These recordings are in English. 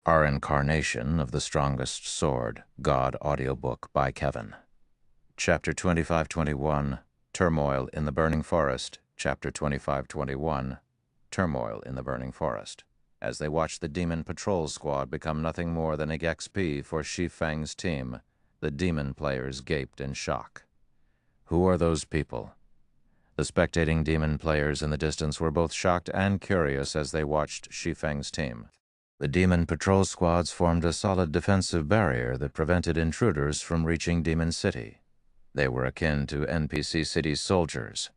Reincarnation of the Strongest Sword, God audiobook by Kevin. Chapter 2521, Turmoil in the Burning Forest. Chapter 2521, Turmoil in the Burning Forest. As they watched the Demon Patrol Squad become nothing more than a XP for Shi Feng's team, the demon players gaped in shock. Who are those people? The spectating demon players in the distance were both shocked and curious as they watched Shi Feng's team. The demon patrol squads formed a solid defensive barrier that prevented intruders from reaching Demon City. They were akin to NPC City soldiers.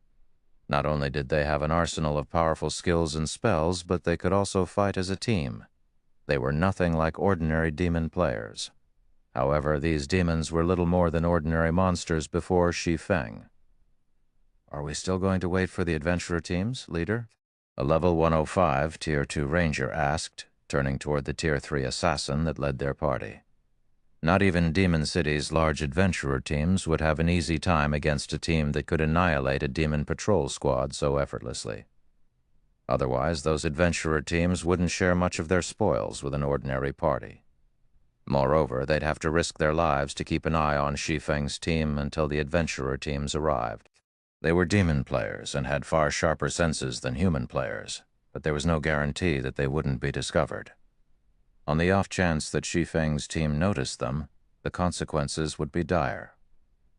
Not only did they have an arsenal of powerful skills and spells, but they could also fight as a team. They were nothing like ordinary demon players. However, these demons were little more than ordinary monsters before Shi Feng. Are we still going to wait for the adventurer teams, leader? A level 105 Tier 2 Ranger asked, turning toward the Tier 3 assassin that led their party. Not even Demon City's large adventurer teams would have an easy time against a team that could annihilate a demon patrol squad so effortlessly. Otherwise, those adventurer teams wouldn't share much of their spoils with an ordinary party. Moreover, they'd have to risk their lives to keep an eye on Shi Feng's team until the adventurer teams arrived. They were demon players and had far sharper senses than human players, but there was no guarantee that they wouldn't be discovered. On the off chance that Shi Feng's team noticed them, the consequences would be dire.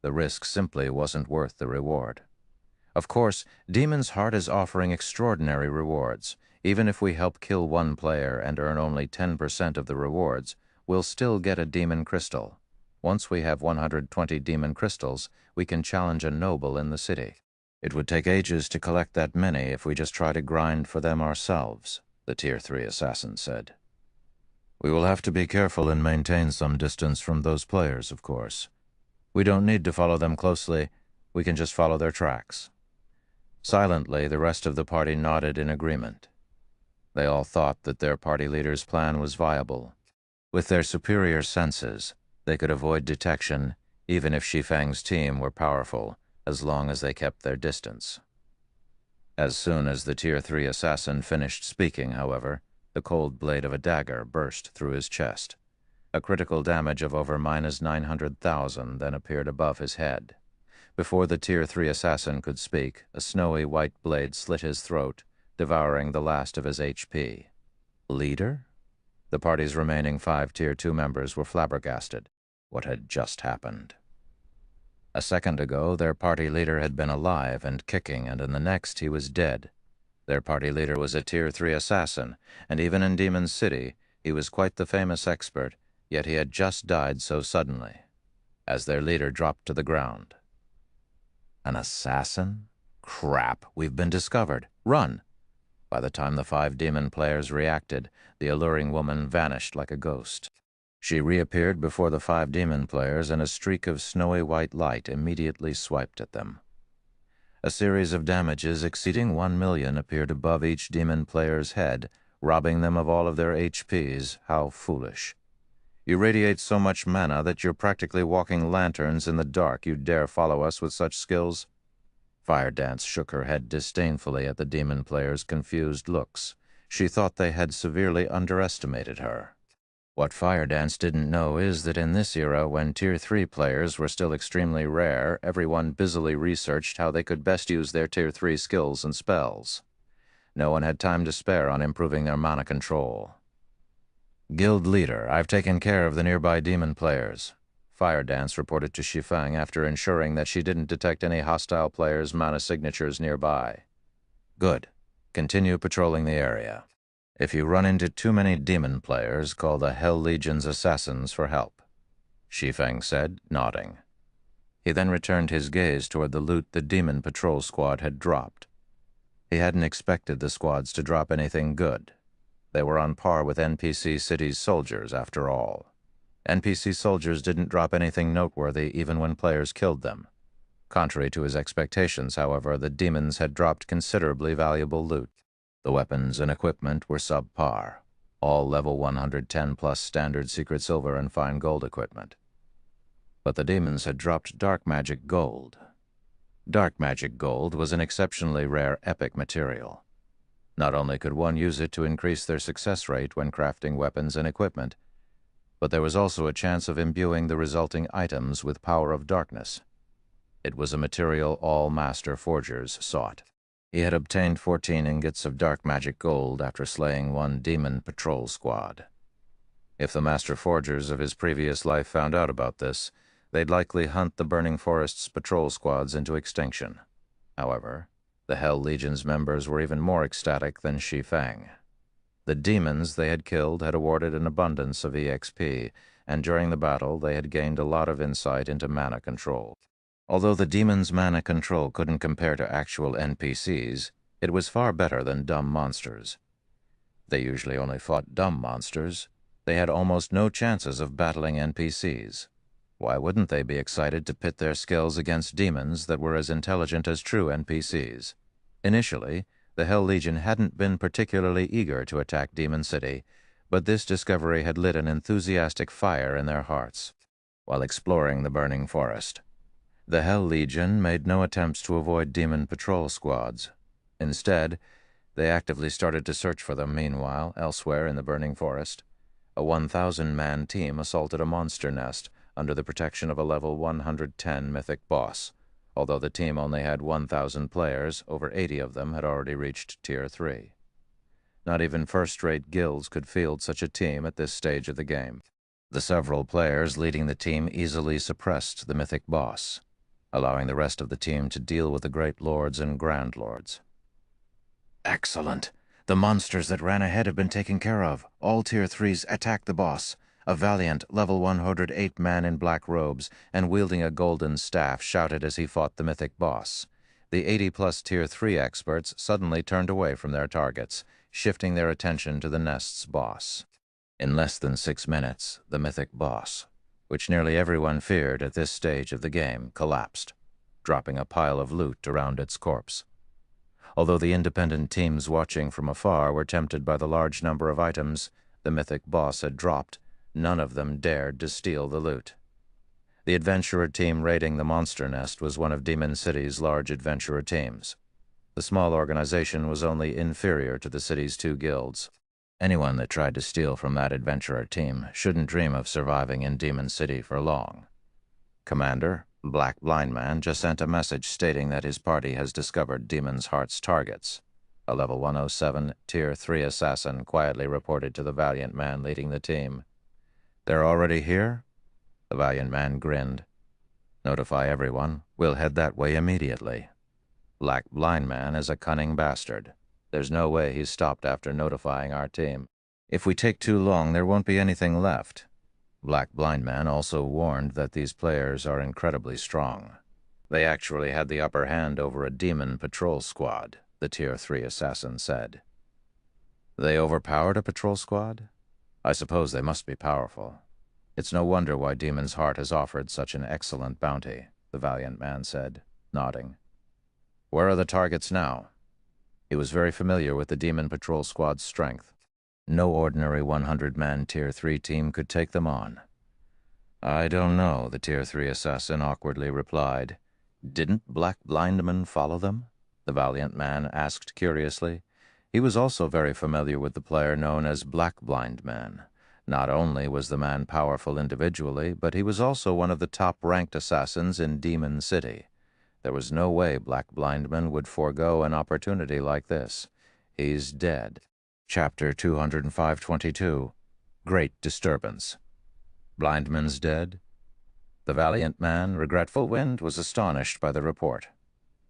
The risk simply wasn't worth the reward. Of course, Demon's Heart is offering extraordinary rewards. Even if we help kill one player and earn only 10% of the rewards, we'll still get a demon crystal. Once we have 120 demon crystals, we can challenge a noble in the city. It would take ages to collect that many if we just try to grind for them ourselves, the Tier 3 assassin said. We will have to be careful and maintain some distance from those players, of course. We don't need to follow them closely, we can just follow their tracks. Silently, the rest of the party nodded in agreement. They all thought that their party leader's plan was viable. With their superior senses, they could avoid detection, even if Shi Feng's team were powerful, as long as they kept their distance. As soon as the Tier 3 assassin finished speaking, however, the cold blade of a dagger burst through his chest. A critical damage of over -900,000 then appeared above his head. Before the Tier 3 assassin could speak, a snowy white blade slit his throat, devouring the last of his HP. Leader? The party's remaining 5 Tier 2 members were flabbergasted. What had just happened? A second ago, their party leader had been alive and kicking, and in the next he was dead. Their party leader was a Tier 3 assassin, and even in Demon City, he was quite the famous expert, yet he had just died so suddenly, as their leader dropped to the ground. An assassin? Crap, we've been discovered. Run! By the time the 5 demon players reacted, the alluring woman vanished like a ghost. She reappeared before the 5 demon players, and a streak of snowy white light immediately swiped at them. A series of damages exceeding 1 million appeared above each demon player's head, robbing them of all of their HPs. How foolish. You radiate so much mana that you're practically walking lanterns in the dark. You dare follow us with such skills? Fire Dance shook her head disdainfully at the demon players' confused looks. She thought they had severely underestimated her. What Fire Dance didn't know is that in this era, when Tier 3 players were still extremely rare, everyone busily researched how they could best use their Tier 3 skills and spells. No one had time to spare on improving their mana control. Guild leader, I've taken care of the nearby demon players. Fire Dance reported to Shi Feng after ensuring that she didn't detect any hostile players' mana signatures nearby. Good. Continue patrolling the area. If you run into too many demon players, call the Hell Legion's assassins for help, Shi Feng said, nodding. He then returned his gaze toward the loot the demon patrol squad had dropped. He hadn't expected the squads to drop anything good. They were on par with NPC City's soldiers, after all. NPC soldiers didn't drop anything noteworthy even when players killed them. Contrary to his expectations, however, the demons had dropped considerably valuable loot. The weapons and equipment were subpar, all level 110 plus standard secret silver and fine gold equipment. But the demons had dropped dark magic gold. Dark magic gold was an exceptionally rare epic material. Not only could one use it to increase their success rate when crafting weapons and equipment, but there was also a chance of imbuing the resulting items with power of darkness. It was a material all master forgers sought. He had obtained 14 ingots of dark magic gold after slaying one demon patrol squad. If the master forgers of his previous life found out about this, they'd likely hunt the Burning Forest's patrol squads into extinction. However, the Hell Legion's members were even more ecstatic than Shi Feng. The demons they had killed had awarded an abundance of EXP, and during the battle they had gained a lot of insight into mana control. Although the demons' mana control couldn't compare to actual NPCs, it was far better than dumb monsters. They usually only fought dumb monsters. They had almost no chances of battling NPCs. Why wouldn't they be excited to pit their skills against demons that were as intelligent as true NPCs? Initially, the Hell Legion hadn't been particularly eager to attack Demon City, but this discovery had lit an enthusiastic fire in their hearts. While exploring the Burning Forest, the Hell Legion made no attempts to avoid demon patrol squads. Instead, they actively started to search for them. Meanwhile, elsewhere in the Burning Forest, a 1,000-man team assaulted a monster nest under the protection of a level 110 mythic boss. Although the team only had 1,000 players, over 80 of them had already reached Tier 3. Not even first-rate guilds could field such a team at this stage of the game. The several players leading the team easily suppressed the mythic boss, allowing the rest of the team to deal with the great lords and grand lords. Excellent. The monsters that ran ahead have been taken care of. All Tier 3s attack the boss. A valiant, level 108 man in black robes and wielding a golden staff shouted as he fought the mythic boss. The 80-plus Tier 3 experts suddenly turned away from their targets, shifting their attention to the nest's boss. In less than 6 minutes, the mythic boss, which nearly everyone feared at this stage of the game, collapsed, dropping a pile of loot around its corpse. Although the independent teams watching from afar were tempted by the large number of items the mythic boss had dropped, none of them dared to steal the loot. The adventurer team raiding the monster nest was one of Demon City's large adventurer teams. The small organization was only inferior to the city's 2 guilds. Anyone that tried to steal from that adventurer team shouldn't dream of surviving in Demon City for long. Commander, Black Blind Man, just sent a message stating that his party has discovered Demon's Heart's targets. A level 107 Tier 3 assassin quietly reported to the valiant man leading the team. They're already here? The valiant man grinned. Notify everyone. We'll head that way immediately. Black Blind Man is a cunning bastard. There's no way he's stopped after notifying our team. If we take too long, there won't be anything left. Black Blind Man also warned that these players are incredibly strong. They actually had the upper hand over a demon patrol squad, the Tier 3 assassin said. They overpowered a patrol squad? I suppose they must be powerful. It's no wonder why Demon's Heart has offered such an excellent bounty, the valiant man said, nodding. Where are the targets now? He was very familiar with the Demon Patrol Squad's strength. No ordinary 100-man Tier 3 team could take them on. I don't know, the Tier 3 assassin awkwardly replied. Didn't Black Blindman follow them? The valiant man asked curiously. He was also very familiar with the player known as Black Blind Man. Not only was the man powerful individually, but he was also one of the top-ranked assassins in Demon City. There was no way Black Blindman would forego an opportunity like this. He's dead. Chapter 205-22. Great Disturbance. Blindman's dead? The valiant man, Regretful Wind, was astonished by the report.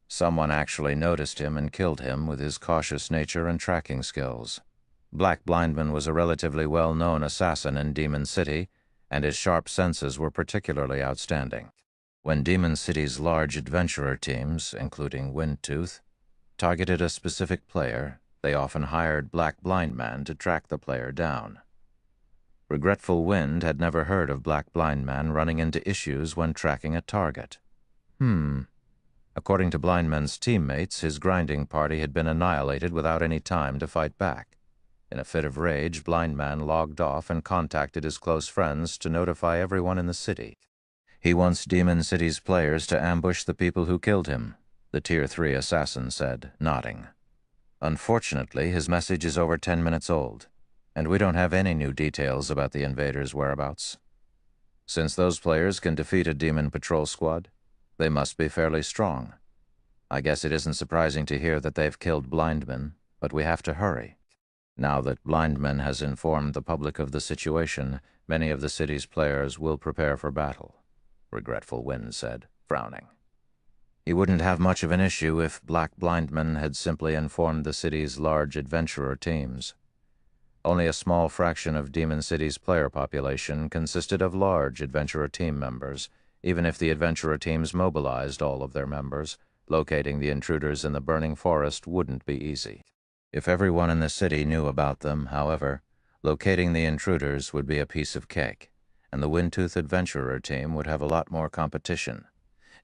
Someone actually noticed him and killed him with his cautious nature and tracking skills. Black Blindman was a relatively well-known assassin in Demon City, and his sharp senses were particularly outstanding. When Demon City's large adventurer teams, including Windtooth, targeted a specific player, they often hired Black Blind Man to track the player down. Regretful Wind had never heard of Black Blind Man running into issues when tracking a target. According to Blindman's teammates, his grinding party had been annihilated without any time to fight back. In a fit of rage, Blindman logged off and contacted his close friends to notify everyone in the city. He wants Demon City's players to ambush the people who killed him, the Tier 3 assassin said, nodding. Unfortunately, his message is over 10 minutes old, and we don't have any new details about the invaders' whereabouts. Since those players can defeat a demon patrol squad, they must be fairly strong. I guess it isn't surprising to hear that they've killed Blindman, but we have to hurry. Now that Blindman has informed the public of the situation, many of the city's players will prepare for battle, Regretful Wind said, frowning. He wouldn't have much of an issue if Black Blindman had simply informed the city's large adventurer teams. Only a small fraction of Demon City's player population consisted of large adventurer team members. Even if the adventurer teams mobilized all of their members, locating the intruders in the burning forest wouldn't be easy. If everyone in the city knew about them, however, locating the intruders would be a piece of cake, and the Windtooth adventurer team would have a lot more competition.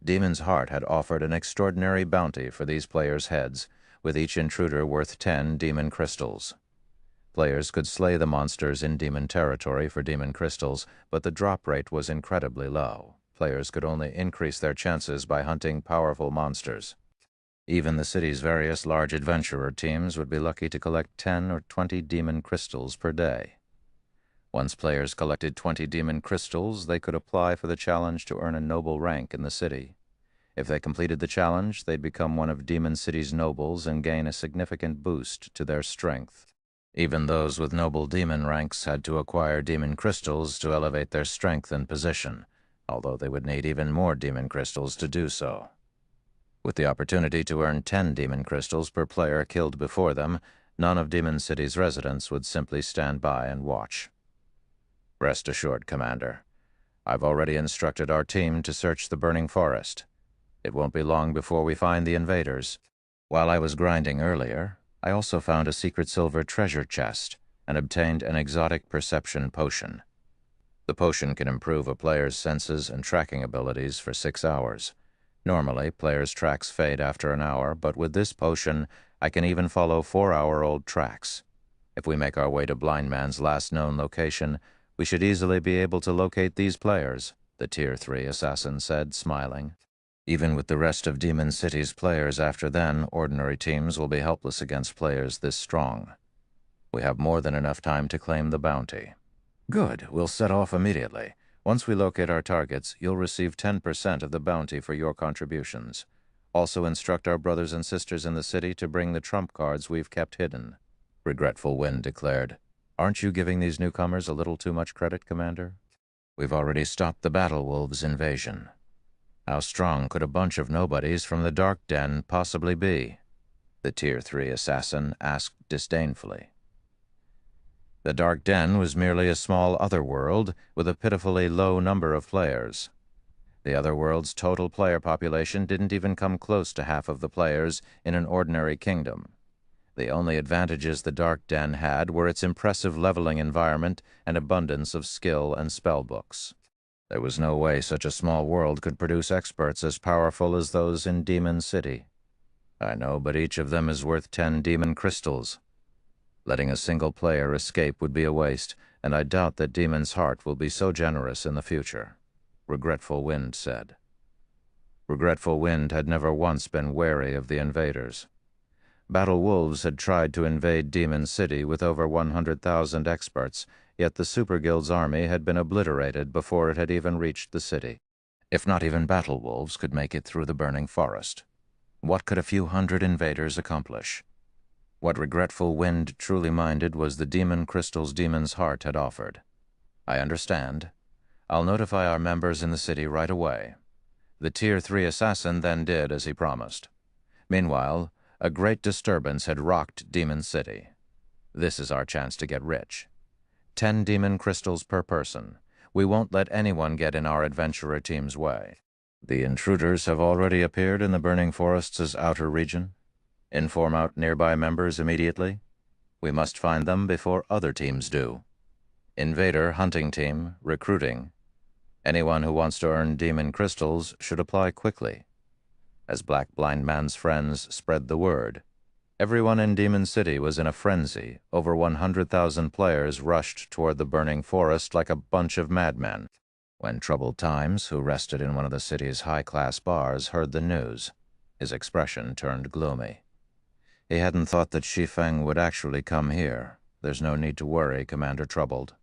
Demon's Heart had offered an extraordinary bounty for these players' heads, with each intruder worth 10 demon crystals. Players could slay the monsters in demon territory for demon crystals, but the drop rate was incredibly low. Players could only increase their chances by hunting powerful monsters. Even the city's various large adventurer teams would be lucky to collect 10 or 20 demon crystals per day. Once players collected 20 demon crystals, they could apply for the challenge to earn a noble rank in the city. If they completed the challenge, they'd become one of Demon City's nobles and gain a significant boost to their strength. Even those with noble demon ranks had to acquire demon crystals to elevate their strength and position, although they would need even more demon crystals to do so. With the opportunity to earn 10 demon crystals per player killed before them, none of Demon City's residents would simply stand by and watch. Rest assured, Commander. I've already instructed our team to search the burning forest. It won't be long before we find the invaders. While I was grinding earlier, I also found a secret silver treasure chest and obtained an exotic perception potion. The potion can improve a player's senses and tracking abilities for 6 hours. Normally, players' tracks fade after an hour, but with this potion, I can even follow 4-hour-old tracks. If we make our way to Blind Man's last known location, we should easily be able to locate these players, the Tier 3 assassin said, smiling. Even with the rest of Demon City's players after then, ordinary teams will be helpless against players this strong. We have more than enough time to claim the bounty. Good, we'll set off immediately. Once we locate our targets, you'll receive 10% of the bounty for your contributions. Also instruct our brothers and sisters in the city to bring the trump cards we've kept hidden, Regretful Wind declared. Aren't you giving these newcomers a little too much credit, Commander? We've already stopped the Battle Wolves' invasion. How strong could a bunch of nobodies from the Dark Den possibly be? The Tier 3 assassin asked disdainfully. The Dark Den was merely a small otherworld with a pitifully low number of players. The otherworld's total player population didn't even come close to half of the players in an ordinary kingdom. The only advantages the Dark Den had were its impressive leveling environment and abundance of skill and spell books. There was no way such a small world could produce experts as powerful as those in Demon City. I know, but each of them is worth 10 demon crystals. Letting a single player escape would be a waste, and I doubt that Demon's Heart will be so generous in the future, Regretful Wind said. Regretful Wind had never once been wary of the invaders. Battle Wolves had tried to invade Demon City with over 100,000 experts, yet the Super Guild's army had been obliterated before it had even reached the city. If not even Battle Wolves could make it through the burning forest, what could a few hundred invaders accomplish? What Regretful Wind truly minded was the demon crystals Demon's Heart had offered. I understand. I'll notify our members in the city right away. The Tier 3 assassin then did as he promised. Meanwhile, a great disturbance had rocked Demon City. This is our chance to get rich. 10 demon crystals per person. We won't let anyone get in our adventurer team's way. The intruders have already appeared in the burning forest's outer region. Inform out nearby members immediately. We must find them before other teams do. Invader hunting team, recruiting. Anyone who wants to earn demon crystals should apply quickly. As Black Blind Man's friends spread the word, everyone in Demon City was in a frenzy. Over 100,000 players rushed toward the burning forest like a bunch of madmen. When Troubled Times, who rested in one of the city's high-class bars, heard the news, his expression turned gloomy. He hadn't thought that Shi Feng would actually come here. There's no need to worry, Commander Troubled.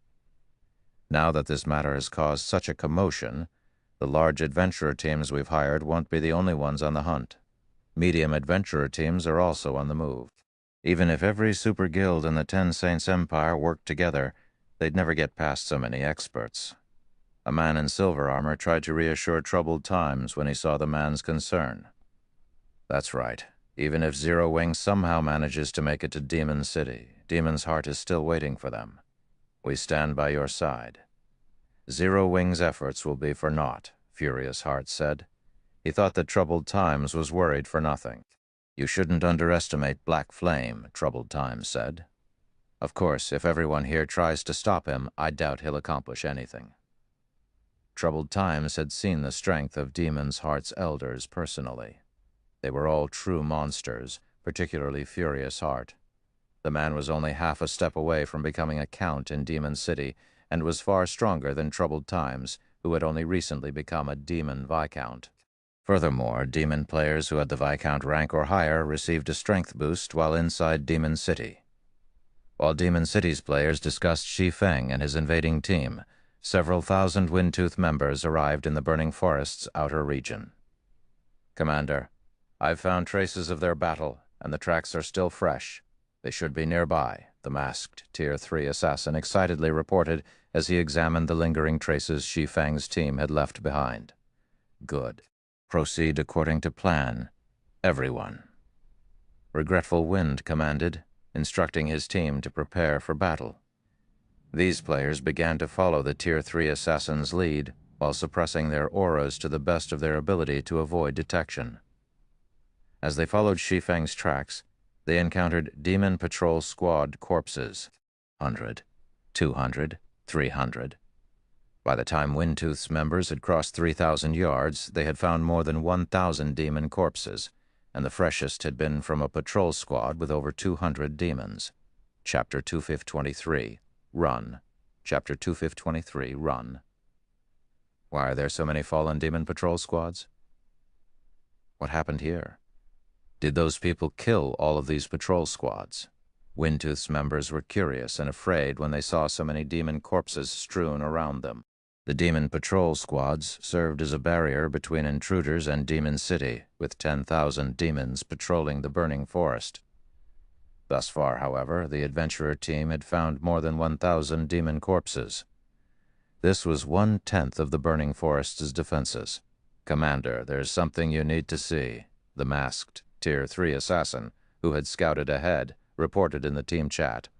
Now that this matter has caused such a commotion, the large adventurer teams we've hired won't be the only ones on the hunt. Medium adventurer teams are also on the move. Even if every super guild in the Ten Saints Empire worked together, they'd never get past so many experts. A man in silver armor tried to reassure troubled times when he saw the man's concern. That's right. Even if Zero Wing somehow manages to make it to Demon City, Demon's Heart is still waiting for them. We stand by your side. Zero Wing's efforts will be for naught, Furious Heart said. He thought that Troubled Times was worried for nothing. You shouldn't underestimate Black Flame, Troubled Times said. Of course, if everyone here tries to stop him, I doubt he'll accomplish anything. Troubled Times had seen the strength of Demon's Heart's elders personally. They were all true monsters, particularly Furious Heart. The man was only half a step away from becoming a count in Demon City, and was far stronger than Troubled Times, who had only recently become a Demon Viscount. Furthermore, Demon players who had the Viscount rank or higher received a strength boost while inside Demon City. While Demon City's players discussed Shi Feng and his invading team, several thousand Windtooth members arrived in the Burning Forest's outer region. Commander, I've found traces of their battle, and the tracks are still fresh. They should be nearby, the masked Tier 3 assassin excitedly reported as he examined the lingering traces Shi Feng's team had left behind. Good. Proceed according to plan. Everyone. Regretful Wind commanded, instructing his team to prepare for battle. These players began to follow the Tier 3 assassin's lead while suppressing their auras to the best of their ability to avoid detection. As they followed Shi Feng's tracks, they encountered Demon Patrol Squad corpses. 100, 200, 300. By the time Windtooth's members had crossed 3,000 yards, they had found more than 1,000 demon corpses, and the freshest had been from a patrol squad with over 200 demons. Chapter 2523, Run. Chapter 2523, Run. Why are there so many fallen demon patrol squads? What happened here? Did those people kill all of these patrol squads? Windtooth's members were curious and afraid when they saw so many demon corpses strewn around them. The demon patrol squads served as a barrier between intruders and Demon City, with 10,000 demons patrolling the burning forest. Thus far, however, the adventurer team had found more than 1,000 demon corpses. This was 1/10 of the burning forest's defenses. Commander, there's something you need to see, the masked Tier 3 assassin, who had scouted ahead, reported in the team chat.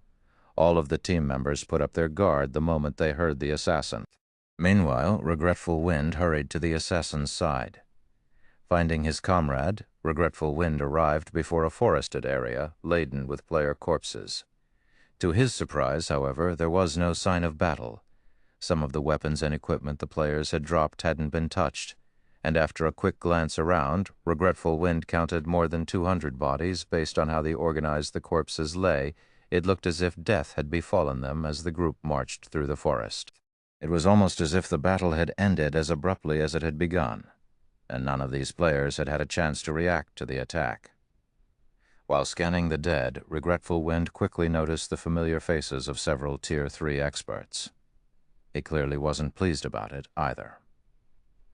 All of the team members put up their guard the moment they heard the assassin. Meanwhile, Regretful Wind hurried to the assassin's side. Finding his comrade, Regretful Wind arrived before a forested area laden with player corpses. To his surprise, however, there was no sign of battle. Some of the weapons and equipment the players had dropped hadn't been touched, and after a quick glance around, Regretful Wind counted more than 200 bodies. Based on how they organized the corpses lay, it looked as if death had befallen them as the group marched through the forest. It was almost as if the battle had ended as abruptly as it had begun, and none of these players had had a chance to react to the attack. While scanning the dead, Regretful Wind quickly noticed the familiar faces of several Tier 3 experts. He clearly wasn't pleased about it, either.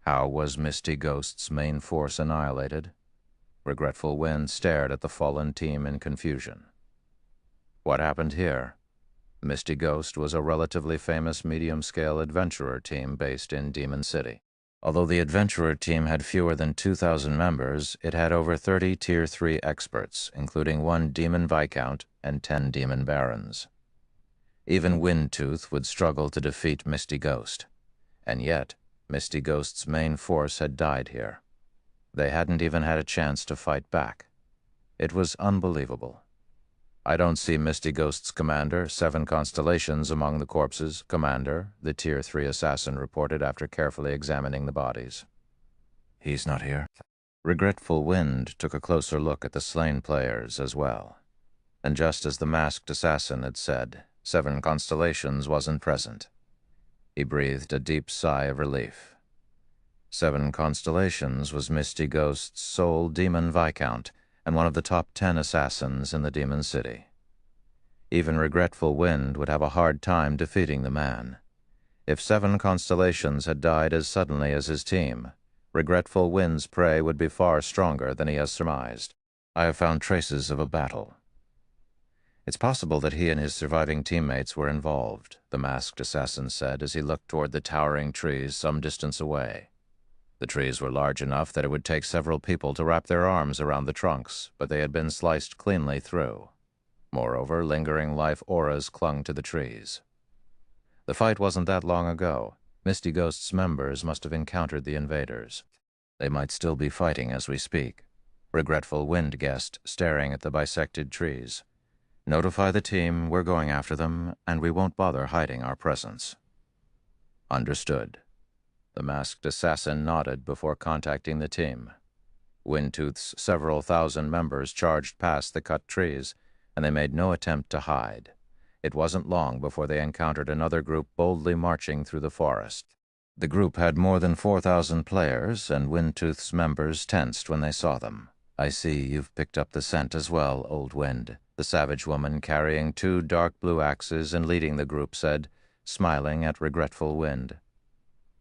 How was Misty Ghost's main force annihilated? Regretful Wind stared at the fallen team in confusion. What happened here? Misty Ghost was a relatively famous medium-scale adventurer team based in Demon City. Although the adventurer team had fewer than 2,000 members, it had over 30 Tier 3 experts, including 1 Demon Viscount and 10 Demon Barons. Even Windtooth would struggle to defeat Misty Ghost. And yet, Misty Ghost's main force had died here. They hadn't even had a chance to fight back. It was unbelievable. I don't see Misty Ghost's commander, 7 constellations among the corpses, Commander, the Tier 3 assassin reported after carefully examining the bodies. He's not here. Regretful Wind took a closer look at the slain players as well. And just as the masked assassin had said, 7 constellations wasn't present. He breathed a deep sigh of relief. 7 constellations was Misty Ghost's sole Demon Viscount, and one of the top 10 assassins in the Demon City. Even Regretful Wind would have a hard time defeating the man. If 7 constellations had died as suddenly as his team, Regretful Wind's prey would be far stronger than he has surmised. I have found traces of a battle. It's possible that he and his surviving teammates were involved, the masked assassin said as he looked toward the towering trees some distance away. The trees were large enough that it would take several people to wrap their arms around the trunks, but they had been sliced cleanly through. Moreover, lingering life auras clung to the trees. The fight wasn't that long ago. Misty Ghost's members must have encountered the invaders. They might still be fighting as we speak. Regretful Wind guessed, staring at the bisected trees. Notify the team, we're going after them, and we won't bother hiding our presence. Understood. The masked assassin nodded before contacting the team. Windtooth's several thousand members charged past the cut trees, and they made no attempt to hide. It wasn't long before they encountered another group boldly marching through the forest. The group had more than 4,000 players, and Windtooth's members tensed when they saw them. I see you've picked up the scent as well, Old Wind, the savage woman carrying 2 dark blue axes and leading the group said, smiling at Regretful Wind.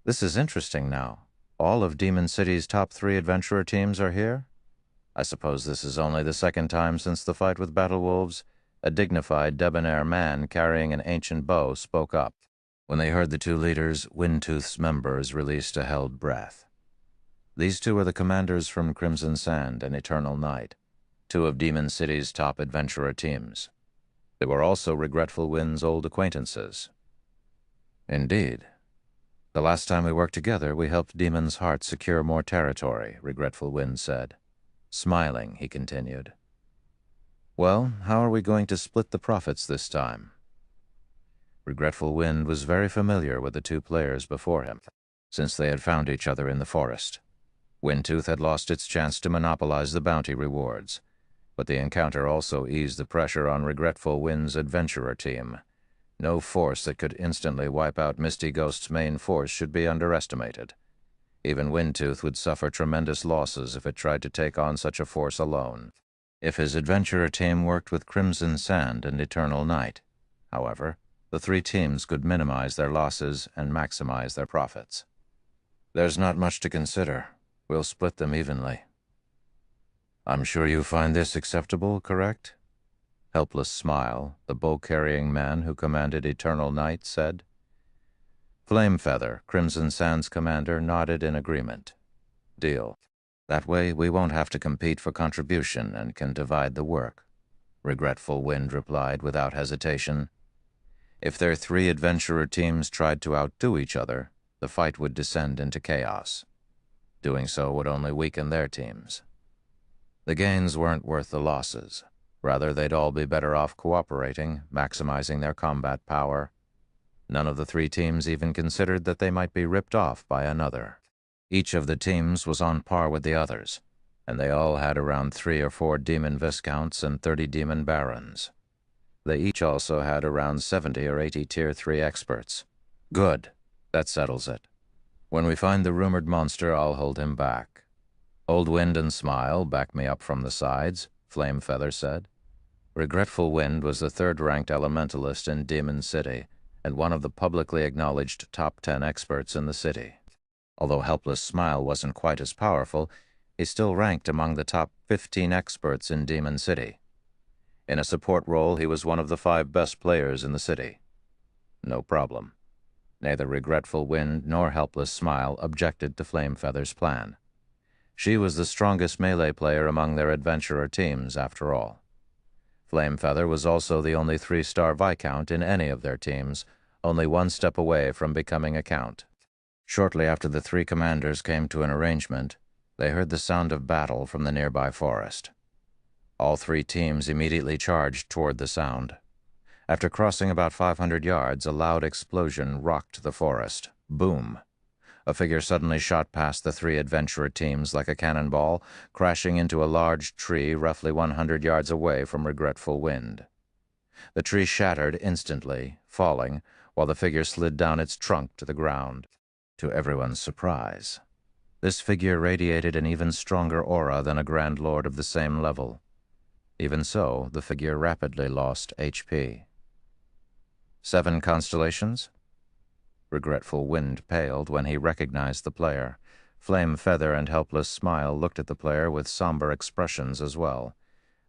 This is interesting now. All of Demon City's top 3 adventurer teams are here? I suppose this is only the second time since the fight with Battle Wolves. A dignified, debonair man carrying an ancient bow spoke up. When they heard the 2 leaders, Windtooth's members released a held breath. These 2 are the commanders from Crimson Sand and Eternal Night, 2 of Demon City's top adventurer teams. They were also Regretful Wind's old acquaintances. Indeed. The last time we worked together, we helped Demon's Heart secure more territory, Regretful Wind said. Smiling, he continued. Well, how are we going to split the profits this time? Regretful Wind was very familiar with the 2 players before him, since they had found each other in the forest. Windtooth had lost its chance to monopolize the bounty rewards, but the encounter also eased the pressure on Regretful Wind's adventurer team. No force that could instantly wipe out Misty Ghost's main force should be underestimated. Even Windtooth would suffer tremendous losses if it tried to take on such a force alone. If his adventurer team worked with Crimson Sand and Eternal Night, however, the 3 teams could minimize their losses and maximize their profits. There's not much to consider. We'll split them evenly. I'm sure you find this acceptable, correct? Helpless Smile, the bow-carrying man who commanded Eternal Night, said. Flamefeather, Crimson Sand's commander, nodded in agreement. Deal. That way we won't have to compete for contribution and can divide the work. Regretful Wind replied without hesitation. If their 3 adventurer teams tried to outdo each other, the fight would descend into chaos. Doing so would only weaken their teams. The gains weren't worth the losses. Rather, they'd all be better off cooperating, maximizing their combat power. None of the 3 teams even considered that they might be ripped off by another. Each of the teams was on par with the others, and they all had around 3 or 4 demon viscounts and 30 demon barons. They each also had around 70 or 80 Tier 3 experts. Good. That settles it. When we find the rumored monster, I'll hold him back. Old Wind and Smile back me up from the sides, Flamefeather said. Regretful Wind was the 3rd-ranked elementalist in Demon City, and one of the publicly acknowledged top 10 experts in the city. Although Helpless Smile wasn't quite as powerful, he still ranked among the top 15 experts in Demon City. In a support role, he was one of the 5 best players in the city. No problem. Neither Regretful Wind nor Helpless Smile objected to Flamefeather's plan. She was the strongest melee player among their adventurer teams, after all. Flamefeather was also the only 3-star Viscount in any of their teams, only 1 step away from becoming a Count. Shortly after the 3 commanders came to an arrangement, they heard the sound of battle from the nearby forest. All 3 teams immediately charged toward the sound. After crossing about 500 yards, a loud explosion rocked the forest. Boom! A figure suddenly shot past the 3 adventurer teams like a cannonball, crashing into a large tree roughly 100 yards away from Regretful Wind. The tree shattered instantly, falling, while the figure slid down its trunk to the ground. To everyone's surprise, This figure radiated an even stronger aura than a Grand Lord of the same level. Even so, the figure rapidly lost HP. 7 constellations? Regretful Wind paled when he recognized the player. Flame Feather and Helpless Smile looked at the player with somber expressions as well.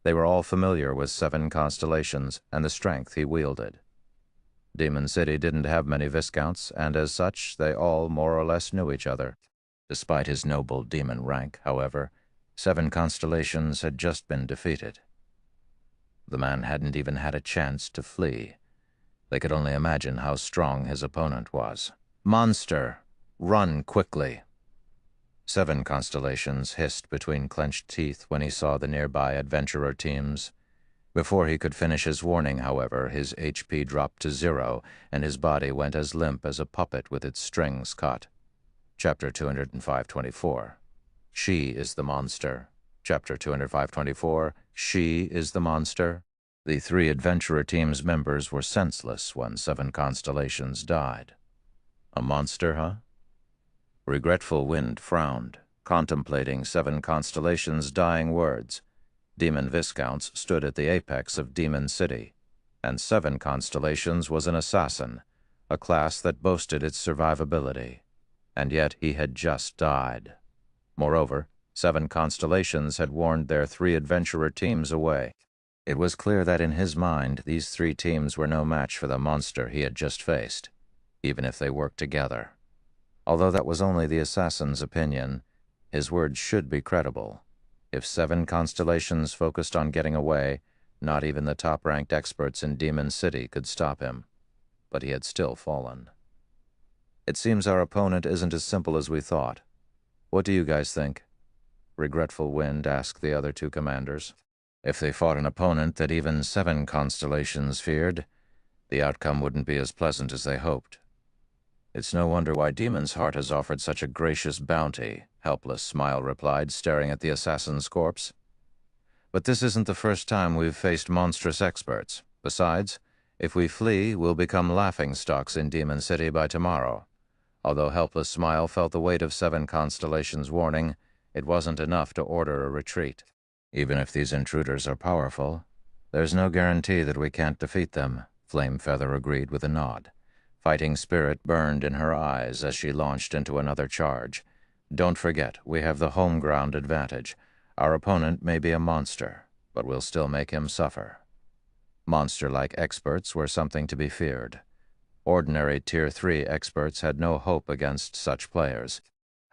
They were all familiar with 7 constellations and the strength he wielded. Demon City didn't have many Viscounts, and as such, they all more or less knew each other. Despite his noble demon rank, however, 7 constellations had just been defeated. The man hadn't even had a chance to flee. They could only imagine how strong his opponent was. "Monster! Run quickly!" 7 constellations hissed between clenched teeth when he saw the nearby adventurer teams. Before he could finish his warning, however, his HP dropped to 0, and his body went as limp as a puppet with its strings cut. Chapter 205-24. She is the monster. Chapter 205-24. She is the monster. The 3 adventurer team's members were senseless when 7 constellations died. A monster, huh? Regretful Wind frowned, contemplating 7 constellations' dying words. Demon Viscounts stood at the apex of Demon City, and 7 constellations was an assassin, a class that boasted its survivability. And yet he had just died. Moreover, 7 constellations had warned their 3 adventurer teams away. It was clear that in his mind these 3 teams were no match for the monster he had just faced, even if they worked together. Although that was only the assassin's opinion, his words should be credible. If 7 constellations focused on getting away, not even the top-ranked experts in Demon City could stop him. But he had still fallen. "It seems our opponent isn't as simple as we thought. What do you guys think?" Regretful Wind asked the other 2 commanders. If they fought an opponent that even 7 constellations feared, the outcome wouldn't be as pleasant as they hoped. "It's no wonder why Demon's Heart has offered such a gracious bounty," Helpless Smile replied, staring at the assassin's corpse. "But this isn't the first time we've faced monstrous experts. Besides, if we flee, we'll become laughingstocks in Demon City by tomorrow." Although Helpless Smile felt the weight of 7 constellations' warning, it wasn't enough to order a retreat. "Even if these intruders are powerful, there's no guarantee that we can't defeat them," Flame Feather agreed with a nod. Fighting spirit burned in her eyes as she launched into another charge. "Don't forget, we have the home ground advantage. Our opponent may be a monster, but we'll still make him suffer." Monster-like experts were something to be feared. Ordinary Tier 3 experts had no hope against such players.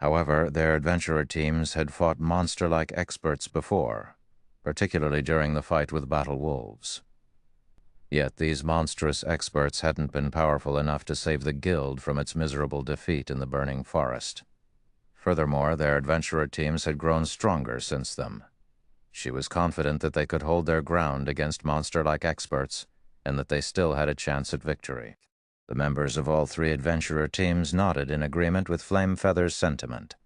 However, their adventurer teams had fought monster-like experts before, particularly during the fight with Battle Wolves. Yet these monstrous experts hadn't been powerful enough to save the guild from its miserable defeat in the Burning Forest. Furthermore, their adventurer teams had grown stronger since then. She was confident that they could hold their ground against monster-like experts, and that they still had a chance at victory. The members of all 3 adventurer teams nodded in agreement with Flame Feather's sentiment.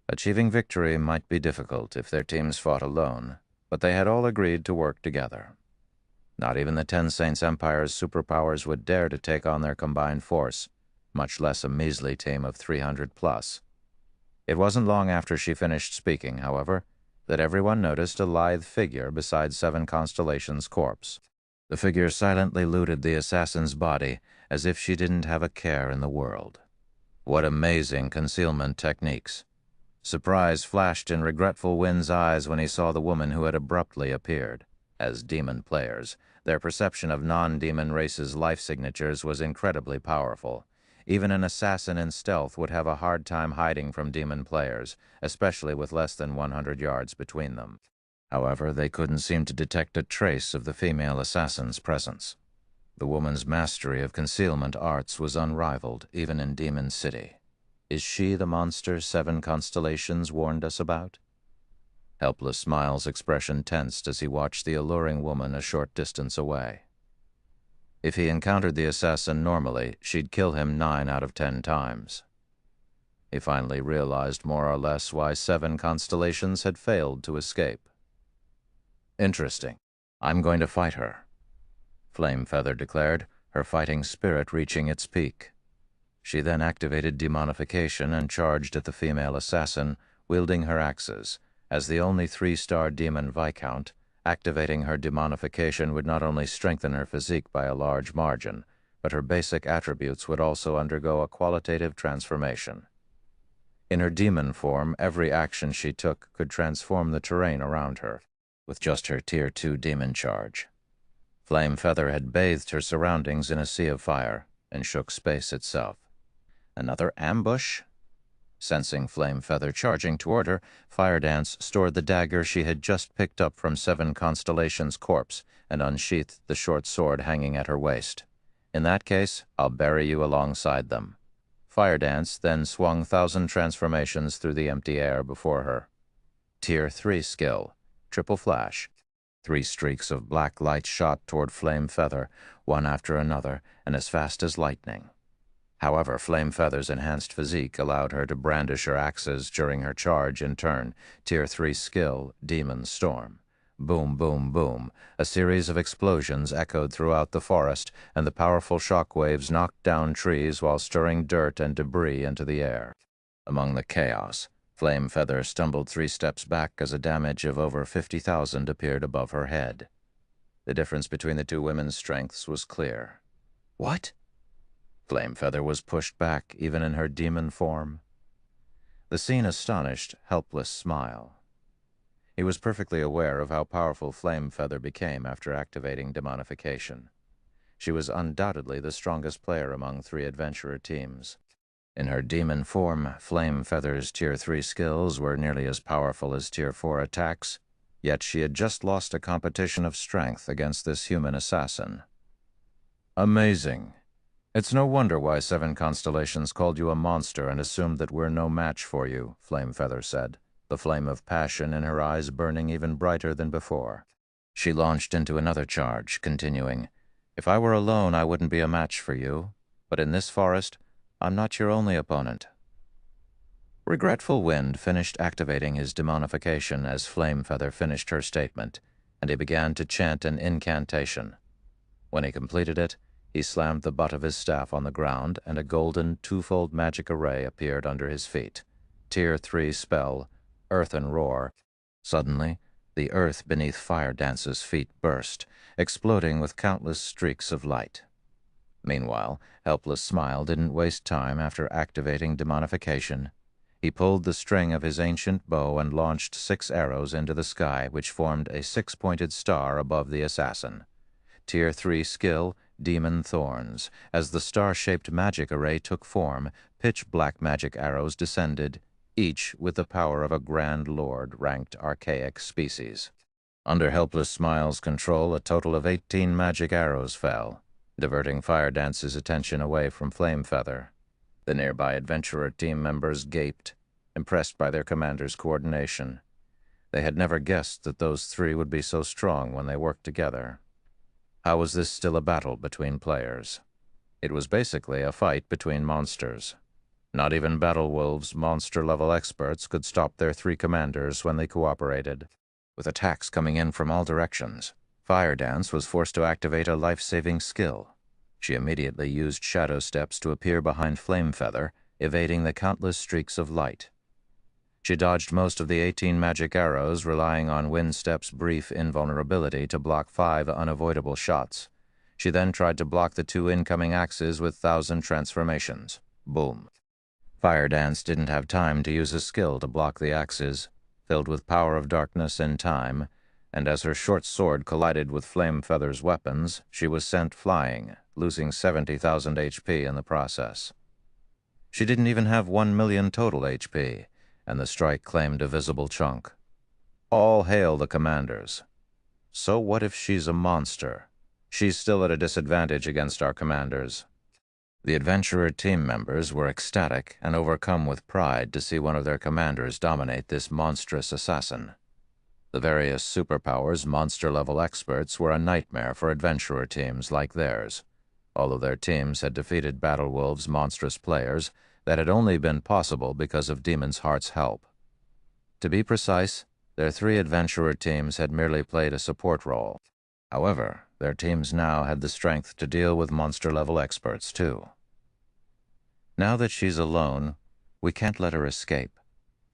Achieving victory might be difficult if their teams fought alone, but they had all agreed to work together. Not even the 10 Saints Empire's superpowers would dare to take on their combined force, much less a measly team of 300 plus. It wasn't long after she finished speaking, however, that everyone noticed a lithe figure beside 7 Constellations' corpse. The figure silently looted the assassin's body as if she didn't have a care in the world. What amazing concealment techniques! Surprise flashed in Regretful Wind's eyes when he saw the woman who had abruptly appeared. As demon players, their perception of non-demon races' life signatures was incredibly powerful. Even an assassin in stealth would have a hard time hiding from demon players, especially with less than 100 yards between them. However, they couldn't seem to detect a trace of the female assassin's presence. The woman's mastery of concealment arts was unrivaled, even in Demon City. Is she the monster 7 Constellations warned us about? Helpless Smile's expression tensed as he watched the alluring woman a short distance away. If he encountered the assassin normally, she'd kill him 9 out of 10 times. He finally realized more or less why 7 Constellations had failed to escape. "Interesting. I'm going to fight her," Flame Feather declared, her fighting spirit reaching its peak. She then activated demonification and charged at the female assassin, wielding her axes. As the only 3-star demon Viscount, activating her demonification would not only strengthen her physique by a large margin, but her basic attributes would also undergo a qualitative transformation. In her demon form, every action she took could transform the terrain around her, with just her Tier 2 demon charge. Flame Feather had bathed her surroundings in a sea of fire and shook space itself. Another ambush? Sensing Flame Feather charging toward her, Fire Dance stored the dagger she had just picked up from 7 Constellation's corpse and unsheathed the short sword hanging at her waist. In that case, I'll bury you alongside them. Fire Dance then swung 1,000 transformations through the empty air before her. Tier 3 skill, Triple Flash. 3 streaks of black light shot toward Flame Feather, one after another, and as fast as lightning. However, Flame Feather's enhanced physique allowed her to brandish her axes during her charge in turn. Tier 3 skill, Demon Storm. Boom, boom, boom. A series of explosions echoed throughout the forest, and the powerful shock waves knocked down trees while stirring dirt and debris into the air. Among the chaos, Flame Feather stumbled 3 steps back as a damage of over 50,000 appeared above her head. The difference between the two women's strengths was clear. What? Flame Feather was pushed back, even in her demon form. The scene astonished, Helpless smile. He was perfectly aware of how powerful Flame Feather became after activating demonification. She was undoubtedly the strongest player among 3 adventurer teams. In her demon form, Flame Feather's Tier 3 skills were nearly as powerful as Tier 4 attacks, yet she had just lost a competition of strength against this human assassin. Amazing. It's no wonder why 7 Constellations called you a monster and assumed that we're no match for you, Flame Feather said, the flame of passion in her eyes burning even brighter than before. She launched into another charge, continuing, If I were alone, I wouldn't be a match for you, but in this forest, I'm not your only opponent. Regretful Wind finished activating his demonification as Flame Feather finished her statement, and he began to chant an incantation. When he completed it, he slammed the butt of his staff on the ground, and a golden 2-fold magic array appeared under his feet. Tier 3 spell, Earth and Roar. Suddenly, the earth beneath Fire Dance's feet burst, exploding with countless streaks of light. Meanwhile, Helpless Smile didn't waste time after activating demonification. He pulled the string of his ancient bow and launched 6 arrows into the sky, which formed a 6-pointed star above the assassin. Tier 3 skill, Demon Thorns. As the star-shaped magic array took form, pitch-black magic arrows descended, each with the power of a Grand Lord ranked archaic species. Under Helpless Smile's control, a total of 18 magic arrows fell, diverting Fire Dance's attention away from Flame Feather. The nearby adventurer team members gaped, impressed by their commander's coordination. They had never guessed that those 3 would be so strong when they worked together. How was this still a battle between players? It was basically a fight between monsters. Not even Battle Wolves' monster-level experts could stop their 3 commanders when they cooperated. With attacks coming in from all directions, Fire Dance was forced to activate a life-saving skill. She immediately used shadow steps to appear behind Flame Feather, evading the countless streaks of light. She dodged most of the 18 magic arrows, relying on Windstep's brief invulnerability to block 5 unavoidable shots. She then tried to block the 2 incoming axes with 1,000 transformations. Boom. Fire Dance didn't have time to use a skill to block the axes, filled with power of darkness and time, and as her short sword collided with Flame Feather's weapons, she was sent flying, losing 70,000 HP in the process. She didn't even have 1 million total HP, and the strike claimed a visible chunk. All hail the commanders. So what if she's a monster? She's still at a disadvantage against our commanders. The adventurer team members were ecstatic and overcome with pride to see one of their commanders dominate this monstrous assassin. The various superpowers' monster-level experts were a nightmare for adventurer teams like theirs. All of their teams had defeated Battle Wolves' monstrous players that had only been possible because of Demon's Heart's help. To be precise, their 3 adventurer teams had merely played a support role. However, their teams now had the strength to deal with monster-level experts, too. Now that she's alone, we can't let her escape,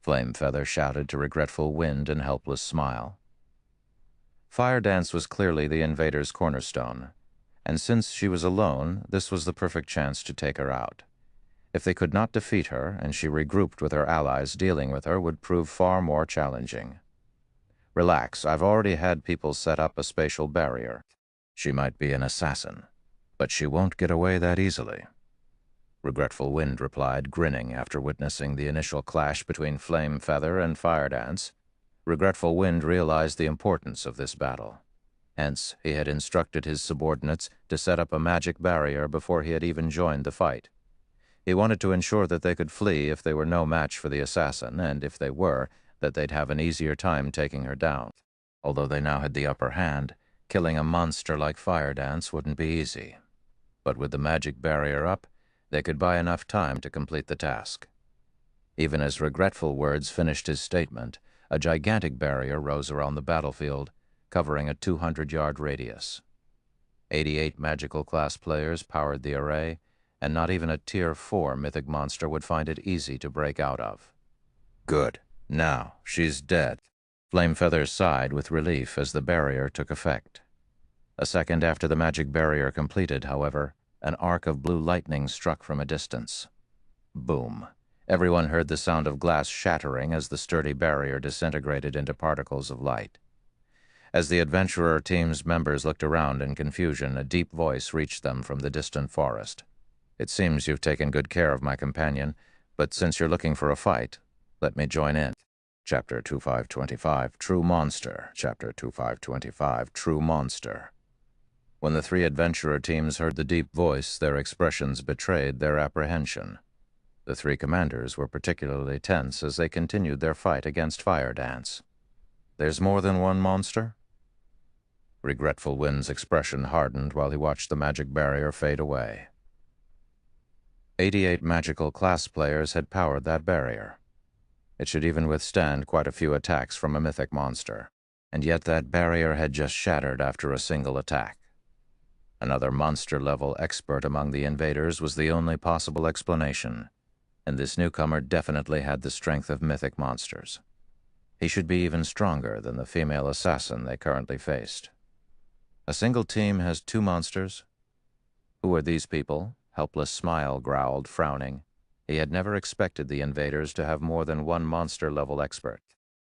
Flame Feather shouted to Regretful Wind and Helpless Smile. Fire Dance was clearly the invader's cornerstone, and since she was alone, this was the perfect chance to take her out. If they could not defeat her, and she regrouped with her allies, dealing with her would prove far more challenging. Relax, I've already had people set up a spatial barrier. She might be an assassin, but she won't get away that easily. Regretful Wind replied, grinning after witnessing the initial clash between Flame Feather and Fire Dance. Regretful Wind realized the importance of this battle. Hence, he had instructed his subordinates to set up a magic barrier before he had even joined the fight. He wanted to ensure that they could flee if they were no match for the assassin, and if they were, that they'd have an easier time taking her down. Although they now had the upper hand, killing a monster like Fire Dance wouldn't be easy. But with the magic barrier up, they could buy enough time to complete the task. Even as Regretful Words finished his statement, a gigantic barrier rose around the battlefield, covering a 200-yard radius. 88 magical class players powered the array, and not even a Tier 4 mythic monster would find it easy to break out of. Good. Now, she's dead. Flame Feather sighed with relief as the barrier took effect. A second after the magic barrier completed, however, an arc of blue lightning struck from a distance. Boom. Everyone heard the sound of glass shattering as the sturdy barrier disintegrated into particles of light. As the adventurer team's members looked around in confusion, a deep voice reached them from the distant forest. It seems you've taken good care of my companion, but since you're looking for a fight, let me join in. Chapter 2525, True Monster. Chapter 2525, True Monster. When the three adventurer teams heard the deep voice, their expressions betrayed their apprehension. The three commanders were particularly tense as they continued their fight against Fire Dance. There's more than one monster? Regretful Wind's expression hardened while he watched the magic barrier fade away. 88 magical class players had powered that barrier. It should even withstand quite a few attacks from a mythic monster, and yet that barrier had just shattered after a single attack. Another monster-level expert among the invaders was the only possible explanation, and this newcomer definitely had the strength of mythic monsters. He should be even stronger than the female assassin they currently faced. A single team has 2 monsters? Who are these people? Helpless Smile growled, frowning. He had never expected the invaders to have more than one monster-level expert.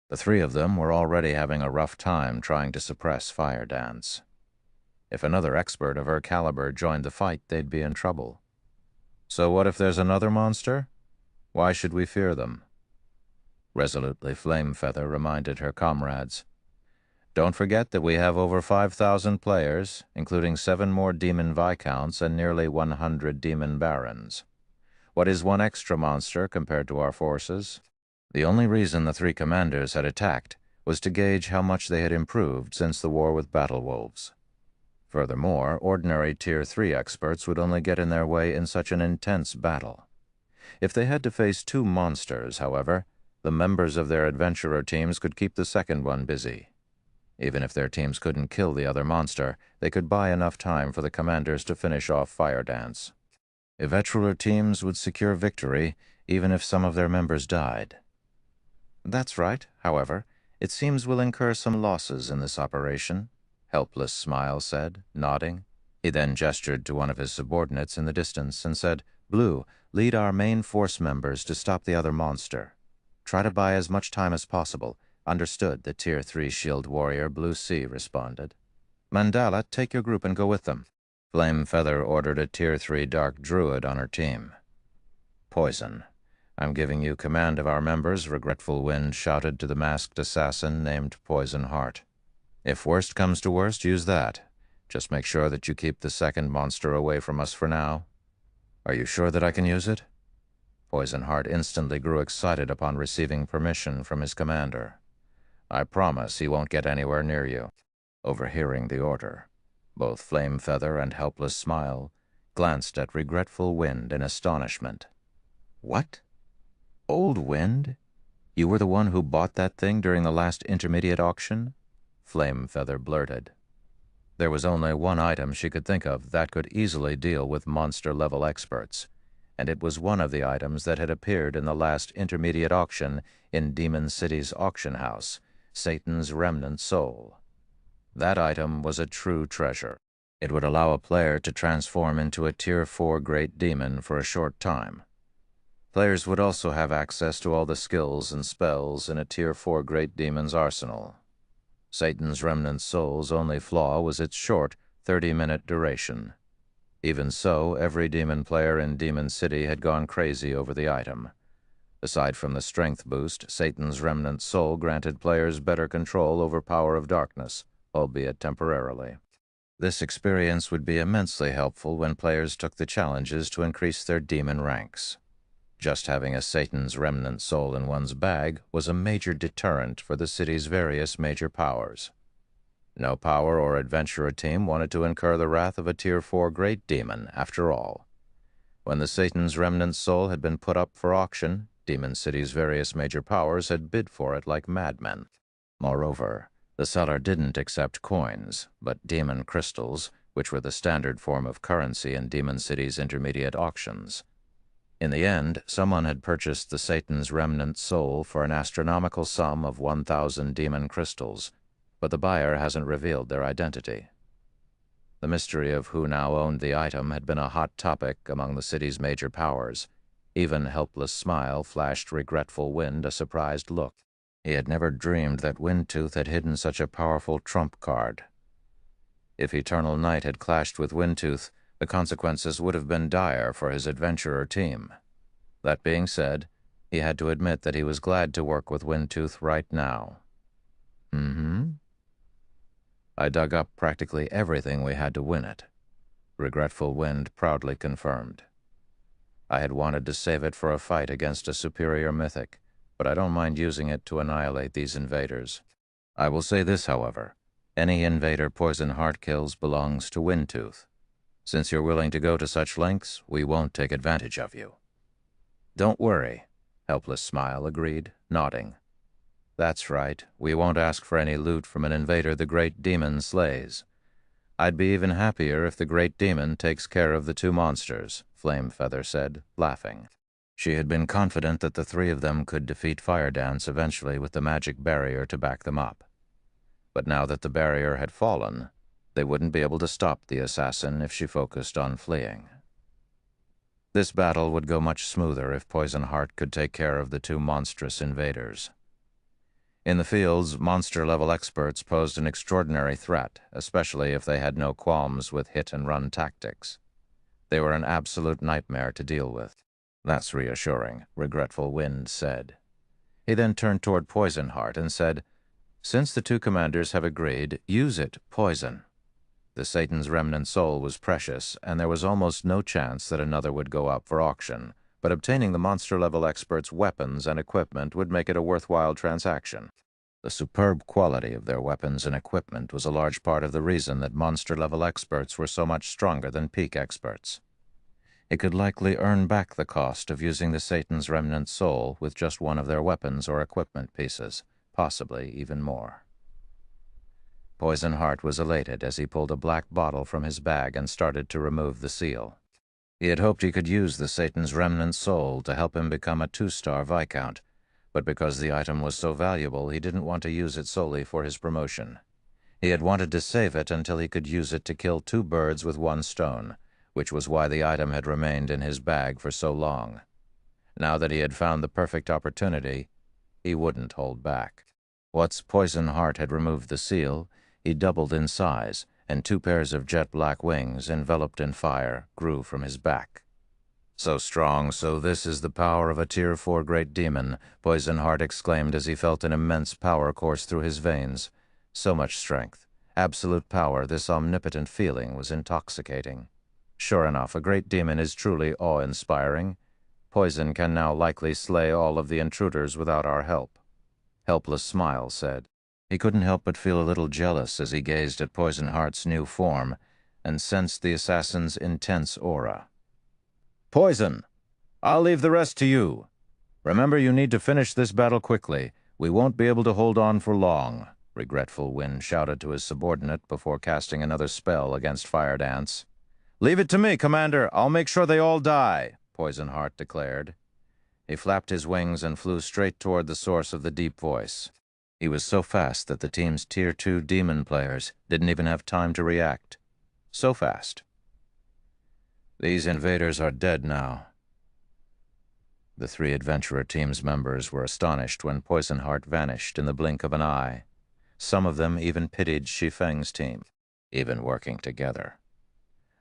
The 3 of them were already having a rough time trying to suppress Fire Dance. If another expert of her caliber joined the fight, they'd be in trouble. So what if there's another monster? Why should we fear them? Resolutely, Flame Feather reminded her comrades. Don't forget that we have over 5,000 players, including 7 more demon viscounts and nearly 100 demon barons. What is one extra monster compared to our forces? The only reason the 3 commanders had attacked was to gauge how much they had improved since the war with battle wolves. Furthermore, ordinary Tier 3 experts would only get in their way in such an intense battle. If they had to face 2 monsters, however, the members of their adventurer teams could keep the second one busy. Even if their teams couldn't kill the other monster, they could buy enough time for the commanders to finish off Fire Dance. Adventurer teams would secure victory even if some of their members died. That's right, however, it seems we'll incur some losses in this operation, Helpless Smile said, nodding. He then gestured to one of his subordinates in the distance and said, Blue, lead our main force members to stop the other monster. Try to buy as much time as possible. Understood, the Tier 3 shield warrior Blue Sea responded. Mandala, take your group and go with them. Flame Feather ordered a Tier 3 dark druid on her team. Poison. I'm giving you command of our members, Regretful Wind shouted to the masked assassin named Poison Heart. If worst comes to worst, use that. Just make sure that you keep the second monster away from us for now. Are you sure that I can use it? Poison Heart instantly grew excited upon receiving permission from his commander. I promise he won't get anywhere near you. Overhearing the order, both Flame Feather and Helpless Smile glanced at Regretful Wind in astonishment. What? Old Wind? You were the one who bought that thing during the last intermediate auction? Flame Feather blurted. There was only one item she could think of that could easily deal with monster-level experts, and it was one of the items that had appeared in the last intermediate auction in Demon City's auction house, Satan's remnant soul. That item was a true treasure. It would allow a player to transform into a Tier 4 Great Demon for a short time. Players would also have access to all the skills and spells in a Tier 4 Great Demon's arsenal. Satan's remnant soul's only flaw was its short, 30-minute duration. Even so, every demon player in Demon City had gone crazy over the item. Aside from the strength boost, Satan's remnant soul granted players better control over power of darkness, albeit temporarily. This experience would be immensely helpful when players took the challenges to increase their demon ranks. Just having a Satan's remnant soul in one's bag was a major deterrent for the city's various major powers. No power or adventurer team wanted to incur the wrath of a Tier 4 Great Demon, after all. When the Satan's remnant soul had been put up for auction, Demon City's various major powers had bid for it like madmen. Moreover, the seller didn't accept coins, but demon crystals, which were the standard form of currency in Demon City's intermediate auctions. In the end, someone had purchased the Satan's remnant soul for an astronomical sum of 1,000 demon crystals, but the buyer hasn't revealed their identity. The mystery of who now owned the item had been a hot topic among the city's major powers. Even Helpless Smile flashed Regretful Wind a surprised look. He had never dreamed that Windtooth had hidden such a powerful trump card. If Eternal Night had clashed with Windtooth, the consequences would have been dire for his adventurer team. That being said, he had to admit that he was glad to work with Windtooth right now. I dug up practically everything we had to win it, Regretful Wind proudly confirmed. I had wanted to save it for a fight against a superior mythic, but I don't mind using it to annihilate these invaders. I will say this, however. Any invader Poison Heart kills belongs to Windtooth. Since you're willing to go to such lengths, we won't take advantage of you. Don't worry, Helpless Smile agreed, nodding. That's right, we won't ask for any loot from an invader the Great Demon slays. I'd be even happier if the Great Demon takes care of the two monsters, Flamefeather said, laughing. She had been confident that the three of them could defeat Firedance eventually with the magic barrier to back them up. But now that the barrier had fallen, they wouldn't be able to stop the assassin if she focused on fleeing. This battle would go much smoother if Poison Heart could take care of the two monstrous invaders. In the fields, monster-level experts posed an extraordinary threat, especially if they had no qualms with hit-and-run tactics. They were an absolute nightmare to deal with. That's reassuring, Regretful Wind said. He then turned toward Poison Heart and said, Since the two commanders have agreed, use it, Poison. The Satan's remnant soul was precious, and there was almost no chance that another would go up for auction, but obtaining the monster-level experts' weapons and equipment would make it a worthwhile transaction. The superb quality of their weapons and equipment was a large part of the reason that monster-level experts were so much stronger than peak experts. It could likely earn back the cost of using the Satan's remnant soul with just one of their weapons or equipment pieces, possibly even more. Poison Heart was elated as he pulled a black bottle from his bag and started to remove the seal. He had hoped he could use the Satan's remnant soul to help him become a 2-star Viscount, but because the item was so valuable, he didn't want to use it solely for his promotion. He had wanted to save it until he could use it to kill 2 birds with 1 stone, which was why the item had remained in his bag for so long. Now that he had found the perfect opportunity, he wouldn't hold back. Once Poison Heart had removed the seal, he doubled in size, and 2 pairs of jet-black wings, enveloped in fire, grew from his back. So strong, so this is the power of a Tier 4 Great Demon, Poison Heart exclaimed as he felt an immense power course through his veins. So much strength, absolute power, this omnipotent feeling was intoxicating. Sure enough, a great demon is truly awe-inspiring. Poison can now likely slay all of the intruders without our help. Helpless Smile said. He couldn't help but feel a little jealous as he gazed at Poison Heart's new form and sensed the assassin's intense aura. Poison, I'll leave the rest to you. Remember, you need to finish this battle quickly. We won't be able to hold on for long, Regretful Wind shouted to his subordinate before casting another spell against Firedance. Leave it to me, Commander. I'll make sure they all die, Poison Heart declared. He flapped his wings and flew straight toward the source of the deep voice. He was so fast that the team's Tier 2 demon players didn't even have time to react. So fast. These invaders are dead now. The 3 adventurer team's members were astonished when Poison Heart vanished in the blink of an eye. Some of them even pitied Shi Feng's team, even working together.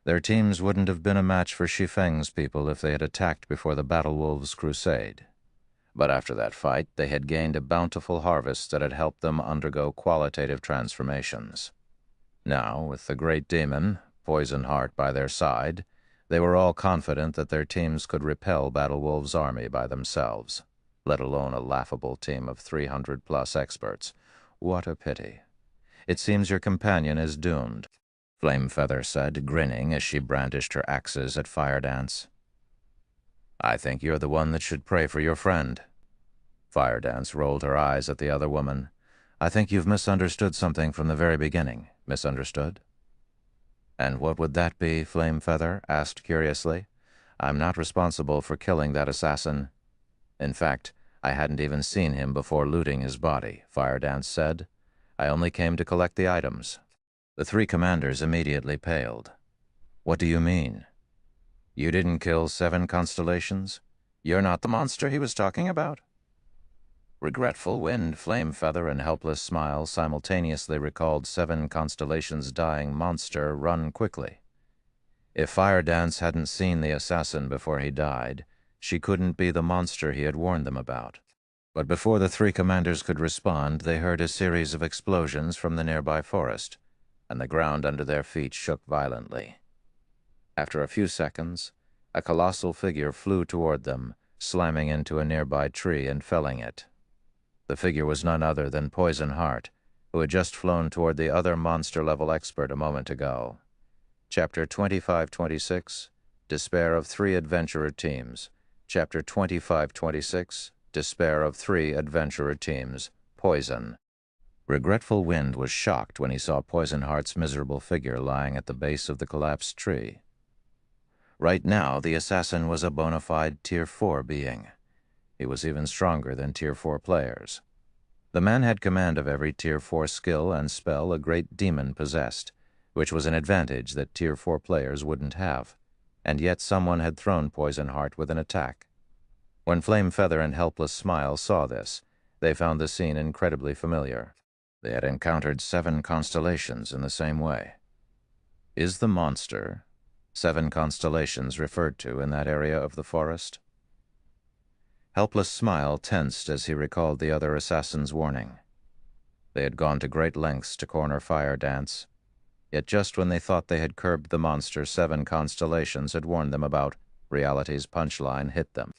Their teams wouldn't have been a match for Shi Feng's people if they had attacked before the Battle Wolves' crusade. But after that fight, they had gained a bountiful harvest that had helped them undergo qualitative transformations. Now, with the great demon, Poison Heart, by their side, they were all confident that their teams could repel Battle Wolves' army by themselves, let alone a laughable team of 300-plus experts. What a pity. It seems your companion is doomed, Flamefeather said, grinning as she brandished her axes at Fire Dance. I think you're the one that should pray for your friend. Fire Dance rolled her eyes at the other woman. I think you've misunderstood something from the very beginning. Misunderstood? And what would that be? Flamefeather asked curiously. I'm not responsible for killing that assassin. In fact, I hadn't even seen him before looting his body, Fire Dance said. I only came to collect the items. The 3 commanders immediately paled. What do you mean? You didn't kill 7 constellations? You're not the monster he was talking about? Regretful Wind, Flamefeather, and Helpless Smile simultaneously recalled 7 constellations' dying monster Run Quickly. If Fire Dance hadn't seen the assassin before he died, she couldn't be the monster he had warned them about. But before the 3 commanders could respond, they heard a series of explosions from the nearby forest, and the ground under their feet shook violently. After a few seconds, a colossal figure flew toward them, slamming into a nearby tree and felling it. The figure was none other than Poison Heart, who had just flown toward the other monster-level expert a moment ago. Chapter 2526, Despair of 3 Adventurer Teams. Chapter 2526, Despair of 3 Adventurer Teams. Poison. Regretful Wind was shocked when he saw Poison Heart's miserable figure lying at the base of the collapsed tree. Right now, the assassin was a bona fide Tier 4 being. He was even stronger than Tier 4 players. The man had command of every Tier 4 skill and spell a great demon possessed, which was an advantage that Tier 4 players wouldn't have, and yet someone had thrown Poison Heart with an attack. When Flamefeather and Helpless Smile saw this, they found the scene incredibly familiar. They had encountered 7 constellations in the same way. Is the monster 7 constellations referred to in that area of the forest? Helpless Smile tensed as he recalled the other assassin's warning. They had gone to great lengths to corner Fire Dance, yet just when they thought they had curbed the monster 7 constellations had warned them about, reality's punchline hit them.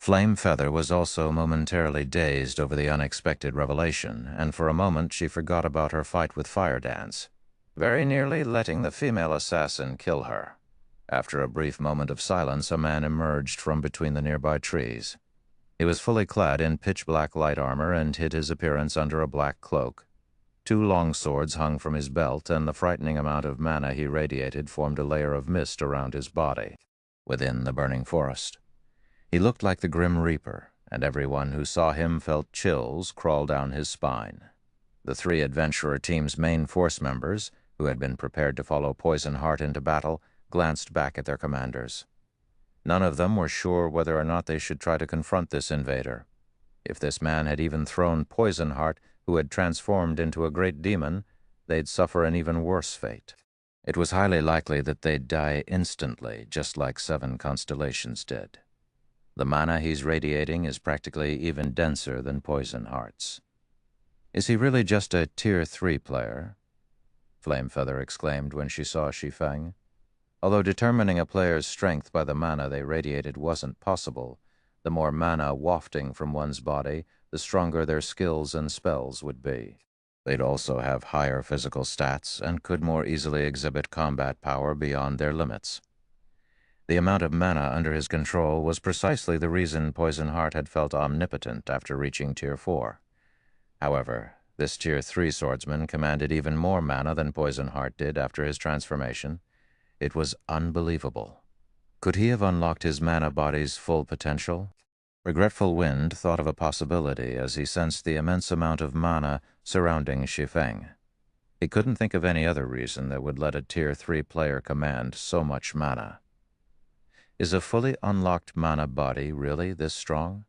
Flamefeather was also momentarily dazed over the unexpected revelation, and for a moment she forgot about her fight with Fire Dance, very nearly letting the female assassin kill her. After a brief moment of silence, a man emerged from between the nearby trees. He was fully clad in pitch-black light armor and hid his appearance under a black cloak. 2 long swords hung from his belt, and the frightening amount of mana he radiated formed a layer of mist around his body. Within the burning forest, he looked like the Grim Reaper, and everyone who saw him felt chills crawl down his spine. The 3 adventurer team's main force members, who had been prepared to follow Poison Heart into battle, glanced back at their commanders. None of them were sure whether or not they should try to confront this invader. If this man had even thrown Poison Heart, who had transformed into a great demon, they'd suffer an even worse fate. It was highly likely that they'd die instantly, just like 7 constellations did. The mana he's radiating is practically even denser than Poison Heart's. Is he really just a Tier 3 player? Flamefeather exclaimed when she saw Shi Feng. Although determining a player's strength by the mana they radiated wasn't possible, the more mana wafting from one's body, the stronger their skills and spells would be. They'd also have higher physical stats and could more easily exhibit combat power beyond their limits. The amount of mana under his control was precisely the reason Poison Heart had felt omnipotent after reaching Tier 4. However, this Tier 3 swordsman commanded even more mana than Poison Heart did after his transformation. It was unbelievable. Could he have unlocked his mana body's full potential? Regretful Wind thought of a possibility as he sensed the immense amount of mana surrounding Shi Feng. He couldn't think of any other reason that would let a Tier 3 player command so much mana. Is a fully unlocked mana body really this strong?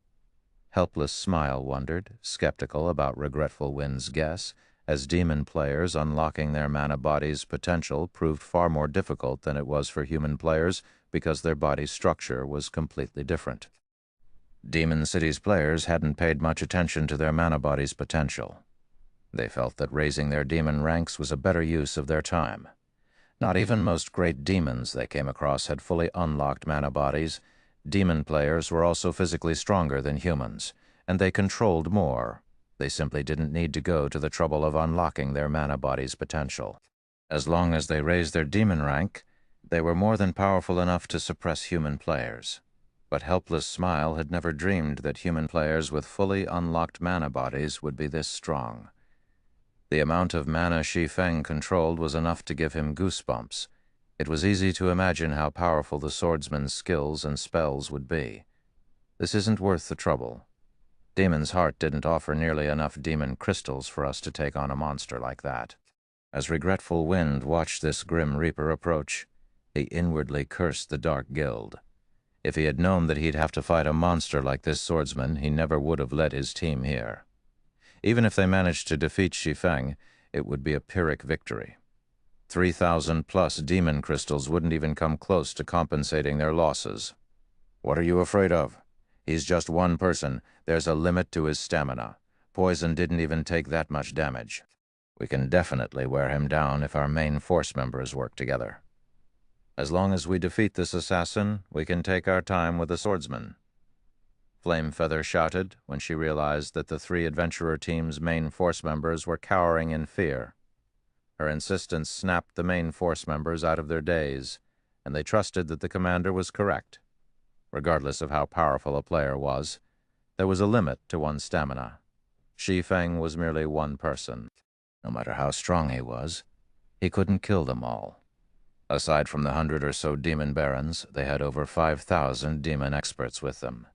Helpless Smile wondered, skeptical about Regretful Wind's guess, as demon players unlocking their mana body's potential proved far more difficult than it was for human players because their body structure was completely different. Demon City's players hadn't paid much attention to their mana body's potential. They felt that raising their demon ranks was a better use of their time. Not even most great demons they came across had fully unlocked mana bodies. Demon players were also physically stronger than humans, and they controlled more. They simply didn't need to go to the trouble of unlocking their mana body's potential. As long as they raised their demon rank, they were more than powerful enough to suppress human players. But Helpless Smile had never dreamed that human players with fully unlocked mana bodies would be this strong. The amount of mana Shi Feng controlled was enough to give him goosebumps. It was easy to imagine how powerful the swordsman's skills and spells would be. This isn't worth the trouble. Demon's Heart didn't offer nearly enough demon crystals for us to take on a monster like that. As Regretful Wind watched this grim reaper approach, he inwardly cursed the Dark Guild. If he had known that he'd have to fight a monster like this swordsman, he never would have led his team here. Even if they managed to defeat Shi Feng, it would be a Pyrrhic victory. 3,000 plus demon crystals wouldn't even come close to compensating their losses. What are you afraid of? He's just one person. There's a limit to his stamina. Poison didn't even take that much damage. We can definitely wear him down if our main force members work together. As long as we defeat this assassin, we can take our time with the swordsman. Flamefeather shouted when she realized that the 3 adventurer team's main force members were cowering in fear. Her insistence snapped the main force members out of their daze, and they trusted that the commander was correct. Regardless of how powerful a player was, there was a limit to one's stamina. Shi Feng was merely one person. No matter how strong he was, he couldn't kill them all. Aside from the 100 or so demon barons, they had over 5,000 demon experts with them.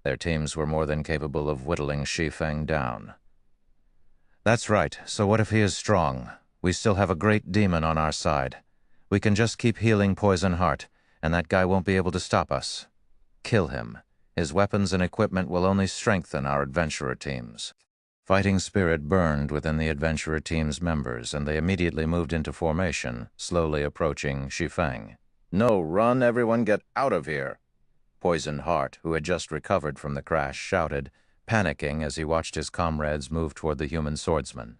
Their teams were more than capable of whittling Shi Feng down. That's right, so what if he is strong? We still have a great demon on our side. We can just keep healing Poison Heart, and that guy won't be able to stop us. Kill him. His weapons and equipment will only strengthen our adventurer teams. Fighting spirit burned within the adventurer team's members, and they immediately moved into formation, slowly approaching Shi Feng. No, run, everyone get out of here! Poison Heart, who had just recovered from the crash, shouted, panicking as he watched his comrades move toward the human swordsman.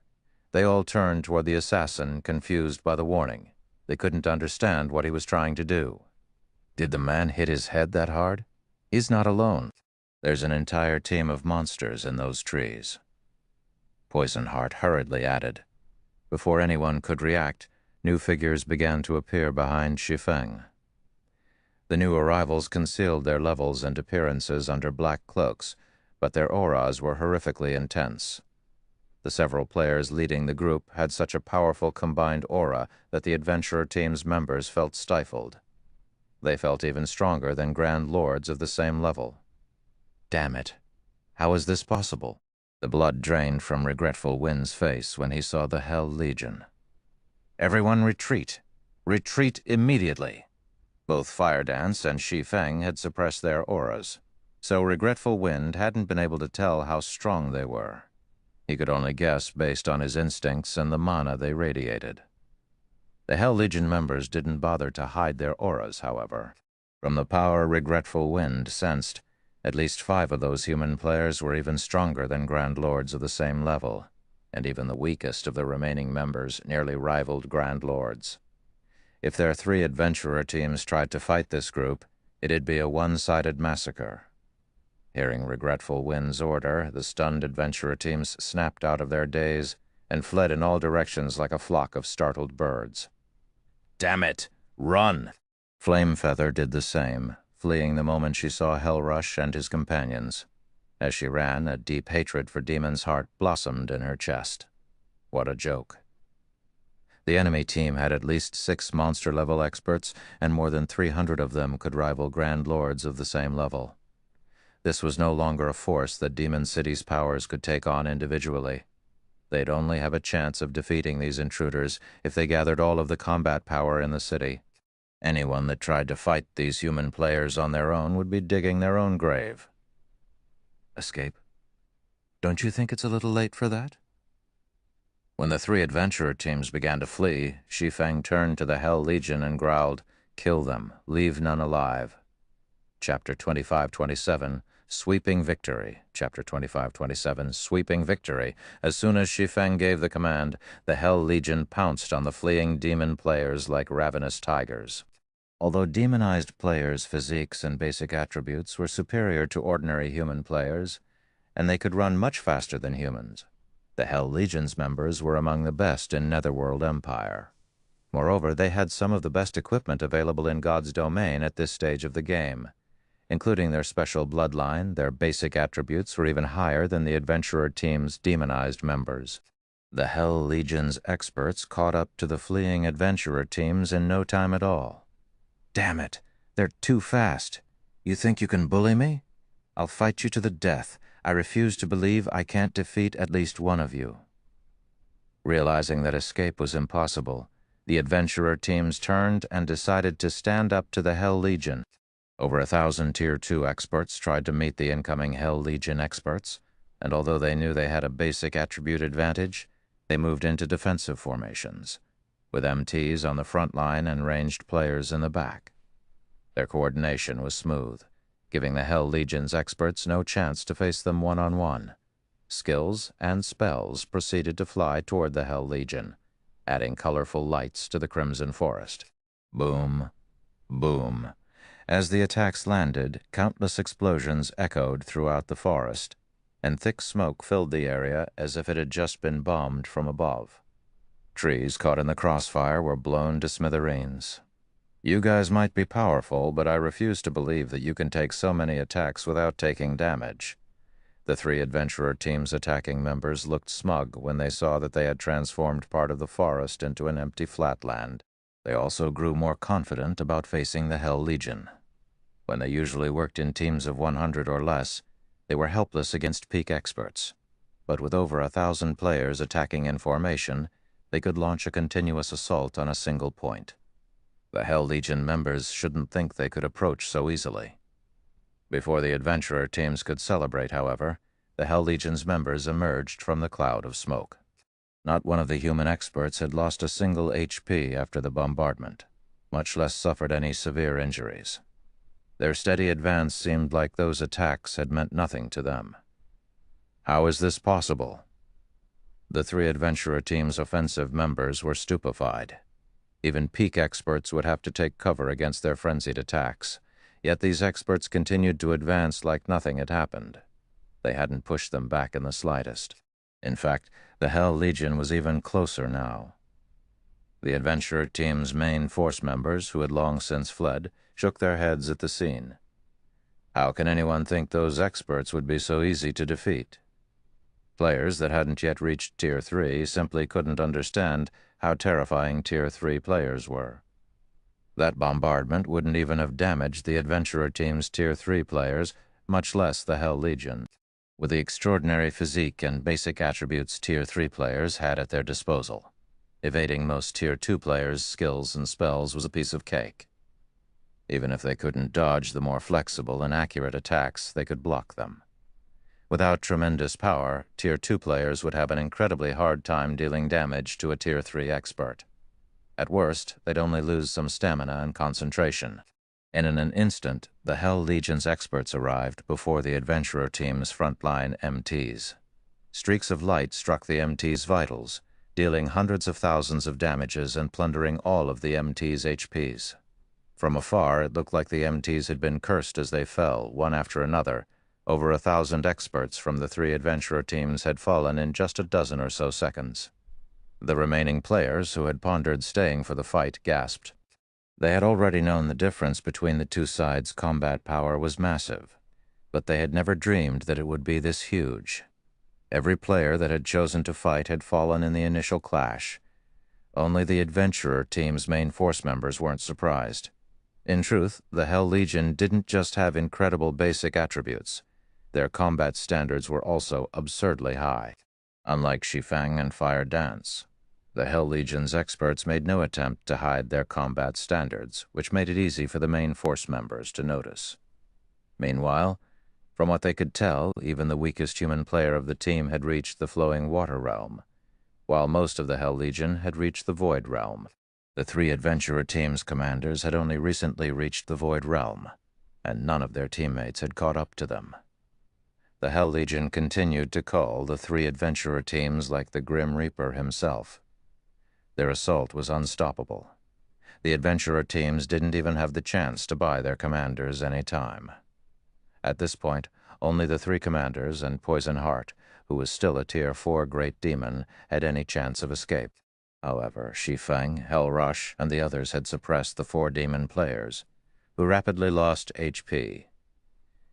They all turned toward the assassin, confused by the warning. They couldn't understand what he was trying to do. Did the man hit his head that hard? He's not alone. There's an entire team of monsters in those trees. Poison Heart hurriedly added. Before anyone could react, new figures began to appear behind Shi Feng. The new arrivals concealed their levels and appearances under black cloaks, but their auras were horrifically intense. The several players leading the group had such a powerful combined aura that the adventurer team's members felt stifled. They felt even stronger than Grand Lords of the same level. Damn it. How is this possible? The blood drained from Regretful Wind's face when he saw the Hell Legion. Everyone retreat. Retreat immediately. Both Fire Dance and Shi Feng had suppressed their auras, so Regretful Wind hadn't been able to tell how strong they were. He could only guess based on his instincts and the mana they radiated. The Hell Legion members didn't bother to hide their auras, however. From the power Regretful Wind sensed, at least 5 of those human players were even stronger than Grand Lords of the same level, and even the weakest of the remaining members nearly rivaled Grand Lords. If their 3 adventurer teams tried to fight this group, it'd be a one-sided massacre. Hearing Regretful Wind's order, the stunned adventurer teams snapped out of their daze and fled in all directions like a flock of startled birds. Damn it! Run! Flamefeather did the same, fleeing the moment she saw Hellrush and his companions. As she ran, a deep hatred for Demon's Heart blossomed in her chest. What a joke. The enemy team had at least 6 monster-level experts, and more than 300 of them could rival Grand Lords of the same level. This was no longer a force that Demon City's powers could take on individually. They'd only have a chance of defeating these intruders if they gathered all of the combat power in the city. Anyone that tried to fight these human players on their own would be digging their own grave. Escape? Don't you think it's a little late for that? When the 3 adventurer teams began to flee, Shi Feng turned to the Hell Legion and growled, "Kill them, leave none alive." Chapter 25-27, Sweeping Victory. Chapter 25-27, Sweeping Victory. As soon as Shi Feng gave the command, the Hell Legion pounced on the fleeing demon players like ravenous tigers. Although demonized players' physiques and basic attributes were superior to ordinary human players, and they could run much faster than humans, the Hell Legion's members were among the best in Netherworld Empire. Moreover, they had some of the best equipment available in God's domain at this stage of the game. Including their special bloodline, their basic attributes were even higher than the adventurer team's demonized members. The Hell Legion's experts caught up to the fleeing adventurer teams in no time at all. "Damn it! They're too fast. You think you can bully me? I'll fight you to the death. I refuse to believe I can't defeat at least one of you." Realizing that escape was impossible, the adventurer teams turned and decided to stand up to the Hell Legion. Over 1,000 Tier 2 experts tried to meet the incoming Hell Legion experts, and although they knew they had a basic attribute advantage, they moved into defensive formations, with MTs on the front line and ranged players in the back. Their coordination was smooth, giving the Hell Legion's experts no chance to face them one-on-one. Skills and spells proceeded to fly toward the Hell Legion, adding colorful lights to the Crimson Forest. Boom, boom. As the attacks landed, countless explosions echoed throughout the forest, and thick smoke filled the area as if it had just been bombed from above. Trees caught in the crossfire were blown to smithereens. "You guys might be powerful, but I refuse to believe that you can take so many attacks without taking damage." The 3 adventurer team's attacking members looked smug when they saw that they had transformed part of the forest into an empty flatland. They also grew more confident about facing the Hell Legion. When they usually worked in teams of 100 or less, they were helpless against peak experts. But with over 1,000 players attacking in formation, they could launch a continuous assault on a single point. The Hell Legion members shouldn't think they could approach so easily. Before the adventurer teams could celebrate, however, the Hell Legion's members emerged from the cloud of smoke. Not one of the human experts had lost a single HP after the bombardment, much less suffered any severe injuries. Their steady advance seemed like those attacks had meant nothing to them. How is this possible? The 3 adventurer team's offensive members were stupefied. Even peak experts would have to take cover against their frenzied attacks, yet these experts continued to advance like nothing had happened. They hadn't pushed them back in the slightest. In fact, the Hell Legion was even closer now. The adventurer team's main force members, who had long since fled, shook their heads at the scene. How can anyone think those experts would be so easy to defeat? Players that hadn't yet reached Tier 3 simply couldn't understand how terrifying Tier 3 players were. That bombardment wouldn't even have damaged the adventurer team's Tier 3 players, much less the Hell Legion. With the extraordinary physique and basic attributes Tier 3 players had at their disposal, evading most Tier 2 players' skills and spells was a piece of cake. Even if they couldn't dodge the more flexible and accurate attacks, they could block them. Without tremendous power, Tier 2 players would have an incredibly hard time dealing damage to a Tier 3 expert. At worst, they'd only lose some stamina and concentration. And in an instant, the Hell Legion's experts arrived before the adventurer team's frontline MTs. Streaks of light struck the MT's vitals, dealing hundreds of thousands of damages and plundering all of the MT's HPs. From afar, it looked like the MTs had been cursed as they fell, one after another. Over 1,000 experts from the 3 adventurer teams had fallen in just a dozen or so seconds. The remaining players, who had pondered staying for the fight, gasped. They had already known the difference between the 2 sides' combat power was massive, but they had never dreamed that it would be this huge. Every player that had chosen to fight had fallen in the initial clash. Only the Adventurer team's main force members weren't surprised. In truth, the Hell Legion didn't just have incredible basic attributes. Their combat standards were also absurdly high. Unlike Shi Feng and Fire Dance, the Hell Legion's experts made no attempt to hide their combat standards, which made it easy for the main force members to notice. Meanwhile, from what they could tell, even the weakest human player of the team had reached the flowing water realm, while most of the Hell Legion had reached the Void realm. The three Adventurer team's commanders had only recently reached the Void realm, and none of their teammates had caught up to them. The Hell Legion continued to call the three Adventurer teams like the Grim Reaper himself. Their assault was unstoppable. The Adventurer teams didn't even have the chance to buy their commanders any time. At this point, only the three commanders and Poison Heart, who was still a Tier 4 Great Demon, had any chance of escape. However, Shi Feng, Hell Rush, and the others had suppressed the 4 demon players, who rapidly lost HP.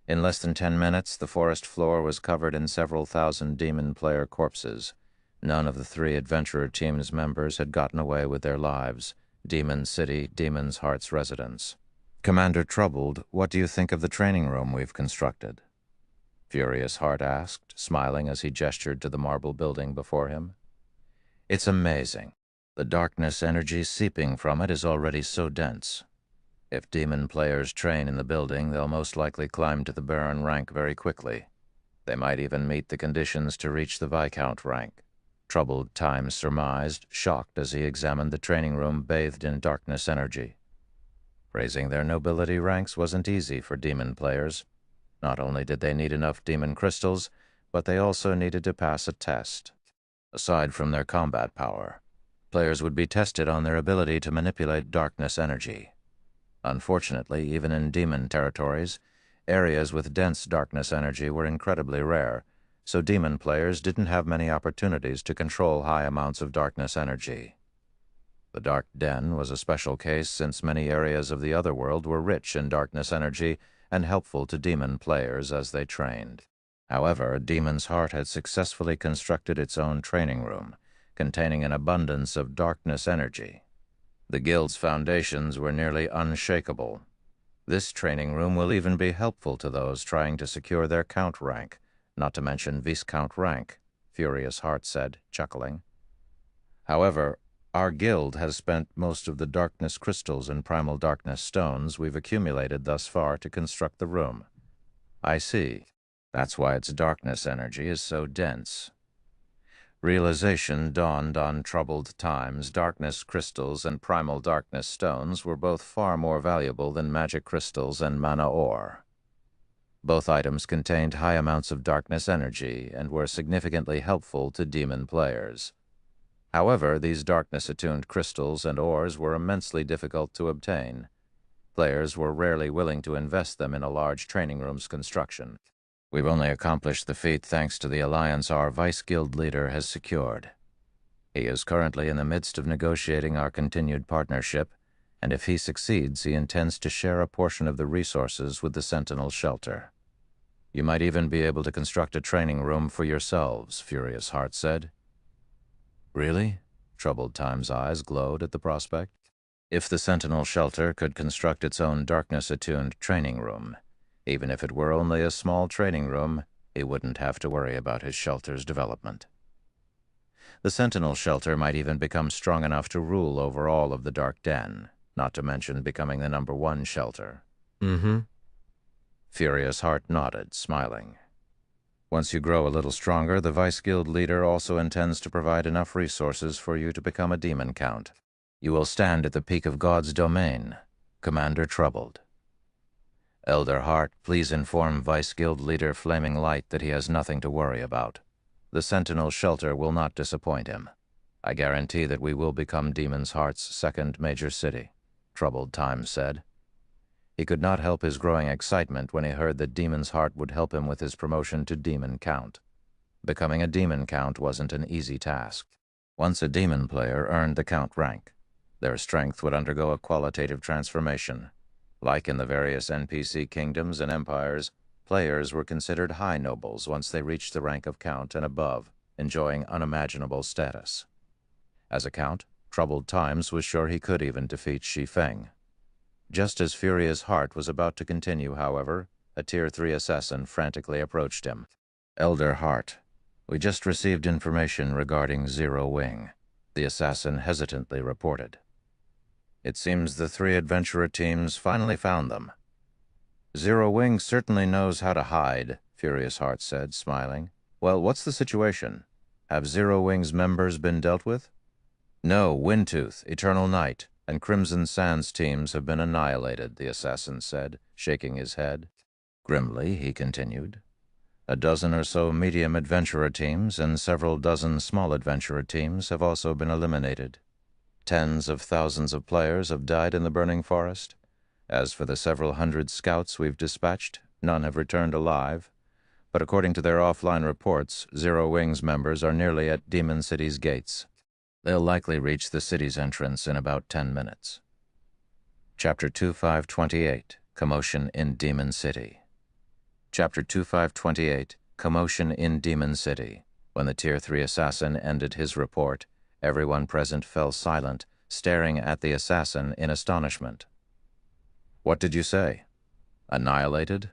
In less than 10 minutes, the forest floor was covered in several thousand demon player corpses. None of the three Adventurer team's members had gotten away with their lives. Demon City, Demon's Heart's residence. Commander Troubled, what do you think of the training room we've constructed? Furious Heart asked, smiling as he gestured to the marble building before him. It's amazing. The darkness energy seeping from it is already so dense. If demon players train in the building, they'll most likely climb to the Baron rank very quickly. They might even meet the conditions to reach the Viscount rank. Troubled Times surmised, shocked as he examined the training room bathed in darkness energy. Raising their nobility ranks wasn't easy for demon players. Not only did they need enough demon crystals, but they also needed to pass a test. Aside from their combat power, players would be tested on their ability to manipulate darkness energy. Unfortunately, even in demon territories, areas with dense darkness energy were incredibly rare, so demon players didn't have many opportunities to control high amounts of darkness energy. The Dark Den was a special case since many areas of the otherworld were rich in darkness energy and helpful to demon players as they trained. However, Demon's Heart had successfully constructed its own training room, containing an abundance of darkness energy. The guild's foundations were nearly unshakable. This training room will even be helpful to those trying to secure their Count rank, not to mention Viscount rank, Furious Heart said, chuckling. However, our guild has spent most of the darkness crystals and primal darkness stones we've accumulated thus far to construct the room. I see. That's why its darkness energy is so dense. Realization dawned on Troubled Times. Darkness crystals and primal darkness stones were both far more valuable than magic crystals and mana ore. Both items contained high amounts of darkness energy and were significantly helpful to demon players. However, these darkness-attuned crystals and ores were immensely difficult to obtain. Players were rarely willing to invest them in a large training room's construction. We've only accomplished the feat thanks to the alliance our Vice Guild leader has secured. He is currently in the midst of negotiating our continued partnership, and if he succeeds, he intends to share a portion of the resources with the Sentinel Shelter. You might even be able to construct a training room for yourselves, Furious Heart said. Really? Troubled Time's eyes glowed at the prospect. If the Sentinel Shelter could construct its own darkness-attuned training room, even if it were only a small training room, he wouldn't have to worry about his shelter's development. The Sentinel Shelter might even become strong enough to rule over all of the Dark Den, not to mention becoming the #1 shelter. Mm-hmm. Furious Heart nodded, smiling. Once you grow a little stronger, the Vice Guild leader also intends to provide enough resources for you to become a demon count. You will stand at the peak of God's domain, Commander Troubled. Elder Heart, please inform Vice Guild leader Flaming Light that he has nothing to worry about. The Sentinel Shelter will not disappoint him. I guarantee that we will become Demon's Heart's second major city, Troubled Times said. He could not help his growing excitement when he heard that Demon's Heart would help him with his promotion to Demon Count. Becoming a Demon Count wasn't an easy task. Once a Demon player earned the Count rank, their strength would undergo a qualitative transformation. Like in the various NPC kingdoms and empires, players were considered high nobles once they reached the rank of Count and above, enjoying unimaginable status. As a Count, Troubled Times was sure he could even defeat Shi Feng. Just as Furious Heart was about to continue, however, a Tier 3 assassin frantically approached him. "Elder Heart, we just received information regarding Zero Wing," the assassin hesitantly reported. "It seems the 3 adventurer teams finally found them." "Zero Wing certainly knows how to hide," Furious Heart said, smiling. "Well, what's the situation? Have Zero Wing's members been dealt with?" "No, Windtooth, Eternal Night, and Crimson Sands teams have been annihilated," the assassin said, shaking his head. Grimly, he continued, "A dozen or so medium adventurer teams and several dozen small adventurer teams have also been eliminated. Tens of thousands of players have died in the Burning Forest. As for the several hundred scouts we've dispatched, none have returned alive. But according to their offline reports, Zero Wing's members are nearly at Demon City's gates. They'll likely reach the city's entrance in about 10 minutes. Chapter 2528, Commotion in Demon City. Chapter 2528, Commotion in Demon City. When the Tier 3 assassin ended his report, everyone present fell silent, staring at the assassin in astonishment. "What did you say? Annihilated?"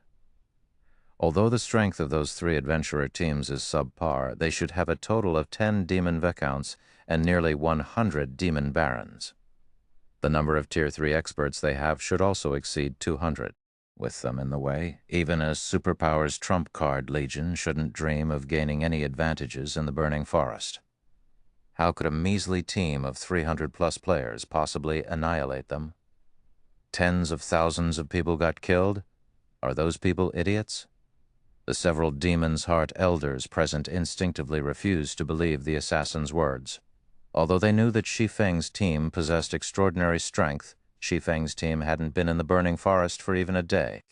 Although the strength of those 3 adventurer teams is subpar, they should have a total of 10 demon viscounts and nearly 100 demon barons. The number of Tier 3 experts they have should also exceed 200. With them in the way, even a superpower's trump card legion shouldn't dream of gaining any advantages in the Burning Forest. How could a measly team of 300-plus players possibly annihilate them? Tens of thousands of people got killed? Are those people idiots? The several Demon's Heart elders present instinctively refused to believe the assassin's words. Although they knew that Shi Feng's team possessed extraordinary strength, Shi Feng's team hadn't been in the Burning Forest for even a day.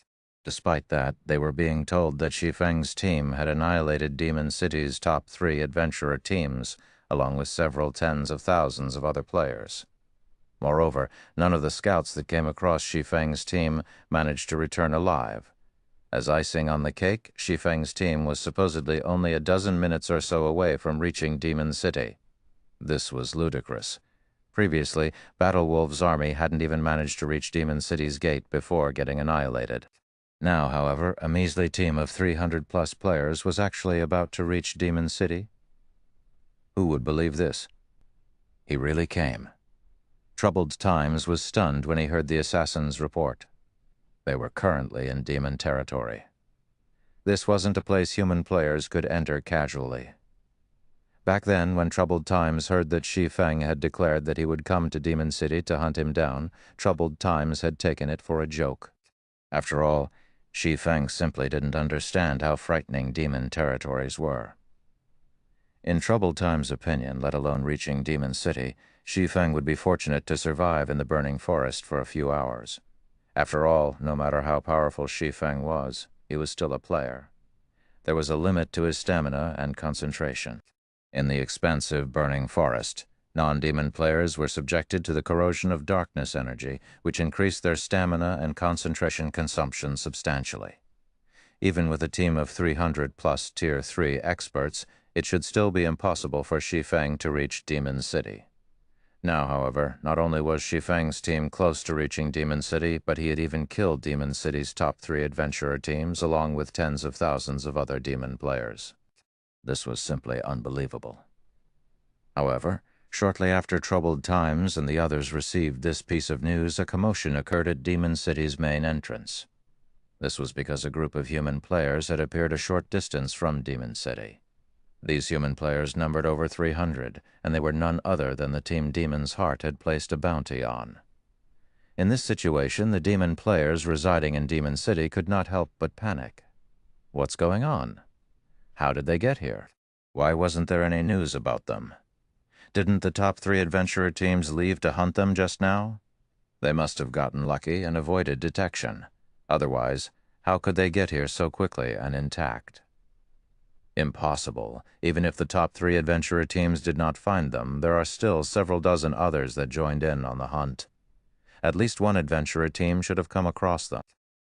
Despite that, they were being told that Shi Feng's team had annihilated Demon City's top 3 adventurer teams, along with several tens of thousands of other players. Moreover, none of the scouts that came across Shi Feng's team managed to return alive. As icing on the cake, Shi Feng's team was supposedly only a dozen minutes or so away from reaching Demon City. This was ludicrous. Previously, Battlewolf's army hadn't even managed to reach Demon City's gate before getting annihilated. Now, however, a measly team of 300-plus players was actually about to reach Demon City. Who would believe this? He really came. Troubled Times was stunned when he heard the assassin's report. They were currently in demon territory. This wasn't a place human players could enter casually. Back then, when Troubled Times heard that Shi Feng had declared that he would come to Demon City to hunt him down, Troubled Times had taken it for a joke. After all, Shi Feng simply didn't understand how frightening demon territories were. In Troubled Times' opinion, let alone reaching Demon City, Shi Feng would be fortunate to survive in the Burning Forest for a few hours. After all, no matter how powerful Shi Feng was, he was still a player. There was a limit to his stamina and concentration. In the expansive Burning Forest, non-demon players were subjected to the corrosion of darkness energy, which increased their stamina and concentration consumption substantially. Even with a team of 300-plus Tier 3 experts, it should still be impossible for Shi Feng to reach Demon City. Now, however, not only was Shi Feng's team close to reaching Demon City, but he had even killed Demon City's top 3 adventurer teams along with tens of thousands of other demon players. This was simply unbelievable. However, shortly after Troubled Times and the others received this piece of news, a commotion occurred at Demon City's main entrance. This was because a group of human players had appeared a short distance from Demon City. These human players numbered over 300, and they were none other than the team Demon's Heart had placed a bounty on. In this situation, the demon players residing in Demon City could not help but panic. What's going on? How did they get here? Why wasn't there any news about them? Didn't the top 3 adventurer teams leave to hunt them just now? They must have gotten lucky and avoided detection. Otherwise, how could they get here so quickly and intact? Impossible. Even if the top 3 adventurer teams did not find them, there are still several dozen others that joined in on the hunt. At least one adventurer team should have come across them,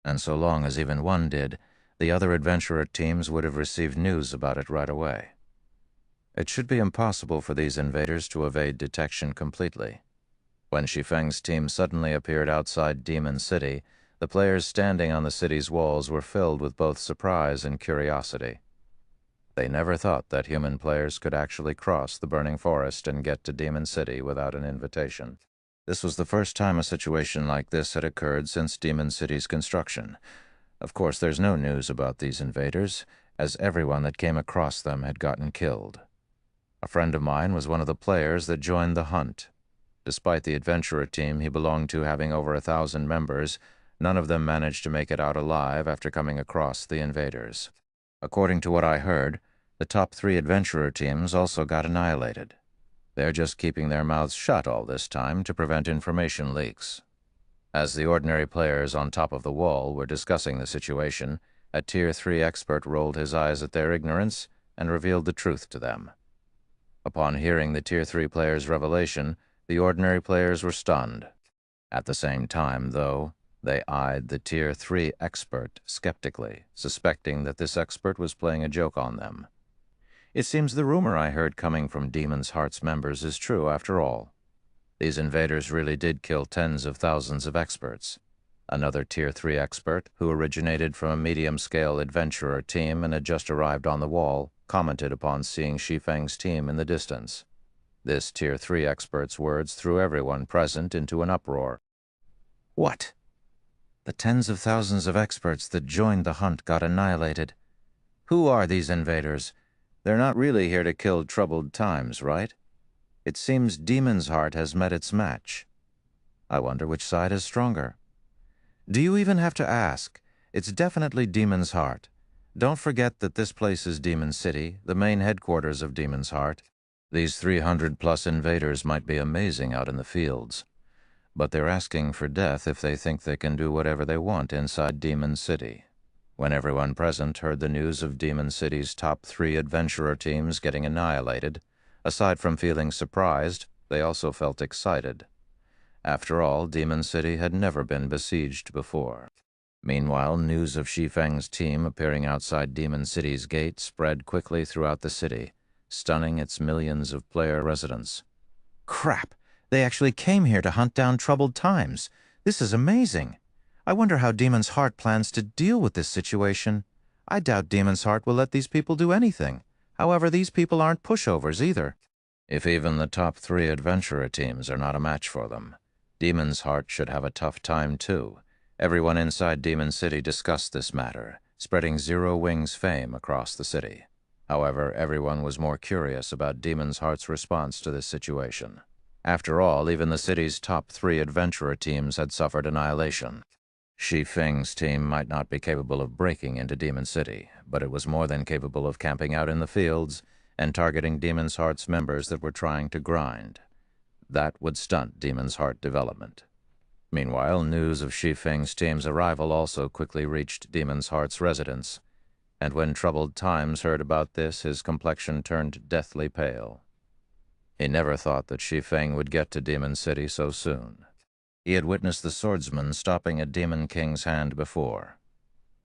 and so long as even one did, the other adventurer teams would have received news about it right away. It should be impossible for these invaders to evade detection completely. When Shi Feng's team suddenly appeared outside Demon City, the players standing on the city's walls were filled with both surprise and curiosity. They never thought that human players could actually cross the burning forest and get to Demon City without an invitation. This was the first time a situation like this had occurred since Demon City's construction. Of course, there's no news about these invaders, as everyone that came across them had gotten killed. A friend of mine was one of the players that joined the hunt. Despite the adventurer team he belonged to having over 1,000 members, none of them managed to make it out alive after coming across the invaders. According to what I heard, the top 3 adventurer teams also got annihilated. They're just keeping their mouths shut all this time to prevent information leaks. As the ordinary players on top of the wall were discussing the situation, a Tier 3 expert rolled his eyes at their ignorance and revealed the truth to them. Upon hearing the Tier 3 player's revelation, the ordinary players were stunned. At the same time, though, they eyed the Tier 3 expert skeptically, suspecting that this expert was playing a joke on them. It seems the rumor I heard coming from Demon's Heart's members is true after all. These invaders really did kill tens of thousands of experts. Another Tier 3 expert, who originated from a medium-scale adventurer team and had just arrived on the wall, commented upon seeing Shi Feng's team in the distance. This Tier 3 expert's words threw everyone present into an uproar. What? The tens of thousands of experts that joined the hunt got annihilated. Who are these invaders? They're not really here to kill troubled times, right? It seems Demon's Heart has met its match. I wonder which side is stronger. Do you even have to ask? It's definitely Demon's Heart. Don't forget that this place is Demon City, the main headquarters of Demon's Heart. These 300-plus invaders might be amazing out in the fields, but they're asking for death if they think they can do whatever they want inside Demon City. When everyone present heard the news of Demon City's top 3 adventurer teams getting annihilated, aside from feeling surprised, they also felt excited. After all, Demon City had never been besieged before. Meanwhile, news of Shi Feng's team appearing outside Demon City's gate spread quickly throughout the city, stunning its millions of player residents. Crap! They actually came here to hunt down troubled times. This is amazing. I wonder how Demon's Heart plans to deal with this situation. I doubt Demon's Heart will let these people do anything. However, these people aren't pushovers either. If even the top 3 adventurer teams are not a match for them, Demon's Heart should have a tough time too. Everyone inside Demon City discussed this matter, spreading Zero Wing's fame across the city. However, everyone was more curious about Demon's Heart's response to this situation. After all, even the city's top 3 adventurer teams had suffered annihilation. Shi Feng's team might not be capable of breaking into Demon City, but it was more than capable of camping out in the fields and targeting Demon's Heart's members that were trying to grind. That would stunt Demon's Heart development. Meanwhile, news of Shi Feng's team's arrival also quickly reached Demon's Heart's residence, and when Troubled Times heard about this, his complexion turned deathly pale. He never thought that Shi Feng would get to Demon City so soon. He had witnessed the swordsman stopping a Demon King's hand before.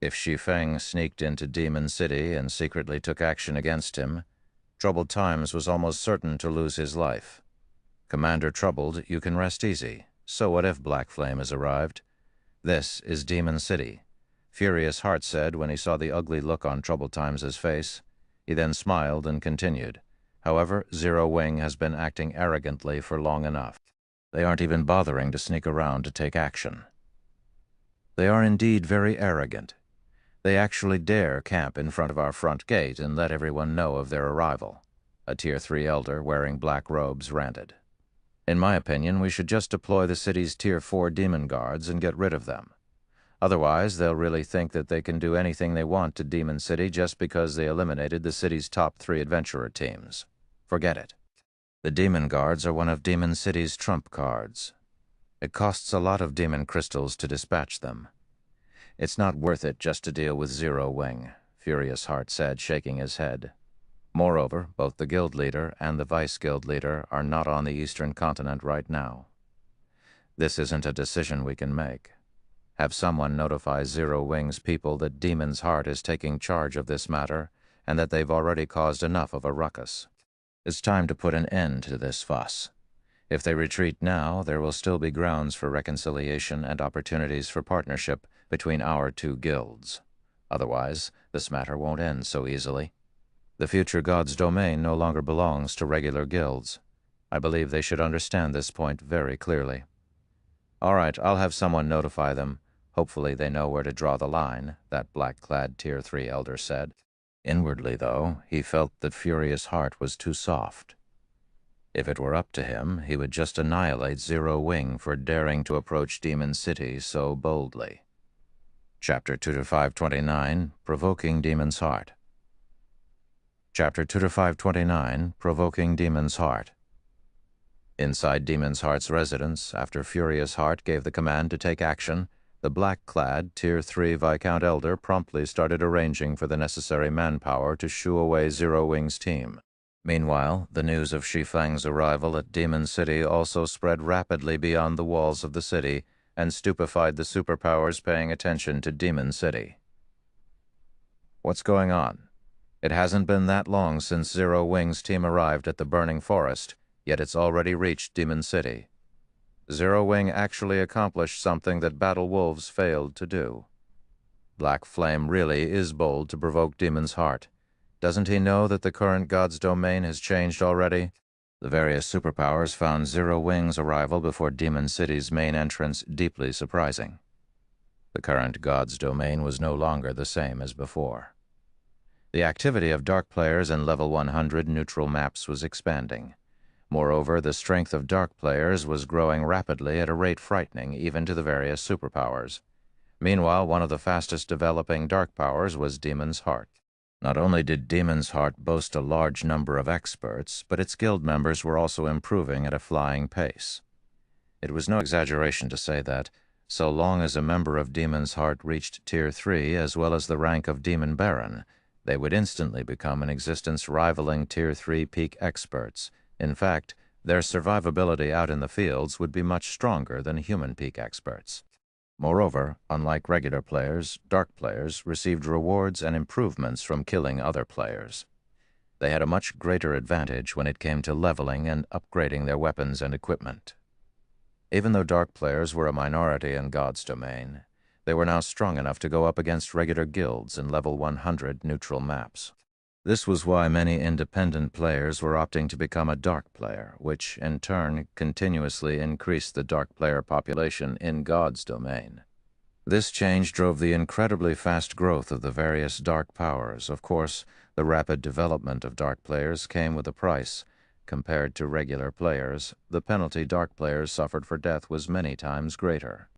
If Shi Feng sneaked into Demon City and secretly took action against him, Troubled Times was almost certain to lose his life. Commander Troubled, you can rest easy. So what if Black Flame has arrived? This is Demon City, Furious Heart said when he saw the ugly look on Troubled Times' face. He then smiled and continued. However, Zero Wing has been acting arrogantly for long enough. They aren't even bothering to sneak around to take action. They are indeed very arrogant. They actually dare camp in front of our front gate and let everyone know of their arrival, a Tier 3 elder wearing black robes ranted. In my opinion, we should just deploy the city's Tier 4 demon guards and get rid of them. Otherwise, they'll really think that they can do anything they want to Demon City just because they eliminated the city's top 3 adventurer teams. Forget it. The demon guards are one of Demon City's trump cards. It costs a lot of demon crystals to dispatch them. It's not worth it just to deal with Zero Wing, Furious Heart said, shaking his head. Moreover, both the guild leader and the vice-guild leader are not on the eastern continent right now. This isn't a decision we can make. Have someone notify Zero Wing's people that Demon's Heart is taking charge of this matter and that they've already caused enough of a ruckus. It's time to put an end to this fuss. If they retreat now, there will still be grounds for reconciliation and opportunities for partnership between our two guilds. Otherwise, this matter won't end so easily. The future god's domain no longer belongs to regular guilds. I believe they should understand this point very clearly. All right, I'll have someone notify them. Hopefully they know where to draw the line, that black-clad Tier 3 elder said. Inwardly, though, he felt that Furious Heart was too soft. If it were up to him, he would just annihilate Zero Wing for daring to approach Demon City so boldly. Chapter 2-529, Provoking Demon's Heart. Chapter 2-529, Provoking Demon's Heart. Inside Demon's Heart's residence, after Furious Heart gave the command to take action, the black-clad Tier 3 Viscount Elder promptly started arranging for the necessary manpower to shoo away Zero Wing's team. Meanwhile, the news of Shi Feng's arrival at Demon City also spread rapidly beyond the walls of the city and stupefied the superpowers paying attention to Demon City. What's going on? It hasn't been that long since Zero Wing's team arrived at the Burning Forest, yet it's already reached Demon City. Zero Wing actually accomplished something that Battle Wolves failed to do. Black Flame really is bold to provoke Demon's Heart. Doesn't he know that the current god's domain has changed already? The various superpowers found Zero Wing's arrival before Demon City's main entrance deeply surprising. The current god's domain was no longer the same as before. The activity of dark players in level 100 neutral maps was expanding. Moreover, the strength of dark players was growing rapidly at a rate frightening even to the various superpowers. Meanwhile, one of the fastest developing dark powers was Demon's Heart. Not only did Demon's Heart boast a large number of experts, but its guild members were also improving at a flying pace. It was no exaggeration to say that, so long as a member of Demon's Heart reached Tier 3 as well as the rank of Demon Baron, they would instantly become an existence rivaling Tier 3 peak experts. In fact, their survivability out in the fields would be much stronger than human peak experts. Moreover, unlike regular players, dark players received rewards and improvements from killing other players. They had a much greater advantage when it came to leveling and upgrading their weapons and equipment. Even though dark players were a minority in God's domain, they were now strong enough to go up against regular guilds in level 100 neutral maps. This was why many independent players were opting to become a dark player, which, in turn, continuously increased the dark player population in God's domain. This change drove the incredibly fast growth of the various dark powers. Of course, the rapid development of dark players came with a price. Compared to regular players, the penalty dark players suffered for death was many times greater.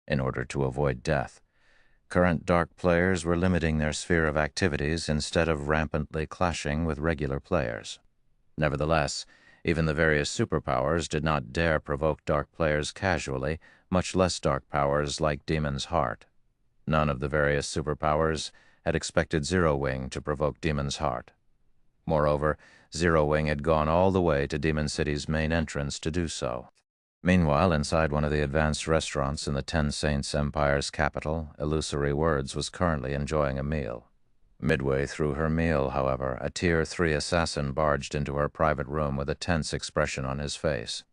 In order to avoid death, current dark players were limiting their sphere of activities instead of rampantly clashing with regular players. Nevertheless, even the various superpowers did not dare provoke dark players casually, much less dark powers like Demon's Heart. None of the various superpowers had expected Zero Wing to provoke Demon's Heart. Moreover, Zero Wing had gone all the way to Demon City's main entrance to do so. Meanwhile, inside one of the advanced restaurants in the Ten Saints Empire's capital, Illusory Words was currently enjoying a meal. Midway through her meal, however, a Tier 3 assassin barged into her private room with a tense expression on his face.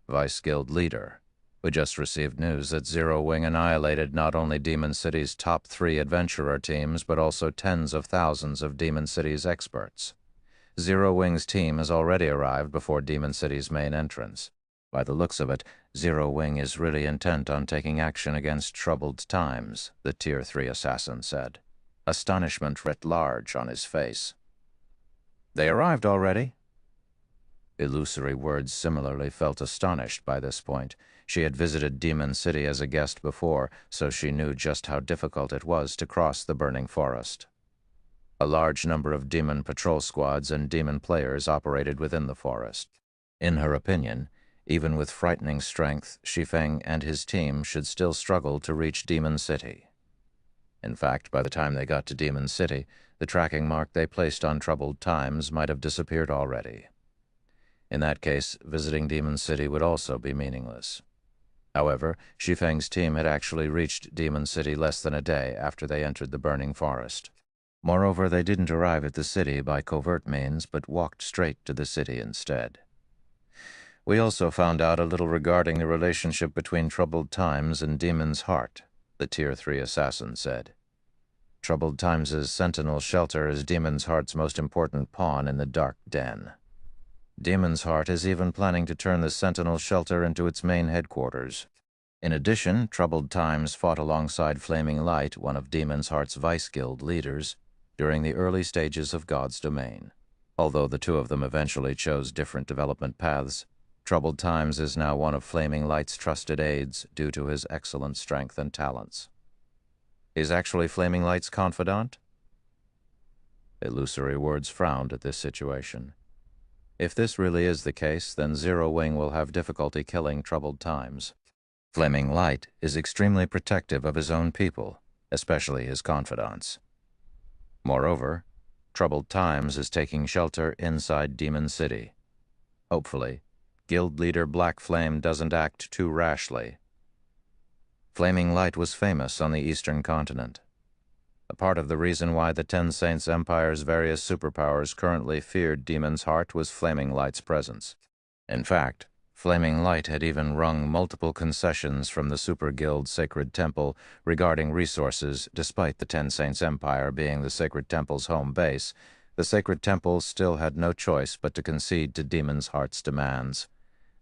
Vice Guild leader, who just received news that Zero Wing annihilated not only Demon City's top 3 adventurer teams, but also tens of thousands of Demon City's experts. Zero Wing's team has already arrived before Demon City's main entrance. By the looks of it, Zero Wing is really intent on taking action against troubled times, the Tier 3 assassin said, astonishment writ large on his face. They arrived already? Illusory Words similarly felt astonished by this point. She had visited Demon City as a guest before, so she knew just how difficult it was to cross the Burning Forest. A large number of demon patrol squads and demon players operated within the forest. In her opinion, even with frightening strength, Shi Feng and his team should still struggle to reach Demon City. In fact, by the time they got to Demon City, the tracking mark they placed on troubled times might have disappeared already. In that case, visiting Demon City would also be meaningless. However, Shi Feng's team had actually reached Demon City less than a day after they entered the Burning Forest. Moreover, they didn't arrive at the city by covert means, but walked straight to the city instead. We also found out a little regarding the relationship between Troubled Times and Demon's Heart, the Tier 3 assassin said. Troubled Times' sentinel shelter is Demon's Heart's most important pawn in the dark den. Demon's Heart is even planning to turn the sentinel shelter into its main headquarters. In addition, Troubled Times fought alongside Flaming Light, one of Demon's Heart's Vice Guild leaders, during the early stages of God's domain. Although the two of them eventually chose different development paths, Troubled Times is now one of Flaming Light's trusted aides due to his excellent strength and talents. He's actually Flaming Light's confidant? Illusory Words frowned at this situation. If this really is the case, then Zero Wing will have difficulty killing Troubled Times. Flaming Light is extremely protective of his own people, especially his confidants. Moreover, Troubled Times is taking shelter inside Demon City. Hopefully, Guild leader Black Flame doesn't act too rashly. Flaming Light was famous on the Eastern continent. A part of the reason why the Ten Saints Empire's various superpowers currently feared Demon's Heart was Flaming Light's presence. In fact, Flaming Light had even wrung multiple concessions from the Super Guild Sacred Temple regarding resources. Despite the Ten Saints Empire being the Sacred Temple's home base, the Sacred Temple still had no choice but to concede to Demon's Heart's demands.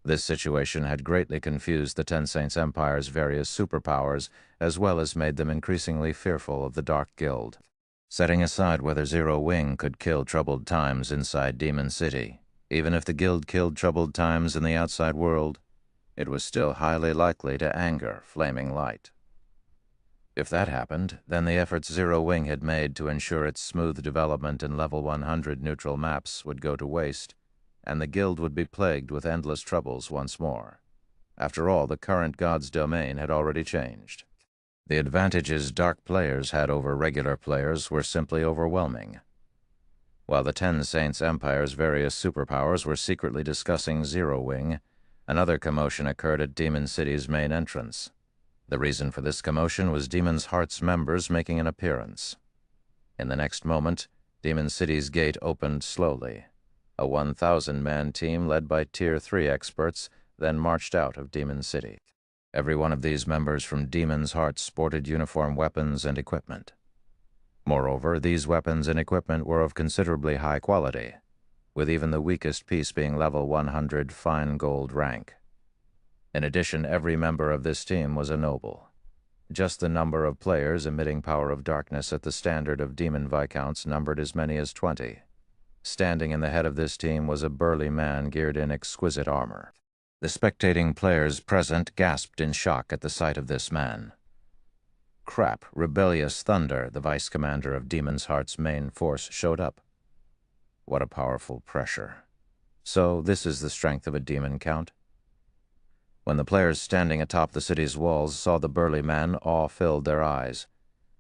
This situation had greatly confused the Ten Saints Empire's various superpowers, as well as made them increasingly fearful of the Dark Guild. Setting aside whether Zero Wing could kill Troubled Times inside Demon City, even if the Guild killed Troubled Times in the outside world, it was still highly likely to anger Flaming Light. If that happened, then the efforts Zero Wing had made to ensure its smooth development in level 100 neutral maps would go to waste, and the Guild would be plagued with endless troubles once more. After all, the current God's domain had already changed. The advantages Dark players had over regular players were simply overwhelming. While the Ten Saints Empire's various superpowers were secretly discussing Zero Wing, another commotion occurred at Demon City's main entrance. The reason for this commotion was Demon's Heart's members making an appearance. In the next moment, Demon City's gate opened slowly. A 1,000-man team led by Tier 3 experts then marched out of Demon City. Every one of these members from Demon's Heart sported uniform weapons and equipment. Moreover, these weapons and equipment were of considerably high quality, with even the weakest piece being level 100 fine gold rank. In addition, every member of this team was a noble. Just the number of players emitting power of darkness at the standard of Demon Viscounts numbered as many as 20. Standing in the head of this team was a burly man geared in exquisite armor. The spectating players present gasped in shock at the sight of this man. Crap, Rebellious Thunder, the vice commander of Demon's Heart's main force, showed up. What a powerful pressure. So this is the strength of a demon count? When the players standing atop the city's walls saw the burly man, awe filled their eyes.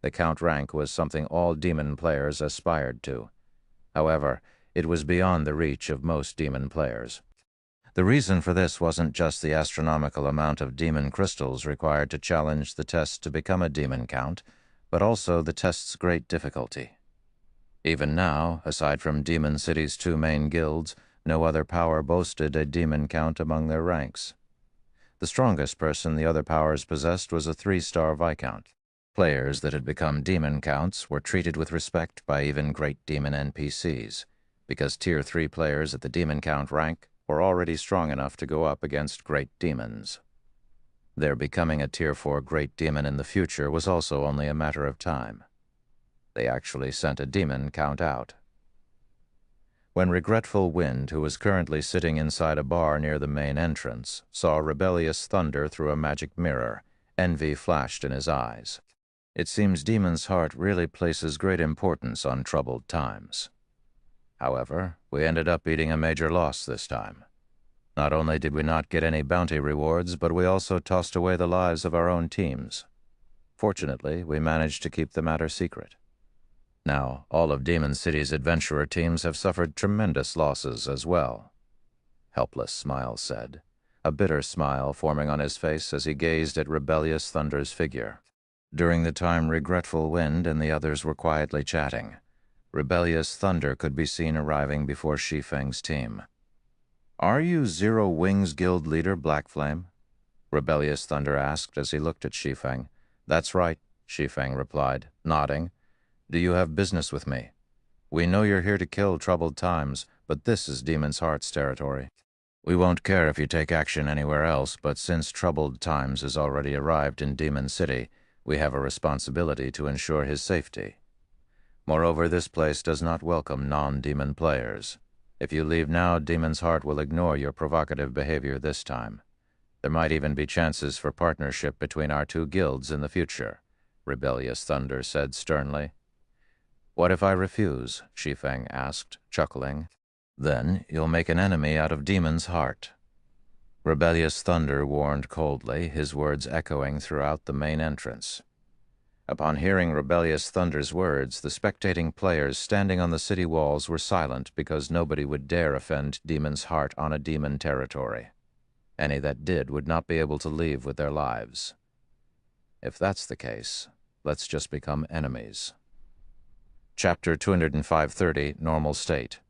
The count rank was something all demon players aspired to. However, it was beyond the reach of most demon players. The reason for this wasn't just the astronomical amount of demon crystals required to challenge the test to become a demon count, but also the test's great difficulty. Even now, aside from Demon City's two main guilds, no other power boasted a demon count among their ranks. The strongest person the other powers possessed was a 3-star Viscount. Players that had become demon counts were treated with respect by even great demon NPCs, because Tier 3 players at the demon count rank were already strong enough to go up against great demons. Their becoming a Tier 4 great demon in the future was also only a matter of time. They actually sent a demon count out. When Regretful Wind, who was currently sitting inside a bar near the main entrance, saw Rebellious Thunder through a magic mirror, envy flashed in his eyes. It seems Demon's Heart really places great importance on Troubled Times. However, we ended up eating a major loss this time. Not only did we not get any bounty rewards, but we also tossed away the lives of our own teams. Fortunately, we managed to keep the matter secret. Now, all of Demon City's adventurer teams have suffered tremendous losses as well. Helpless Smile said, a bitter smile forming on his face as he gazed at Rebellious Thunder's figure. During the time Regretful Wind and the others were quietly chatting, Rebellious thunder could be seen arriving before Shi Feng's team. "Are you Zero Wings Guild leader, Black Flame?" Rebellious Thunder asked as he looked at Shi Feng. "That's right," Shi Feng replied, nodding. "Do you have business with me? We know you're here to kill troubled times, but this is Demon's Heart's territory. We won't care if you take action anywhere else, but since troubled times has already arrived in Demon City, we have a responsibility to ensure his safety. Moreover, this place does not welcome non-demon players. If you leave now, Demon's Heart will ignore your provocative behavior this time. There might even be chances for partnership between our two guilds in the future," Rebellious Thunder said sternly. "What if I refuse?" Shi Feng asked, chuckling. "Then you'll make an enemy out of Demon's Heart." Rebellious Thunder warned coldly, his words echoing throughout the main entrance. Upon hearing Rebellious Thunder's words, the spectating players standing on the city walls were silent because nobody would dare offend Demon's Heart on a demon territory. Any that did would not be able to leave with their lives. If that's the case, let's just become enemies. Chapter 205:30, Normal State.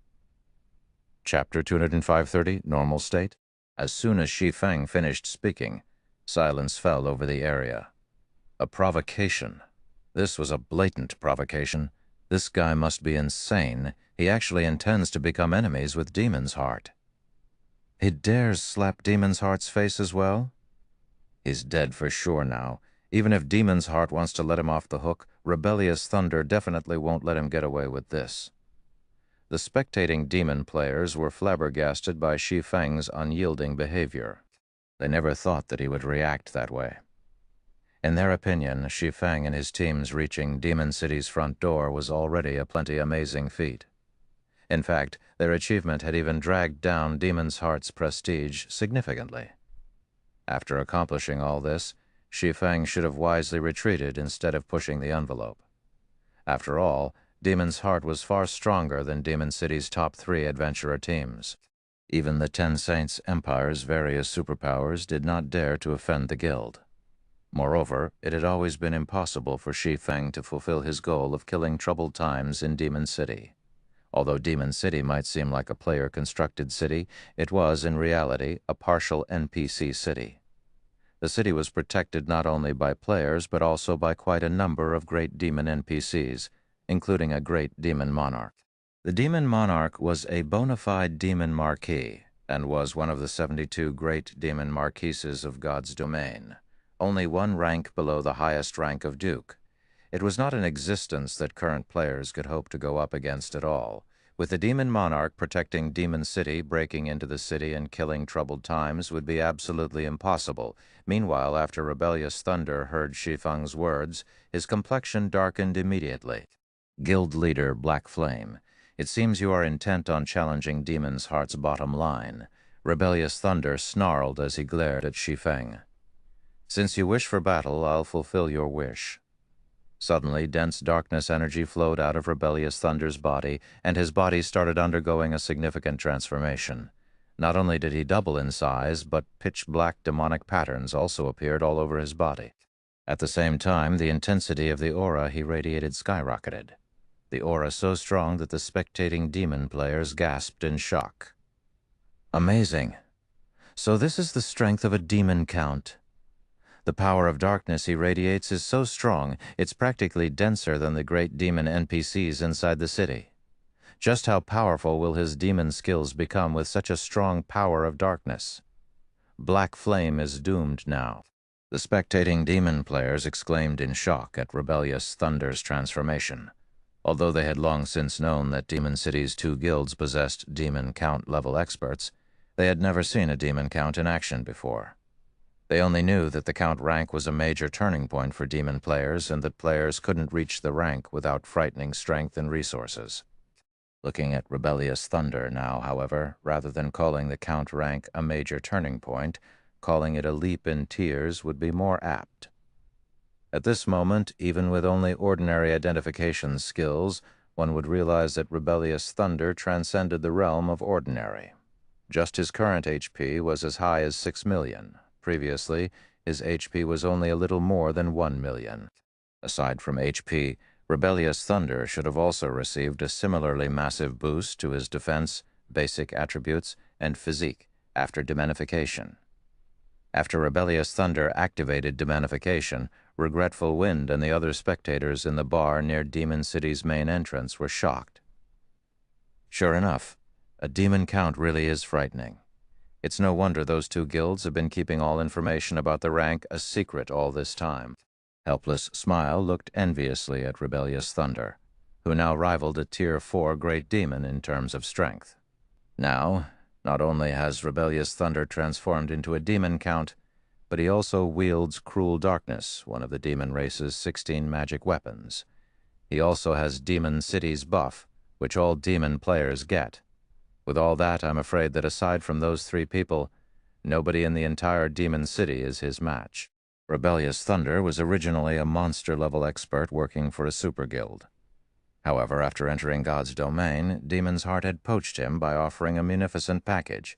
Chapter 205:30, Normal State. As soon as Shi Feng finished speaking, silence fell over the area. A provocation. This was a blatant provocation. This guy must be insane. He actually intends to become enemies with Demon's Heart. He dares slap Demon's Heart's face as well? He's dead for sure now. Even if Demon's Heart wants to let him off the hook, Rebellious Thunder definitely won't let him get away with this. The spectating demon players were flabbergasted by Shi Feng's unyielding behavior. They never thought that he would react that way. In their opinion, Shi Feng and his team's reaching Demon City's front door was already a plenty amazing feat. In fact, their achievement had even dragged down Demon's Heart's prestige significantly. After accomplishing all this, Shi Feng should have wisely retreated instead of pushing the envelope. After all, Demon's Heart was far stronger than Demon City's top 3 adventurer teams. Even the Ten Saints Empire's various superpowers did not dare to offend the guild. Moreover, it had always been impossible for Shi Feng to fulfill his goal of killing troubled times in Demon City. Although Demon City might seem like a player-constructed city, it was, in reality, a partial NPC city. The city was protected not only by players, but also by quite a number of great demon NPCs, including a great demon monarch. The demon monarch was a bona fide demon marquis, and was one of the 72 great demon marquises of God's domain, only one rank below the highest rank of duke. It was not an existence that current players could hope to go up against at all. With the demon monarch protecting Demon City, breaking into the city and killing troubled times would be absolutely impossible. Meanwhile, after Rebellious Thunder heard Shi Feng's words, his complexion darkened immediately. "Guild leader Black Flame, it seems you are intent on challenging Demon's Heart's bottom line." Rebellious Thunder snarled as he glared at Shi Feng. "Since you wish for battle, I'll fulfill your wish." Suddenly, dense darkness energy flowed out of Rebellious Thunder's body, and his body started undergoing a significant transformation. Not only did he double in size, but pitch-black demonic patterns also appeared all over his body. At the same time, the intensity of the aura he radiated skyrocketed. The aura so strong that the spectating demon players gasped in shock. "Amazing. So this is the strength of a demon count. The power of darkness he radiates is so strong, it's practically denser than the great demon NPCs inside the city. Just how powerful will his demon skills become with such a strong power of darkness? Black Flame is doomed now." The spectating demon players exclaimed in shock at Rebellious Thunder's transformation. Although they had long since known that Demon City's 2 guilds possessed demon count level experts, they had never seen a demon count in action before. They only knew that the count rank was a major turning point for demon players, and that players couldn't reach the rank without frightening strength and resources. Looking at Rebellious Thunder now, however, rather than calling the count rank a major turning point, calling it a leap in tears would be more apt. At this moment, even with only ordinary identification skills, one would realize that Rebellious Thunder transcended the realm of ordinary. Just his current HP was as high as 6 million. Previously, his HP was only a little more than 1 million. Aside from HP, Rebellious Thunder should have also received a similarly massive boost to his defense, basic attributes, and physique after demonification. After Rebellious Thunder activated demonification, Regretful Wind and the other spectators in the bar near Demon City's main entrance were shocked. Sure enough, a demon count really is frightening. It's no wonder those two guilds have been keeping all information about the rank a secret all this time. Helpless Smile looked enviously at Rebellious Thunder, who now rivaled a Tier 4 Great Demon in terms of strength. Now, not only has Rebellious Thunder transformed into a demon count, but he also wields Cruel Darkness, one of the demon race's 16 magic weapons. He also has Demon City's buff, which all demon players get. With all that, I'm afraid that aside from those three people, nobody in the entire Demon City is his match. Rebellious Thunder was originally a monster-level expert working for a super guild. However, after entering God's domain, Demon's Heart had poached him by offering a munificent package.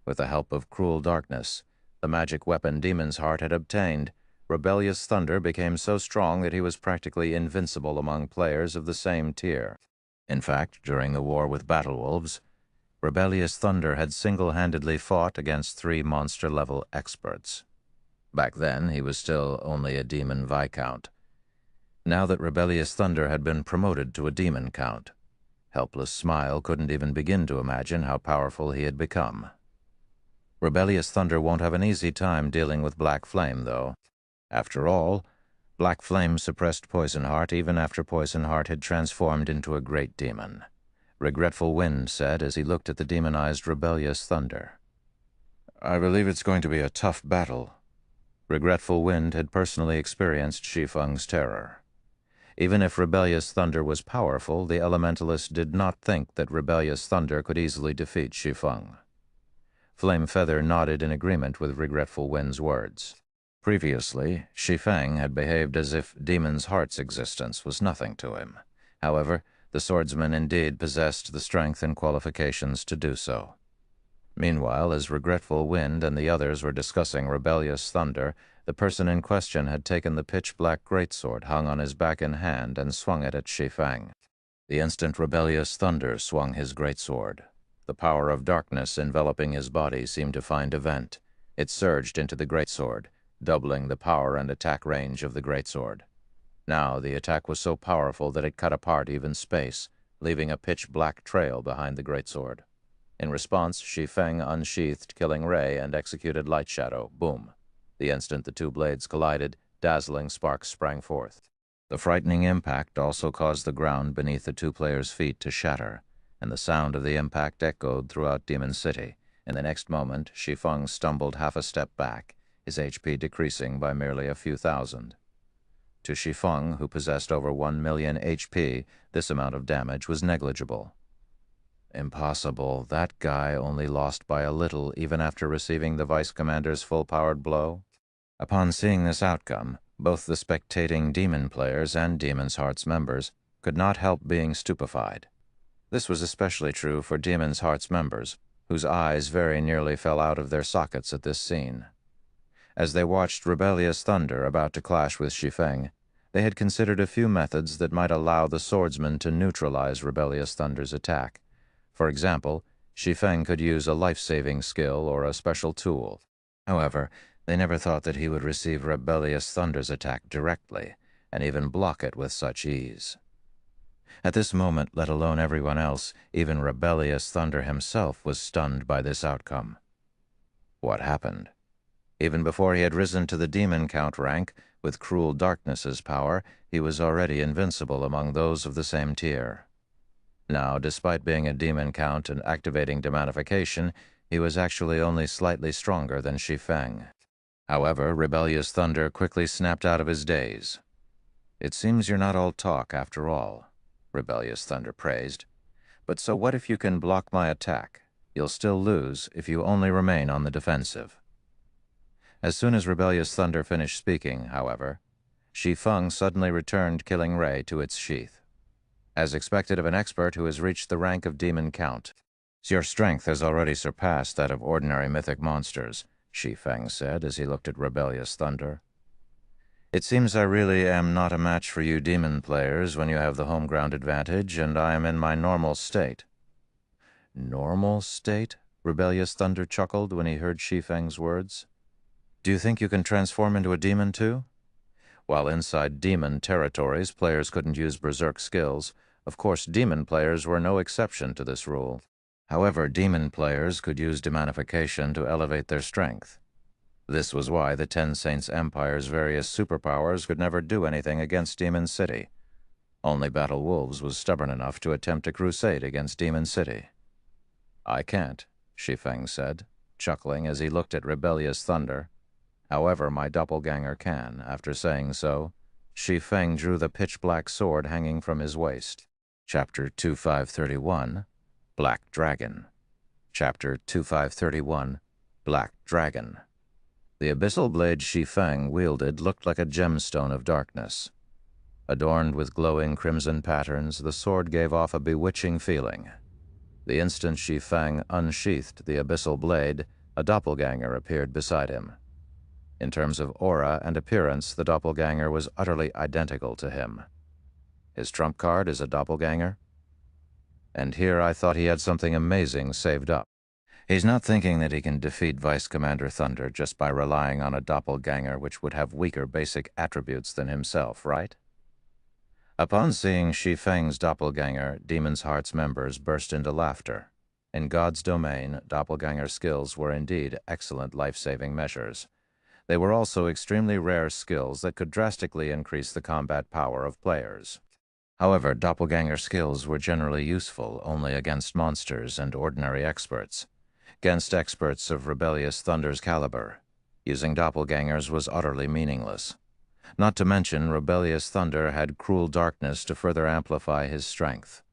With the help of Cruel Darkness, the magic weapon Demon's Heart had obtained, Rebellious Thunder became so strong that he was practically invincible among players of the same tier. In fact, during the war with Battlewolves, Rebellious Thunder had single-handedly fought against 3 monster-level experts. Back then, he was still only a demon viscount. Now that Rebellious Thunder had been promoted to a demon count, Helpless Smile couldn't even begin to imagine how powerful he had become. Rebellious Thunder won't have an easy time dealing with Black Flame, though. After all, Black Flame suppressed Poison Heart even after Poison Heart had transformed into a great demon, Regretful Wind said as he looked at the demonized Rebellious Thunder. I believe it's going to be a tough battle. Regretful Wind had personally experienced Shi Feng's terror. Even if Rebellious Thunder was powerful, the Elementalist did not think that Rebellious Thunder could easily defeat Shi Feng. Flame Feather nodded in agreement with Regretful Wind's words. Previously, Shi Feng had behaved as if Demon's Heart's existence was nothing to him. However, the swordsman indeed possessed the strength and qualifications to do so. Meanwhile, as Regretful Wind and the others were discussing Rebellious Thunder, the person in question had taken the pitch-black greatsword hung on his back in hand and swung it at Shi Feng. The instant Rebellious Thunder swung his greatsword, the power of darkness enveloping his body seemed to find a vent. It surged into the greatsword, doubling the power and attack range of the greatsword. Now the attack was so powerful that it cut apart even space, leaving a pitch-black trail behind the greatsword. In response, Shi Feng unsheathed Killing Ray and executed Light Shadow. Boom. The instant the two blades collided, dazzling sparks sprang forth. The frightening impact also caused the ground beneath the two players' feet to shatter, and the sound of the impact echoed throughout Demon City. In the next moment, Shi Feng stumbled half a step back, his HP decreasing by merely a few thousand. To Shi Feng, who possessed over 1 million HP, this amount of damage was negligible. Impossible. That guy only lost by a little even after receiving the Vice Commander's full-powered blow. Upon seeing this outcome, both the spectating demon players and Demon's Heart's members could not help being stupefied. This was especially true for Demon's Heart's members, whose eyes very nearly fell out of their sockets at this scene. As they watched Rebellious Thunder about to clash with Shi Feng, they had considered a few methods that might allow the swordsman to neutralize Rebellious Thunder's attack. For example, Shi Feng could use a life-saving skill or a special tool. However, they never thought that he would receive Rebellious Thunder's attack directly, and even block it with such ease. At this moment, let alone everyone else, even Rebellious Thunder himself was stunned by this outcome. What happened? Even before he had risen to the demon count rank, with Cruel Darkness's power, he was already invincible among those of the same tier. Now, despite being a demon count and activating demonification, he was actually only slightly stronger than Shi Feng. However, Rebellious Thunder quickly snapped out of his daze. It seems you're not all talk after all, Rebellious Thunder praised. But so what if you can block my attack? You'll still lose if you only remain on the defensive. As soon as Rebellious Thunder finished speaking, however, Shi Feng suddenly returned Killing Ray to its sheath. As expected of an expert who has reached the rank of Demon Count, your strength has already surpassed that of ordinary mythic monsters, Shi Feng said as he looked at Rebellious Thunder. It seems I really am not a match for you demon players when you have the home ground advantage, and I am in my normal state." "Normal state?" Rebellious Thunder chuckled when he heard Shi Feng's words. "Do you think you can transform into a demon too?" While inside demon territories, players couldn't use berserk skills. Of course, demon players were no exception to this rule. However, demon players could use demonification to elevate their strength. This was why the Ten Saints Empire's various superpowers could never do anything against Demon City. Only Battle Wolves was stubborn enough to attempt a crusade against Demon City. "I can't," Shi Feng said, chuckling as he looked at Rebellious Thunder. "However, my doppelganger can." After saying so, Shi Feng drew the pitch-black sword hanging from his waist. Chapter 2531, Black Dragon. Chapter 2531, Black Dragon. The abyssal blade Shi Feng wielded looked like a gemstone of darkness. Adorned with glowing crimson patterns, the sword gave off a bewitching feeling. The instant Shi Feng unsheathed the abyssal blade, a doppelganger appeared beside him. In terms of aura and appearance, the doppelganger was utterly identical to him. His trump card is a doppelganger? And here I thought he had something amazing saved up. He's not thinking that he can defeat Vice Commander Thunder just by relying on a doppelganger which would have weaker basic attributes than himself, right? Upon seeing Shi Feng's doppelganger, Demon's Heart's members burst into laughter. In God's domain, doppelganger skills were indeed excellent life-saving measures. They were also extremely rare skills that could drastically increase the combat power of players. However, doppelganger skills were generally useful only against monsters and ordinary experts. Against experts of Rebellious Thunder's caliber, using doppelgangers was utterly meaningless. Not to mention, Rebellious Thunder had cruel darkness to further amplify his strength.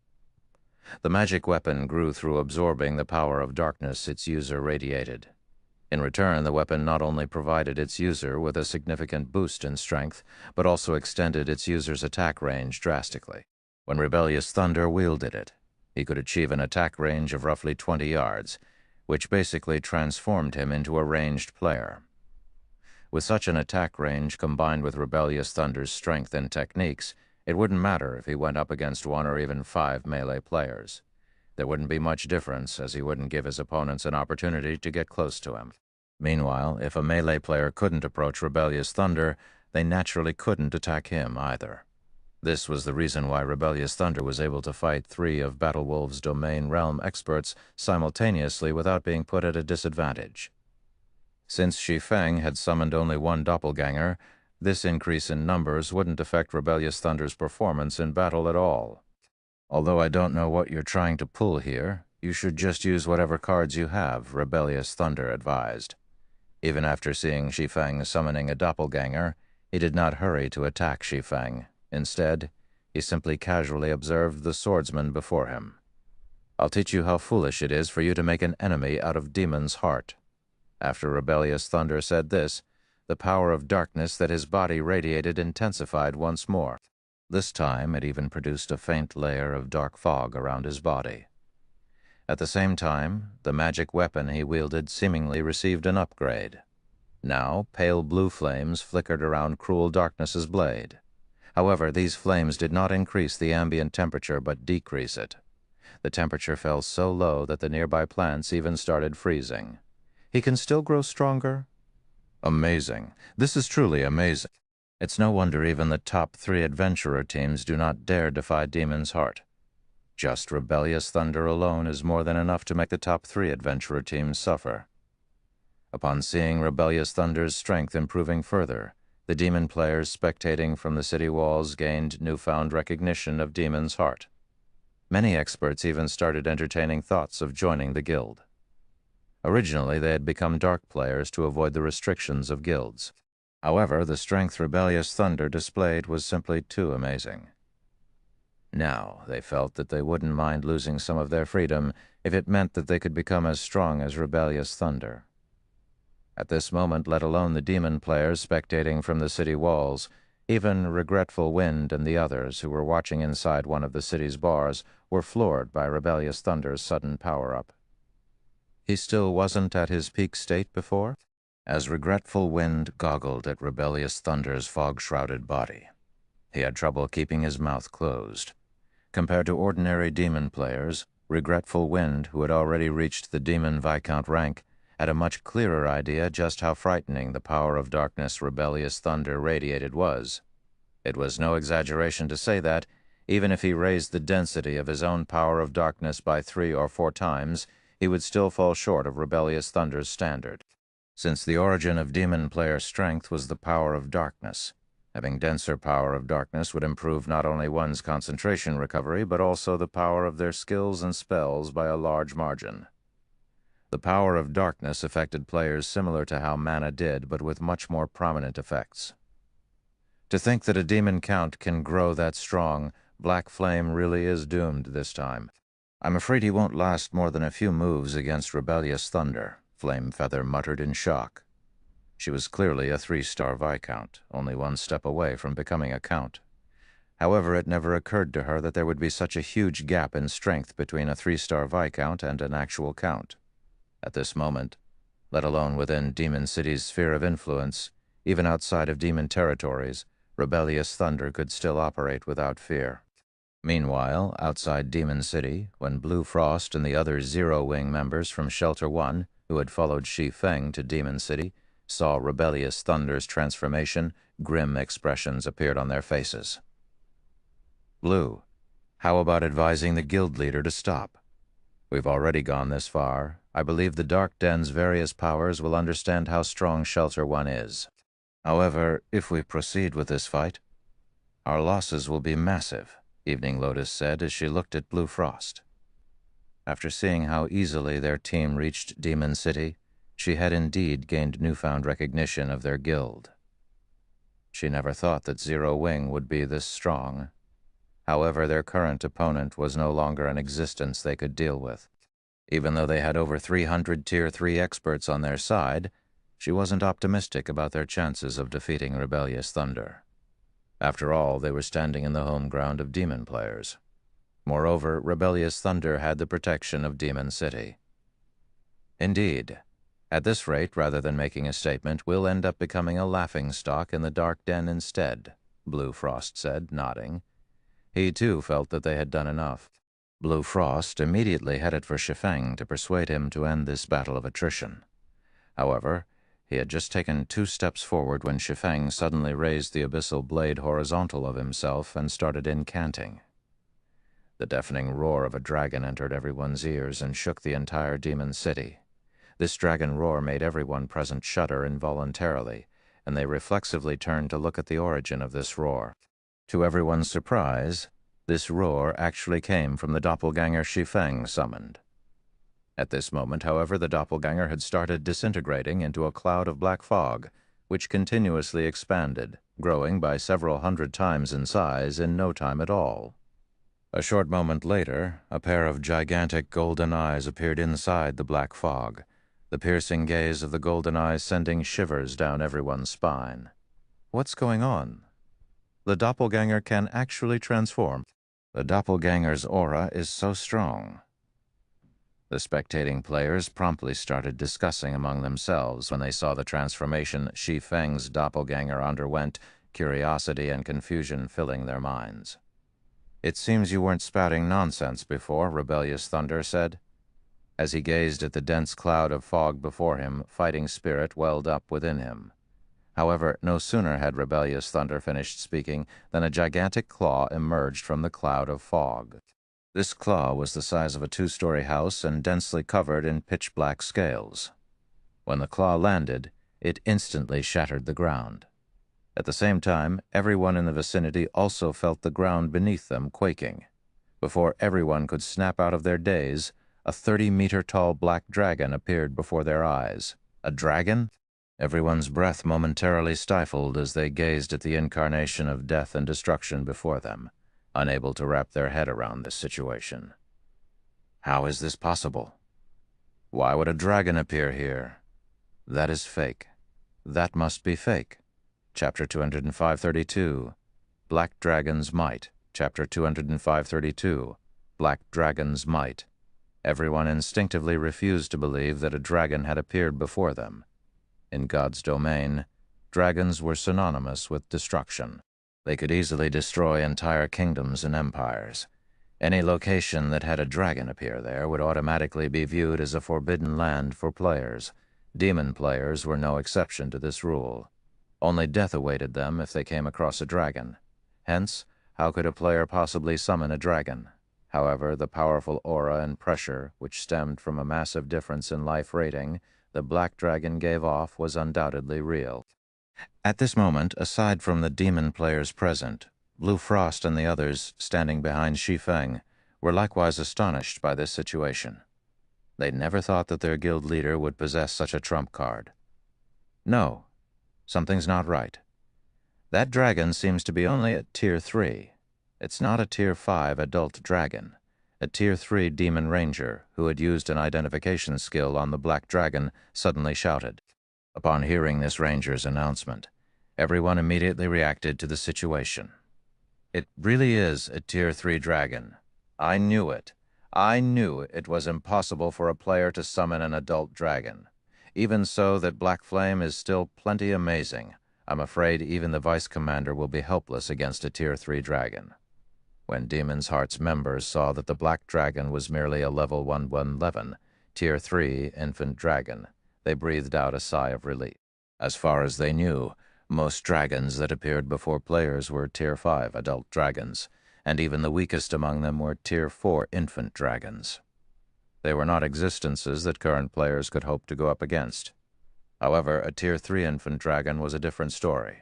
The magic weapon grew through absorbing the power of darkness its user radiated. In return, the weapon not only provided its user with a significant boost in strength, but also extended its user's attack range drastically. When Rebellious Thunder wielded it, he could achieve an attack range of roughly 20 yards, which basically transformed him into a ranged player. With such an attack range combined with Rebellious Thunder's strength and techniques, it wouldn't matter if he went up against 1 or even 5 melee players. There wouldn't be much difference, as he wouldn't give his opponents an opportunity to get close to him. Meanwhile, if a melee player couldn't approach Rebellious Thunder, they naturally couldn't attack him either. This was the reason why Rebellious Thunder was able to fight 3 of Battle Wolves' domain realm experts simultaneously without being put at a disadvantage. Since Shi Feng had summoned only 1 doppelganger, this increase in numbers wouldn't affect Rebellious Thunder's performance in battle at all. "Although I don't know what you're trying to pull here, you should just use whatever cards you have," Rebellious Thunder advised. Even after seeing Shi Feng summoning a doppelganger, he did not hurry to attack Shi Feng. Instead, he simply casually observed the swordsman before him. "I'll teach you how foolish it is for you to make an enemy out of Demon's Heart." After Rebellious Thunder said this, the power of darkness that his body radiated intensified once more. This time, it even produced a faint layer of dark fog around his body. At the same time, the magic weapon he wielded seemingly received an upgrade. Now, pale blue flames flickered around Cruel Darkness's blade. However, these flames did not increase the ambient temperature but decrease it. The temperature fell so low that the nearby plants even started freezing. He can still grow stronger? Amazing. This is truly amazing. It's no wonder even the top 3 adventurer teams do not dare defy Demon's Heart. Just Rebellious Thunder alone is more than enough to make the top 3 adventurer teams suffer. Upon seeing Rebellious Thunder's strength improving further, the demon players spectating from the city walls gained newfound recognition of Demon's Heart. Many experts even started entertaining thoughts of joining the guild. Originally, they had become dark players to avoid the restrictions of guilds. However, the strength Rebellious Thunder displayed was simply too amazing. Now, they felt that they wouldn't mind losing some of their freedom if it meant that they could become as strong as Rebellious Thunder. At this moment, let alone the demon players spectating from the city walls, even Regretful Wind and the others who were watching inside one of the city's bars were floored by Rebellious Thunder's sudden power-up. He still wasn't at his peak state before? as regretful wind goggled at rebellious thunder's fog-shrouded body. He had trouble keeping his mouth closed. Compared to ordinary demon players, regretful wind, who had already reached the demon Viscount rank, had a much clearer idea just how frightening the power of darkness rebellious thunder radiated was. It was no exaggeration to say that, even if he raised the density of his own power of darkness by 3 or 4 times, he would still fall short of rebellious thunder's standard. Since the origin of demon player strength was the power of darkness, having denser power of darkness would improve not only one's concentration recovery, but also the power of their skills and spells by a large margin. The power of darkness affected players similar to how mana did, but with much more prominent effects. To think that a demon count can grow that strong, Black Flame really is doomed this time. I'm afraid he won't last more than a few moves against rebellious thunder, Flame Feather muttered in shock. She was clearly a 3-star Viscount, only 1 step away from becoming a Count. However, it never occurred to her that there would be such a huge gap in strength between a 3-star Viscount and an actual Count. At this moment, let alone within Demon City's sphere of influence, even outside of demon territories, rebellious thunder could still operate without fear. Meanwhile, outside Demon City, when Blue Frost and the other Zero Wing members from Shelter 1, who had followed Shi Feng to Demon City, saw rebellious thunder's transformation, grim expressions appeared on their faces. Blue, how about advising the guild leader to stop? We've already gone this far. I believe the Dark Den's various powers will understand how strong Shelter 1 is. However, if we proceed with this fight, our losses will be massive, Evening Lotus said as she looked at Blue Frost. After seeing how easily their team reached Demon City, she had indeed gained newfound recognition of their guild. She never thought that Zero Wing would be this strong. However, their current opponent was no longer an existence they could deal with. Even though they had over 300 Tier 3 experts on their side, she wasn't optimistic about their chances of defeating rebellious thunder. After all, they were standing in the home ground of demon players. Moreover, rebellious thunder had the protection of Demon City. Indeed, at this rate, rather than making a statement, we'll end up becoming a laughingstock in the Dark Den instead, Blue Frost said, nodding. He, too, felt that they had done enough. Blue Frost immediately headed for Shi Feng to persuade him to end this battle of attrition. However, he had just taken 2 steps forward when Shi Feng suddenly raised the abyssal blade horizontal of himself and started incanting. The deafening roar of a dragon entered everyone's ears and shook the entire Demon City. This dragon roar made everyone present shudder involuntarily, and they reflexively turned to look at the origin of this roar. To everyone's surprise, this roar actually came from the doppelganger Shi Feng summoned. At this moment, however, the doppelganger had started disintegrating into a cloud of black fog, which continuously expanded, growing by several hundred times in size in no time at all. A short moment later, a pair of gigantic golden eyes appeared inside the black fog, the piercing gaze of the golden eyes sending shivers down everyone's spine. What's going on? The doppelganger can actually transform. The doppelganger's aura is so strong. The spectating players promptly started discussing among themselves when they saw the transformation Shi Feng's doppelganger underwent, curiosity and confusion filling their minds. It seems you weren't spouting nonsense before, Rebellious Thunder said. As he gazed at the dense cloud of fog before him, fighting spirit welled up within him. However, no sooner had Rebellious Thunder finished speaking than a gigantic claw emerged from the cloud of fog. This claw was the size of a 2-story house and densely covered in pitch-black scales. When the claw landed, it instantly shattered the ground. At the same time, everyone in the vicinity also felt the ground beneath them quaking. Before everyone could snap out of their daze, a 30-meter-tall black dragon appeared before their eyes. A dragon? Everyone's breath momentarily stifled as they gazed at the incarnation of death and destruction before them, unable to wrap their head around this situation. How is this possible? Why would a dragon appear here? That is fake. That must be fake. Chapter 205-32, Black Dragon's Might. Chapter 205-32, Black Dragon's Might. Everyone instinctively refused to believe that a dragon had appeared before them. In God's domain, dragons were synonymous with destruction. They could easily destroy entire kingdoms and empires. Any location that had a dragon appear there would automatically be viewed as a forbidden land for players. Demon players were no exception to this rule. Only death awaited them if they came across a dragon. Hence, how could a player possibly summon a dragon? However, the powerful aura and pressure, which stemmed from a massive difference in life rating, the black dragon gave off was undoubtedly real. At this moment, aside from the demon players present, Blue Frost and the others standing behind Shi Feng were likewise astonished by this situation. They never thought that their guild leader would possess such a trump card. No, something's not right. That dragon seems to be only at Tier 3. It's not a Tier 5 adult dragon. A Tier 3 demon ranger, who had used an identification skill on the black dragon, suddenly shouted. Upon hearing this ranger's announcement, everyone immediately reacted to the situation. It really is a Tier 3 dragon. I knew it. I knew it was impossible for a player to summon an adult dragon. Even so, that Black Flame is still plenty amazing. I'm afraid even the Vice Commander will be helpless against a Tier 3 dragon. When Demon's Heart's members saw that the Black Dragon was merely a level 111, Tier 3 infant dragon, they breathed out a sigh of relief. As far as they knew, most dragons that appeared before players were Tier 5 adult dragons, and even the weakest among them were Tier 4 infant dragons. They were not existences that current players could hope to go up against. However, a Tier 3 infant dragon was a different story.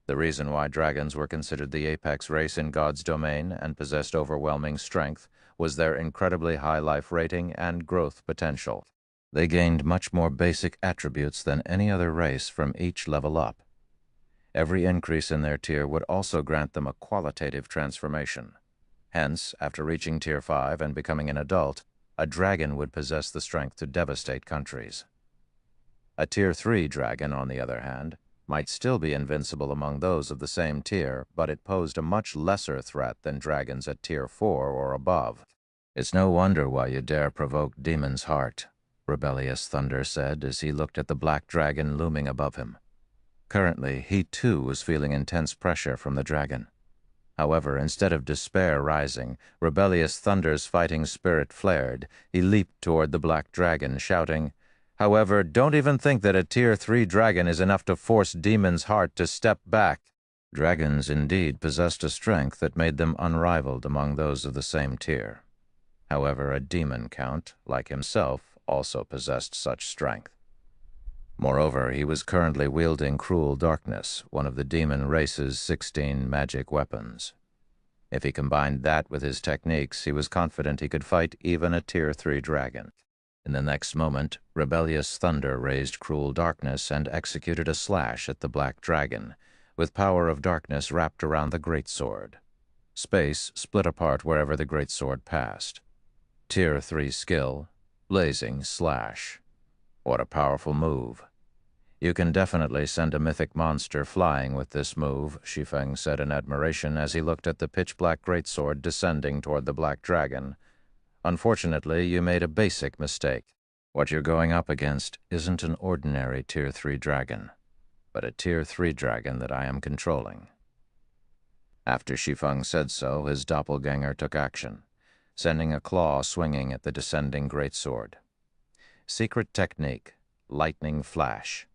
The reason why dragons were considered the apex race in God's domain and possessed overwhelming strength was their incredibly high life rating and growth potential. They gained much more basic attributes than any other race from each level up. Every increase in their tier would also grant them a qualitative transformation. Hence, after reaching Tier 5 and becoming an adult, a dragon would possess the strength to devastate countries. A Tier 3 dragon, on the other hand, might still be invincible among those of the same tier, but it posed a much lesser threat than dragons at Tier 4 or above. It's no wonder why you dare provoke Demon's Heart, Rebellious Thunder said as he looked at the black dragon looming above him. Currently, he too was feeling intense pressure from the dragon. However, instead of despair rising, Rebellious Thunder's fighting spirit flared. He leaped toward the black dragon, shouting, "However, don't even think that a Tier 3 dragon is enough to force Demon's Heart to step back." Dragons indeed possessed a strength that made them unrivaled among those of the same tier. However, a demon count, like himself, also possessed such strength. Moreover, he was currently wielding Cruel Darkness, one of the demon race's 16 magic weapons. If he combined that with his techniques, he was confident he could fight even a Tier 3 dragon. In the next moment, Rebellious Thunder raised Cruel Darkness and executed a slash at the black dragon, with power of darkness wrapped around the greatsword. Space split apart wherever the greatsword passed. Tier 3 skill, Blazing Slash. What a powerful move. You can definitely send a mythic monster flying with this move, Shi Feng said in admiration as he looked at the pitch-black greatsword descending toward the black dragon. Unfortunately, you made a basic mistake. What you're going up against isn't an ordinary Tier 3 dragon, but a Tier 3 dragon that I am controlling. After Shi Feng said so, his doppelganger took action, sending a claw swinging at the descending greatsword. Secret technique, Lightning Flash.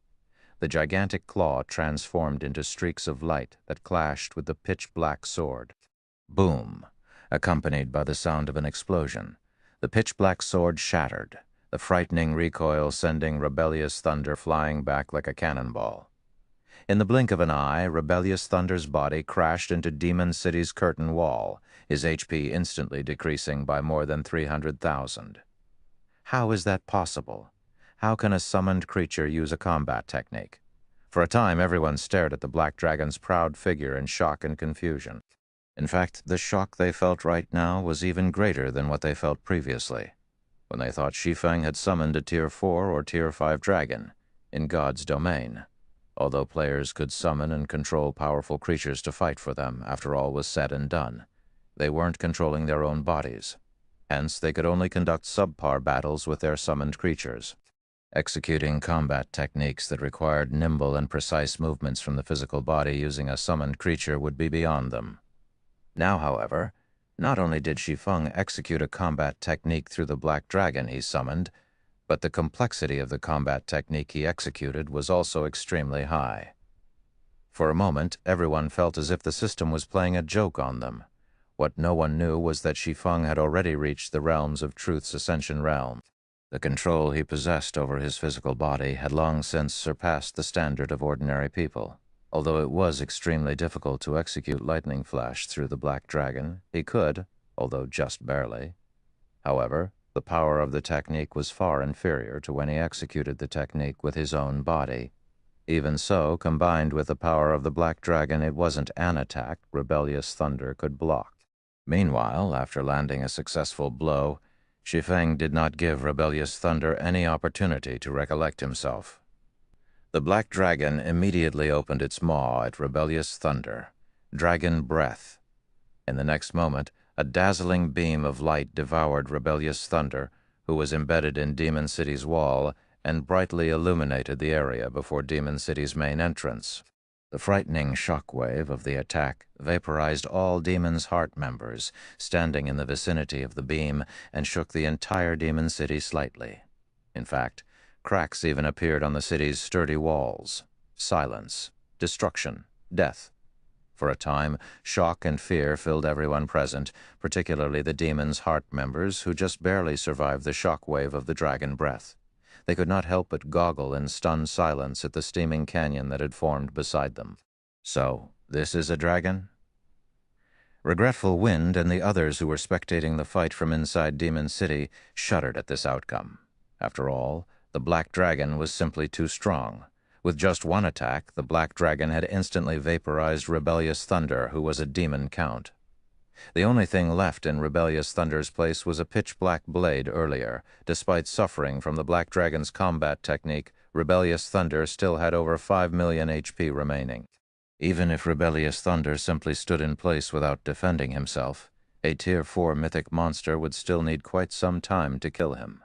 The gigantic claw transformed into streaks of light that clashed with the pitch-black sword. Boom! Accompanied by the sound of an explosion. The pitch-black sword shattered, the frightening recoil sending Rebellious Thunder flying back like a cannonball. In the blink of an eye, Rebellious Thunder's body crashed into Demon City's curtain wall, his HP instantly decreasing by more than 300,000. How is that possible? How can a summoned creature use a combat technique? For a time, everyone stared at the black dragon's proud figure in shock and confusion. In fact, the shock they felt right now was even greater than what they felt previously, when they thought Shi Feng had summoned a Tier 4 or Tier 5 dragon in God's domain. Although players could summon and control powerful creatures to fight for them after all was said and done, they weren't controlling their own bodies. Hence, they could only conduct subpar battles with their summoned creatures. Executing combat techniques that required nimble and precise movements from the physical body using a summoned creature would be beyond them. Now, however, not only did Shi Feng execute a combat technique through the black dragon he summoned, but the complexity of the combat technique he executed was also extremely high. For a moment, everyone felt as if the system was playing a joke on them. What no one knew was that Shi Feng had already reached the realms of Truth's Ascension realm. The control he possessed over his physical body had long since surpassed the standard of ordinary people. Although it was extremely difficult to execute lightning flash through the black dragon, he could, although just barely. However, the power of the technique was far inferior to when he executed the technique with his own body. Even so, combined with the power of the black dragon, it wasn't an attack rebellious thunder could block. Meanwhile, after landing a successful blow, Shi Feng did not give rebellious thunder any opportunity to recollect himself. The black dragon immediately opened its maw at rebellious thunder, dragon breath. In the next moment, a dazzling beam of light devoured rebellious thunder, who was embedded in Demon City's wall, and brightly illuminated the area before Demon City's main entrance. The frightening shockwave of the attack vaporized all Demon's Heart members standing in the vicinity of the beam and shook the entire Demon City slightly. In fact, cracks even appeared on the city's sturdy walls. Silence, destruction, death. For a time, shock and fear filled everyone present, particularly the Demon's Heart members who just barely survived the shockwave of the dragon breath. They could not help but goggle in stunned silence at the steaming canyon that had formed beside them. So, this is a dragon? Regretful Wind and the others who were spectating the fight from inside Demon City shuddered at this outcome. After all, the Black Dragon was simply too strong. With just one attack, the Black Dragon had instantly vaporized Rebellious Thunder, who was a demon count. The only thing left in Rebellious Thunder's place was a pitch-black blade earlier. Despite suffering from the Black Dragon's combat technique, Rebellious Thunder still had over 5 million HP remaining. Even if Rebellious Thunder simply stood in place without defending himself, a Tier 4 mythic monster would still need quite some time to kill him.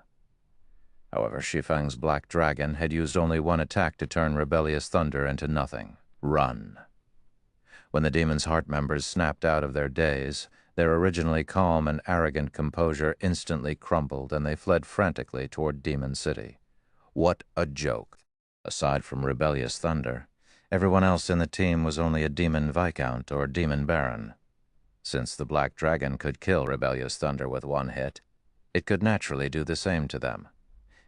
However, Shi Feng's Black Dragon had used only one attack to turn Rebellious Thunder into nothing. Run. When the Demon's Heart members snapped out of their daze, their originally calm and arrogant composure instantly crumbled and they fled frantically toward Demon City. What a joke! Aside from Rebellious Thunder, everyone else in the team was only a Demon Viscount or Demon Baron. Since the Black Dragon could kill Rebellious Thunder with one hit, it could naturally do the same to them.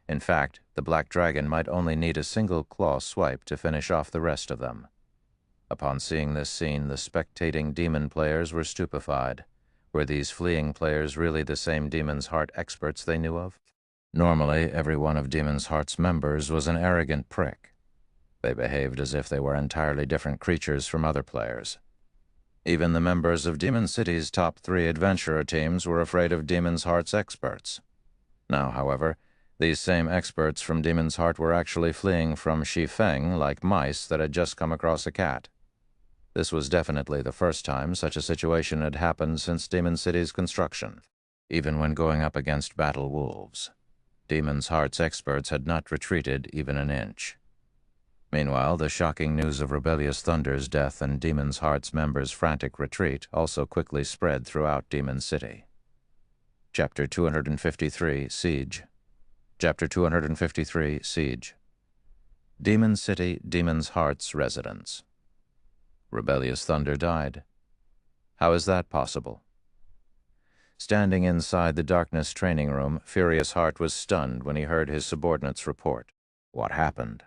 In fact, the Black Dragon might only need a single claw swipe to finish off the rest of them. Upon seeing this scene, the spectating demon players were stupefied. Were these fleeing players really the same Demon's Heart experts they knew of? Normally, every one of Demon's Heart's members was an arrogant prick. They behaved as if they were entirely different creatures from other players. Even the members of Demon City's top 3 adventurer teams were afraid of Demon's Heart's experts. Now, however, these same experts from Demon's Heart were actually fleeing from Shi Feng like mice that had just come across a cat. This was definitely the first time such a situation had happened since Demon City's construction. Even when going up against battle wolves, Demon's Heart's experts had not retreated even an inch. Meanwhile, the shocking news of Rebellious Thunder's death and Demon's Heart's members' frantic retreat also quickly spread throughout Demon City. Chapter 253, Siege. Chapter 253, Siege. Demon City, Demon's Heart's residence. Rebellious Thunder died. How is that possible? Standing inside the darkness training room, Furious Heart was stunned when he heard his subordinates report. What happened?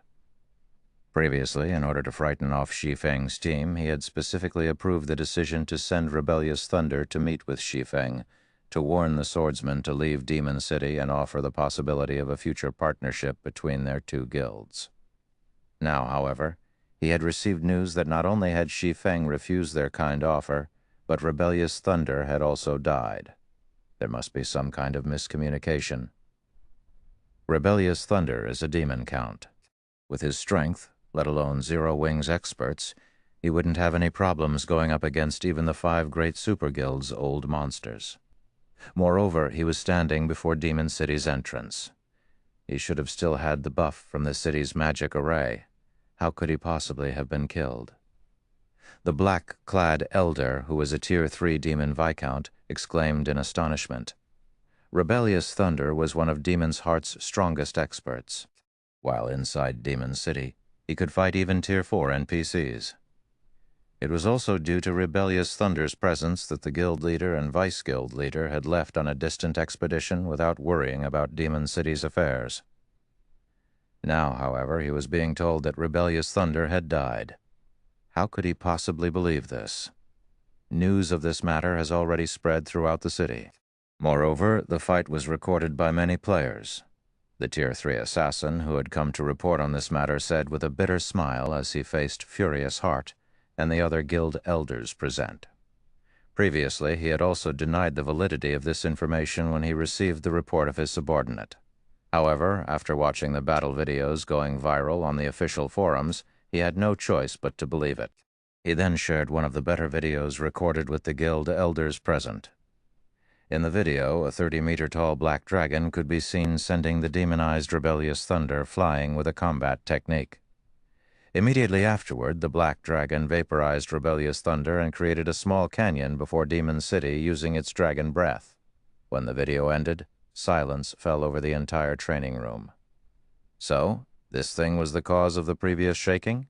Previously, in order to frighten off Shi Feng's team, he had specifically approved the decision to send Rebellious Thunder to meet with Shi Feng, to warn the swordsman to leave Demon City and offer the possibility of a future partnership between their two guilds. Now, however, he had received news that not only had Shi Feng refused their kind offer, but Rebellious Thunder had also died. There must be some kind of miscommunication. Rebellious Thunder is a demon count. With his strength, let alone Zero Wing's experts, he wouldn't have any problems going up against even the 5 great super guilds' old monsters. Moreover, he was standing before Demon City's entrance. He should have still had the buff from the city's magic array. How could he possibly have been killed? The black-clad elder, who was a Tier 3 demon viscount, exclaimed in astonishment. Rebellious Thunder was one of Demon's Heart's strongest experts. While inside Demon City, he could fight even Tier 4 NPCs. It was also due to Rebellious Thunder's presence that the guild leader and vice-guild leader had left on a distant expedition without worrying about Demon City's affairs. Now, however, he was being told that Rebellious Thunder had died. How could he possibly believe this? News of this matter has already spread throughout the city. Moreover, the fight was recorded by many players. The Tier 3 assassin who had come to report on this matter said with a bitter smile as he faced Furious Heart and the other guild elders present. Previously, he had also denied the validity of this information when he received the report of his subordinate. However, after watching the battle videos going viral on the official forums, he had no choice but to believe it. He then shared one of the better videos recorded with the guild elders present. In the video, a 30-meter-tall black dragon could be seen sending the demonized Rebellious Thunder flying with a combat technique. Immediately afterward, the black dragon vaporized Rebellious Thunder and created a small canyon before Demon City using its dragon breath. When the video ended, silence fell over the entire training room. So, this thing was the cause of the previous shaking?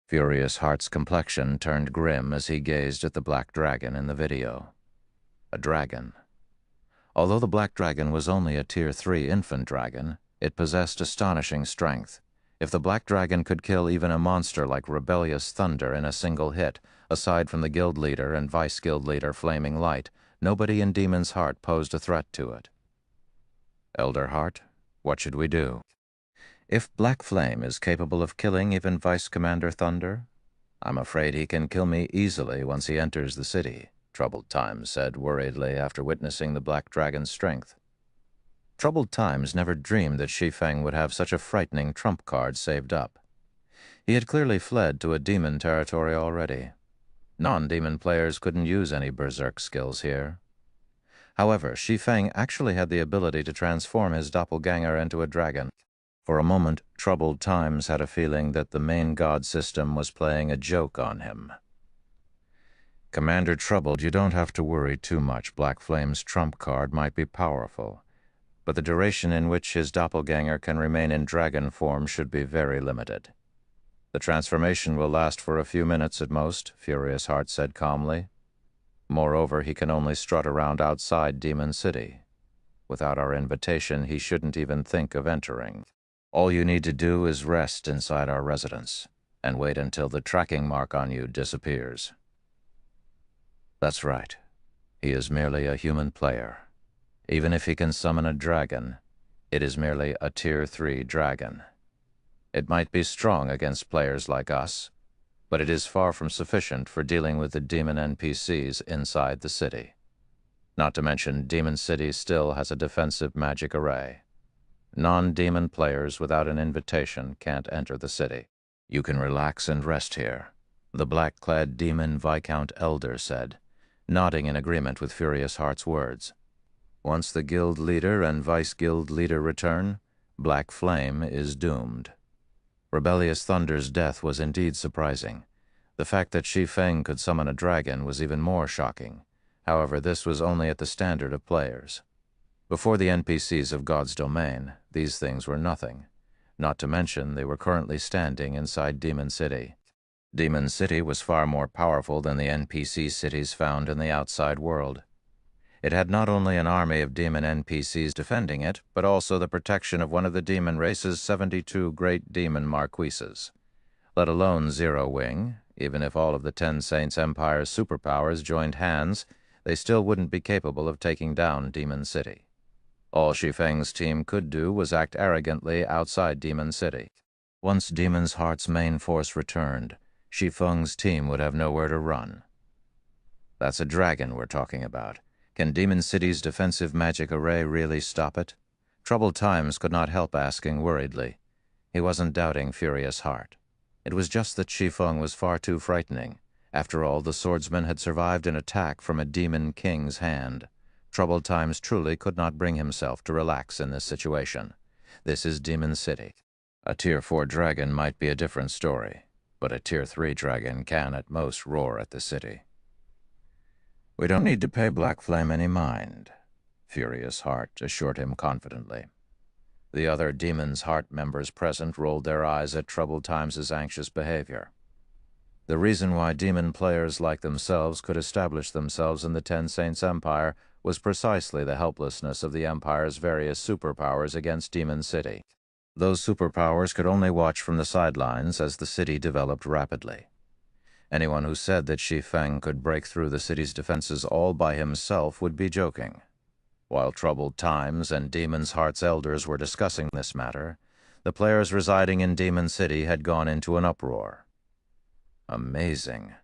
Furious Heart's complexion turned grim as he gazed at the black dragon in the video. A dragon. Although the black dragon was only a Tier 3 infant dragon, it possessed astonishing strength. If the black dragon could kill even a monster like Rebellious Thunder in a single hit, aside from the guild leader and vice-guild leader Flaming Light, nobody in Demon's Heart posed a threat to it. Elder Heart, what should we do? If Black Flame is capable of killing even Vice Commander Thunder, I'm afraid he can kill me easily once he enters the city, Troubled Times said worriedly after witnessing the black dragon's strength. Troubled Times never dreamed that Shi Feng would have such a frightening trump card saved up. He had clearly fled to a demon territory already. Non-demon players couldn't use any berserk skills here. However, Shi Feng actually had the ability to transform his doppelganger into a dragon. For a moment, Troubled Times had a feeling that the main god system was playing a joke on him. Commander Troubled, you don't have to worry too much. Black Flame's trump card might be powerful, but the duration in which his doppelganger can remain in dragon form should be very limited. The transformation will last for a few minutes at most, Furious Heart said calmly. Moreover, he can only strut around outside Demon City. Without our invitation, he shouldn't even think of entering. All you need to do is rest inside our residence, and wait until the tracking mark on you disappears. That's right. He is merely a human player. Even if he can summon a dragon, it is merely a Tier 3 dragon. It might be strong against players like us, but it is far from sufficient for dealing with the demon NPCs inside the city. Not to mention, Demon City still has a defensive magic array. Non-demon players without an invitation can't enter the city. You can relax and rest here, the black-clad demon Viscount Elder said, nodding in agreement with Furious Heart's words. Once the guild leader and vice-guild leader return, Black Flame is doomed. Rebellious Thunder's death was indeed surprising. The fact that Shi Feng could summon a dragon was even more shocking. However, this was only at the standard of players. Before the NPCs of God's domain, these things were nothing. Not to mention, they were currently standing inside Demon City. Demon City was far more powerful than the NPC cities found in the outside world. It had not only an army of demon NPCs defending it, but also the protection of one of the demon race's 72 great demon marquises. Let alone Zero Wing, even if all of the Ten Saints Empire's superpowers joined hands, they still wouldn't be capable of taking down Demon City. All Shi Feng's team could do was act arrogantly outside Demon City. Once Demon's Heart's main force returned, Shi Feng's team would have nowhere to run. That's a dragon we're talking about. Can Demon City's defensive magic array really stop it? Troubled Times could not help asking worriedly. He wasn't doubting Furious Heart. It was just that Shi Feng was far too frightening. After all, the swordsman had survived an attack from a demon king's hand. Troubled Times truly could not bring himself to relax in this situation. This is Demon City. A Tier 4 dragon might be a different story, but a Tier 3 dragon can at most roar at the city. "We don't need to pay Black Flame any mind," Furious Heart assured him confidently. The other Demon's Heart members present rolled their eyes at Troubled Times' anxious behavior. The reason why demon players like themselves could establish themselves in the Ten Saints Empire was precisely the helplessness of the Empire's various superpowers against Demon City. Those superpowers could only watch from the sidelines as the city developed rapidly. Anyone who said that Shi Feng could break through the city's defenses all by himself would be joking. While Troubled Times and Demon's Heart's elders were discussing this matter, the players residing in Demon City had gone into an uproar. Amazing.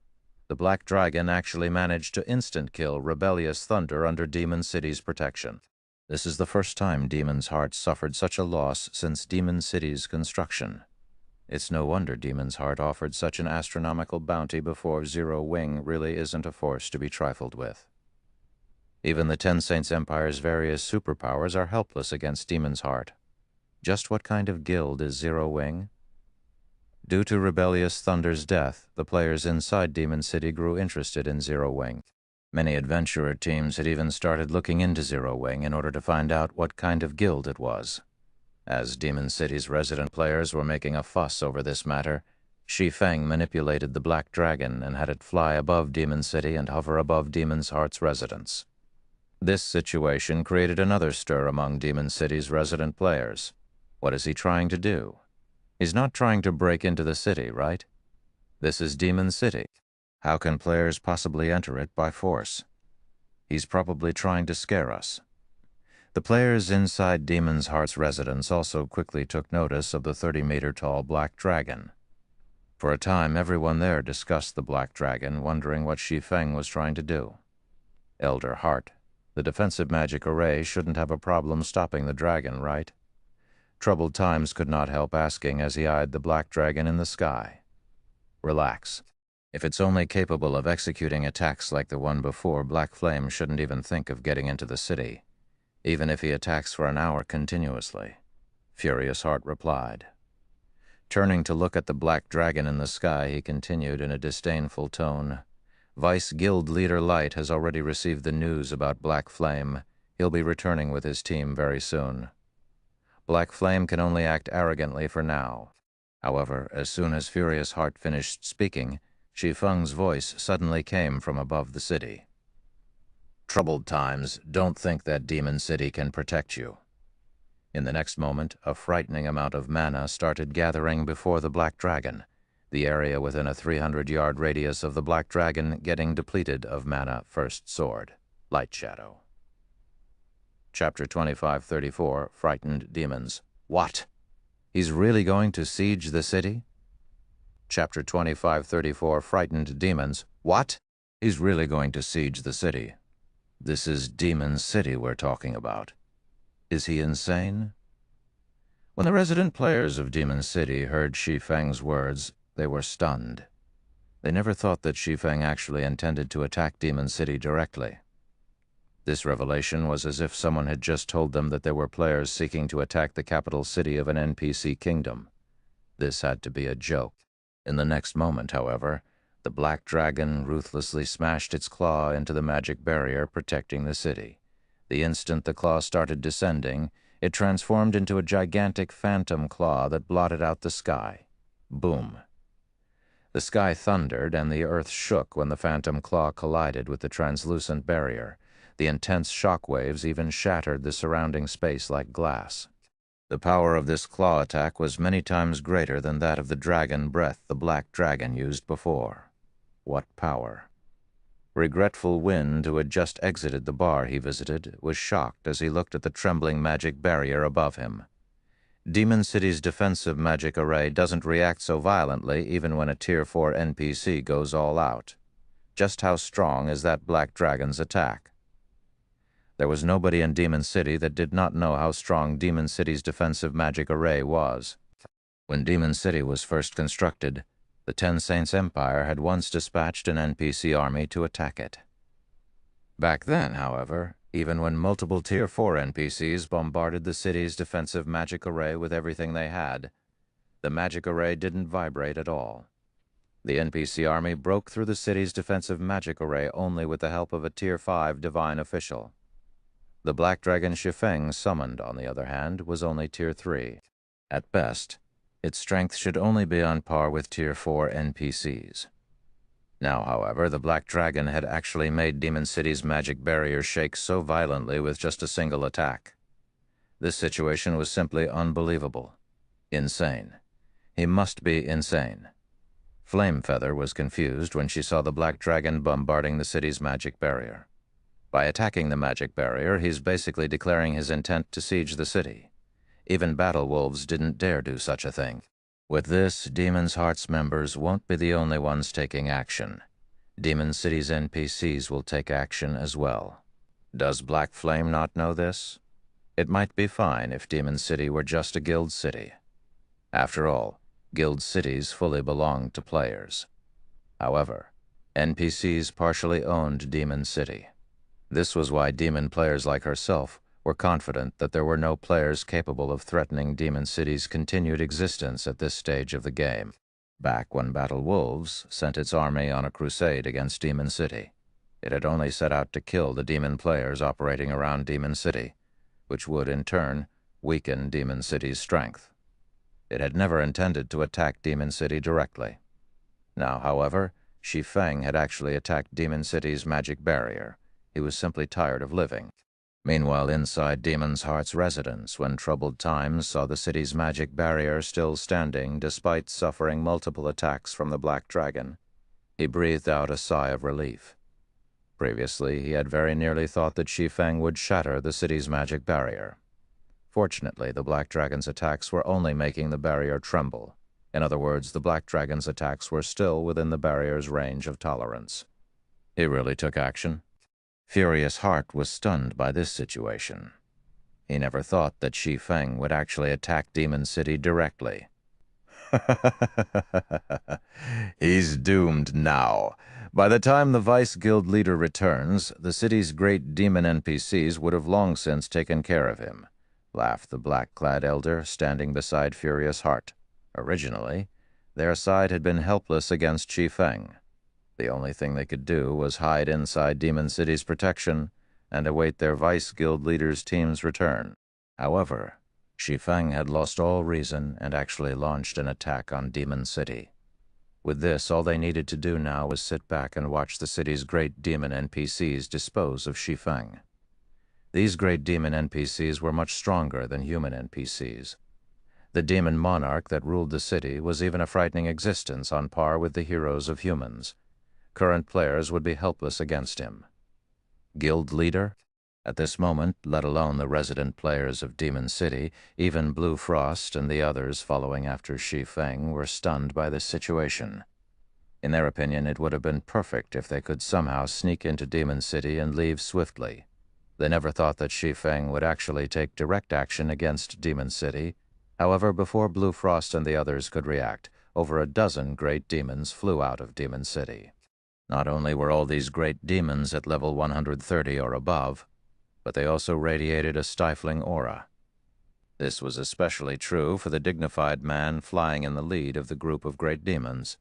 The Black Dragon actually managed to instant-kill Rebellious Thunder under Demon City's protection. This is the first time Demon's Heart suffered such a loss since Demon City's construction. It's no wonder Demon's Heart offered such an astronomical bounty before Zero Wing really isn't a force to be trifled with. Even the Ten Saints Empire's various superpowers are helpless against Demon's Heart. Just what kind of guild is Zero Wing? Due to Rebellious Thunder's death, the players inside Demon City grew interested in Zero Wing. Many adventurer teams had even started looking into Zero Wing in order to find out what kind of guild it was. As Demon City's resident players were making a fuss over this matter, Shi Feng manipulated the Black Dragon and had it fly above Demon City and hover above Demon's Heart's residents. This situation created another stir among Demon City's resident players. What is he trying to do? He's not trying to break into the city, right? This is Demon City. How can players possibly enter it by force? He's probably trying to scare us. The players inside Demon's Heart's residence also quickly took notice of the 30-meter-tall Black Dragon. For a time, everyone there discussed the Black Dragon, wondering what Shi Feng was trying to do. Elder Heart, the defensive magic array shouldn't have a problem stopping the dragon, right? Troubled Times could not help asking as he eyed the Black Dragon in the sky. Relax. If it's only capable of executing attacks like the one before, Black Flame shouldn't even think of getting into the city, even if he attacks for an hour continuously, Furious Heart replied. Turning to look at the Black Dragon in the sky, he continued in a disdainful tone, "Vice Guild Leader Light has already received the news about Black Flame. He'll be returning with his team very soon. Black Flame can only act arrogantly for now." However, as soon as Furious Heart finished speaking, Shi Feng's voice suddenly came from above the city. "Troubled Times, don't think that Demon City can protect you." In the next moment, a frightening amount of mana started gathering before the Black Dragon, the area within a 300-yard radius of the Black Dragon getting depleted of mana first sword, Light Shadow. Chapter 2534, Frightened Demons. What? He's really going to siege the city? Chapter 2534, Frightened Demons. What? He's really going to siege the city. This is Demon City we're talking about. Is he insane? When the resident players of Demon City heard Shi Feng's words, they were stunned. They never thought that Shi Feng actually intended to attack Demon City directly. This revelation was as if someone had just told them that there were players seeking to attack the capital city of an NPC kingdom. This had to be a joke. In the next moment, however, the Black Dragon ruthlessly smashed its claw into the magic barrier protecting the city. The instant the claw started descending, it transformed into a gigantic phantom claw that blotted out the sky. Boom. The sky thundered and the earth shook when the phantom claw collided with the translucent barrier. The intense shock waves even shattered the surrounding space like glass. The power of this claw attack was many times greater than that of the dragon breath the Black Dragon used before. What power! Regretful Wind, who had just exited the bar he visited, was shocked as he looked at the trembling magic barrier above him. Demon City's defensive magic array doesn't react so violently even when a Tier 4 NPC goes all out. Just how strong is that Black Dragon's attack? There was nobody in Demon City that did not know how strong Demon City's defensive magic array was. When Demon City was first constructed, the Ten Saints Empire had once dispatched an NPC army to attack it. Back then, however, Even when multiple Tier 4 NPCs bombarded the city's defensive magic array with everything they had, the magic array didn't vibrate at all. The NPC army broke through the city's defensive magic array only with the help of a Tier 5 divine official. The Black Dragon Shi Feng summoned, on the other hand, was only Tier 3. At best, its strength should only be on par with Tier 4 NPCs. Now, however, the Black Dragon had actually made Demon City's magic barrier shake so violently with just a single attack. This situation was simply unbelievable. Insane. He must be insane. Flamefeather was confused when she saw the Black Dragon bombarding the city's magic barrier. By attacking the magic barrier, he's basically declaring his intent to siege the city. Even Battle Wolves didn't dare do such a thing. With this, Demon's Heart's members won't be the only ones taking action. Demon City's NPCs will take action as well. Does Black Flame not know this? It might be fine if Demon City were just a guild city. After all, guild cities fully belong to players. However, NPCs partially owned Demon City. This was why demon players like herself were confident that there were no players capable of threatening Demon City's continued existence at this stage of the game, back when Battle Wolves sent its army on a crusade against Demon City. It had only set out to kill the demon players operating around Demon City, which would, in turn, weaken Demon City's strength. It had never intended to attack Demon City directly. Now, however, Shi Feng had actually attacked Demon City's magic barrier. He was simply tired of living. Meanwhile, inside Demon's Heart's residence, when troubled times saw the city's magic barrier still standing despite suffering multiple attacks from the Black Dragon, he breathed out a sigh of relief. Previously, he had very nearly thought that Shi Feng would shatter the city's magic barrier. Fortunately, the Black Dragon's attacks were only making the barrier tremble. In other words, the Black Dragon's attacks were still within the barrier's range of tolerance. He really took action. Furious Heart was stunned by this situation. He never thought that Shi Feng would actually attack Demon City directly. He's doomed now. By the time the Vice Guild leader returns, the city's great demon NPCs would have long since taken care of him, laughed the black-clad elder standing beside Furious Heart. Originally, their side had been helpless against Shi Feng. The only thing they could do was hide inside Demon City's protection and await their Vice Guild leader's team's return. However, Shi Feng had lost all reason and actually launched an attack on Demon City. With this, all they needed to do now was sit back and watch the city's great demon NPCs dispose of Shi Feng. These great demon NPCs were much stronger than human NPCs. The demon monarch that ruled the city was even a frightening existence on par with the heroes of humans. Current players would be helpless against him. Guild leader? At this moment, let alone the resident players of Demon City, even Blue Frost and the others following after Shi Feng were stunned by this situation. In their opinion, it would have been perfect if they could somehow sneak into Demon City and leave swiftly. They never thought that Shi Feng would actually take direct action against Demon City. However, before Blue Frost and the others could react, over a dozen great demons flew out of Demon City. Not only were all these great demons at level 130 or above, but they also radiated a stifling aura. This was especially true for the dignified man flying in the lead of the group of great demons.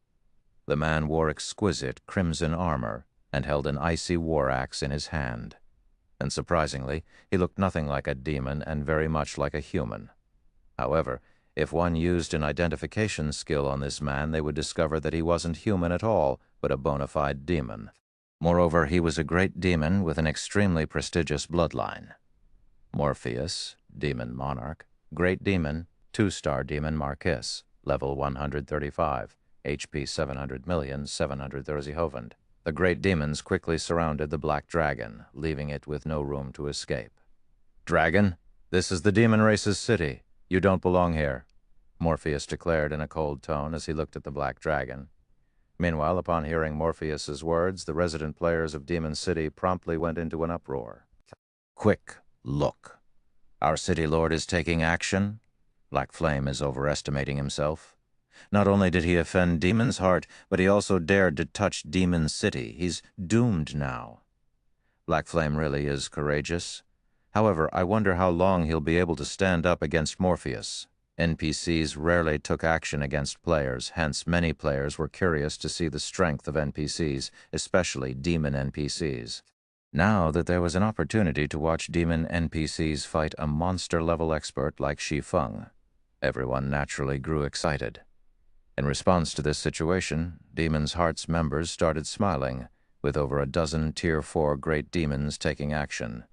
The man wore exquisite crimson armor and held an icy war axe in his hand. And surprisingly, he looked nothing like a demon and very much like a human. However, if one used an identification skill on this man, they would discover that he wasn't human at all, but a bona fide demon. Moreover, he was a great demon with an extremely prestigious bloodline. Morpheus, demon monarch, great demon, 2-star demon Marquis, level 135, HP 700,730,000. The great demons quickly surrounded the Black Dragon, leaving it with no room to escape. "Dragon, this is the demon race's city. You don't belong here," Morpheus declared in a cold tone as he looked at the Black Dragon. Meanwhile, upon hearing Morpheus's words, the resident players of Demon City promptly went into an uproar. "Quick, look. Our city lord is taking action. Black Flame is overestimating himself. Not only did he offend Demon's Heart, but he also dared to touch Demon City. He's doomed now." Black Flame really is courageous. However, I wonder how long he'll be able to stand up against Morpheus. NPCs rarely took action against players, hence many players were curious to see the strength of NPCs, especially demon NPCs. Now that there was an opportunity to watch demon NPCs fight a monster-level expert like Shi Feng, everyone naturally grew excited. In response to this situation, Demon's Heart's members started smiling, with over a dozen Tier 4 great demons taking action.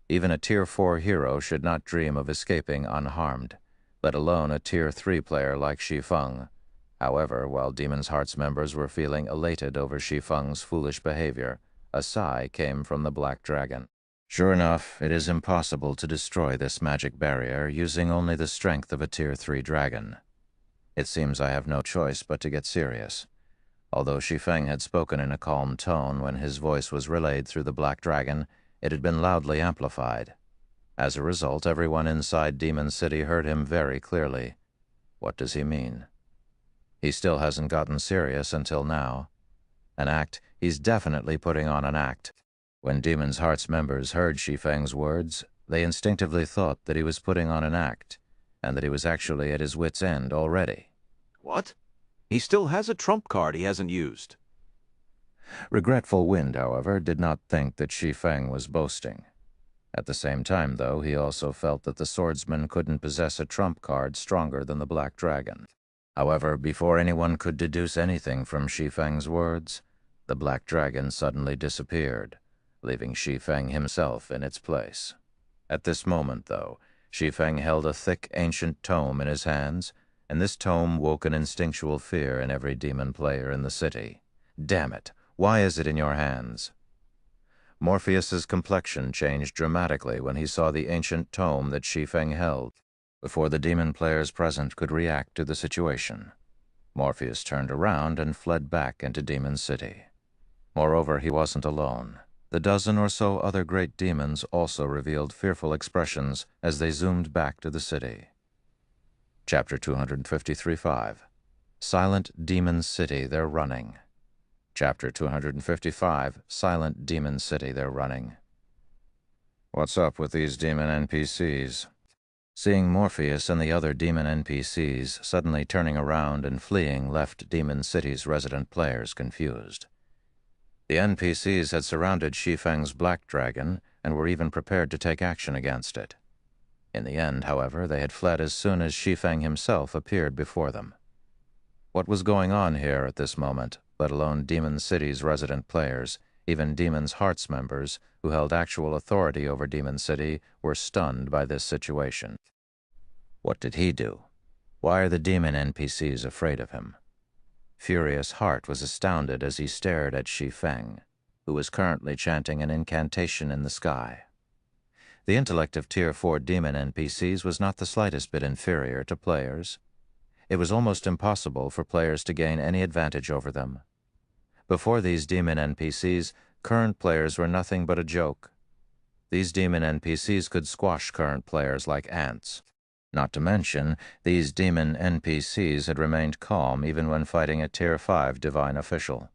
Even a Tier 4 hero should not dream of escaping unharmed, let alone a Tier 3 player like Shi Feng. However, while Demon's Heart's members were feeling elated over Shi Feng's foolish behavior, a sigh came from the Black Dragon. Sure enough, it is impossible to destroy this magic barrier using only the strength of a Tier 3 dragon. It seems I have no choice but to get serious. Although Shi Feng had spoken in a calm tone when his voice was relayed through the Black Dragon, it had been loudly amplified. As a result, everyone inside Demon City heard him very clearly. What does he mean? He still hasn't gotten serious until now. An act? He's definitely putting on an act. When Demon's Heart's members heard Shi Feng's words, they instinctively thought that he was putting on an act, and that he was actually at his wit's end already. What? He still has a trump card he hasn't used. Regretful Wind, however, did not think that Shi Feng was boasting. At the same time, though, he also felt that the swordsman couldn't possess a trump card stronger than the Black Dragon. However, before anyone could deduce anything from Shi Feng's words, the Black Dragon suddenly disappeared, leaving Shi Feng himself in its place. At this moment, though, Shi Feng held a thick, ancient tome in his hands, and this tome woke an instinctual fear in every demon player in the city. Damn it! Why is it in your hands? Morpheus's complexion changed dramatically when he saw the ancient tome that Shi Feng held. Before the demon players present could react to the situation, Morpheus turned around and fled back into Demon City. Moreover, he wasn't alone. The dozen or so other great demons also revealed fearful expressions as they zoomed back to the city. Chapter 253.5. Silent Demon City, They're Running. Chapter 255. Silent Demon City, They're Running. What's up with these demon NPCs? Seeing Morpheus and the other demon NPCs suddenly turning around and fleeing left Demon City's resident players confused. The NPCs had surrounded Shi Feng's Black Dragon and were even prepared to take action against it. In the end, however, they had fled as soon as Shi Feng himself appeared before them. What was going on here at this moment, let alone Demon City's resident players, even Demon's Heart's members, who held actual authority over Demon City, were stunned by this situation. What did he do? Why are the demon NPCs afraid of him? Furious Heart was astounded as he stared at Shi Feng, who was currently chanting an incantation in the sky. The intellect of Tier 4 demon NPCs was not the slightest bit inferior to players. It was almost impossible for players to gain any advantage over them. Before these demon NPCs, current players were nothing but a joke. These demon NPCs could squash current players like ants. Not to mention, these demon NPCs had remained calm even when fighting a Tier 5 divine official.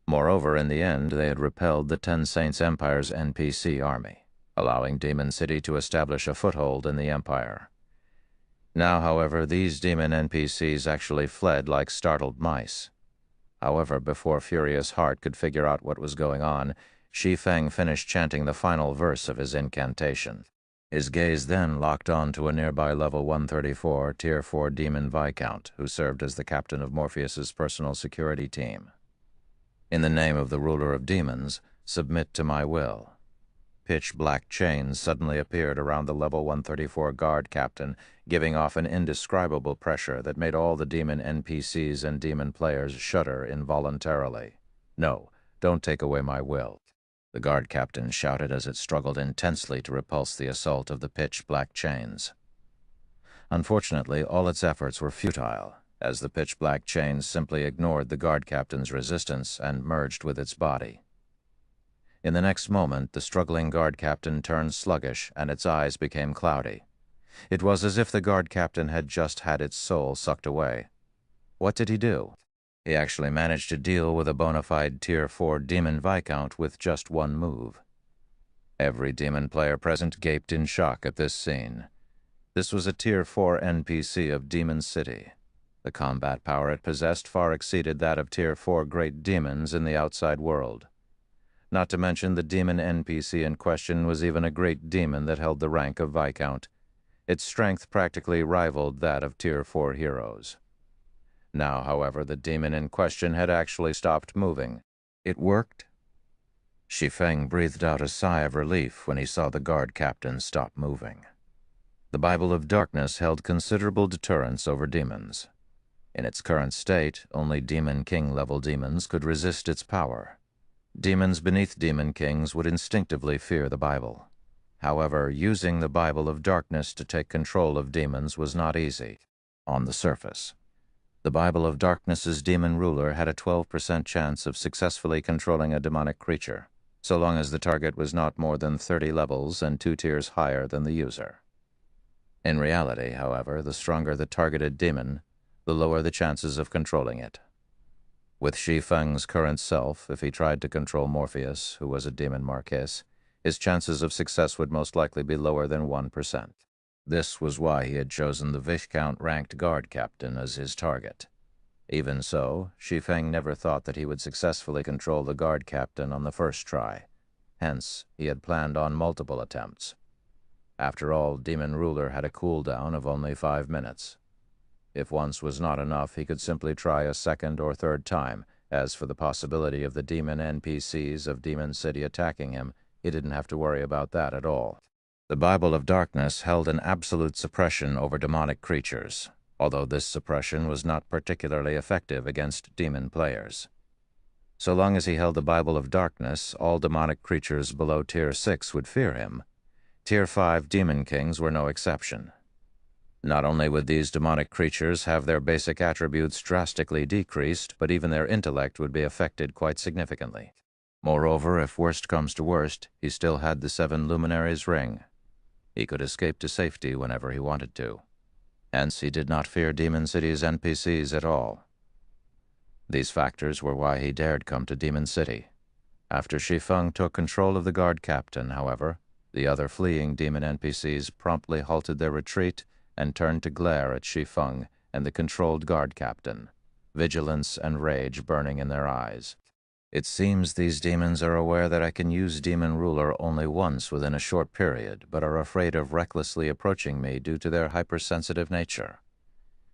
Moreover, in the end, they had repelled the Ten Saints Empire's NPC army, allowing Demon City to establish a foothold in the Empire. Now, however, these demon NPCs actually fled like startled mice. However, before Furious Heart could figure out what was going on, Shi Feng finished chanting the final verse of his incantation. His gaze then locked on to a nearby level 134 Tier 4 demon Viscount, who served as the captain of Morpheus's personal security team. In the name of the ruler of demons, submit to my will. Pitch-black chains suddenly appeared around the level 134 guard captain, giving off an indescribable pressure that made all the demon NPCs and demon players shudder involuntarily. No, don't take away my will, the guard captain shouted as it struggled intensely to repulse the assault of the pitch-black chains. Unfortunately, all its efforts were futile, as the pitch-black chains simply ignored the guard captain's resistance and merged with its body. In the next moment, the struggling guard captain turned sluggish and its eyes became cloudy. It was as if the guard captain had just had its soul sucked away. What did he do? He actually managed to deal with a bona fide Tier 4 demon Viscount with just one move. Every demon player present gaped in shock at this scene. This was a Tier 4 NPC of Demon City. The combat power it possessed far exceeded that of Tier 4 great demons in the outside world. Not to mention the demon NPC in question was even a great demon that held the rank of Viscount. Its strength practically rivaled that of Tier 4 heroes. Now, however, the demon in question had actually stopped moving. It worked. Shi Feng breathed out a sigh of relief when he saw the guard captain stop moving. The Bible of Darkness held considerable deterrence over demons. In its current state, only Demon King-level demons could resist its power. Demons beneath Demon Kings would instinctively fear the Bible. However, using the Bible of Darkness to take control of demons was not easy. On the surface, the Bible of Darkness's demon ruler had a 12% chance of successfully controlling a demonic creature, so long as the target was not more than 30 levels and 2 tiers higher than the user. In reality, however, the stronger the targeted demon, the lower the chances of controlling it. With Shi Feng's current self, if he tried to control Morpheus, who was a demon Marquess, his chances of success would most likely be lower than 1%. This was why he had chosen the Viscount-ranked guard captain as his target. Even so, Shi Feng never thought that he would successfully control the guard captain on the first try. Hence, he had planned on multiple attempts. After all, Demon Ruler had a cooldown of only 5 minutes. If once was not enough, he could simply try a second or third time. As for the possibility of the demon NPCs of Demon City attacking him, he didn't have to worry about that at all. The Bible of Darkness held an absolute suppression over demonic creatures, although this suppression was not particularly effective against demon players. So long as he held the Bible of Darkness, all demonic creatures below Tier 6 would fear him. Tier 5 Demon Kings were no exception. Not only would these demonic creatures have their basic attributes drastically decreased, but even their intellect would be affected quite significantly. Moreover, if worst comes to worst, he still had the 7 Luminaries ring. He could escape to safety whenever he wanted to. Hence, he did not fear Demon City's NPCs at all. These factors were why he dared come to Demon City. After Shi Feng took control of the guard captain, however, the other fleeing demon NPCs promptly halted their retreat and turned to glare at Shi Feng and the controlled guard captain, vigilance and rage burning in their eyes. It seems these demons are aware that I can use Demon Ruler only once within a short period, but are afraid of recklessly approaching me due to their hypersensitive nature.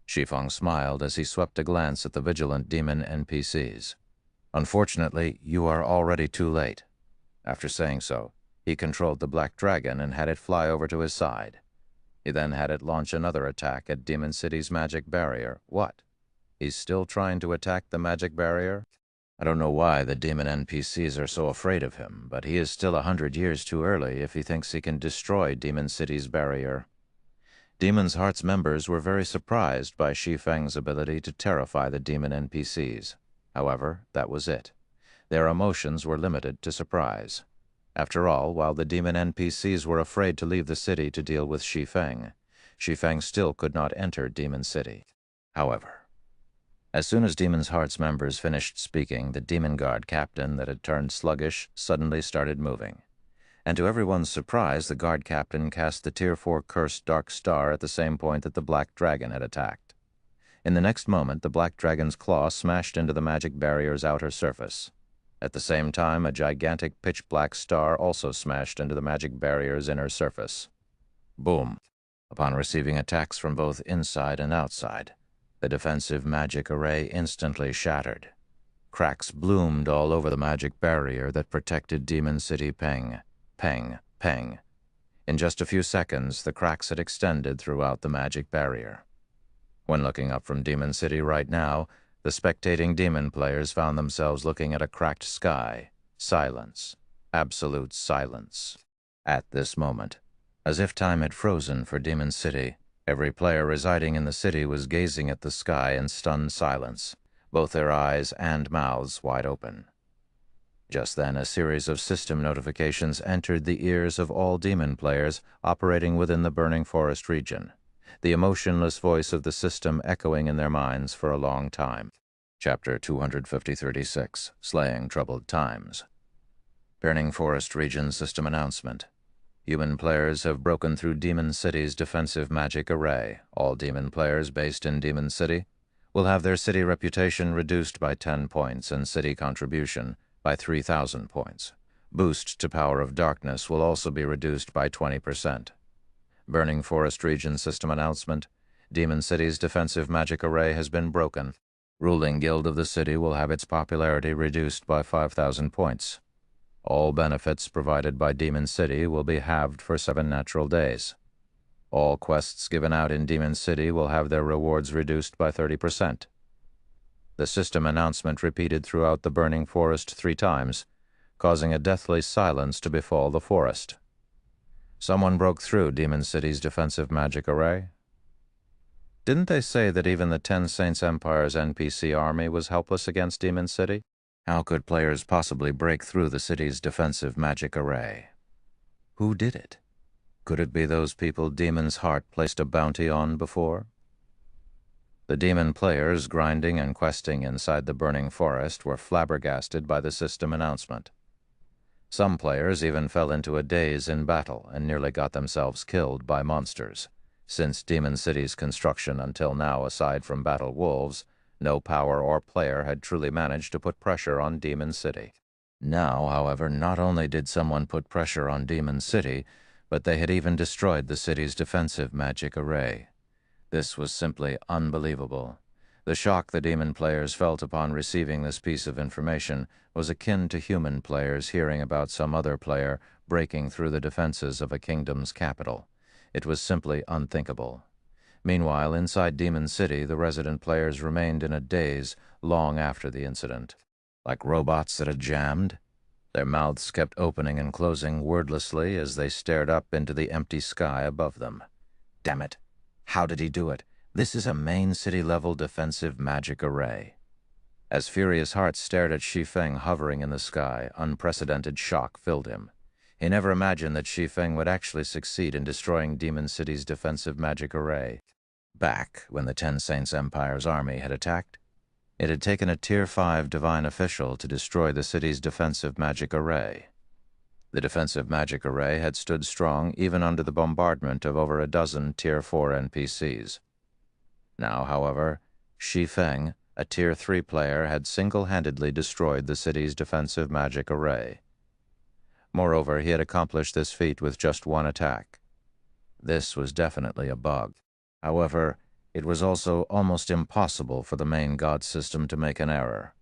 Shi Feng smiled as he swept a glance at the vigilant demon NPCs. Unfortunately, you are already too late. After saying so, he controlled the Black Dragon and had it fly over to his side. He then had it launch another attack at Demon City's magic barrier. What? He's still trying to attack the magic barrier? I don't know why the demon NPCs are so afraid of him, but he is still 100 years too early if he thinks he can destroy Demon City's barrier. Demon's Heart's members were very surprised by Shi Feng's ability to terrify the demon NPCs. However, that was it. Their emotions were limited to surprise. After all, while the demon NPCs were afraid to leave the city to deal with Shi Feng still could not enter Demon City. However, as soon as Demon's Heart's members finished speaking, the demon guard captain that had turned sluggish suddenly started moving. And to everyone's surprise, the guard captain cast the Tier 4 cursed Dark Star at the same point that the Black Dragon had attacked. In the next moment, the Black Dragon's claw smashed into the magic barrier's outer surface. At the same time, a gigantic pitch-black star also smashed into the magic barrier's inner surface. Boom! Upon receiving attacks from both inside and outside, the defensive magic array instantly shattered. Cracks bloomed all over the magic barrier that protected Demon City. Peng, peng, peng. In just a few seconds, the cracks had extended throughout the magic barrier. When looking up from Demon City right now, the spectating demon players found themselves looking at a cracked sky. Silence. Absolute silence. At this moment, as if time had frozen for Demon City, every player residing in the city was gazing at the sky in stunned silence, both their eyes and mouths wide open. Just then, a series of system notifications entered the ears of all demon players operating within the Burning Forest region, the emotionless voice of the system echoing in their minds for a long time. Chapter 250-36, Slaying Troubled Times. Burning Forest Region System Announcement. Human players have broken through Demon City's defensive magic array. All demon players based in Demon City will have their city reputation reduced by 10 points and city contribution by 3,000 points. Boost to Power of Darkness will also be reduced by 20%. Burning Forest Region System Announcement. Demon City's defensive magic array has been broken. Ruling Guild of the city will have its popularity reduced by 5,000 points. All benefits provided by Demon City will be halved for 7 natural days. All quests given out in Demon City will have their rewards reduced by 30%. The system announcement repeated throughout the Burning Forest 3 times, causing a deathly silence to befall the forest. Someone broke through Demon City's defensive magic array. Didn't they say that even the 10 Saints Empire's NPC army was helpless against Demon City? How could players possibly break through the city's defensive magic array? Who did it? Could it be those people Demon's Heart placed a bounty on before? The demon players grinding and questing inside the Burning Forest were flabbergasted by the system announcement. Some players even fell into a daze in battle and nearly got themselves killed by monsters. Since Demon City's construction until now, aside from battle wolves, no power or player had truly managed to put pressure on Demon City. Now, however, not only did someone put pressure on Demon City, but they had even destroyed the city's defensive magic array. This was simply unbelievable. The shock the demon players felt upon receiving this piece of information was akin to human players hearing about some other player breaking through the defenses of a kingdom's capital. It was simply unthinkable. Meanwhile, inside Demon City, the resident players remained in a daze long after the incident. Like robots that had jammed, their mouths kept opening and closing wordlessly as they stared up into the empty sky above them. Damn it! How did he do it? This is a main city-level defensive magic array. As Furious Heart stared at Shi Feng hovering in the sky, unprecedented shock filled him. He never imagined that Shi Feng would actually succeed in destroying Demon City's defensive magic array. Back when the 10 Saints Empire's army had attacked, it had taken a Tier 5 divine official to destroy the city's defensive magic array. The defensive magic array had stood strong even under the bombardment of over a dozen Tier 4 NPCs. Now, however, Shi Feng, a Tier 3 player, had single-handedly destroyed the city's defensive magic array. Moreover, he had accomplished this feat with just one attack. This was definitely a bug. However, it was also almost impossible for the main god system to make an error.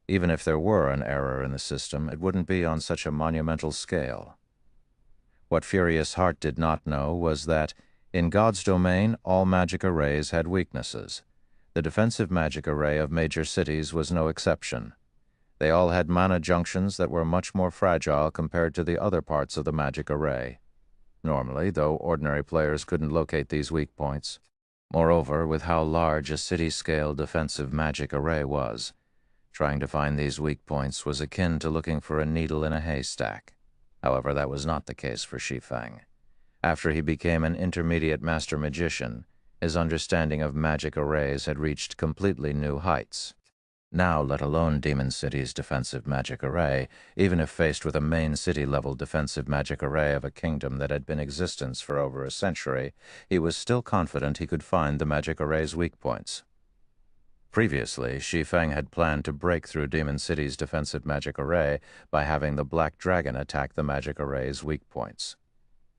Even if there were an error in the system, it wouldn't be on such a monumental scale. What Furious Heart did not know was that, in God's domain, all magic arrays had weaknesses. The defensive magic array of major cities was no exception. They all had mana junctions that were much more fragile compared to the other parts of the magic array. Normally, though, ordinary players couldn't locate these weak points. Moreover, with how large a city-scale defensive magic array was, trying to find these weak points was akin to looking for a needle in a haystack. However, that was not the case for Shi Feng. After he became an intermediate master magician, his understanding of magic arrays had reached completely new heights. Now, let alone Demon City's defensive magic array, even if faced with a main city-level defensive magic array of a kingdom that had been in existence for over a century, he was still confident he could find the magic array's weak points. Previously, Shi Feng had planned to break through Demon City's defensive magic array by having the Black Dragon attack the magic array's weak points.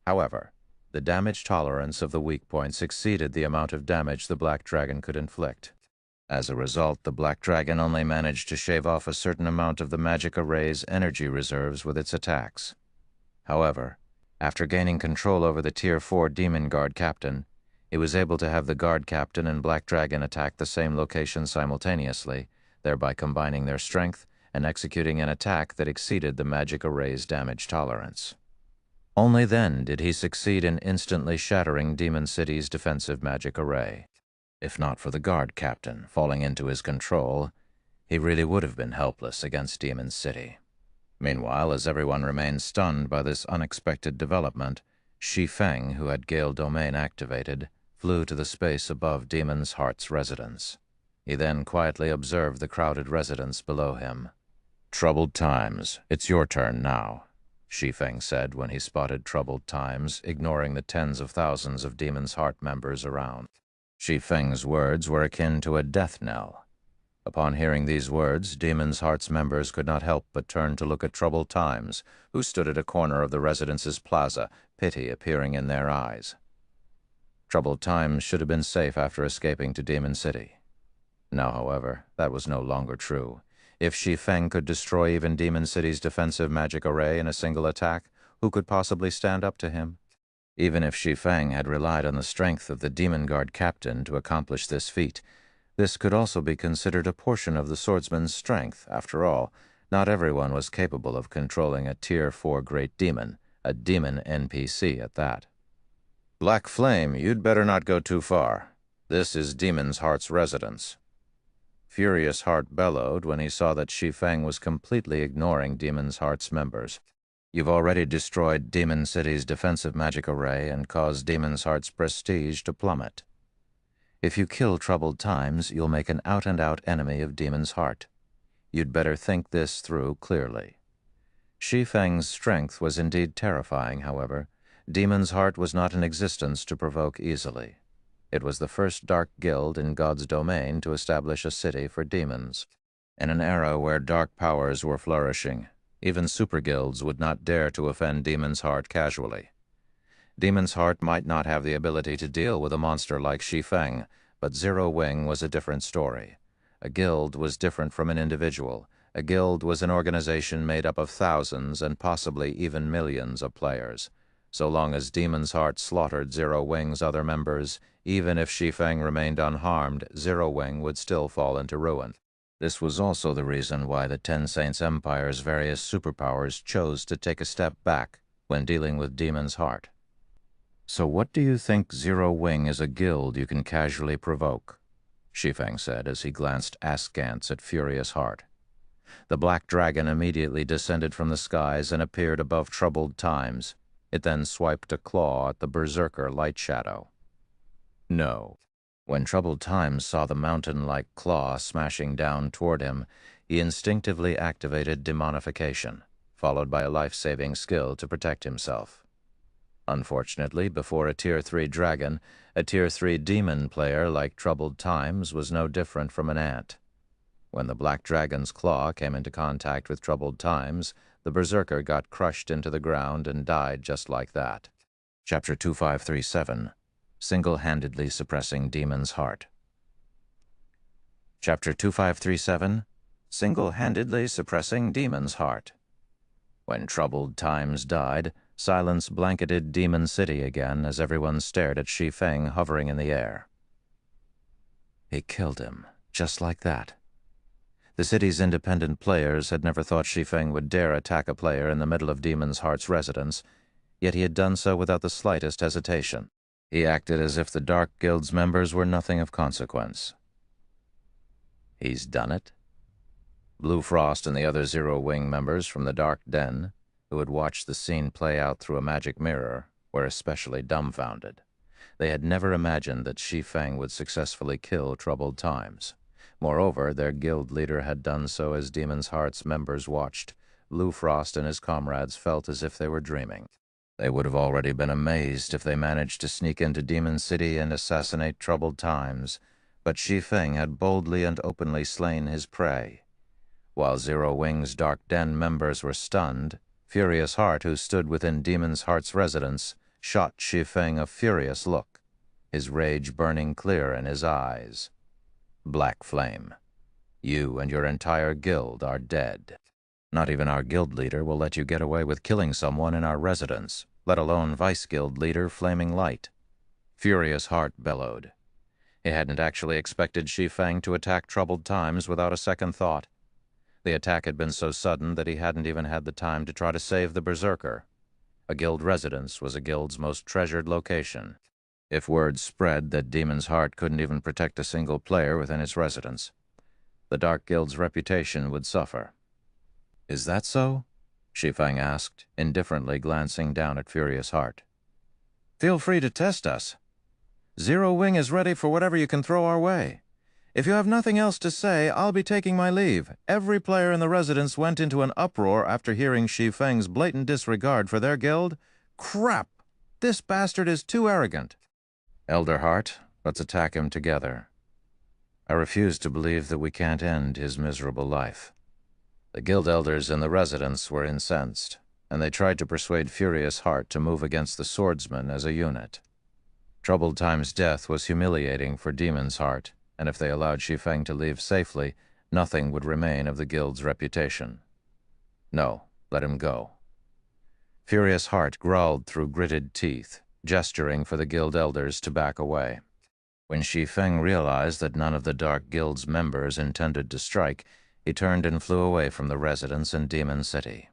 However, the damage tolerance of the weak points exceeded the amount of damage the Black Dragon could inflict. As a result, the Black Dragon only managed to shave off a certain amount of the magic array's energy reserves with its attacks. However, after gaining control over the Tier 4 Demon Guard Captain, he was able to have the Guard Captain and Black Dragon attack the same location simultaneously, thereby combining their strength and executing an attack that exceeded the magic array's damage tolerance. Only then did he succeed in instantly shattering Demon City's defensive magic array. If not for the Guard Captain falling into his control, he really would have been helpless against Demon City. Meanwhile, as everyone remained stunned by this unexpected development, Shi Feng, who had Gale Domain activated, flew to the space above Demon's Heart's residence. He then quietly observed the crowded residence below him. Troubled times. It's your turn now, Shi Feng said when he spotted troubled times, ignoring the tens of thousands of Demon's Heart members around. Shi Feng's words were akin to a death knell. Upon hearing these words, Demon's Heart's members could not help but turn to look at troubled times, who stood at a corner of the residence's plaza, pity appearing in their eyes. Troubled times should have been safe after escaping to Demon City. Now, however, that was no longer true. If Shi Feng could destroy even Demon City's defensive magic array in a single attack, who could possibly stand up to him? Even if Shi Feng had relied on the strength of the Demon Guard captain to accomplish this feat, this could also be considered a portion of the swordsman's strength. After all, not everyone was capable of controlling a Tier 4 great demon, a demon NPC at that. Black Flame, you'd better not go too far. This is Demon's Heart's residence. Furious Heart bellowed when he saw that Shi Feng was completely ignoring Demon's Heart's members. You've already destroyed Demon City's defensive magic array and caused Demon's Heart's prestige to plummet. If you kill troubled times, you'll make an out-and-out enemy of Demon's Heart. You'd better think this through clearly. Shi Feng's strength was indeed terrifying, however. Demon's Heart was not in existence to provoke easily. It was the first dark guild in God's domain to establish a city for demons. In an era where dark powers were flourishing, even super guilds would not dare to offend Demon's Heart casually. Demon's Heart might not have the ability to deal with a monster like Shi Feng, but Zero Wing was a different story. A guild was different from an individual. A guild was an organization made up of thousands and possibly even millions of players. So long as Demon's Heart slaughtered Zero Wing's other members, even if Shi Feng remained unharmed, Zero Wing would still fall into ruin. This was also the reason why the Ten Saints Empire's various superpowers chose to take a step back when dealing with Demon's Heart. So what do you think Zero Wing is a guild you can casually provoke? Shi Feng said as he glanced askance at Furious Heart. The black dragon immediately descended from the skies and appeared above troubled times. It then swiped a claw at the berserker Light Shadow. No. When troubled times saw the mountain-like claw smashing down toward him, he instinctively activated demonification, followed by a life-saving skill to protect himself. Unfortunately, before a Tier 3 dragon, a Tier 3 demon player like Troubled Times was no different from an ant. When the black dragon's claw came into contact with Troubled Times, the berserker got crushed into the ground and died just like that. Chapter 2537, Single-Handedly Suppressing Demon's Heart. Chapter 2537, Single-Handedly Suppressing Demon's Heart. When Troubled Times died, silence blanketed Demon City again as everyone stared at Shi Feng hovering in the air. He killed him, just like that. The city's independent players had never thought Shi Feng would dare attack a player in the middle of Demon's Heart's residence, yet he had done so without the slightest hesitation. He acted as if the Dark Guild's members were nothing of consequence. He's done it? Blue Frost and the other Zero Wing members from the Dark Den, who had watched the scene play out through a magic mirror, were especially dumbfounded. They had never imagined that Shi Feng would successfully kill Troubled Times. Moreover, their guild leader had done so as Demon's Heart's members watched. Blue Frost and his comrades felt as if they were dreaming. They would have already been amazed if they managed to sneak into Demon City and assassinate Troubled Times, but Shi Feng had boldly and openly slain his prey. While Zero Wing's Dark Den members were stunned, Furious Heart, who stood within Demon's Heart's residence, shot Shi Feng a furious look, his rage burning clear in his eyes. Black Flame, you and your entire guild are dead. Not even our guild leader will let you get away with killing someone in our residence, let alone Vice Guild leader Flaming Light. Furious Heart bellowed. He hadn't actually expected Shi Feng to attack Troubled Times without a second thought. The attack had been so sudden that he hadn't even had the time to try to save the berserker. A guild residence was a guild's most treasured location. If word spread that Demon's Heart couldn't even protect a single player within its residence, the Dark Guild's reputation would suffer. Is that so? Shi Feng asked, indifferently glancing down at Furious Heart. Feel free to test us. Zero Wing is ready for whatever you can throw our way. If you have nothing else to say, I'll be taking my leave. Every player in the residence went into an uproar after hearing Shi Feng's blatant disregard for their guild. Crap! This bastard is too arrogant. Elder Hart, let's attack him together. I refuse to believe that we can't end his miserable life. The guild elders in the residence were incensed, and they tried to persuade Furious Hart to move against the swordsman as a unit. Troubled Time's death was humiliating for Demon's Heart, and if they allowed Shi Feng to leave safely, nothing would remain of the guild's reputation. No, let him go. Furious Hart growled through gritted teeth, gesturing for the guild elders to back away. When Shi Feng realized that none of the Dark Guild's members intended to strike, he turned and flew away from the residence in Demon City.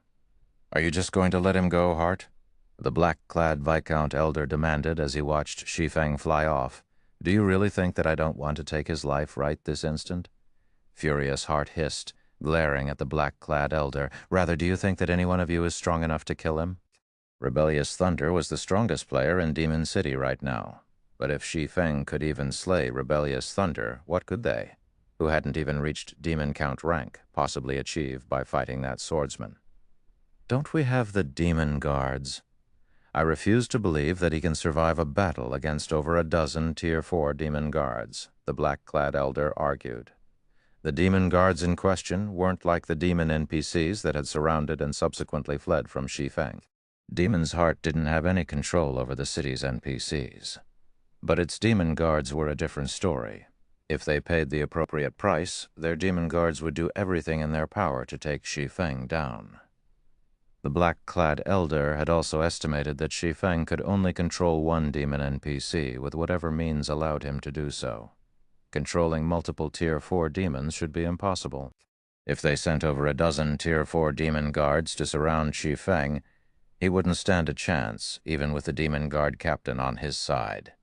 "Are you just going to let him go, Hart?" the black-clad Viscount Elder demanded as he watched Shi Feng fly off. "Do you really think that I don't want to take his life right this instant?" Furious Hart hissed, glaring at the black-clad Elder. "Rather, do you think that any one of you is strong enough to kill him?" Rebellious Thunder was the strongest player in Demon City right now. But if Shi Feng could even slay Rebellious Thunder, what could they, who hadn't even reached Demon Count rank, possibly achieve by fighting that swordsman? "Don't we have the Demon Guards?" "I refuse to believe that he can survive a battle against over a dozen Tier 4 Demon Guards," the black-clad Elder argued. The Demon Guards in question weren't like the demon NPCs that had surrounded and subsequently fled from Shi Feng. Demon's Heart didn't have any control over the city's NPCs. But its Demon Guards were a different story. If they paid the appropriate price, their Demon Guards would do everything in their power to take Shi Feng down. The black-clad Elder had also estimated that Shi Feng could only control one demon NPC with whatever means allowed him to do so. Controlling multiple Tier 4 demons should be impossible. If they sent over a dozen Tier 4 Demon Guards to surround Shi Feng, he wouldn't stand a chance, even with the Demon Guard captain on his side.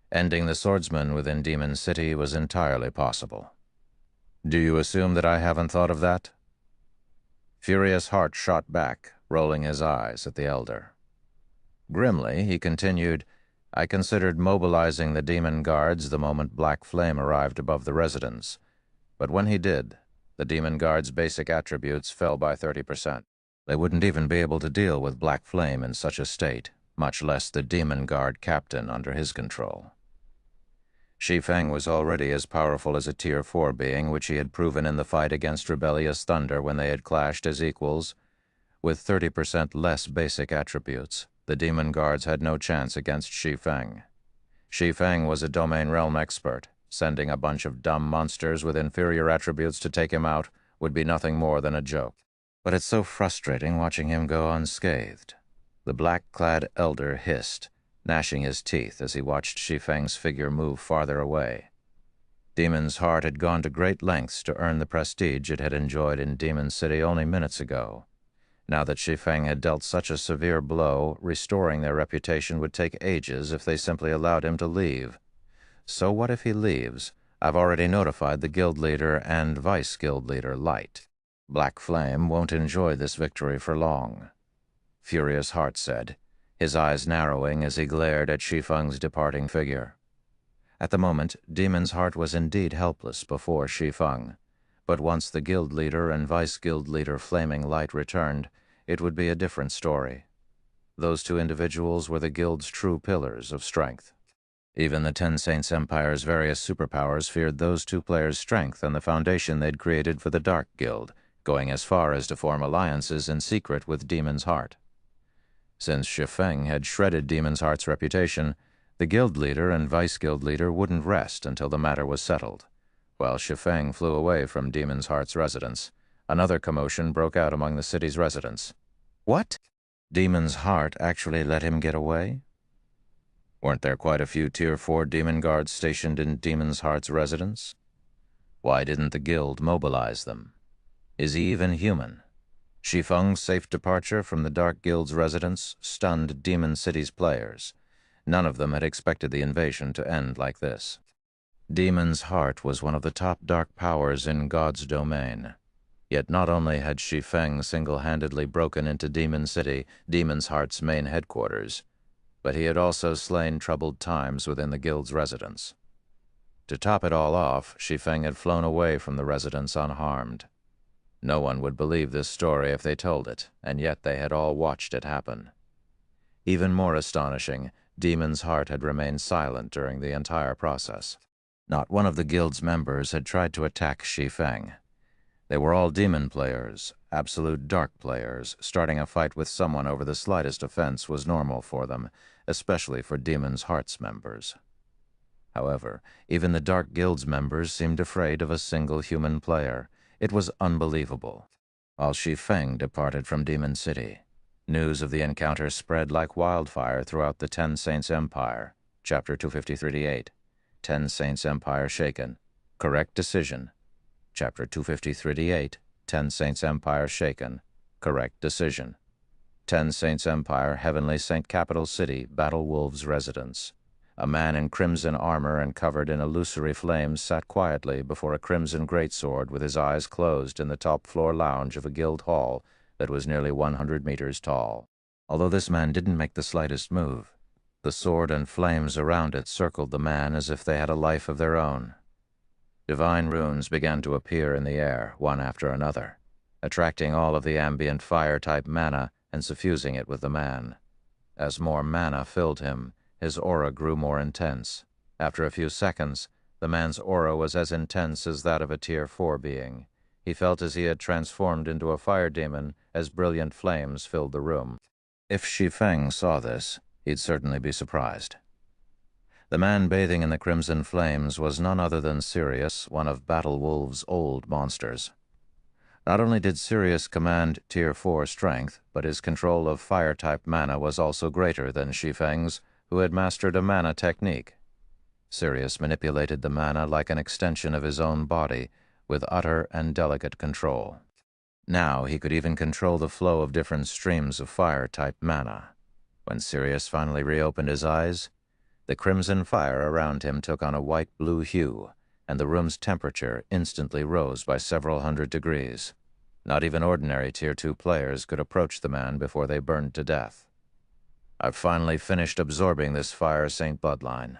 Ending the swordsman within Demon City was entirely possible. "Do you assume that I haven't thought of that?" Furious Hart shot back, rolling his eyes at the Elder. Grimly, he continued, "I considered mobilizing the Demon Guards the moment Black Flame arrived above the residence, but when he did, the Demon Guards' basic attributes fell by 30%. They wouldn't even be able to deal with Black Flame in such a state, much less the Demon Guard captain under his control." Shi Feng was already as powerful as a Tier 4 being, which he had proven in the fight against Rebellious Thunder when they had clashed as equals. With 30% less basic attributes, the Demon Guards had no chance against Shi Feng. Shi Feng was a domain realm expert. Sending a bunch of dumb monsters with inferior attributes to take him out would be nothing more than a joke. But it's so frustrating watching him go unscathed. The black-clad Elder hissed, gnashing his teeth as he watched Shi Feng's figure move farther away. Demon's Heart had gone to great lengths to earn the prestige it had enjoyed in Demon City only minutes ago. Now that Shi Feng had dealt such a severe blow, restoring their reputation would take ages if they simply allowed him to leave. So what if he leaves? I've already notified the guild leader and vice guild leader, Light. Black Flame won't enjoy this victory for long. Furious Hart said, his eyes narrowing as he glared at Shi Feng's departing figure. At the moment, Demon's Heart was indeed helpless before Shi Feng, but once the guild leader and vice guild leader Flaming Light returned, it would be a different story. Those two individuals were the guild's true pillars of strength. Even the Ten Saints Empire's various superpowers feared those two players' strength and the foundation they'd created for the Dark Guild, going as far as to form alliances in secret with Demon's Heart. Since Shi Feng had shredded Demon's Heart's reputation, the guild leader and vice guild leader wouldn't rest until the matter was settled. While Shi Feng flew away from Demon's Heart's residence, another commotion broke out among the city's residents. What? Demon's Heart actually let him get away? Weren't there quite a few Tier 4 Demon Guards stationed in Demon's Heart's residence? Why didn't the guild mobilize them? Is he even human? Shi Feng's safe departure from the Dark Guild's residence stunned Demon City's players. None of them had expected the invasion to end like this. Demon's Heart was one of the top dark powers in God's domain. Yet not only had Shi Feng single-handedly broken into Demon City, Demon's Heart's main headquarters, but he had also slain troubled times within the guild's residence. To top it all off, Shi Feng had flown away from the residence unharmed. No one would believe this story if they told it, and yet they had all watched it happen. Even more astonishing, Demon's Heart had remained silent during the entire process. Not one of the guild's members had tried to attack Shi Feng. They were all demon players, absolute dark players. Starting a fight with someone over the slightest offense was normal for them, especially for Demon's Heart's members. However, even the Dark Guild's members seemed afraid of a single human player. It was unbelievable. While Shi Feng departed from Demon City, news of the encounter spread like wildfire throughout the Ten Saints Empire. Chapter 253-8. Ten Saints Empire shaken. Correct decision. Chapter 253-8. Ten Saints Empire shaken. Correct decision. Ten Saints Empire, Heavenly Saint Capital City, Battle Wolves residence. A man in crimson armor and covered in illusory flames sat quietly before a crimson greatsword with his eyes closed in the top-floor lounge of a guild hall that was nearly 100 meters tall. Although this man didn't make the slightest move, the sword and flames around it circled the man as if they had a life of their own. Divine runes began to appear in the air, one after another, attracting all of the ambient fire-type mana and suffusing it with the man. As more mana filled him, his aura grew more intense. After a few seconds, the man's aura was as intense as that of a Tier 4 being. He felt as he had transformed into a fire demon as brilliant flames filled the room. If Shi Feng saw this, he'd certainly be surprised. The man bathing in the crimson flames was none other than Sirius, one of Battle Wolves' old monsters. Not only did Sirius command Tier 4 strength, but his control of fire-type mana was also greater than Shi Feng's, who had mastered a mana technique. Sirius manipulated the mana like an extension of his own body, with utter and delicate control. Now he could even control the flow of different streams of fire-type mana. When Sirius finally reopened his eyes, the crimson fire around him took on a white-blue hue, and the room's temperature instantly rose by several hundred degrees. Not even ordinary Tier 2 players could approach the man before they burned to death. I've finally finished absorbing this Fire Saint bloodline.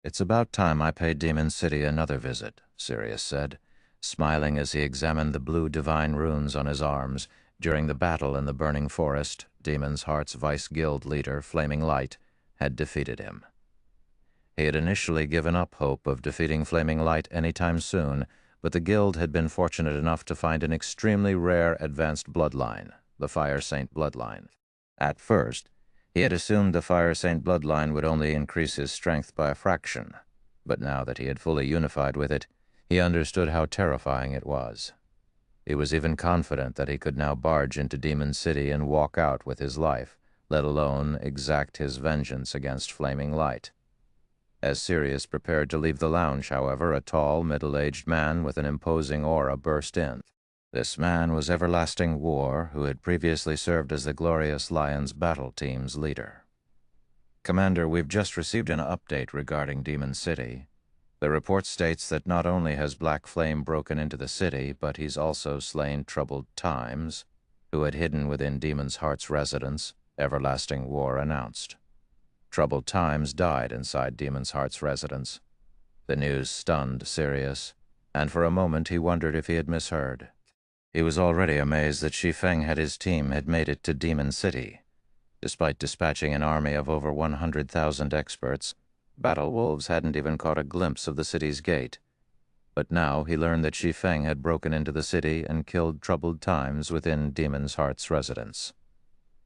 It's about time I paid Demon City another visit, Sirius said, smiling as he examined the blue divine runes on his arms. During the battle in the Burning Forest, Demon's Heart's Vice Guild leader, Flaming Light, had defeated him. He had initially given up hope of defeating Flaming Light anytime soon, but the guild had been fortunate enough to find an extremely rare advanced bloodline, the Fire Saint bloodline. At first, he had assumed the Fire Saint bloodline would only increase his strength by a fraction, but now that he had fully unified with it, he understood how terrifying it was. He was even confident that he could now barge into Demon City and walk out with his life, let alone exact his vengeance against Flaming Light. As Sirius prepared to leave the lounge, however, a tall, middle-aged man with an imposing aura burst in. This man was Everlasting War, who had previously served as the Glorious Lions battle team's leader. Commander, we've just received an update regarding Demon City. The report states that not only has Black Flame broken into the city, but he's also slain Troubled Times, who had hidden within Demon's Heart's residence, Everlasting War announced. Troubled Times died inside Demon's Heart's residence. The news stunned Sirius, and for a moment he wondered if he had misheard. He was already amazed that Shi Feng and his team had made it to Demon City. Despite dispatching an army of over 100,000 experts, Battle Wolves hadn't even caught a glimpse of the city's gate. But now he learned that Shi Feng had broken into the city and killed Troubled Times within Demon's Heart's residence.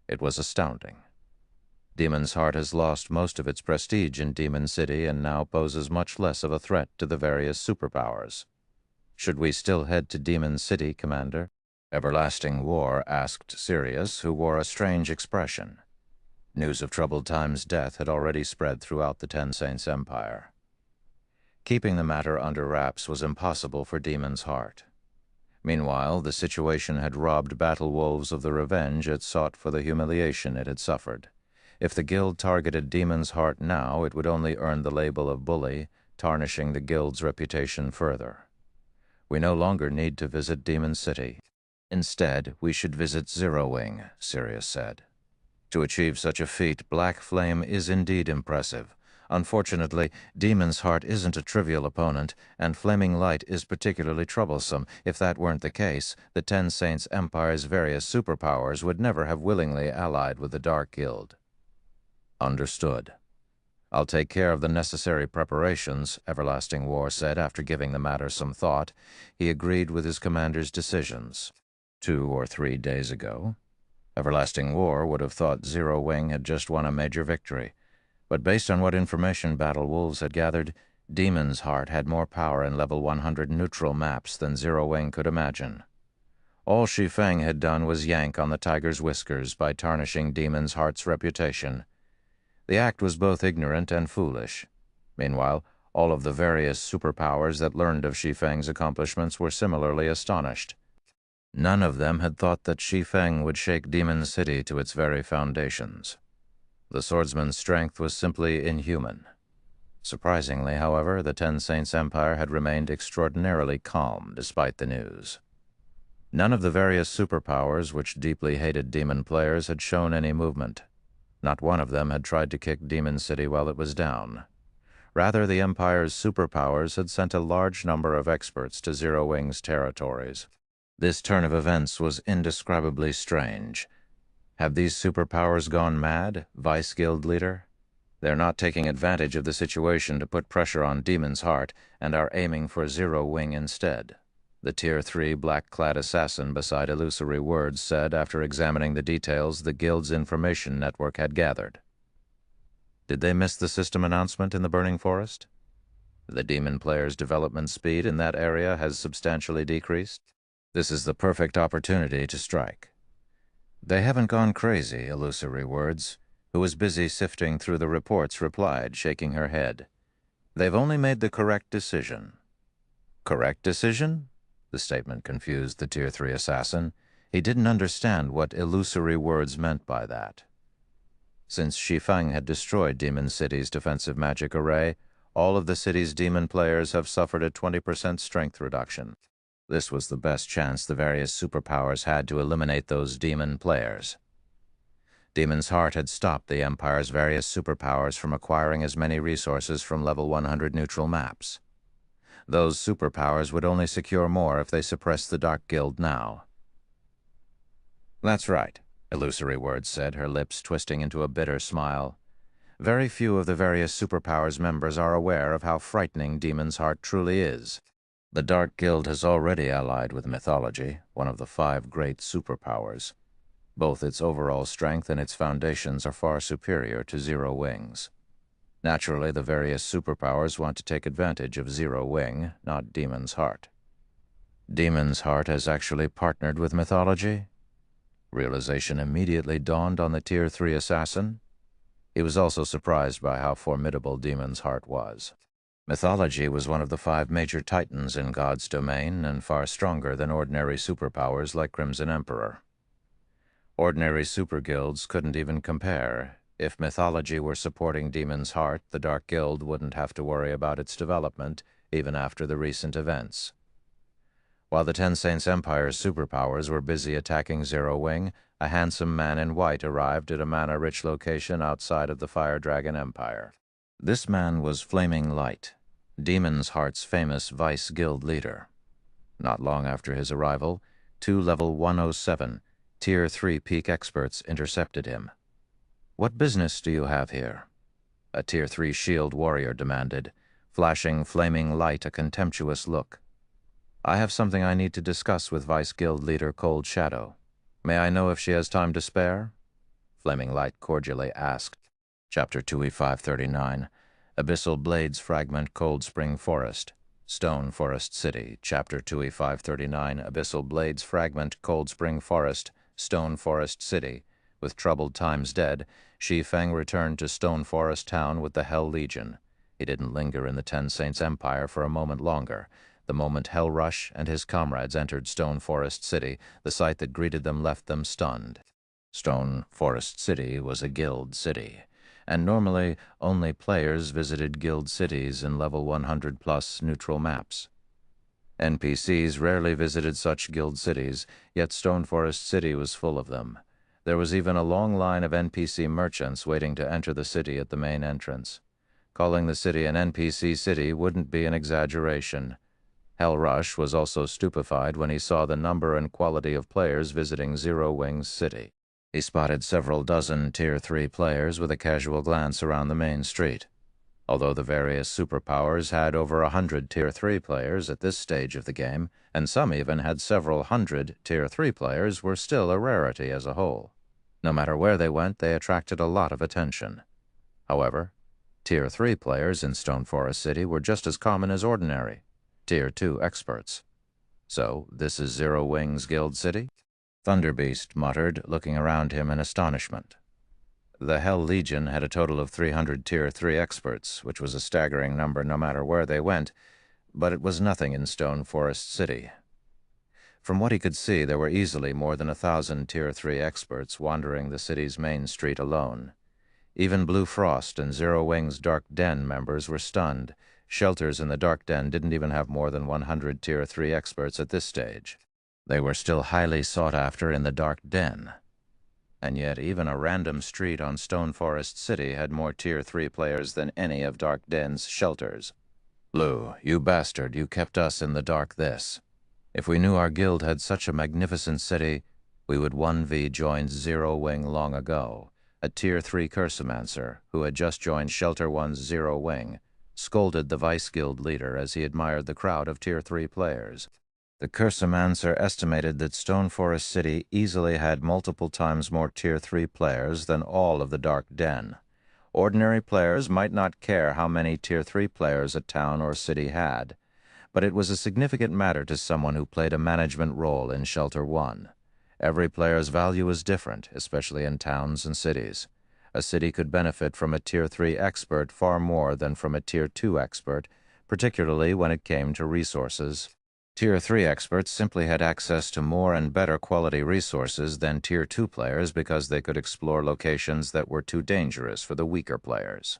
It was astounding. Demon's Heart has lost most of its prestige in Demon City and now poses much less of a threat to the various superpowers. Should we still head to Demon City, Commander? Everlasting War asked Sirius, who wore a strange expression. News of Troubled Time's death had already spread throughout the Ten Saints Empire. Keeping the matter under wraps was impossible for Demon's Heart. Meanwhile, the situation had robbed Battle Wolves of the revenge it sought for the humiliation it had suffered. If the guild targeted Demon's Heart now, it would only earn the label of bully, tarnishing the guild's reputation further. We no longer need to visit Demon City. Instead, we should visit Zero Wing, Sirius said. To achieve such a feat, Black Flame is indeed impressive. Unfortunately, Demon's Heart isn't a trivial opponent, and Flaming Light is particularly troublesome. If that weren't the case, the Ten Saints Empire's various superpowers would never have willingly allied with the Dark Guild. Understood. I'll take care of the necessary preparations, Everlasting War said after giving the matter some thought. He agreed with his commander's decisions. 2 or 3 days ago, Everlasting War would have thought Zero Wing had just won a major victory. But based on what information Battle Wolves had gathered, Demon's Heart had more power in level 100 neutral maps than Zero Wing could imagine. All Shi Feng had done was yank on the tiger's whiskers by tarnishing Demon's Heart's reputation. The act was both ignorant and foolish. Meanwhile, all of the various superpowers that learned of Shi Feng's accomplishments were similarly astonished. None of them had thought that Shi Feng would shake Demon City to its very foundations. The swordsman's strength was simply inhuman. Surprisingly, however, the Ten Saints Empire had remained extraordinarily calm despite the news. None of the various superpowers which deeply hated demon players had shown any movement. Not one of them had tried to kick Demon City while it was down. Rather, the Empire's superpowers had sent a large number of experts to Zero Wing's territories. This turn of events was indescribably strange. Have these superpowers gone mad, Vice Guild leader? They're not taking advantage of the situation to put pressure on Demon's Heart and are aiming for Zero Wing instead, the Tier 3 black-clad assassin beside Illusory Words said after examining the details the Guild's information network had gathered. Did they miss the system announcement in the Burning Forest? The demon player's development speed in that area has substantially decreased. This is the perfect opportunity to strike. They haven't gone crazy, Illusory Words, who was busy sifting through the reports, replied, shaking her head. They've only made the correct decision. Correct decision? The statement confused the Tier 3 assassin. He didn't understand what Illusory Words meant by that. Since Shi Feng had destroyed Demon City's defensive magic array, all of the city's demon players have suffered a 20% strength reduction. This was the best chance the various superpowers had to eliminate those demon players. Demon's Heart had stopped the Empire's various superpowers from acquiring as many resources from level 100 neutral maps. Those superpowers would only secure more if they suppressed the Dark Guild now. That's right, Illusory Words said, her lips twisting into a bitter smile. Very few of the various superpowers members are aware of how frightening Demon's Heart truly is. The Dark Guild has already allied with mythology, one of the 5 great superpowers. Both its overall strength and its foundations are far superior to Zero Wing's. Naturally, the various superpowers want to take advantage of Zero Wing, not Demon's Heart. Demon's Heart has actually partnered with mythology? Realization immediately dawned on the Tier 3 assassin. He was also surprised by how formidable Demon's Heart was. Mythology was one of the 5 major titans in God's domain and far stronger than ordinary superpowers like Crimson Emperor. Ordinary superguilds couldn't even compare. If mythology were supporting Demon's Heart, the Dark Guild wouldn't have to worry about its development, even after the recent events. While the Ten Saints Empire's superpowers were busy attacking Zero Wing, a handsome man in white arrived at a mana-rich location outside of the Fire Dragon Empire. This man was Flaming Light, Demon's Heart's famous Vice Guild leader. Not long after his arrival, 2 level 107, Tier 3 peak experts intercepted him. What business do you have here? A Tier 3 shield warrior demanded, flashing Flaming Light a contemptuous look. I have something I need to discuss with Vice Guild leader Cold Shadow. May I know if she has time to spare? Flaming Light cordially asked. Chapter 2E539, Abyssal Blades Fragment Cold Spring Forest, Stone Forest City. Chapter 2E539, Abyssal Blades Fragment Cold Spring Forest, Stone Forest City. With troubled times dead, Shi Feng returned to Stone Forest Town with the Hell Legion. He didn't linger in the Ten Saints Empire for a moment longer. The moment Hell Rush and his comrades entered Stone Forest City, the sight that greeted them left them stunned. Stone Forest City was a guild city, and normally only players visited guild cities in level 100+ neutral maps. NPCs rarely visited such guild cities, yet Stone Forest City was full of them. There was even a long line of NPC merchants waiting to enter the city at the main entrance. Calling the city an NPC city wouldn't be an exaggeration. Hal Rush was also stupefied when he saw the number and quality of players visiting Zero Wing's city. He spotted several dozen Tier 3 players with a casual glance around the main street. Although the various superpowers had over 100 Tier 3 players at this stage of the game, and some even had several hundred Tier 3 players, were still a rarity as a whole. No matter where they went, they attracted a lot of attention. However, Tier 3 players in Stone Forest City were just as common as ordinary Tier 2 experts. So, this is Zero Wing's Guild City? Thunderbeast muttered, looking around him in astonishment. The Hell Legion had a total of 300 Tier 3 experts, which was a staggering number no matter where they went, but it was nothing in Stone Forest City. From what he could see, there were easily more than 1,000 Tier 3 experts wandering the city's main street alone. Even Blue Frost and Zero Wing's Dark Den members were stunned. Shelters in the Dark Den didn't even have more than 100 Tier 3 experts at this stage. They were still highly sought after in the Dark Den. And yet even a random street on Stone Forest City had more Tier 3 players than any of Dark Den's shelters. Blue, you bastard, you kept us in the dark this. If we knew our guild had such a magnificent city, we would 1v join Zero Wing long ago. A Tier 3 Cursomancer, who had just joined Shelter 1's Zero Wing, scolded the Vice Guild leader as he admired the crowd of Tier 3 players. The Cursomancer estimated that Stone Forest City easily had multiple times more Tier 3 players than all of the Dark Den. Ordinary players might not care how many Tier 3 players a town or city had, but it was a significant matter to someone who played a management role in Shelter 1. Every player's value is different, especially in towns and cities. A city could benefit from a Tier 3 expert far more than from a Tier 2 expert, particularly when it came to resources. Tier 3 experts simply had access to more and better quality resources than Tier 2 players because they could explore locations that were too dangerous for the weaker players.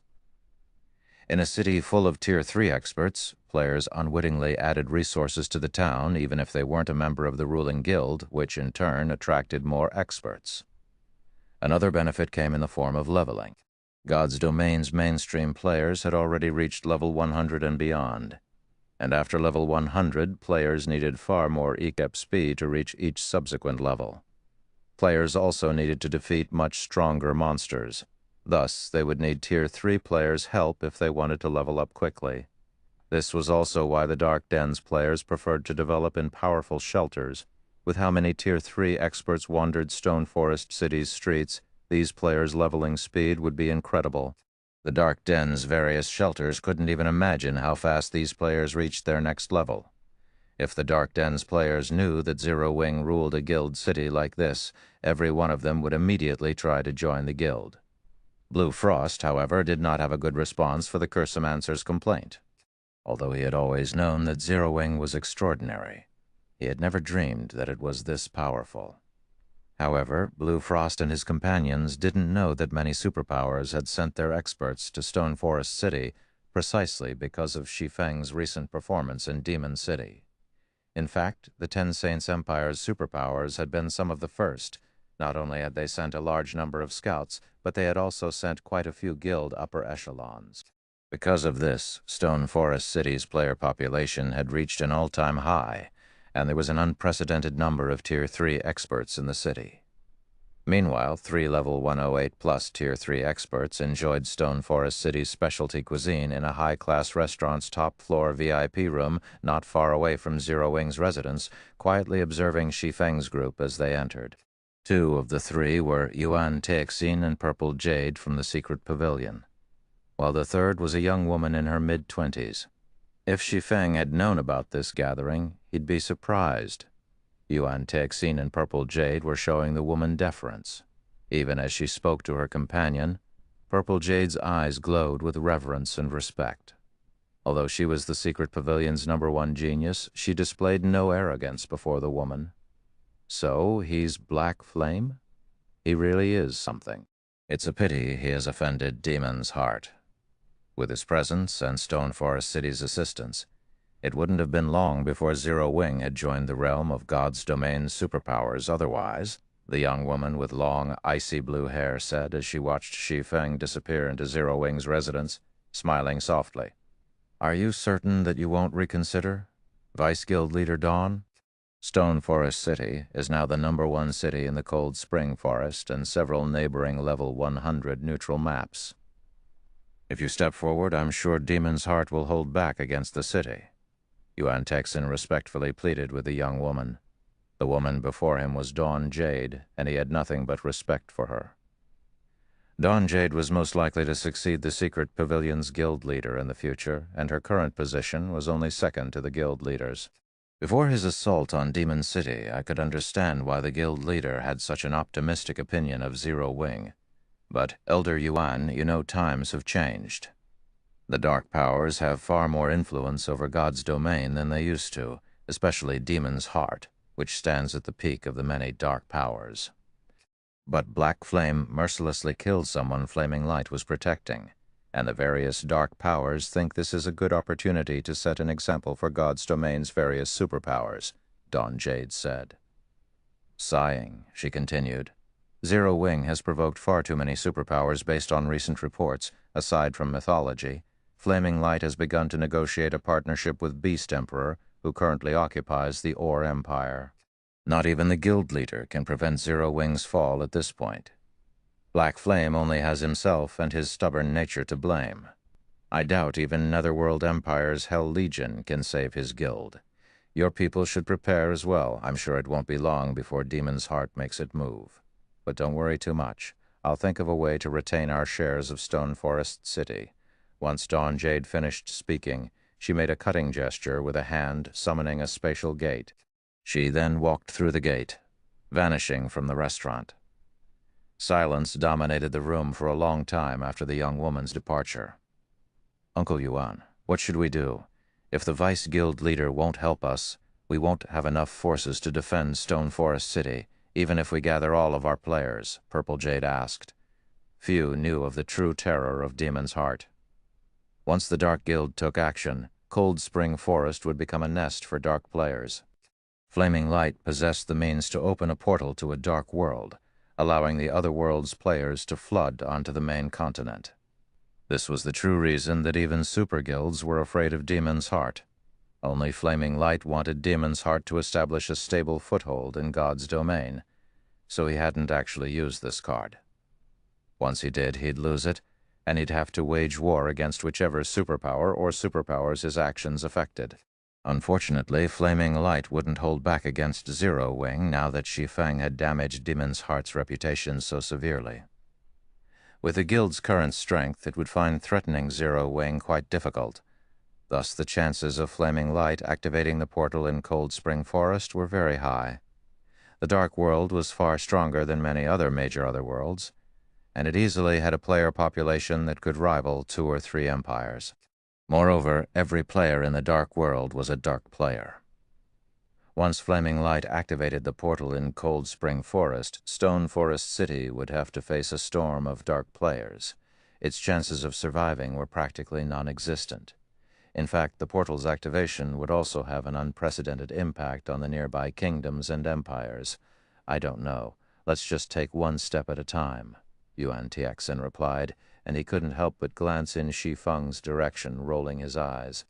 In a city full of Tier 3 experts, players unwittingly added resources to the town even if they weren't a member of the ruling guild, which in turn attracted more experts. Another benefit came in the form of leveling. God's Domain's mainstream players had already reached level 100 and beyond. And after level 100, players needed far more ECEP speed to reach each subsequent level. Players also needed to defeat much stronger monsters. Thus, they would need Tier 3 players' help if they wanted to level up quickly. This was also why the Dark Den's players preferred to develop in powerful shelters. With how many Tier 3 experts wandered Stone Forest City's streets, these players' leveling speed would be incredible. The Dark Den's various shelters couldn't even imagine how fast these players reached their next level. If the Dark Den's players knew that Zero Wing ruled a guild city like this, every one of them would immediately try to join the guild. Blue Frost, however, did not have a good response for the Cursomancer's complaint. Although he had always known that Zero Wing was extraordinary, he had never dreamed that it was this powerful. However, Blue Frost and his companions didn't know that many superpowers had sent their experts to Stone Forest City precisely because of Shi Feng's recent performance in Demon City. In fact, the Ten Saints Empire's superpowers had been some of the first. Not only had they sent a large number of scouts, but they had also sent quite a few guild upper echelons. Because of this, Stone Forest City's player population had reached an all-time high, and there was an unprecedented number of Tier 3 experts in the city. Meanwhile, 3 level 108 plus Tier 3 experts enjoyed Stone Forest City's specialty cuisine in a high-class restaurant's top-floor VIP room not far away from Zero Wing's residence, quietly observing Shi Feng's group as they entered. 2 of the 3 were Yuan Teixin and Purple Jade from the secret pavilion, while the third was a young woman in her mid-20s. If Shi Feng had known about this gathering, he'd be surprised. Yuan Teixin and Purple Jade were showing the woman deference. Even as she spoke to her companion, Purple Jade's eyes glowed with reverence and respect. Although she was the secret pavilion's #1 genius, she displayed no arrogance before the woman. So, he's Black Flame? He really is something. It's a pity he has offended Demon's heart. With his presence and Stone Forest City's assistance, it wouldn't have been long before Zero Wing had joined the realm of God's Domain's superpowers otherwise, the young woman with long, icy blue hair said as she watched Shi Feng disappear into Zero Wing's residence. smiling softly. "Are you certain that you won't reconsider? Vice Guild Leader Dawn?" Stone Forest City is now the #1 city in the Cold Spring Forest and several neighboring level 100 neutral maps. "If you step forward, I'm sure Demon's Heart will hold back against the city," Yuan Texan respectfully pleaded with the young woman. The woman before him was Dawn Jade, and he had nothing but respect for her. Dawn Jade was most likely to succeed the Secret Pavilion's guild leader in the future, and her current position was only second to the guild leader's. Before his assault on Demon City, I could understand why the guild leader had such an optimistic opinion of Zero Wing. But, Elder Yuan, you know times have changed. The Dark Powers have far more influence over God's domain than they used to, especially Demon's Heart, which stands at the peak of the many Dark Powers. But Black Flame mercilessly killed someone Flaming Light was protecting, and the various Dark Powers think this is a good opportunity to set an example for God's domain's various superpowers, Dawn Jade said. Sighing, she continued, Zero Wing has provoked far too many superpowers based on recent reports. Aside from mythology, Flaming Light has begun to negotiate a partnership with Beast Emperor, who currently occupies the Ore Empire. Not even the guild leader can prevent Zero Wing's fall at this point. Black Flame only has himself and his stubborn nature to blame. I doubt even Netherworld Empire's Hell Legion can save his guild. Your people should prepare as well. I'm sure it won't be long before Demon's Heart makes it move. But don't worry too much. I'll think of a way to retain our shares of Stone Forest City. Once Dawn Jade finished speaking, she made a cutting gesture with a hand summoning a spatial gate. She then walked through the gate, vanishing from the restaurant. Silence dominated the room for a long time after the young woman's departure. Uncle Yuan, what should we do? If the Vice Guild leader won't help us, we won't have enough forces to defend Stone Forest City, even if we gather all of our players, Purple Jade asked. Few knew of the true terror of Demon's Heart. Once the Dark Guild took action, Cold Spring Forest would become a nest for dark players. Flaming Light possessed the means to open a portal to a dark world, allowing the other world's players to flood onto the main continent. This was the true reason that even super guilds were afraid of Demon's Heart. Only Flaming Light wanted Demon's Heart to establish a stable foothold in God's domain, so he hadn't actually used this card. Once he did, he'd lose it, and he'd have to wage war against whichever superpower or superpowers his actions affected. Unfortunately, Flaming Light wouldn't hold back against Zero Wing now that Shi Feng had damaged Demon's Heart's reputation so severely. With the guild's current strength, it would find threatening Zero Wing quite difficult. Thus, the chances of Flaming Light activating the portal in Cold Spring Forest were very high. The Dark World was far stronger than many other major otherworlds, and it easily had a player population that could rival 2 or 3 empires. Moreover, every player in the Dark World was a dark player. Once Flaming Light activated the portal in Cold Spring Forest, Stone Forest City would have to face a storm of dark players. Its chances of surviving were practically non-existent. In fact, the portal's activation would also have an unprecedented impact on the nearby kingdoms and empires. I don't know. Let's just take one step at a time, Yuan Texan replied, and he couldn't help but glance in Shi Feng's direction, rolling his eyes.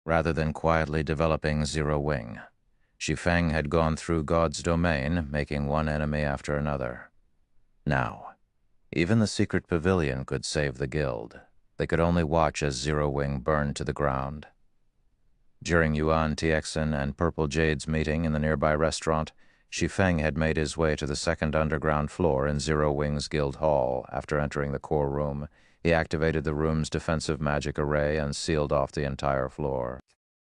Rather than quietly developing Zero Wing, Shi Feng had gone through God's domain, making one enemy after another. Now, even the Secret Pavilion could save the guild. They could only watch as Zero Wing burned to the ground. During Yuan Texan and Purple Jade's meeting in the nearby restaurant, Shi Feng had made his way to the second underground floor in Zero Wing's guild hall. After entering the core room, he activated the room's defensive magic array and sealed off the entire floor.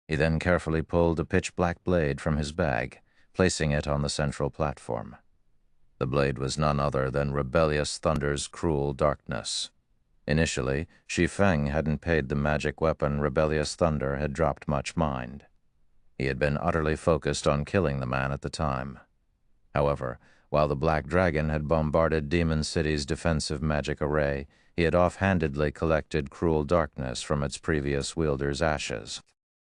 He then carefully pulled a pitch-black blade from his bag, placing it on the central platform. The blade was none other than Rebellious Thunder's cruel darkness. Initially, Shi Feng hadn't paid the magic weapon Rebellious Thunder had dropped much mind. He had been utterly focused on killing the man at the time. However, while the Black Dragon had bombarded Demon City's defensive magic array, he had offhandedly collected Cruel Darkness from its previous wielder's ashes.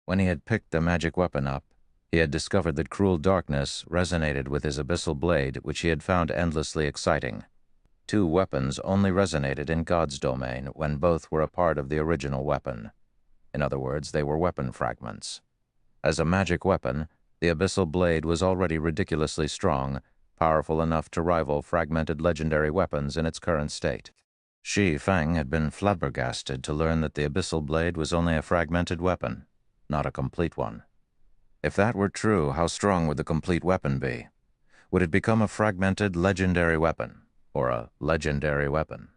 When he had picked the magic weapon up, he had discovered that Cruel Darkness resonated with his abyssal blade, which he had found endlessly exciting. Two weapons only resonated in God's domain when both were a part of the original weapon. In other words, they were weapon fragments. As a magic weapon, the Abyssal Blade was already ridiculously strong, powerful enough to rival fragmented legendary weapons in its current state. Shi Feng had been flabbergasted to learn that the Abyssal Blade was only a fragmented weapon, not a complete one. If that were true, how strong would the complete weapon be? Would it become a fragmented legendary weapon, or a legendary weapon?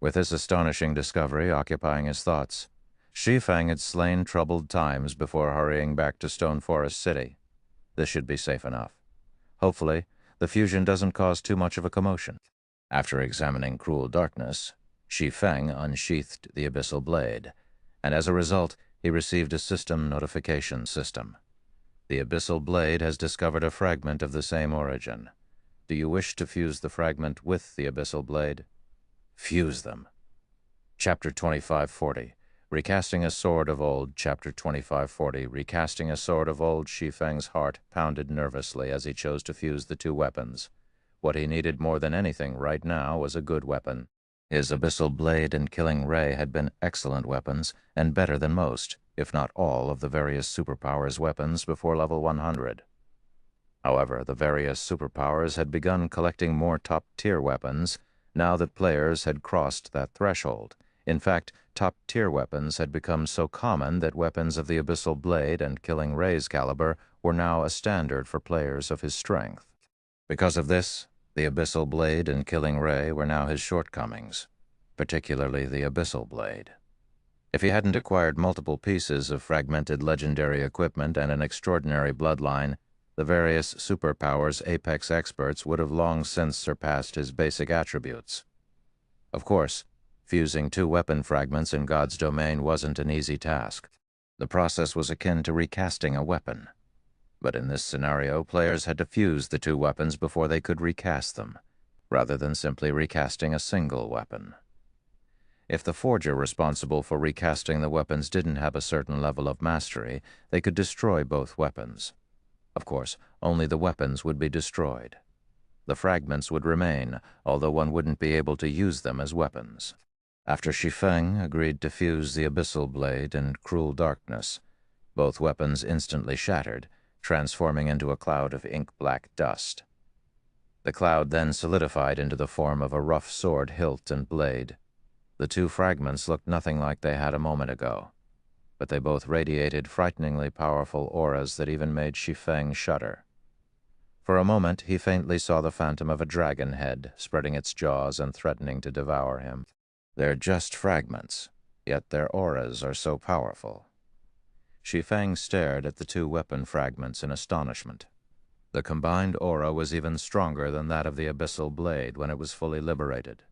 With this astonishing discovery occupying his thoughts, Shi Feng had slain troubled times before hurrying back to Stone Forest City. This should be safe enough. Hopefully, the fusion doesn't cause too much of a commotion. After examining Cruel Darkness, Shi Feng unsheathed the Abyssal Blade, and as a result, he received a system notification system. The Abyssal Blade has discovered a fragment of the same origin. Do you wish to fuse the fragment with the Abyssal Blade? Fuse them. Chapter 2540. Recasting a Sword of Old. Chapter 2540. Recasting a Sword of Old. Shi Feng's heart pounded nervously as he chose to fuse the two weapons. What he needed more than anything right now was a good weapon. His Abyssal Blade and Killing Ray had been excellent weapons, and better than most, if not all, of the various superpowers' weapons before level 100. However, the various superpowers had begun collecting more top-tier weapons now that players had crossed that threshold. In fact, top-tier weapons had become so common that weapons of the Abyssal Blade and Killing Ray's caliber were now a standard for players of his strength. Because of this, the Abyssal Blade and Killing Ray were now his shortcomings, particularly the Abyssal Blade. If he hadn't acquired multiple pieces of fragmented legendary equipment and an extraordinary bloodline, the various superpowers' apex experts would have long since surpassed his basic attributes. Of course, fusing two weapon fragments in God's domain wasn't an easy task. The process was akin to recasting a weapon. But in this scenario, players had to fuse the two weapons before they could recast them, rather than simply recasting a single weapon. If the forger responsible for recasting the weapons didn't have a certain level of mastery, they could destroy both weapons. Of course, only the weapons would be destroyed. The fragments would remain, although one wouldn't be able to use them as weapons. After Shi Feng agreed to fuse the Abyssal Blade and Cruel Darkness, both weapons instantly shattered, transforming into a cloud of ink-black dust. The cloud then solidified into the form of a rough sword hilt and blade. The two fragments looked nothing like they had a moment ago, but they both radiated frighteningly powerful auras that even made Shi Feng shudder. For a moment, he faintly saw the phantom of a dragon head, spreading its jaws and threatening to devour him. They're just fragments, yet their auras are so powerful. Shi Feng stared at the two weapon fragments in astonishment. The combined aura was even stronger than that of the Abyssal Blade when it was fully liberated.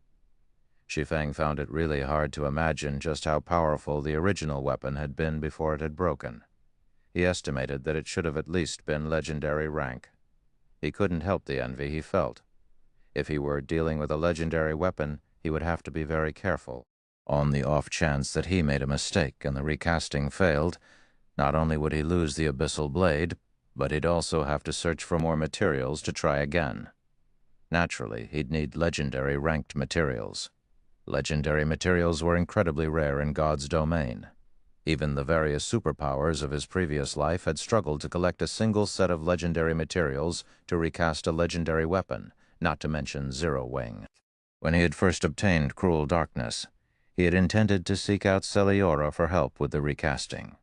Shi Feng found it really hard to imagine just how powerful the original weapon had been before it had broken. He estimated that it should have at least been legendary rank. He couldn't help the envy he felt. If he were dealing with a legendary weapon, he would have to be very careful. On the off chance that he made a mistake and the recasting failed, not only would he lose the Abyssal Blade, but he'd also have to search for more materials to try again. Naturally, he'd need legendary ranked materials. Legendary materials were incredibly rare in God's domain. Even the various superpowers of his previous life had struggled to collect a single set of legendary materials to recast a legendary weapon, not to mention Zero Wing. When he had first obtained Cruel Darkness, he had intended to seek out Celiora for help with the recasting.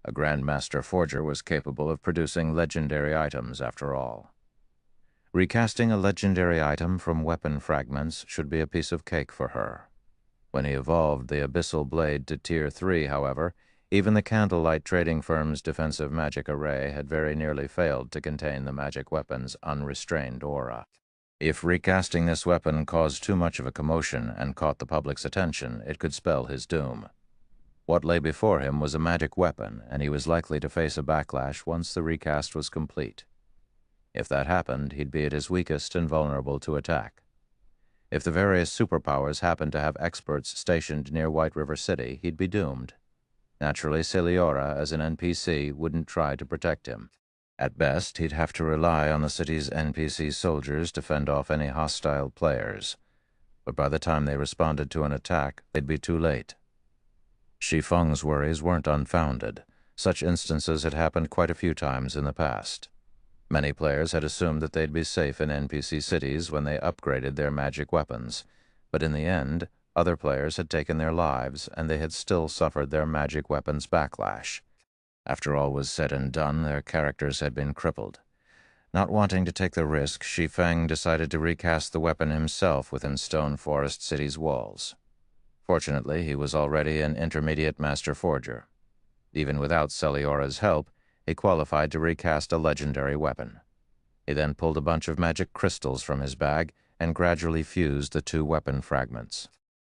A Grandmaster Forger was capable of producing legendary items, after all. Recasting a legendary item from weapon fragments should be a piece of cake for her. When he evolved the Abyssal Blade to Tier 3, however, even the Candlelight Trading Firm's defensive magic array had very nearly failed to contain the magic weapon's unrestrained aura. If recasting this weapon caused too much of a commotion and caught the public's attention, it could spell his doom. What lay before him was a magic weapon, and he was likely to face a backlash once the recast was complete. If that happened, he'd be at his weakest and vulnerable to attack. If the various superpowers happened to have experts stationed near White River City, he'd be doomed. Naturally, Celiora, as an NPC, wouldn't try to protect him. At best, he'd have to rely on the city's NPC soldiers to fend off any hostile players. but by the time they responded to an attack, they'd be too late. Shi Feng's worries weren't unfounded. Such instances had happened quite a few times in the past. Many players had assumed that they'd be safe in NPC cities when they upgraded their magic weapons, but in the end, other players had taken their lives, and they had still suffered their magic weapons' backlash. After all was said and done, their characters had been crippled. Not wanting to take the risk, Shi Feng decided to recast the weapon himself within Stone Forest City's walls. Fortunately, he was already an intermediate master forger. Even without Celiora's help, he qualified to recast a legendary weapon. He then pulled a bunch of magic crystals from his bag and gradually fused the two weapon fragments.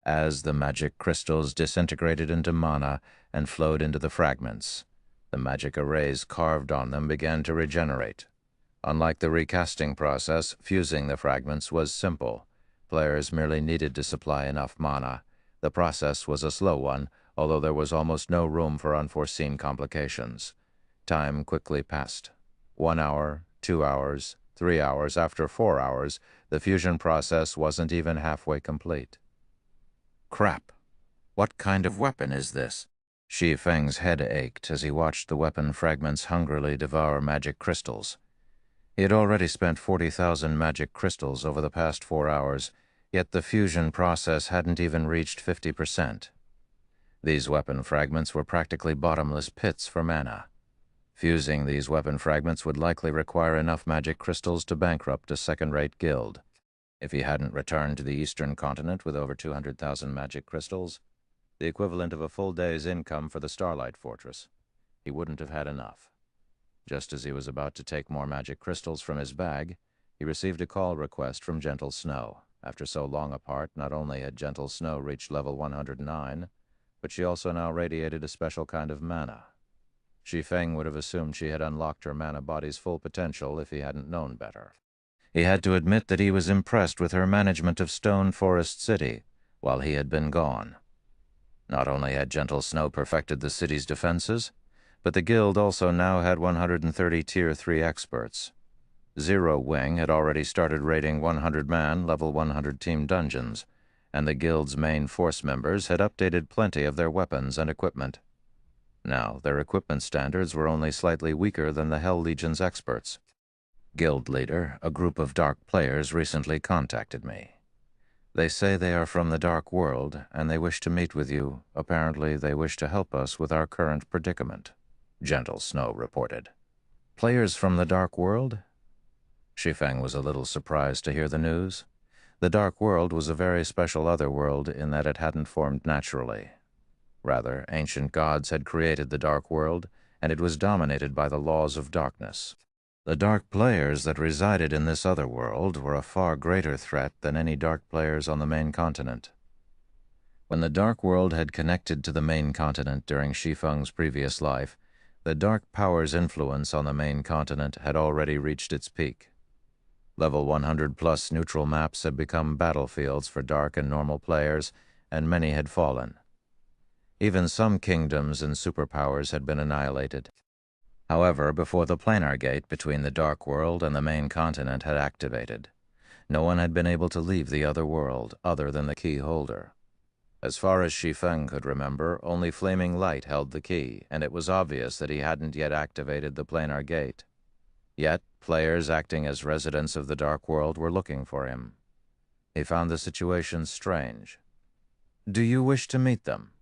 As the magic crystals disintegrated into mana and flowed into the fragments, the magic arrays carved on them began to regenerate. Unlike the recasting process, fusing the fragments was simple. Players merely needed to supply enough mana. The process was a slow one, although there was almost no room for unforeseen complications. Time quickly passed. 1 hour, 2 hours, 3 hours. After 4 hours, the fusion process wasn't even halfway complete. Crap! What kind of weapon is this? Shi Feng's head ached as he watched the weapon fragments hungrily devour magic crystals. He had already spent 40,000 magic crystals over the past 4 hours, yet the fusion process hadn't even reached 50%. These weapon fragments were practically bottomless pits for mana. Fusing these weapon fragments would likely require enough magic crystals to bankrupt a second-rate guild. If he hadn't returned to the eastern continent with over 200,000 magic crystals, the equivalent of a full day's income for the Starlight Fortress, he wouldn't have had enough. Just as he was about to take more magic crystals from his bag, he received a call request from Gentle Snow. After so long apart, not only had Gentle Snow reached level 109, but she also now radiated a special kind of mana. Shi Feng would have assumed she had unlocked her mana body's full potential if he hadn't known better. He had to admit that he was impressed with her management of Stone Forest City while he had been gone. Not only had Gentle Snow perfected the city's defenses, but the guild also now had 130 Tier 3 experts. Zero Wing had already started raiding 100-man, level 100 team dungeons, and the guild's main force members had updated plenty of their weapons and equipment. Now, their equipment standards were only slightly weaker than the Hell Legion's experts. Guild leader, a group of dark players recently contacted me. They say they are from the Dark World, and they wish to meet with you. Apparently, they wish to help us with our current predicament, Gentle Snow reported. Players from the Dark World? Shi Feng was a little surprised to hear the news. The Dark World was a very special otherworld in that it hadn't formed naturally. Rather, ancient gods had created the Dark World, and it was dominated by the laws of darkness. The dark players that resided in this other world were a far greater threat than any dark players on the main continent. When the Dark World had connected to the main continent during Shi Feng's previous life, the dark power's influence on the main continent had already reached its peak. Level 100-plus neutral maps had become battlefields for dark and normal players, and many had fallen. Even some kingdoms and superpowers had been annihilated. However, before the planar gate between the Dark World and the main continent had activated, no one had been able to leave the other world other than the key holder. As far as Shi Feng could remember, only Flaming Light held the key, and it was obvious that he hadn't yet activated the planar gate. Yet, players acting as residents of the Dark World were looking for him. He found the situation strange. "Do you wish to meet them?"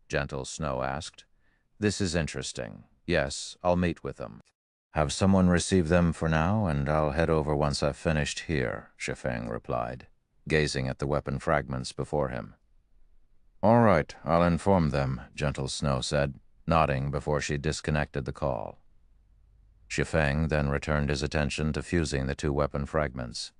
Gentle Snow asked. "This is interesting. Yes, I'll meet with them. Have someone receive them for now, and I'll head over once I've finished here," Shi Feng replied, gazing at the weapon fragments before him. "All right, I'll inform them," Gentle Snow said, nodding before she disconnected the call. Shi Feng then returned his attention to fusing the two weapon fragments.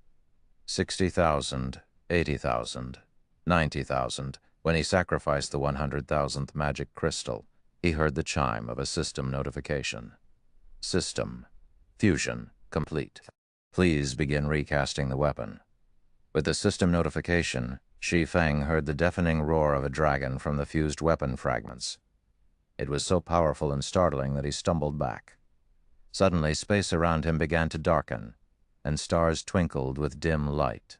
60,000, 80,000, 90,000. When he sacrificed the 100,000th magic crystal, he heard the chime of a system notification. System. Fusion. Complete. Please begin recasting the weapon. With the system notification, Shi Feng heard the deafening roar of a dragon from the fused weapon fragments. It was so powerful and startling that he stumbled back. Suddenly, space around him began to darken, and stars twinkled with dim light.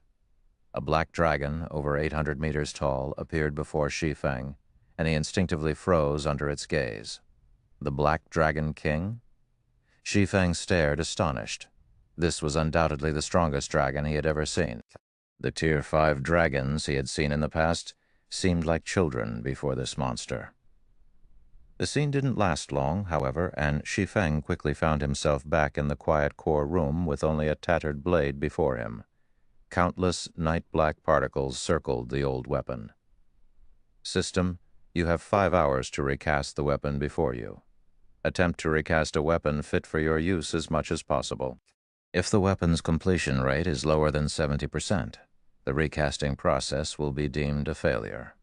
A black dragon, over 800 meters tall, appeared before Shi Feng, and he instinctively froze under its gaze. The Black Dragon King? Shi Feng stared, astonished. This was undoubtedly the strongest dragon he had ever seen. The Tier 5 dragons he had seen in the past seemed like children before this monster. The scene didn't last long, however, and Shi Feng quickly found himself back in the quiet core room with only a tattered blade before him. Countless night-black particles circled the old weapon. System, you have 5 hours to recast the weapon before you. Attempt to recast a weapon fit for your use as much as possible. If the weapon's completion rate is lower than 70%, the recasting process will be deemed a failure.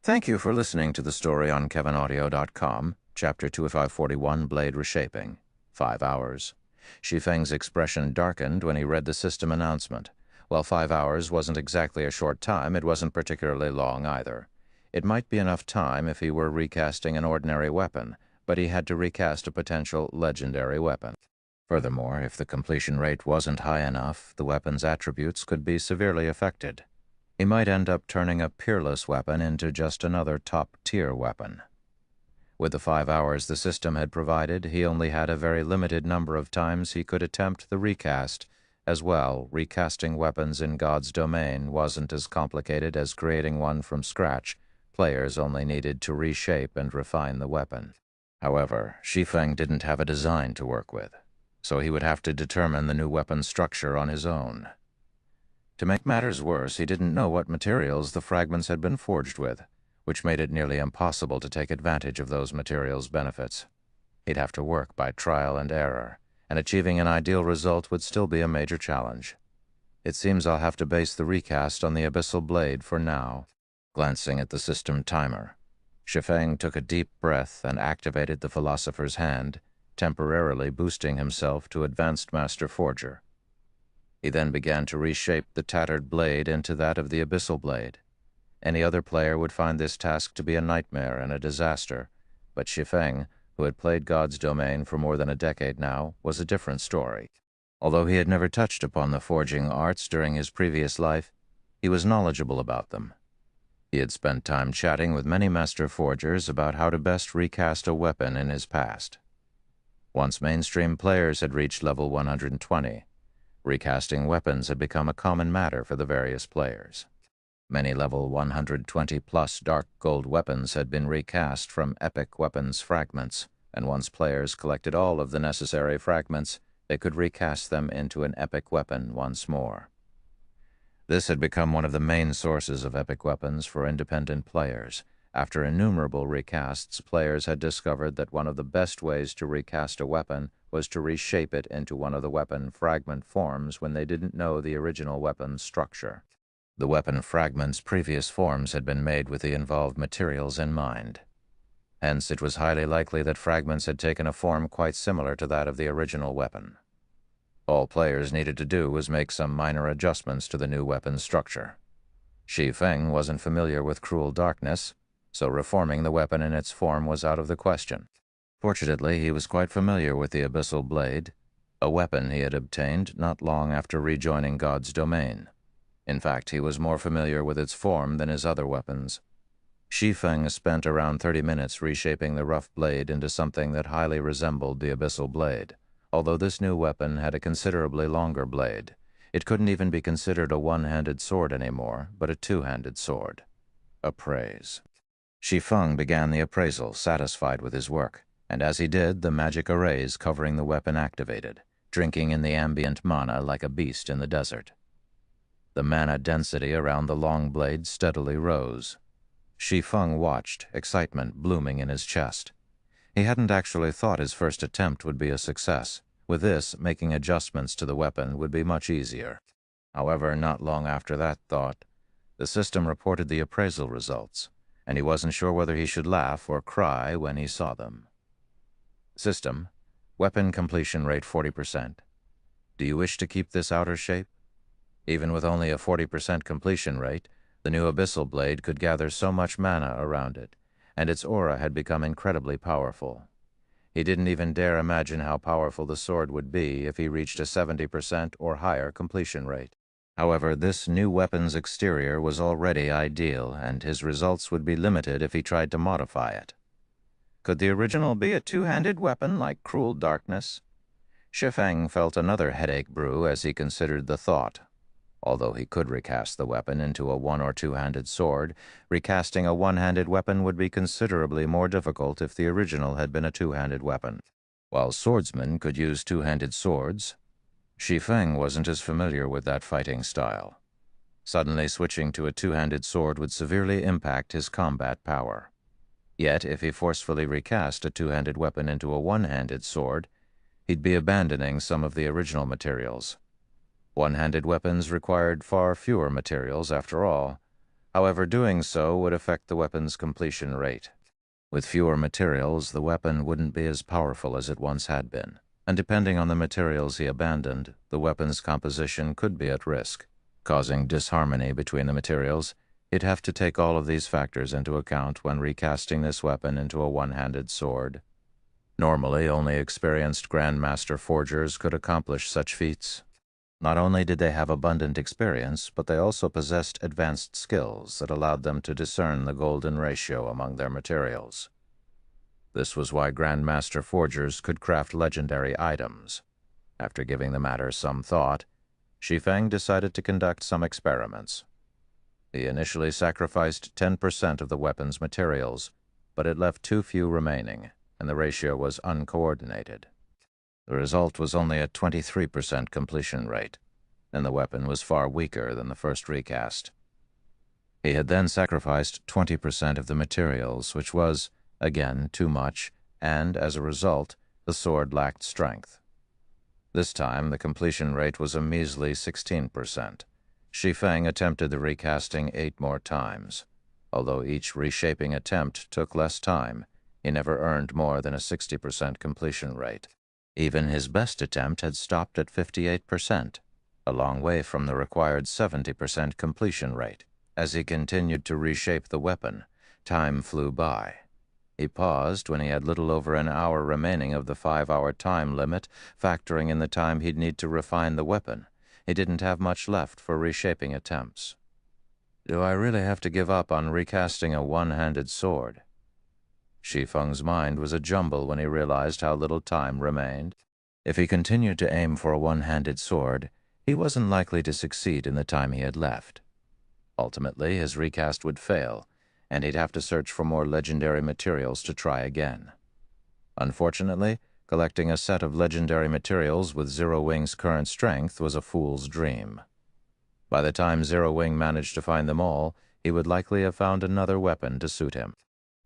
Thank you for listening to the story on KevinAudio.com, Chapter 2541, Blade Reshaping. 5 hours. Shi Feng's expression darkened when he read the system announcement. While 5 hours wasn't exactly a short time, it wasn't particularly long either. It might be enough time if he were recasting an ordinary weapon, but he had to recast a potential legendary weapon. Furthermore, if the completion rate wasn't high enough, the weapon's attributes could be severely affected. He might end up turning a peerless weapon into just another top-tier weapon. With the 5 hours the system had provided, he only had a very limited number of times he could attempt the recast. As well, recasting weapons in God's domain wasn't as complicated as creating one from scratch. Players only needed to reshape and refine the weapon. However, Shi Feng didn't have a design to work with, so he would have to determine the new weapon's structure on his own. To make matters worse, he didn't know what materials the fragments had been forged with, which made it nearly impossible to take advantage of those materials' benefits. He'd have to work by trial and error, and achieving an ideal result would still be a major challenge. It seems I'll have to base the recast on the Abyssal Blade for now. Glancing at the system timer, Shi Feng took a deep breath and activated the Philosopher's Hand, temporarily boosting himself to Advanced Master Forger. He then began to reshape the tattered blade into that of the Abyssal Blade. Any other player would find this task to be a nightmare and a disaster, but Shi Feng, who had played God's Domain for more than a decade now, was a different story. Although he had never touched upon the forging arts during his previous life, he was knowledgeable about them. He had spent time chatting with many master forgers about how to best recast a weapon in his past. Once mainstream players had reached level 120, recasting weapons had become a common matter for the various players. Many level 120-plus dark gold weapons had been recast from epic weapons fragments, and once players collected all of the necessary fragments, they could recast them into an epic weapon once more. This had become one of the main sources of epic weapons for independent players. After innumerable recasts, players had discovered that one of the best ways to recast a weapon was to reshape it into one of the weapon fragment forms when they didn't know the original weapon's structure. The weapon fragment's previous forms had been made with the involved materials in mind. Hence, it was highly likely that fragments had taken a form quite similar to that of the original weapon. All players needed to do was make some minor adjustments to the new weapon's structure. Shi Feng wasn't familiar with cruel darkness, so reforming the weapon in its form was out of the question. Fortunately, he was quite familiar with the Abyssal Blade, a weapon he had obtained not long after rejoining God's Domain. In fact, he was more familiar with its form than his other weapons. Shi Feng spent around 30 minutes reshaping the rough blade into something that highly resembled the Abyssal Blade. Although this new weapon had a considerably longer blade, it couldn't even be considered a one-handed sword anymore, but a two-handed sword. Appraise. Shi Feng began the appraisal, satisfied with his work, and as he did, the magic arrays covering the weapon activated, drinking in the ambient mana like a beast in the desert. The mana density around the long blade steadily rose. Shi Feng watched, excitement blooming in his chest. He hadn't actually thought his first attempt would be a success. With this, making adjustments to the weapon would be much easier. However, not long after that thought, the system reported the appraisal results, and he wasn't sure whether he should laugh or cry when he saw them. System, weapon completion rate 40%. Do you wish to keep this outer shape? Even with only a 40% completion rate, the new Abyssal Blade could gather so much mana around it, and its aura had become incredibly powerful. He didn't even dare imagine how powerful the sword would be if he reached a 70% or higher completion rate. However, this new weapon's exterior was already ideal, and his results would be limited if he tried to modify it. Could the original be a two-handed weapon like cruel darkness? Shi Feng felt another headache brew as he considered the thought. Although he could recast the weapon into a one- or two-handed sword, recasting a one-handed weapon would be considerably more difficult if the original had been a two-handed weapon. While swordsmen could use two-handed swords, Shi Feng wasn't as familiar with that fighting style. Suddenly switching to a two-handed sword would severely impact his combat power. Yet, if he forcefully recast a two-handed weapon into a one-handed sword, he'd be abandoning some of the original materials. One-handed weapons required far fewer materials after all. However, doing so would affect the weapon's completion rate. With fewer materials, the weapon wouldn't be as powerful as it once had been, and depending on the materials he abandoned, the weapon's composition could be at risk. Causing disharmony between the materials, he'd have to take all of these factors into account when recasting this weapon into a one-handed sword. Normally, only experienced Grandmaster forgers could accomplish such feats. Not only did they have abundant experience, but they also possessed advanced skills that allowed them to discern the golden ratio among their materials. This was why Grandmaster forgers could craft legendary items. After giving the matter some thought, Shi Feng decided to conduct some experiments. He initially sacrificed 10% of the weapon's materials, but it left too few remaining, and the ratio was uncoordinated. The result was only a 23% completion rate, and the weapon was far weaker than the first recast. He had then sacrificed 20% of the materials, which was, again, too much, and, as a result, the sword lacked strength. This time, the completion rate was a measly 16%. Shi Feng attempted the recasting 8 more times. Although each reshaping attempt took less time, he never earned more than a 60% completion rate. Even his best attempt had stopped at 58%, a long way from the required 70% completion rate. As he continued to reshape the weapon, time flew by. He paused when he had little over an hour remaining of the 5-hour time limit, factoring in the time he'd need to refine the weapon. He didn't have much left for reshaping attempts. Do I really have to give up on recasting a one-handed sword? Shi Feng's mind was a jumble when he realized how little time remained. If he continued to aim for a one-handed sword, he wasn't likely to succeed in the time he had left. Ultimately, his recast would fail, and he'd have to search for more legendary materials to try again. Unfortunately, collecting a set of legendary materials with Zero Wing's current strength was a fool's dream. By the time Zero Wing managed to find them all, he would likely have found another weapon to suit him.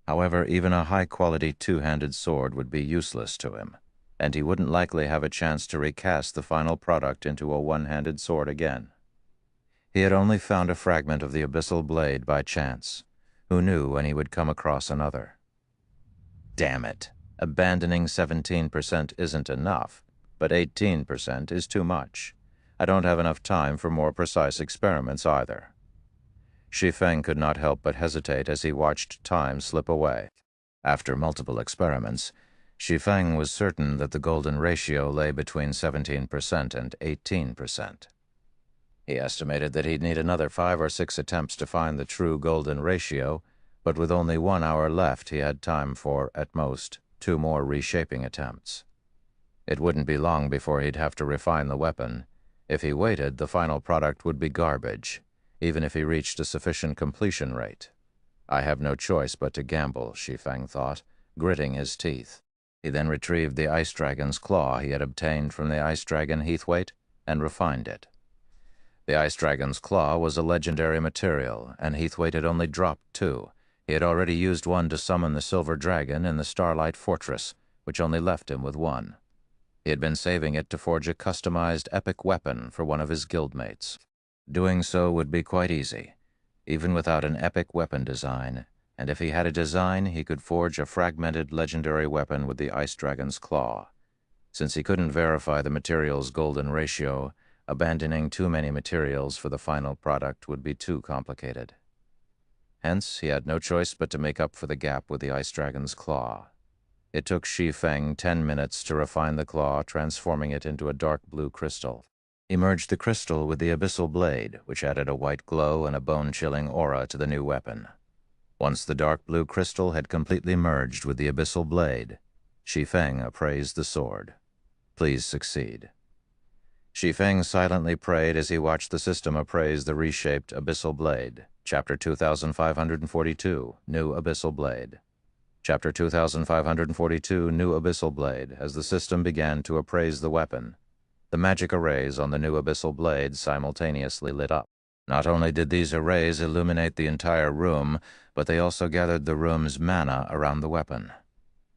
However, even a high-quality two-handed sword would be useless to him, and he wouldn't likely have a chance to recast the final product into a one-handed sword again. He had only found a fragment of the abyssal blade by chance. Who knew when he would come across another? Damn it! Abandoning 17% isn't enough, but 18% is too much. I don't have enough time for more precise experiments either. Shi Feng could not help but hesitate as he watched time slip away. After multiple experiments, Shi Feng was certain that the golden ratio lay between 17% and 18%. He estimated that he'd need another 5 or 6 attempts to find the true golden ratio, but with only 1 hour left, he had time for, at most, 2 more reshaping attempts. It wouldn't be long before he'd have to refine the weapon. If he waited, the final product would be garbage, even if he reached a sufficient completion rate. I have no choice but to gamble, Shi Feng thought, gritting his teeth. He then retrieved the ice dragon's claw he had obtained from the ice dragon Heathwaite and refined it. The ice dragon's claw was a legendary material, and Heathwaite had only dropped 2. He had already used one to summon the silver dragon in the Starlight Fortress, which only left him with 1. He had been saving it to forge a customized epic weapon for one of his guildmates. Doing so would be quite easy, even without an epic weapon design, and if he had a design, he could forge a fragmented legendary weapon with the ice dragon's claw. Since he couldn't verify the material's golden ratio, abandoning too many materials for the final product would be too complicated. Hence, he had no choice but to make up for the gap with the ice dragon's claw. It took Shi Feng 10 minutes to refine the claw, transforming it into a dark blue crystal. He merged the crystal with the abyssal blade, which added a white glow and a bone-chilling aura to the new weapon. Once the dark blue crystal had completely merged with the abyssal blade, Shi Feng appraised the sword. Please succeed. Shi Feng silently prayed as he watched the system appraise the reshaped abyssal blade. Chapter 2542, New Abyssal Blade. Chapter 2542, New Abyssal Blade. As the system began to appraise the weapon, the magic arrays on the new abyssal blade simultaneously lit up. Not only did these arrays illuminate the entire room, but they also gathered the room's mana around the weapon.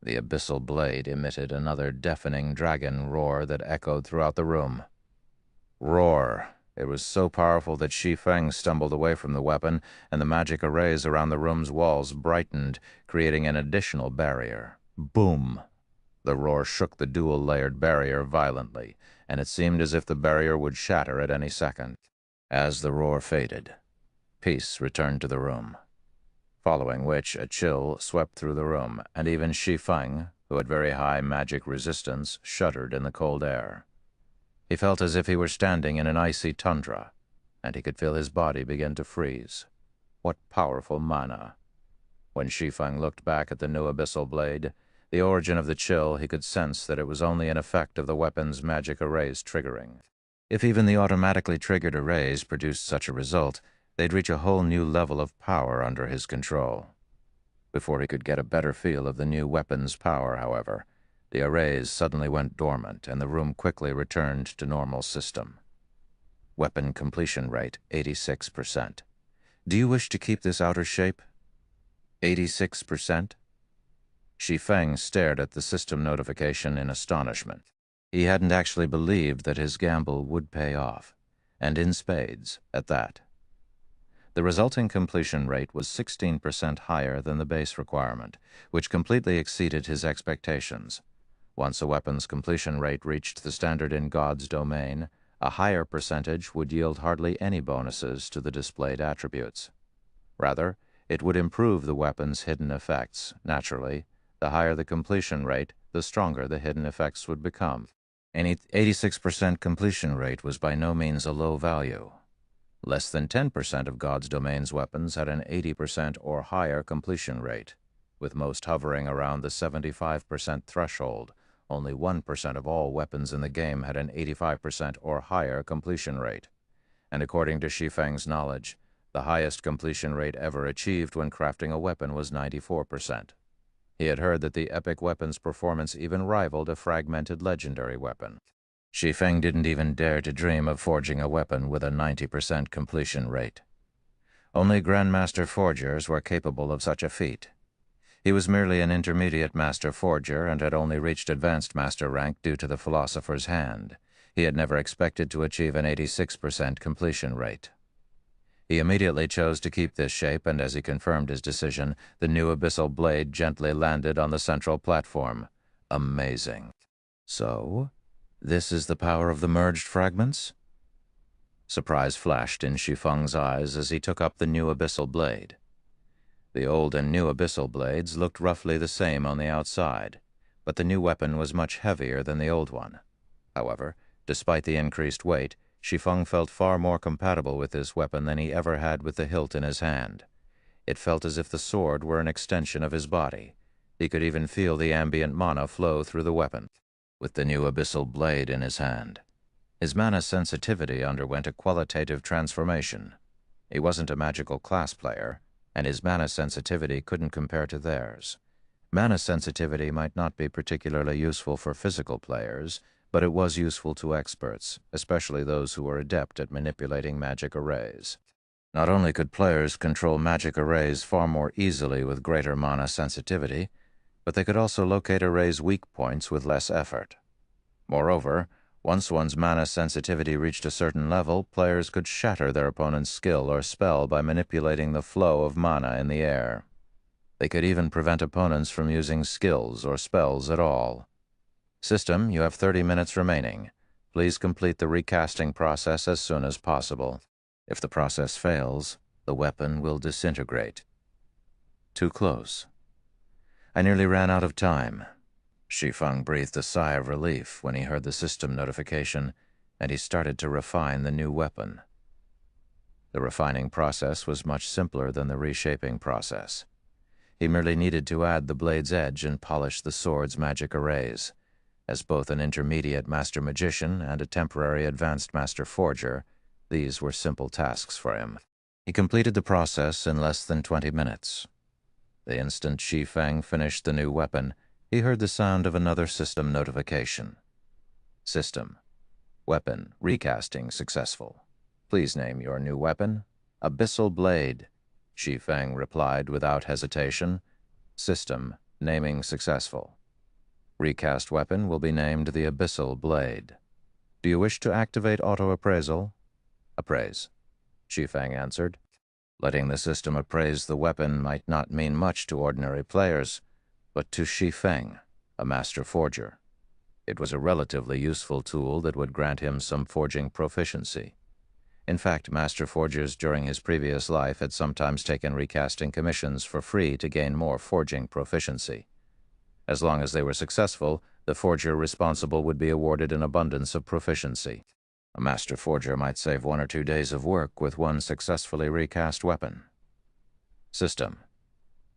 The abyssal blade emitted another deafening dragon roar that echoed throughout the room. Roar. It was so powerful that Shi Feng stumbled away from the weapon, and the magic arrays around the room's walls brightened, creating an additional barrier. Boom! The roar shook the dual-layered barrier violently, and it seemed as if the barrier would shatter at any second. As the roar faded, peace returned to the room, following which a chill swept through the room, and even Shi Feng, who had very high magic resistance, shuddered in the cold air. He felt as if he were standing in an icy tundra, and he could feel his body begin to freeze. What powerful mana! When Shi Feng looked back at the new abyssal blade, the origin of the chill, he could sense that it was only an effect of the weapon's magic arrays triggering. If even the automatically triggered arrays produced such a result, they'd reach a whole new level of power under his control. Before he could get a better feel of the new weapon's power, however, the arrays suddenly went dormant, and the room quickly returned to normal system. Weapon completion rate, 86%. Do you wish to keep this outer shape? 86%? Shi Feng stared at the system notification in astonishment. He hadn't actually believed that his gamble would pay off, and in spades, at that. The resulting completion rate was 16% higher than the base requirement, which completely exceeded his expectations. Once a weapon's completion rate reached the standard in God's domain, a higher percentage would yield hardly any bonuses to the displayed attributes. Rather, it would improve the weapon's hidden effects. Naturally, the higher the completion rate, the stronger the hidden effects would become. An 86% completion rate was by no means a low value. Less than 10% of God's domain's weapons had an 80% or higher completion rate, with most hovering around the 75% threshold. Only 1% of all weapons in the game had an 85% or higher completion rate. And according to Shi Feng's knowledge, the highest completion rate ever achieved when crafting a weapon was 94%. He had heard that the epic weapon's performance even rivaled a fragmented legendary weapon. Shi Feng didn't even dare to dream of forging a weapon with a 90% completion rate. Only Grandmaster Forgers were capable of such a feat. He was merely an intermediate Master Forger and had only reached Advanced Master rank due to the Philosopher's Hand. He had never expected to achieve an 86% completion rate. He immediately chose to keep this shape, and as he confirmed his decision, the new abyssal blade gently landed on the central platform. Amazing. So, this is the power of the merged fragments? Surprise flashed in Shi Feng's eyes as he took up the new abyssal blade. The old and new abyssal blades looked roughly the same on the outside, but the new weapon was much heavier than the old one. However, despite the increased weight, Shi Feng felt far more compatible with this weapon than he ever had with the hilt in his hand. It felt as if the sword were an extension of his body. He could even feel the ambient mana flow through the weapon. With the new abyssal blade in his hand, his mana sensitivity underwent a qualitative transformation. He wasn't a magical class player, and his mana sensitivity couldn't compare to theirs. Mana sensitivity might not be particularly useful for physical players, but it was useful to experts, especially those who were adept at manipulating magic arrays. Not only could players control magic arrays far more easily with greater mana sensitivity, but they could also locate arrays' weak points with less effort. Moreover, once one's mana sensitivity reached a certain level, players could shatter their opponent's skill or spell by manipulating the flow of mana in the air. They could even prevent opponents from using skills or spells at all. System, you have 30 minutes remaining. Please complete the recasting process as soon as possible. If the process fails, the weapon will disintegrate. Too close. I nearly ran out of time. Shi Feng breathed a sigh of relief when he heard the system notification. and he started to refine the new weapon. The refining process was much simpler than the reshaping process. He merely needed to add the blade's edge and polish the sword's magic arrays. As both an intermediate master magician and a temporary advanced master forger, these were simple tasks for him. He completed the process in less than 20 minutes. The instant Shi Feng finished the new weapon, he heard the sound of another system notification. System. Weapon recasting successful. Please name your new weapon. Abyssal Blade. Shi Feng replied without hesitation. System. Naming successful. Recast weapon will be named the Abyssal Blade. Do you wish to activate auto-appraisal? Appraise. Shi Feng answered. Letting the system appraise the weapon might not mean much to ordinary players, but to Shi Feng, a master forger, it was a relatively useful tool that would grant him some forging proficiency. In fact, master forgers during his previous life had sometimes taken recasting commissions for free to gain more forging proficiency. As long as they were successful, the forger responsible would be awarded an abundance of proficiency. A master forger might save 1 or 2 days of work with one successfully recast weapon. System.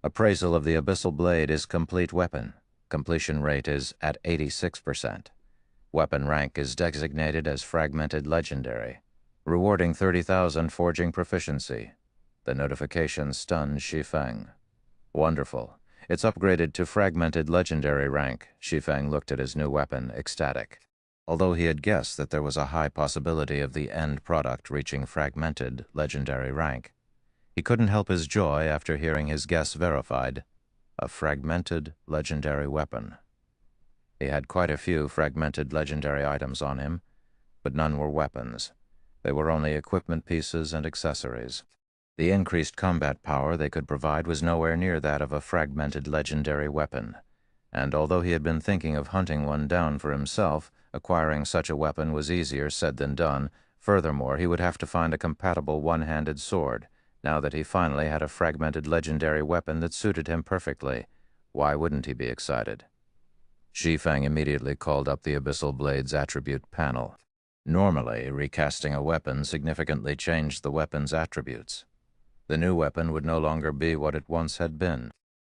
Appraisal of the Abyssal Blade is complete weapon. Completion rate is at 86%. Weapon rank is designated as Fragmented Legendary, rewarding 30,000 forging proficiency. The notification stunned Shi Feng. Wonderful. It's upgraded to Fragmented Legendary rank. Shi Feng looked at his new weapon, ecstatic. Although he had guessed that there was a high possibility of the end product reaching Fragmented Legendary rank, he couldn't help his joy after hearing his guess verified. A Fragmented Legendary weapon. He had quite a few Fragmented Legendary items on him, but none were weapons. They were only equipment pieces and accessories. The increased combat power they could provide was nowhere near that of a Fragmented Legendary weapon, and although he had been thinking of hunting one down for himself, acquiring such a weapon was easier said than done. Furthermore, he would have to find a compatible one-handed sword. Now that he finally had a Fragmented Legendary weapon that suited him perfectly, why wouldn't he be excited? Shi Feng immediately called up the Abyssal Blade's attribute panel. Normally, recasting a weapon significantly changed the weapon's attributes. The new weapon would no longer be what it once had been.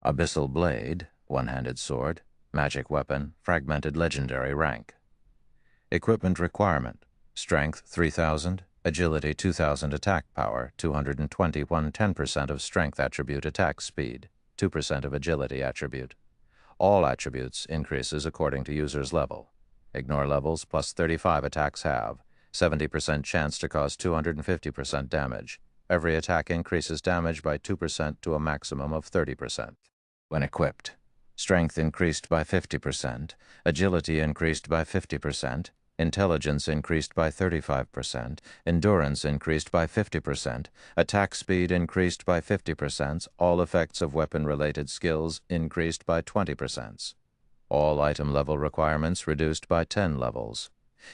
Abyssal Blade, one-handed sword, magic weapon, Fragmented Legendary rank. Equipment requirement: Strength 3,000, Agility 2,000, Attack Power 221, 10% of Strength attribute attack speed, 2% of Agility attribute. All attributes increases according to user's level. Ignore levels plus 35 attacks have 70% chance to cause 250% damage. Every attack increases damage by 2% to a maximum of 30%. When equipped, Strength increased by 50%, Agility increased by 50%, Intelligence increased by 35%, Endurance increased by 50%, Attack speed increased by 50%, all effects of weapon-related skills increased by 20%. All item level requirements reduced by 10 levels.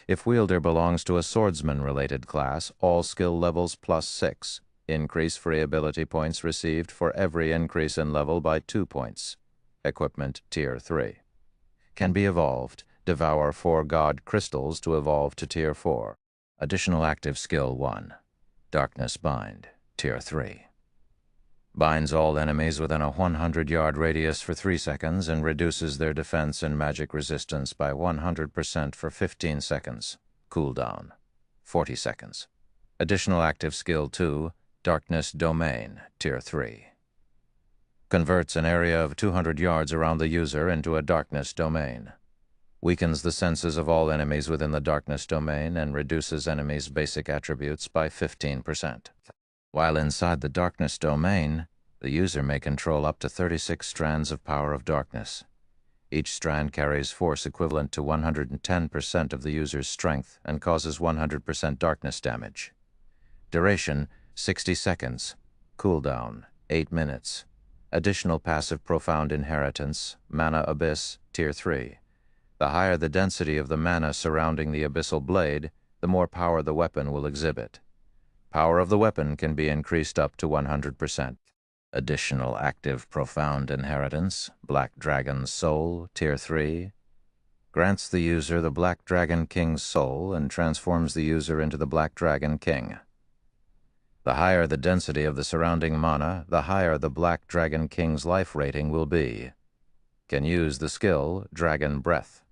If wielder belongs to a swordsman-related class, all skill levels plus 6. Increase free ability points received for every increase in level by 2 points. Equipment Tier 3. Can be evolved. Devour 4 God Crystals to evolve to Tier 4. Additional active skill 1. Darkness Bind, Tier 3. Binds all enemies within a 100-yard radius for 3 seconds and reduces their defense and magic resistance by 100% for 15 seconds. Cooldown, 40 seconds. Additional active skill 2. Darkness Domain, Tier 3. Converts an area of 200 yards around the user into a darkness domain. Weakens the senses of all enemies within the darkness domain and reduces enemies' basic attributes by 15%. While inside the darkness domain, the user may control up to 36 strands of power of darkness. Each strand carries force equivalent to 110% of the user's strength and causes 100% darkness damage. Duration, 60 seconds. Cooldown, 8 minutes. Additional passive Profound Inheritance, Mana Abyss, Tier 3. The higher the density of the mana surrounding the Abyssal Blade, the more power the weapon will exhibit. Power of the weapon can be increased up to 100%. Additional active Profound Inheritance, Black Dragon's Soul, Tier 3. grants the user the Black Dragon King's soul and transforms the user into the Black Dragon King. The higher the density of the surrounding mana, the higher the Black Dragon King's life rating will be. Can use the skill Dragon Breath.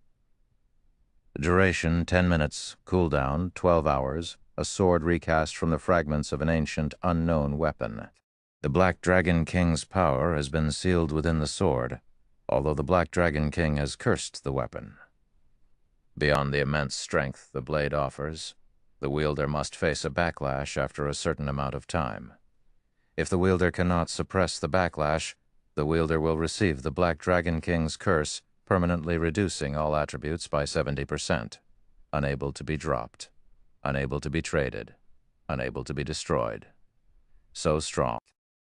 Duration 10 minutes, cooldown 12 hours, a sword recast from the fragments of an ancient, unknown weapon. The Black Dragon King's power has been sealed within the sword, although the Black Dragon King has cursed the weapon. Beyond the immense strength the blade offers, the wielder must face a backlash after a certain amount of time. If the wielder cannot suppress the backlash, the wielder will receive the Black Dragon King's curse, permanently reducing all attributes by 70%. Unable to be dropped, unable to be traded, unable to be destroyed. So strong.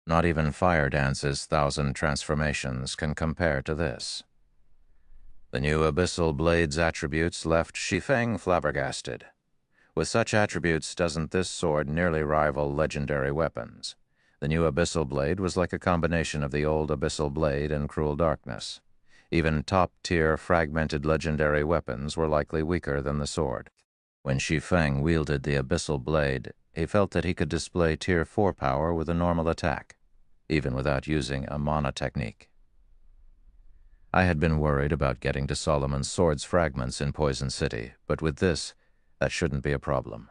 Not even Fire Dance's 1,000 transformations can compare to this. The new Abyssal Blade's attributes left Shi Feng flabbergasted. With such attributes, doesn't this sword nearly rival legendary weapons? The new Abyssal Blade was like a combination of the old Abyssal Blade and Cruel Darkness. Even top-tier fragmented legendary weapons were likely weaker than the sword. When Shi Feng wielded the Abyssal Blade, he felt that he could display Tier 4 power with a normal attack, even without using a mana technique. I had been worried about getting to Solomon's Sword's fragments in Poison City, but with this, that shouldn't be a problem.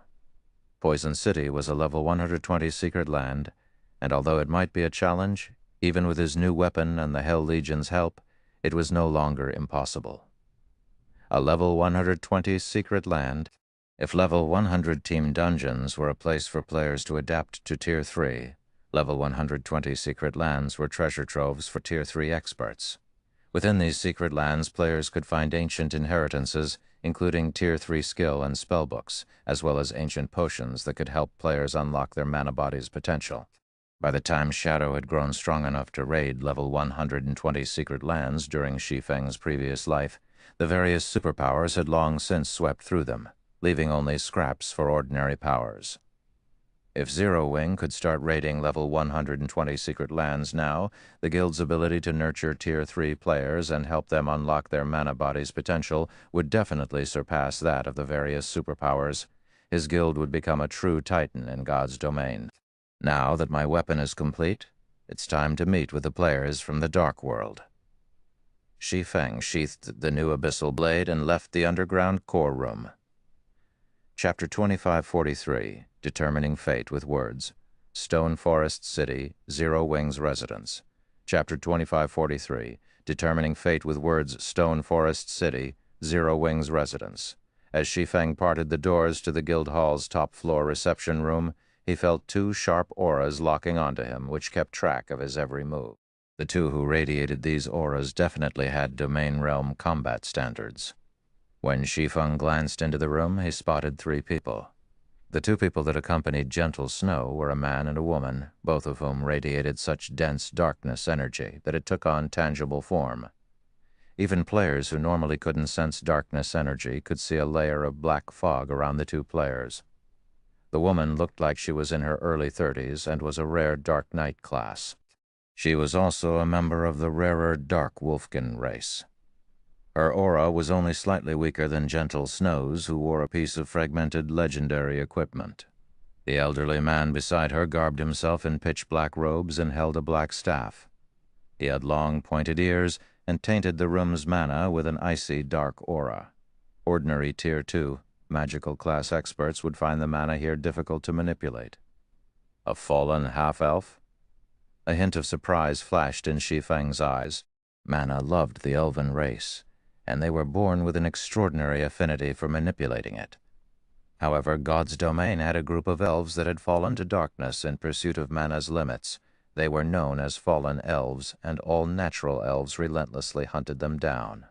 Poison City was a level 120 secret land, and although it might be a challenge, even with his new weapon and the Hell Legion's help, it was no longer impossible. A level 120 secret land. If level 100 team dungeons were a place for players to adapt to Tier 3, level 120 secret lands were treasure troves for Tier 3 experts. Within these secret lands, players could find ancient inheritances, including Tier 3 skill and spellbooks, as well as ancient potions that could help players unlock their mana body's potential. By the time Shadow had grown strong enough to raid level 120 secret lands during Shi Feng's previous life, the various superpowers had long since swept through them, leaving only scraps for ordinary powers. If Zero Wing could start raiding level 120 secret lands now, the guild's ability to nurture Tier 3 players and help them unlock their mana body's potential would definitely surpass that of the various superpowers. His guild would become a true titan in God's domain. Now that my weapon is complete, it's time to meet with the players from the Dark World. Shi Feng sheathed the new Abyssal Blade and left the underground core room. Chapter 2543, Determining Fate with Words. Stone Forest City, Zero Wing's Residence. Chapter 2543, Determining Fate with Words. Stone Forest City, Zero Wing's Residence. As Shi Feng parted the doors to the guild hall's top-floor reception room, he felt two sharp auras locking onto him, which kept track of his every move. The two who radiated these auras definitely had domain realm combat standards. When Shi Feng glanced into the room, he spotted three people. The two people that accompanied Gentle Snow were a man and a woman, both of whom radiated such dense darkness energy that it took on tangible form. Even players who normally couldn't sense darkness energy could see a layer of black fog around the two players. The woman looked like she was in her early 30s and was a rare Dark Knight class. She was also a member of the rarer Dark Wolfkin race. Her aura was only slightly weaker than Gentle Snow's, who wore a piece of fragmented legendary equipment. The elderly man beside her garbed himself in pitch-black robes and held a black staff. He had long, pointed ears and tainted the room's mana with an icy, dark aura. Ordinary Tier 2 magical class experts would find the mana here difficult to manipulate. A fallen half-elf? A hint of surprise flashed in Shi Feng's eyes. Mana loved the elven race, and they were born with an extraordinary affinity for manipulating it. However, God's domain had a group of elves that had fallen to darkness in pursuit of mana's limits. They were known as fallen elves, and all natural elves relentlessly hunted them down.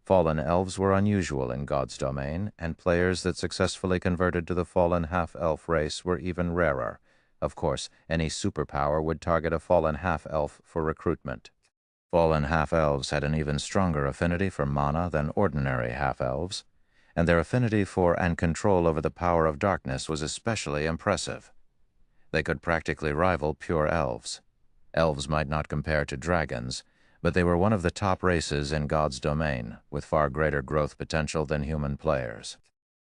Fallen elves were unusual in God's domain, and players that successfully converted to the fallen half-elf race were even rarer. Of course, any superpower would target a fallen half-elf for recruitment. Fallen half-elves had an even stronger affinity for mana than ordinary half-elves, and their affinity for and control over the power of darkness was especially impressive. They could practically rival pure elves. Elves might not compare to dragons, but they were one of the top races in God's domain, with far greater growth potential than human players.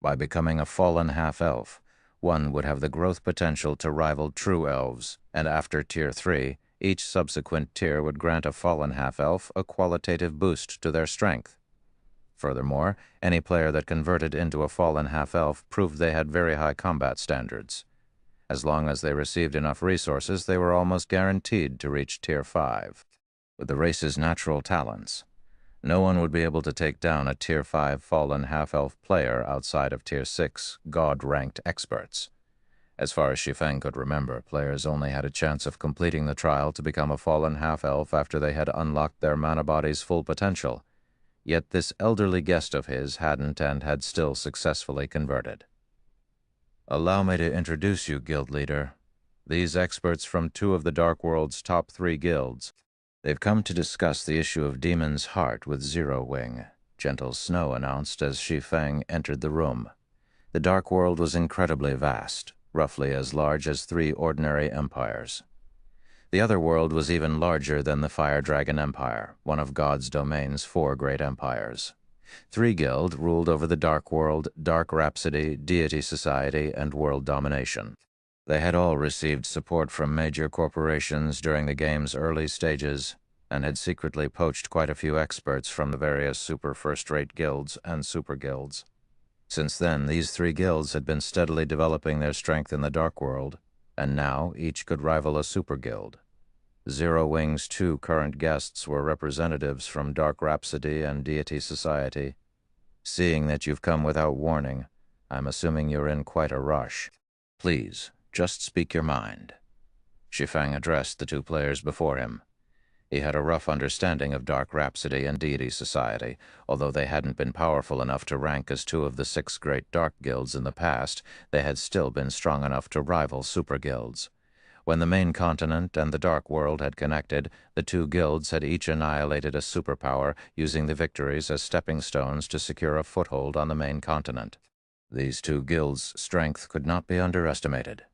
By becoming a fallen half-elf, one would have the growth potential to rival true elves, and after Tier 3, each subsequent tier would grant a fallen half-elf a qualitative boost to their strength. Furthermore, any player that converted into a fallen half-elf proved they had very high combat standards. As long as they received enough resources, they were almost guaranteed to reach Tier 5. With the race's natural talents, no one would be able to take down a Tier 5 fallen half-elf player outside of Tier 6 God-ranked experts. As far as Shi Feng could remember, players only had a chance of completing the trial to become a fallen half-elf after they had unlocked their mana body's full potential. Yet this elderly guest of his hadn't and had still successfully converted. Allow me to introduce you, guild leader. These experts from 2 of the Dark World's top 3 guilds. They've come to discuss the issue of Demon's Heart with Zero Wing, Gentle Snow announced as Shi Feng entered the room. The Dark World was incredibly vast, roughly as large as 3 ordinary empires. The other world was even larger than the Fire Dragon Empire, one of God's domain's 4 great empires. 3 guilds ruled over the Dark World, Dark Rhapsody, Deity Society, and World Domination. They had all received support from major corporations during the game's early stages, and had secretly poached quite a few experts from the various super first-rate guilds and super guilds. Since then, these 3 guilds had been steadily developing their strength in the Dark World, and now each could rival a super guild. Zero Wing's 2 current guests were representatives from Dark Rhapsody and Deity Society. Seeing that you've come without warning, I'm assuming you're in quite a rush. Please, just speak your mind. Shi Feng addressed the 2 players before him. He had a rough understanding of Dark Rhapsody and Deity Society. Although they hadn't been powerful enough to rank as 2 of the 6 great Dark Guilds in the past, they had still been strong enough to rival super guilds. When the main continent and the Dark World had connected, the 2 guilds had each annihilated a superpower, using the victories as stepping stones to secure a foothold on the main continent. These 2 guilds' strength could not be underestimated.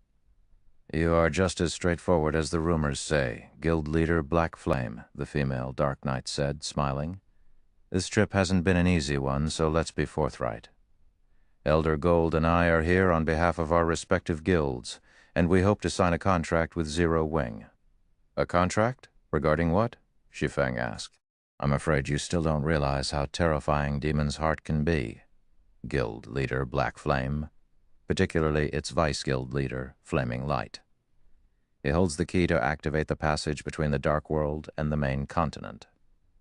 You are just as straightforward as the rumors say, Guild Leader Black Flame, the female Dark Knight said, smiling. This trip hasn't been an easy one, so let's be forthright. Elder Gold and I are here on behalf of our respective guilds, and we hope to sign a contract with Zero Wing. A contract? Regarding what? Shi Feng asked. I'm afraid you still don't realize how terrifying Demon's Heart can be. Guild Leader Black Flame, particularly its Vice Guild Leader, Flaming Light. He holds the key to activate the passage between the Dark World and the main continent.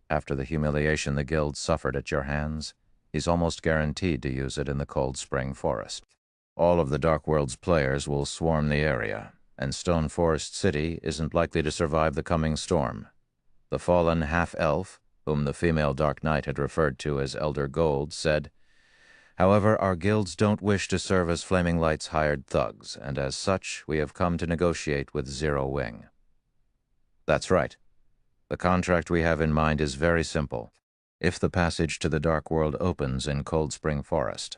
After the humiliation the guild suffered at your hands, he's almost guaranteed to use it in the Cold Spring Forest. All of the Dark World's players will swarm the area, and Stone Forest City isn't likely to survive the coming storm. The fallen half-elf, whom the female Dark Knight had referred to as Elder Gold, said, However, our guilds don't wish to serve as Flaming Light's hired thugs, and as such, we have come to negotiate with Zero Wing. That's right. The contract we have in mind is very simple. If the passage to the Dark World opens in Cold Spring Forest,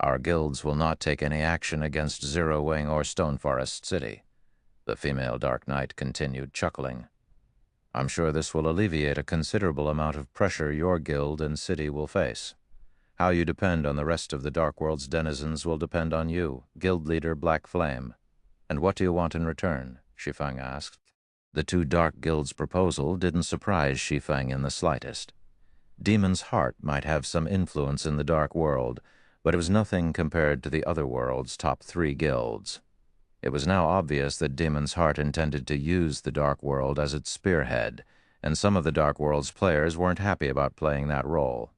our guilds will not take any action against Zero Wing or Stone Forest City. The female Dark Knight continued, chuckling. I'm sure this will alleviate a considerable amount of pressure your guild and city will face. How you depend on the rest of the Dark World's denizens will depend on you, Guild Leader Black Flame. And what do you want in return? Shi Feng asked. The 2 Dark Guilds' proposal didn't surprise Shi Feng in the slightest. Demon's Heart might have some influence in the Dark World, but it was nothing compared to the other world's top 3 guilds. It was now obvious that Demon's Heart intended to use the Dark World as its spearhead, and some of the Dark World's players weren't happy about playing that role.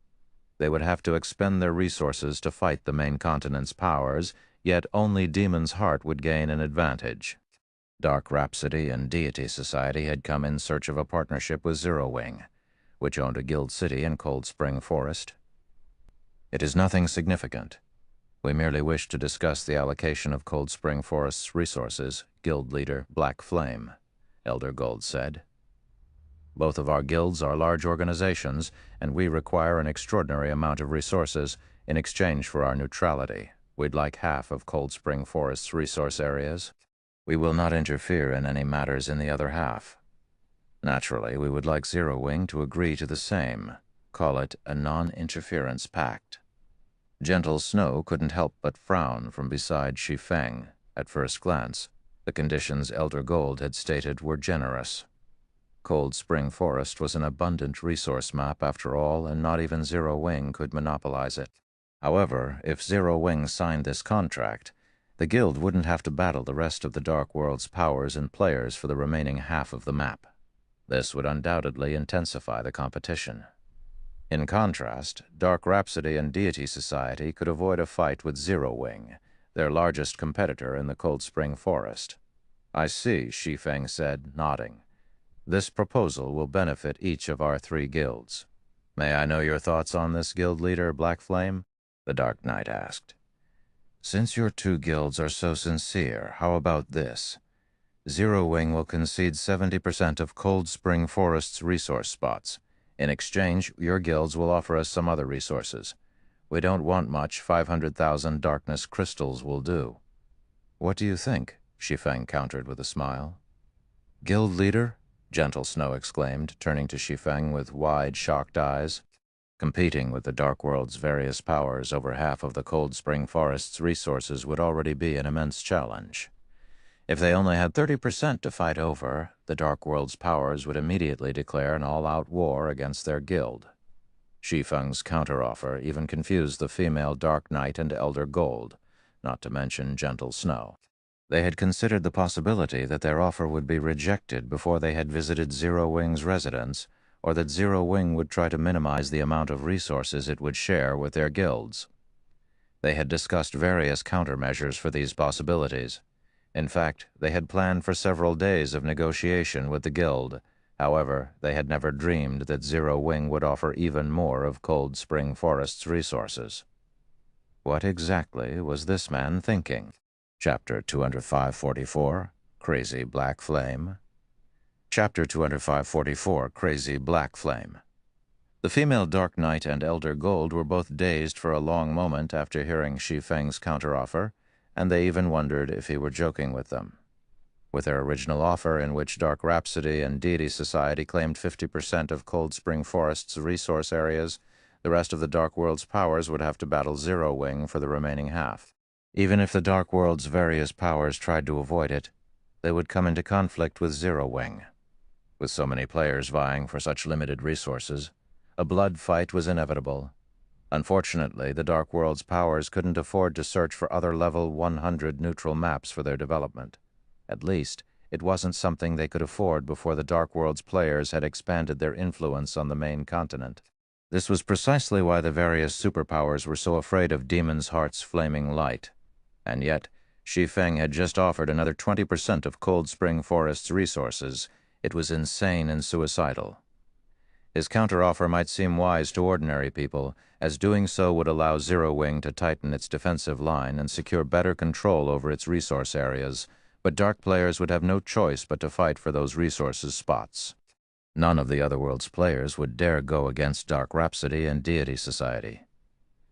They would have to expend their resources to fight the main continent's powers, yet only Demon's Heart would gain an advantage. Dark Rhapsody and Deity Society had come in search of a partnership with Zero Wing, which owned a guild city in Cold Spring Forest. It is nothing significant. We merely wish to discuss the allocation of Cold Spring Forest's resources, Guild Leader Black Flame, Elder Gold said. Both of our guilds are large organizations, and we require an extraordinary amount of resources in exchange for our neutrality. We'd like half of Cold Spring Forest's resource areas. We will not interfere in any matters in the other half. Naturally, we would like Zero Wing to agree to the same. Call it a non-interference pact. Gentle Snow couldn't help but frown from beside Shi Feng. At first glance, the conditions Elder Gold had stated were generous. Cold Spring Forest was an abundant resource map after all, and not even Zero Wing could monopolize it. However, if Zero Wing signed this contract, the Guild wouldn't have to battle the rest of the Dark World's powers and players for the remaining half of the map. This would undoubtedly intensify the competition. In contrast, Dark Rhapsody and Deity Society could avoid a fight with Zero Wing, their largest competitor in the Cold Spring Forest. "I see," Shi Feng said, nodding. "This proposal will benefit each of our 3 guilds." "May I know your thoughts on this, Guild Leader Black Flame?" the Dark Knight asked. "Since your 2 guilds are so sincere, how about this? Zero Wing will concede 70% of Cold Spring Forest's resource spots. In exchange, your guilds will offer us some other resources. We don't want much. 500,000 darkness crystals will do." "What do you think?" Shi Feng countered with a smile. "Guild Leader?" Gentle Snow exclaimed, turning to Shi Feng with wide, shocked eyes. Competing with the Dark World's various powers over half of the Cold Spring Forest's resources would already be an immense challenge. If they only had 30% to fight over, the Dark World's powers would immediately declare an all-out war against their guild. Shi Feng's counteroffer even confused the female Dark Knight and Elder Gold, not to mention Gentle Snow. They had considered the possibility that their offer would be rejected before they had visited Zero Wing's residence, or that Zero Wing would try to minimize the amount of resources it would share with their guilds. They had discussed various countermeasures for these possibilities. In fact, they had planned for several days of negotiation with the guild. However, they had never dreamed that Zero Wing would offer even more of Cold Spring Forest's resources. What exactly was this man thinking? Chapter 205-44, Crazy Black Flame. Chapter 205-44, Crazy Black Flame. The female Dark Knight and Elder Gold were both dazed for a long moment after hearing Shi Feng's counteroffer, and they even wondered if he were joking with them. With their original offer, in which Dark Rhapsody and Deity Society claimed 50% of Cold Spring Forest's resource areas, the rest of the Dark World's powers would have to battle Zero Wing for the remaining half. Even if the Dark World's various powers tried to avoid it, they would come into conflict with Zero Wing. With so many players vying for such limited resources, a blood fight was inevitable. Unfortunately, the Dark World's powers couldn't afford to search for other level 100 neutral maps for their development. At least, it wasn't something they could afford before the Dark World's players had expanded their influence on the main continent. This was precisely why the various superpowers were so afraid of Demon's Heart's flaming light. And yet, Shi Feng had just offered another 20% of Cold Spring Forest's resources. It was insane and suicidal. His counteroffer might seem wise to ordinary people, as doing so would allow Zero Wing to tighten its defensive line and secure better control over its resource areas, but Dark players would have no choice but to fight for those resources spots. None of the Otherworld's players would dare go against Dark Rhapsody and Deity Society.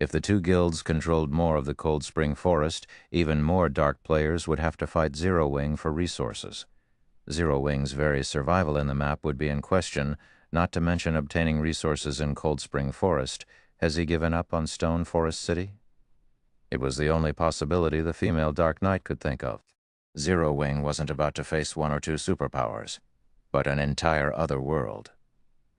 If the 2 guilds controlled more of the Cold Spring Forest, even more Dark players would have to fight Zero Wing for resources. Zero Wing's very survival in the map would be in question, not to mention obtaining resources in Cold Spring Forest. Has he given up on Stone Forest City? It was the only possibility the female Dark Knight could think of. Zero Wing wasn't about to face 1 or 2 superpowers, but an entire other world.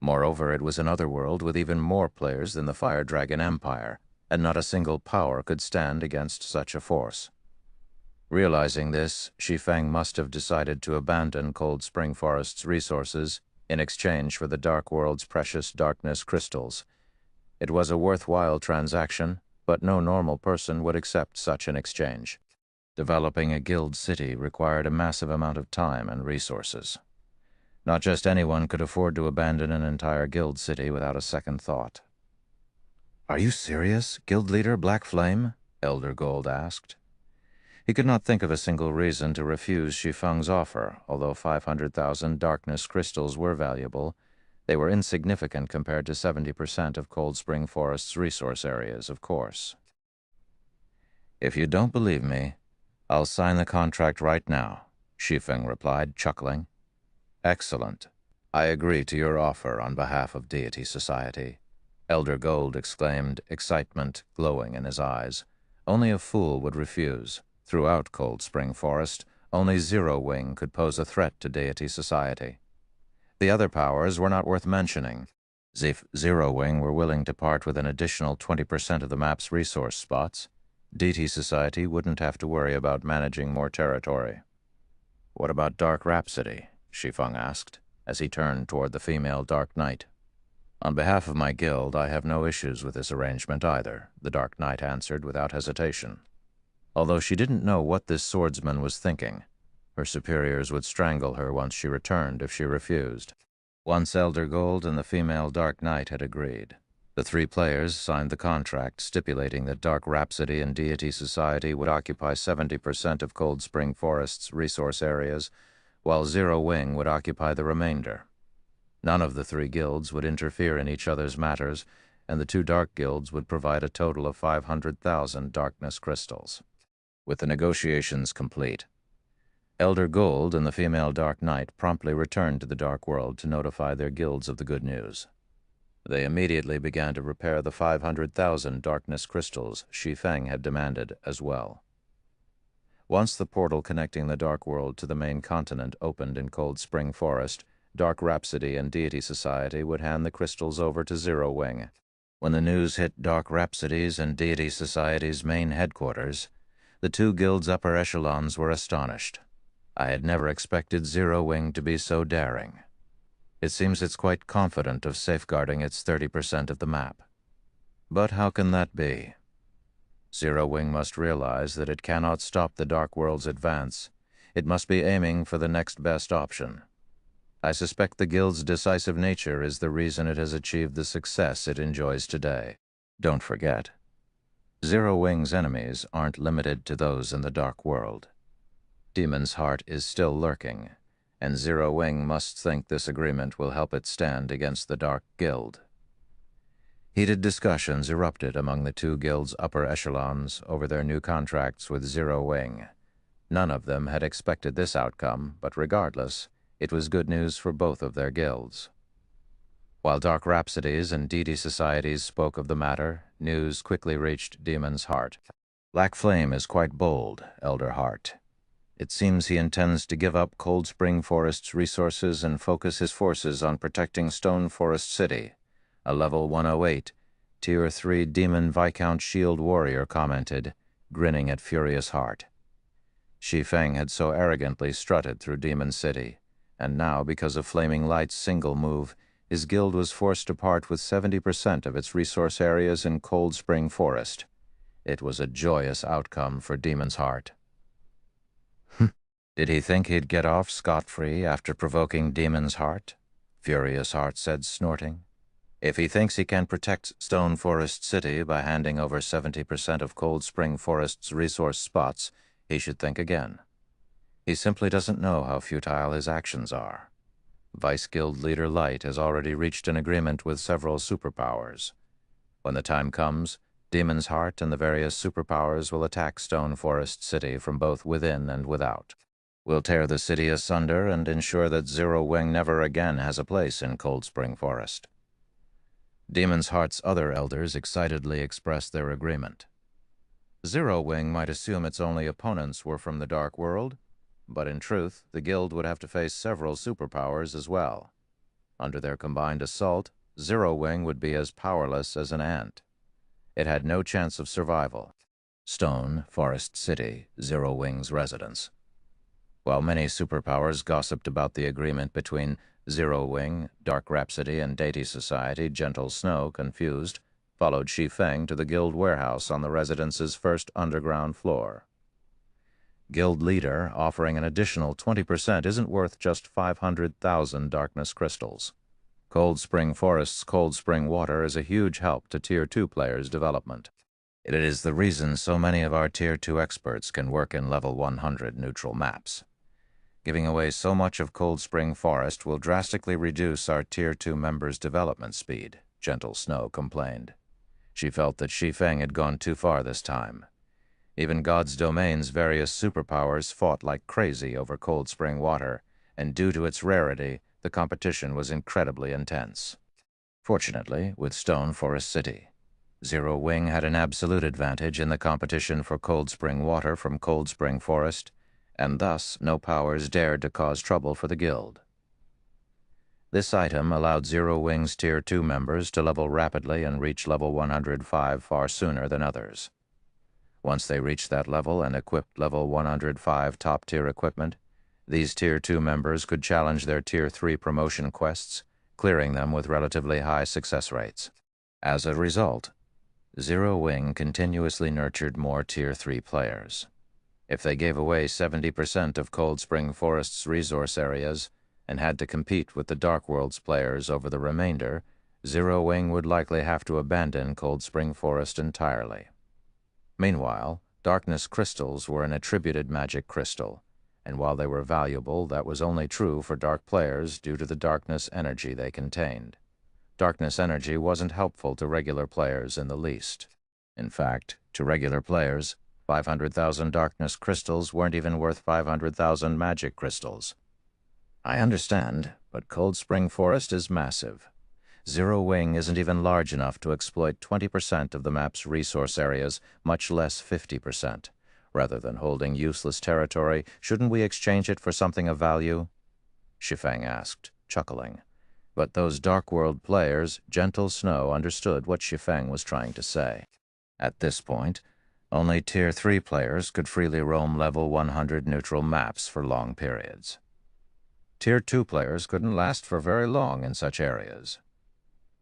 Moreover, it was an other world with even more players than the Fire Dragon Empire, and not a single power could stand against such a force. Realizing this, Shi Feng must have decided to abandon Cold Spring Forest's resources in exchange for the Dark World's precious darkness crystals. It was a worthwhile transaction, but no normal person would accept such an exchange. Developing a guild city required a massive amount of time and resources. Not just anyone could afford to abandon an entire guild city without a second thought. "Are you serious, Guild Leader Black Flame?" Elder Gold asked. He could not think of a single reason to refuse Shi Feng's offer. Although 500,000 darkness crystals were valuable, they were insignificant compared to 70% of Cold Spring Forest's resource areas, of course. "If you don't believe me, I'll sign the contract right now," Shi Feng replied, chuckling. "Excellent. I agree to your offer on behalf of Deity Society. Elder Gold exclaimed, excitement glowing in his eyes. Only a fool would refuse. Throughout Cold Spring Forest, only Zero Wing could pose a threat to Deity Society. The other powers were not worth mentioning. If Zero Wing were willing to part with an additional 20% of the map's resource spots, Deity Society wouldn't have to worry about managing more territory. What about Dark Rhapsody? Shi Feng asked, as he turned toward the female Dark Knight. On behalf of my guild, I have no issues with this arrangement either, the Dark Knight answered without hesitation. Although she didn't know what this swordsman was thinking, her superiors would strangle her once she returned if she refused. Once Elder Gold and the female Dark Knight had agreed, the three players signed the contract stipulating that Dark Rhapsody and Deity Society would occupy 70% of Cold Spring Forest's resource areas, while Zero Wing would occupy the remainder. None of the three guilds would interfere in each other's matters, and the two dark guilds would provide a total of 500,000 darkness crystals. With the negotiations complete, Elder Gold and the female Dark Knight promptly returned to the Dark World to notify their guilds of the good news. They immediately began to repair the 500,000 darkness crystals Shi Feng had demanded as well. Once the portal connecting the Dark World to the main continent opened in Cold Spring Forest, Dark Rhapsody and Deity Society would hand the crystals over to Zero Wing. When the news hit Dark Rhapsody's and Deity Society's main headquarters, the two guilds' upper echelons were astonished. I had never expected Zero Wing to be so daring. It seems it's quite confident of safeguarding its 30% of the map. But how can that be? Zero Wing must realize that it cannot stop the Dark World's advance. It must be aiming for the next best option. I suspect the guild's decisive nature is the reason it has achieved the success it enjoys today. Don't forget, Zero Wing's enemies aren't limited to those in the Dark World. Demon's Heart is still lurking, and Zero Wing must think this agreement will help it stand against the Dark Guild. Heated discussions erupted among the two guilds' upper echelons over their new contracts with Zero Wing. None of them had expected this outcome, but regardless, it was good news for both of their guilds. While Dark Rhapsodies and Deity Societies spoke of the matter, news quickly reached Demon's Heart. Black Flame is quite bold, Elder Heart. It seems he intends to give up Cold Spring Forest's resources and focus his forces on protecting Stone Forest City. A level 108, Tier 3 Demon Viscount Shield Warrior commented, grinning at Furious Heart. Shi Feng had so arrogantly strutted through Demon City, and now, because of Flaming Light's single move, his guild was forced to part with 70% of its resource areas in Cold Spring Forest. It was a joyous outcome for Demon's Heart. Did he think he'd get off scot-free after provoking Demon's Heart? Furious Heart said, snorting. If he thinks he can protect Stone Forest City by handing over 70% of Cold Spring Forest's resource spots, he should think again. He simply doesn't know how futile his actions are. Vice Guild leader Light has already reached an agreement with several superpowers. When the time comes, Demon's Heart and the various superpowers will attack Stone Forest City from both within and without. We'll tear the city asunder and ensure that Zero Wing never again has a place in Cold Spring Forest. Demon's Heart's other elders excitedly expressed their agreement. Zero Wing might assume its only opponents were from the Dark World, but in truth, the guild would have to face several superpowers as well. Under their combined assault, Zero Wing would be as powerless as an ant. It had no chance of survival. Stone Forest City, Zero Wing's residence. While many superpowers gossiped about the agreement between Zero Wing, Dark Rhapsody, and Deity Society, Gentle Snow, confused, followed Shi Feng to the guild warehouse on the residence's first underground floor. Guild leader offering an additional 20% isn't worth just 500,000 darkness crystals. Cold Spring Forest's cold spring water is a huge help to Tier 2 players' development. It is the reason so many of our Tier 2 experts can work in level 100 neutral maps. Giving away so much of Cold Spring Forest will drastically reduce our Tier 2 members' development speed, Gentle Snow complained. She felt that Shi Feng had gone too far this time. Even God's Domain's various superpowers fought like crazy over Cold Spring water, and due to its rarity, the competition was incredibly intense. Fortunately, with Stone Forest City, Zero Wing had an absolute advantage in the competition for Cold Spring water from Cold Spring Forest, and thus no powers dared to cause trouble for the guild. This item allowed Zero Wing's Tier 2 members to level rapidly and reach level 105 far sooner than others. Once they reached that level and equipped level 105 top-tier equipment, these Tier 2 members could challenge their Tier 3 promotion quests, clearing them with relatively high success rates. As a result, Zero Wing continuously nurtured more Tier 3 players. If they gave away 70% of Cold Spring Forest's resource areas and had to compete with the Dark World's players over the remainder, Zero Wing would likely have to abandon Cold Spring Forest entirely. Meanwhile, darkness crystals were an attributed magic crystal, and while they were valuable, that was only true for dark players due to the darkness energy they contained. Darkness energy wasn't helpful to regular players in the least. In fact, to regular players, 500,000 darkness crystals weren't even worth 500,000 magic crystals. I understand, but Cold Spring Forest is massive. Zero Wing isn't even large enough to exploit 20% of the map's resource areas, much less 50%. Rather than holding useless territory, shouldn't we exchange it for something of value? Shi Feng asked, chuckling. But those Dark World players, Gentle Snow, understood what Shi Feng was trying to say. At this point, only Tier 3 players could freely roam level 100 neutral maps for long periods. Tier 2 players couldn't last for very long in such areas.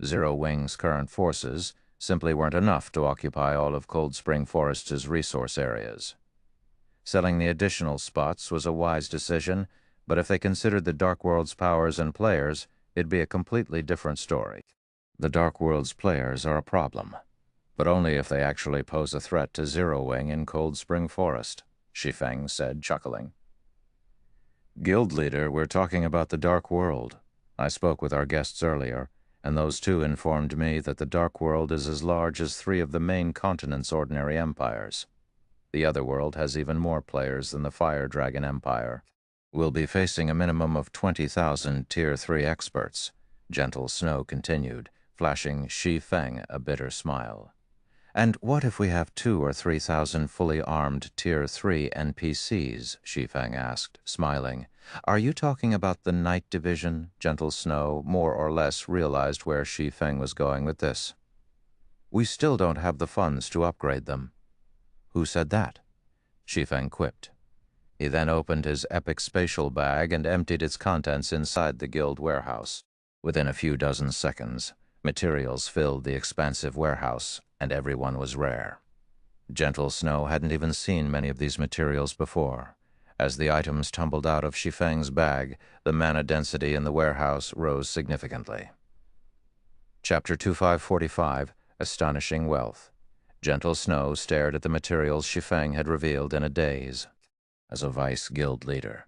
Zero Wing's current forces simply weren't enough to occupy all of Cold Spring Forest's resource areas. Selling the additional spots was a wise decision, but if they considered the Dark World's powers and players, it'd be a completely different story. The Dark World's players are a problem, but only if they actually pose a threat to Zero Wing in Cold Spring Forest, Shi Feng said, chuckling. Guild leader, we're talking about the Dark World. I spoke with our guests earlier, and those two informed me that the Dark World is as large as 3 of the main continent's ordinary empires. The other world has even more players than the Fire Dragon Empire. We'll be facing a minimum of 20,000 Tier 3 experts, Gentle Snow continued, flashing Shi Feng a bitter smile. And what if we have 2,000 or 3,000 fully armed Tier 3 NPCs? Shi Feng asked, smiling. Are you talking about the Night Division? Gentle Snow more or less realized where Shi Feng was going with this. We still don't have the funds to upgrade them. Who said that? Shi Feng quipped. He then opened his epic spatial bag and emptied its contents inside the guild warehouse. Within a few dozen seconds, materials filled the expansive warehouse, and everyone was rare. Gentle Snow hadn't even seen many of these materials before. As the items tumbled out of Shi Feng's bag, the mana density in the warehouse rose significantly. Chapter 2545, Astonishing Wealth. Gentle Snow stared at the materials Shi Feng had revealed in a daze. As a vice guild leader,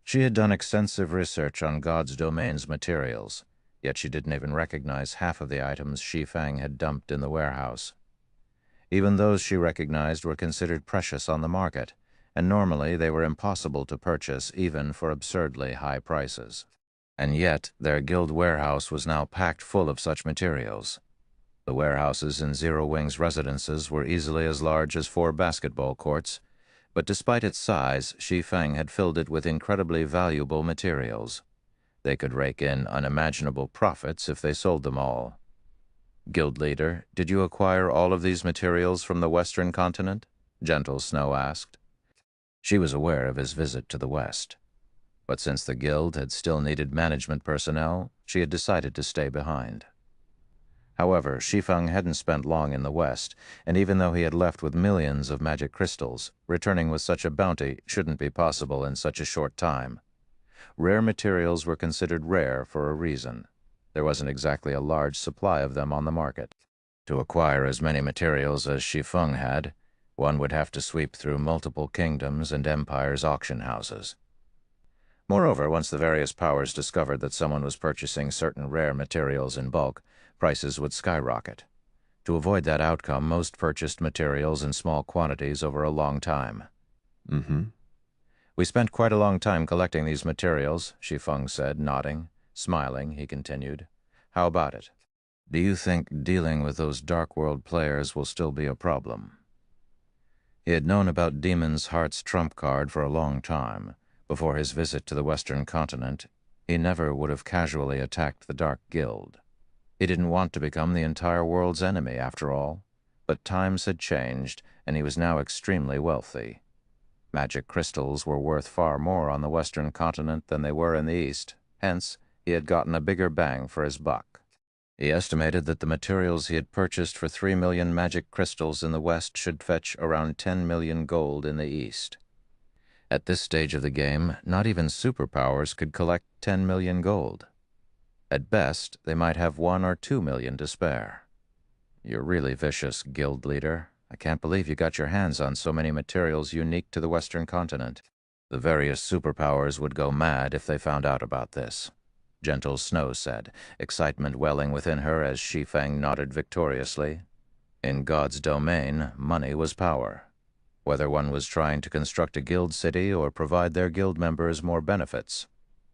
she had done extensive research on God's Domain's materials, yet she didn't even recognize half of the items Shi Feng had dumped in the warehouse. Even those she recognized were considered precious on the market, and normally they were impossible to purchase even for absurdly high prices. And yet their guild warehouse was now packed full of such materials. The warehouses in Zero Wing's residences were easily as large as 4 basketball courts, but despite its size, Shi Feng had filled it with incredibly valuable materials. They could rake in unimaginable profits if they sold them all. Guild leader, did you acquire all of these materials from the Western continent? Gentle Snow asked. She was aware of his visit to the West, but since the guild had still needed management personnel, she had decided to stay behind. However, Shi Feng hadn't spent long in the West, and even though he had left with millions of magic crystals, returning with such a bounty shouldn't be possible in such a short time. Rare materials were considered rare for a reason. There wasn't exactly a large supply of them on the market. To acquire as many materials as Shi Feng had, one would have to sweep through multiple kingdoms and empires' auction houses. Moreover, once the various powers discovered that someone was purchasing certain rare materials in bulk, prices would skyrocket. To avoid that outcome, most purchased materials in small quantities over a long time. We spent quite a long time collecting these materials, Shi Feng said, nodding. Smiling, he continued. How about it? Do you think dealing with those Dark World players will still be a problem? He had known about Demon's Heart's trump card for a long time. Before his visit to the Western continent, he never would have casually attacked the Dark Guild. He didn't want to become the entire world's enemy, after all. But times had changed, and he was now extremely wealthy. Magic crystals were worth far more on the Western continent than they were in the East. Hence, he had gotten a bigger bang for his buck. He estimated that the materials he had purchased for 3 million magic crystals in the West should fetch around 10 million gold in the East. At this stage of the game, not even superpowers could collect 10 million gold. At best, they might have 1 or 2 million to spare. You're really vicious, guild leader. I can't believe you got your hands on so many materials unique to the Western continent. The various superpowers would go mad if they found out about this, Gentle Snow said, excitement welling within her as Shi Feng nodded victoriously. In God's domain, money was power. Whether one was trying to construct a guild city or provide their guild members more benefits,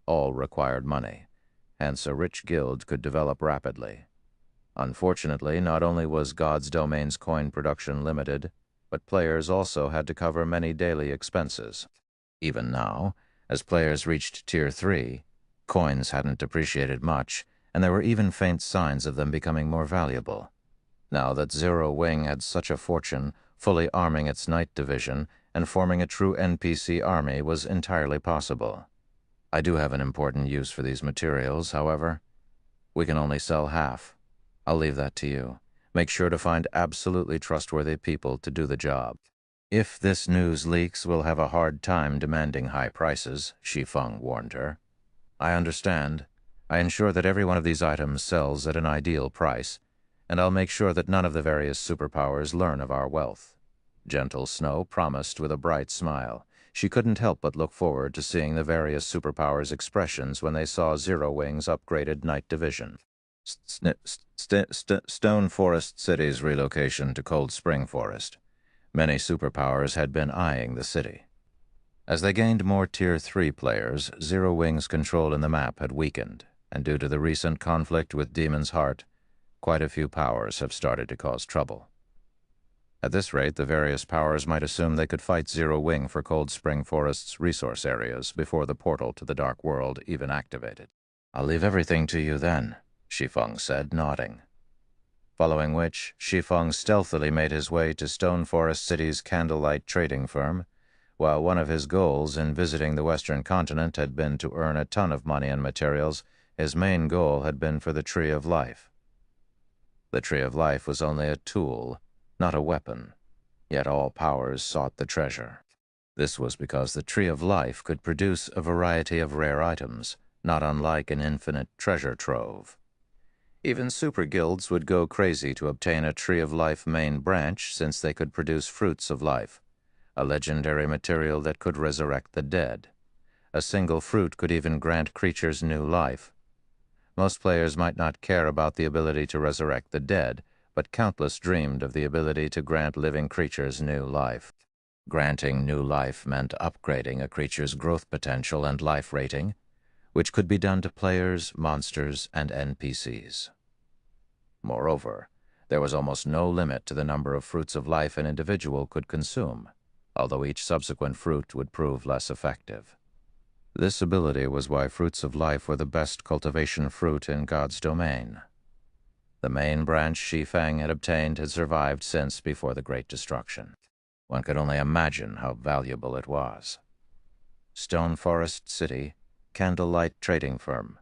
all required money. Hence a rich guild could develop rapidly. Unfortunately, not only was God's domain's coin production limited, but players also had to cover many daily expenses. Even now, as players reached Tier 3, coins hadn't depreciated much, and there were even faint signs of them becoming more valuable. Now that Zero Wing had such a fortune, fully arming its Night Division and forming a true NPC army was entirely possible. I do have an important use for these materials, however. We can only sell half. I'll leave that to you. Make sure to find absolutely trustworthy people to do the job. If this news leaks, we'll have a hard time demanding high prices, Shi Feng warned her. I understand. I ensure that every one of these items sells at an ideal price, and I'll make sure that none of the various superpowers learn of our wealth. Gentle Snow promised with a bright smile. She couldn't help but look forward to seeing the various superpowers' expressions when they saw Zero Wing's upgraded Night Division. Stone Forest City's relocation to Cold Spring Forest. Many superpowers had been eyeing the city. As they gained more Tier 3 players, Zero Wing's control in the map had weakened, and due to the recent conflict with Demon's Heart, quite a few powers have started to cause trouble. At this rate, the various powers might assume they could fight Zero Wing for Cold Spring Forest's resource areas before the portal to the Dark World even activated. I'll leave everything to you then, Shi Feng said, nodding. Following which, Shi Feng stealthily made his way to Stone Forest City's candlelight trading firm. While one of his goals in visiting the Western continent had been to earn a ton of money and materials, his main goal had been for the Tree of Life. The Tree of Life was only a tool, not a weapon, yet all powers sought the treasure. This was because the Tree of Life could produce a variety of rare items, not unlike an infinite treasure trove. Even super guilds would go crazy to obtain a Tree of Life main branch since they could produce fruits of life, a legendary material that could resurrect the dead. A single fruit could even grant creatures new life. Most players might not care about the ability to resurrect the dead, but countless dreamed of the ability to grant living creatures new life. Granting new life meant upgrading a creature's growth potential and life rating, which could be done to players, monsters, and NPCs. Moreover, there was almost no limit to the number of fruits of life an individual could consume, although each subsequent fruit would prove less effective. This ability was why fruits of life were the best cultivation fruit in God's domain. The main branch Shi Feng had obtained had survived since before the Great Destruction. One could only imagine how valuable it was. Stone Forest City, Candlelight Trading Firm.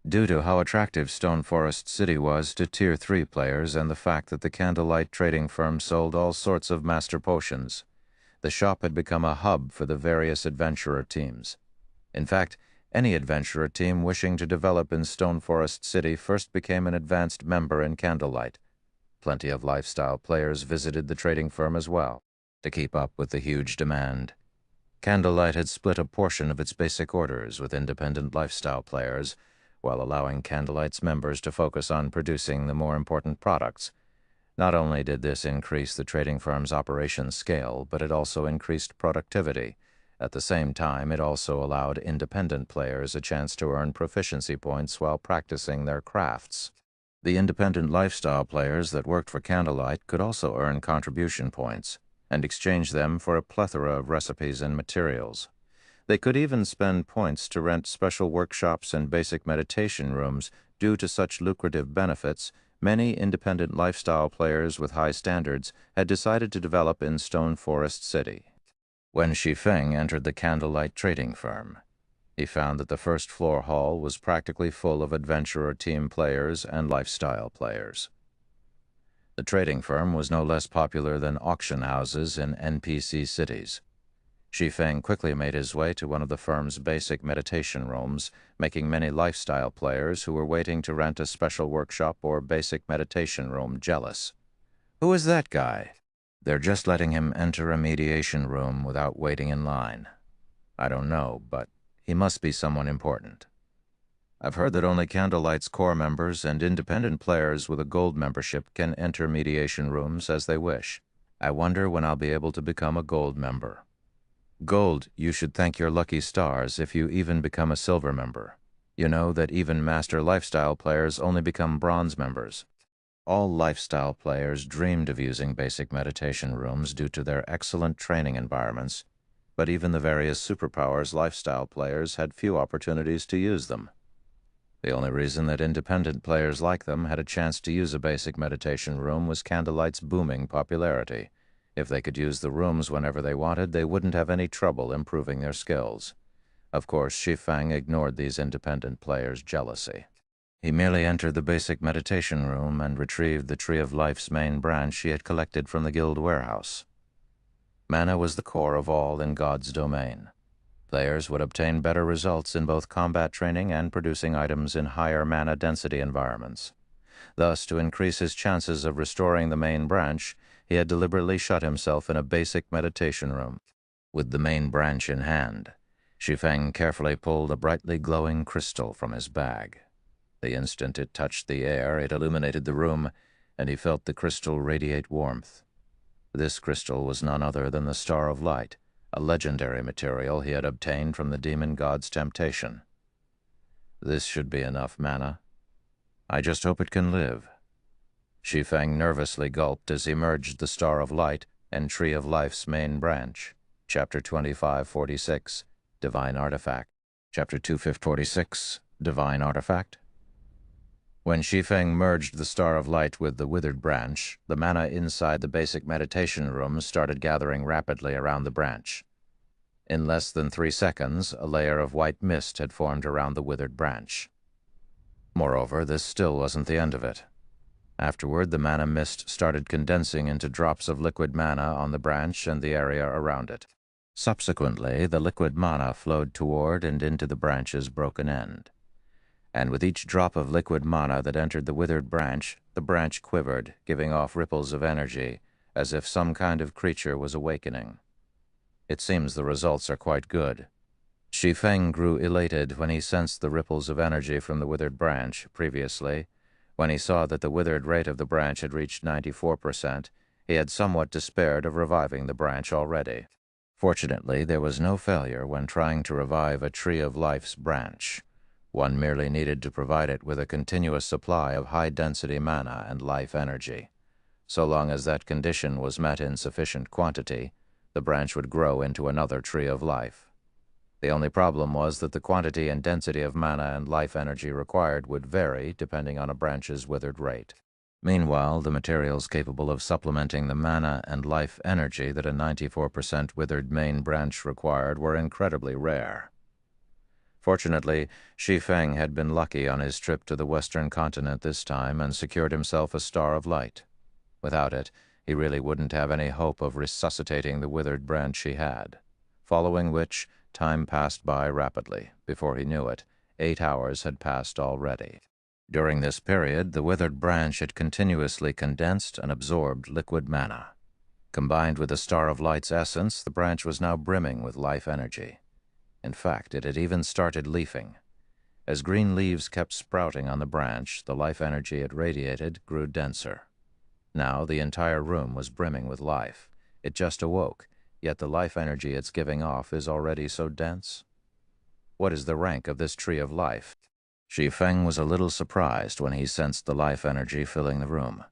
Due to how attractive Stone Forest City was to Tier 3 players and the fact that the Candlelight Trading Firm sold all sorts of master potions, the shop had become a hub for the various adventurer teams. In fact, any adventurer team wishing to develop in Stone Forest City first became an advanced member in Candlelight. Plenty of lifestyle players visited the trading firm as well, to keep up with the huge demand. Candlelight had split a portion of its basic orders with independent lifestyle players, while allowing Candlelight's members to focus on producing the more important products. Not only did this increase the trading firm's operation scale, but it also increased productivity, At the same time, it also allowed independent players a chance to earn proficiency points while practicing their crafts. The independent lifestyle players that worked for Candlelight could also earn contribution points and exchange them for a plethora of recipes and materials. They could even spend points to rent special workshops and basic meditation rooms. Due to such lucrative benefits, many independent lifestyle players with high standards had decided to develop in Stone Forest City. When Shi Feng entered the Candlelight trading firm, he found that the first-floor hall was practically full of adventurer team players and lifestyle players. The trading firm was no less popular than auction houses in NPC cities. Shi Feng quickly made his way to one of the firm's basic meditation rooms, making many lifestyle players who were waiting to rent a special workshop or basic meditation room jealous. "Who is that guy? They're just letting him enter a mediation room without waiting in line. I don't know, but he must be someone important. I've heard that only Candlelight's core members and independent players with a gold membership can enter mediation rooms as they wish. I wonder when I'll be able to become a gold member." Gold, you should thank your lucky stars if you even become a silver member. You know that even master lifestyle players only become bronze members. All lifestyle players dreamed of using basic meditation rooms due to their excellent training environments, but even the various superpowers lifestyle players had few opportunities to use them. The only reason that independent players like them had a chance to use a basic meditation room was Candlelight's booming popularity. If they could use the rooms whenever they wanted, they wouldn't have any trouble improving their skills. Of course, Shi Feng ignored these independent players' jealousy. He merely entered the basic meditation room and retrieved the Tree of Life's main branch he had collected from the guild warehouse. Mana was the core of all in God's domain. Players would obtain better results in both combat training and producing items in higher mana density environments. Thus, to increase his chances of restoring the main branch, he had deliberately shut himself in a basic meditation room. With the main branch in hand, Shi Feng carefully pulled a brightly glowing crystal from his bag. The instant it touched the air, it illuminated the room, and he felt the crystal radiate warmth. This crystal was none other than the Star of Light, a legendary material he had obtained from the demon god's temptation. This should be enough mana. I just hope it can live. Shi Feng nervously gulped as he merged the Star of Light and Tree of Life's main branch. Chapter 2546, Divine Artifact. Chapter 2546, Divine Artifact. When Shi Feng merged the Star of Light with the withered branch, the mana inside the basic meditation room started gathering rapidly around the branch. In less than 3 seconds, a layer of white mist had formed around the withered branch. Moreover, this still wasn't the end of it. Afterward, the mana mist started condensing into drops of liquid mana on the branch and the area around it. Subsequently, the liquid mana flowed toward and into the branch's broken end. And with each drop of liquid mana that entered the withered branch, the branch quivered, giving off ripples of energy, as if some kind of creature was awakening. It seems the results are quite good. Shi Feng grew elated when he sensed the ripples of energy from the withered branch. Previously, when he saw that the withered rate of the branch had reached 94%, he had somewhat despaired of reviving the branch already. Fortunately, there was no failure when trying to revive a Tree of Life's branch. One merely needed to provide it with a continuous supply of high-density mana and life energy. So long as that condition was met in sufficient quantity, the branch would grow into another Tree of Life. The only problem was that the quantity and density of mana and life energy required would vary depending on a branch's withered rate. Meanwhile, the materials capable of supplementing the mana and life energy that a 94% withered main branch required were incredibly rare. Fortunately, Shi Feng had been lucky on his trip to the western continent this time and secured himself a Star of Light. Without it, he really wouldn't have any hope of resuscitating the withered branch he had. Following which, time passed by rapidly. Before he knew it, 8 hours had passed already. During this period, the withered branch had continuously condensed and absorbed liquid mana. Combined with the Star of Light's essence, the branch was now brimming with life energy. In fact, it had even started leafing. As green leaves kept sprouting on the branch, the life energy it radiated grew denser. Now the entire room was brimming with life. It just awoke, yet the life energy it's giving off is already so dense? What is the rank of this tree of life? Shi Feng was a little surprised when he sensed the life energy filling the room.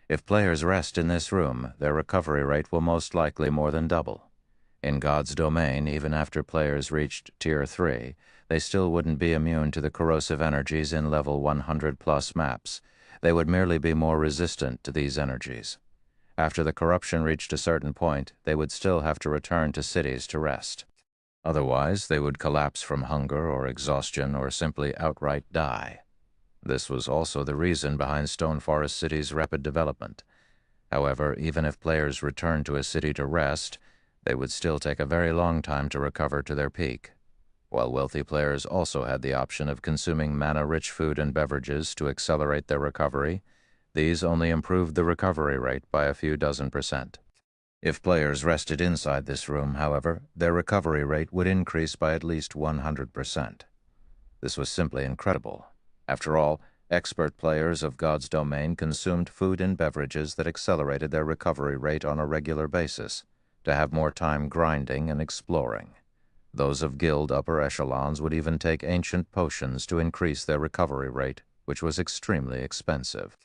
If players rest in this room, their recovery rate will most likely more than double. In God's domain, even after players reached Tier 3, they still wouldn't be immune to the corrosive energies in level 100+ maps. They would merely be more resistant to these energies. After the corruption reached a certain point, they would still have to return to cities to rest. Otherwise, they would collapse from hunger or exhaustion or simply outright die. This was also the reason behind Stone Forest City's rapid development. However, even if players returned to a city to rest, they would still take a very long time to recover to their peak. While wealthy players also had the option of consuming mana-rich food and beverages to accelerate their recovery, these only improved the recovery rate by a few dozen percent. If players rested inside this room, however, their recovery rate would increase by at least 100%. This was simply incredible. After all, expert players of God's domain consumed food and beverages that accelerated their recovery rate on a regular basis, to have more time grinding and exploring. Those of guild upper echelons would even take ancient potions to increase their recovery rate, which was extremely expensive.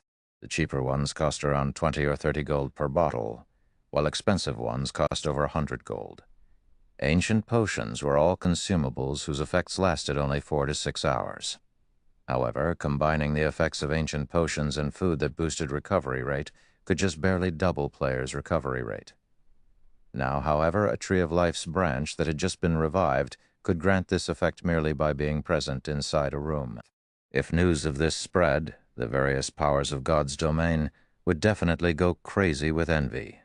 The cheaper ones cost around 20 or 30 gold per bottle, while expensive ones cost over 100 gold. Ancient potions were all consumables whose effects lasted only 4 to 6 hours. However, combining the effects of ancient potions and food that boosted recovery rate could just barely double players' recovery rate. Now, however, a Tree of Life's branch that had just been revived could grant this effect merely by being present inside a room. If news of this spread, the various powers of God's domain would definitely go crazy with envy.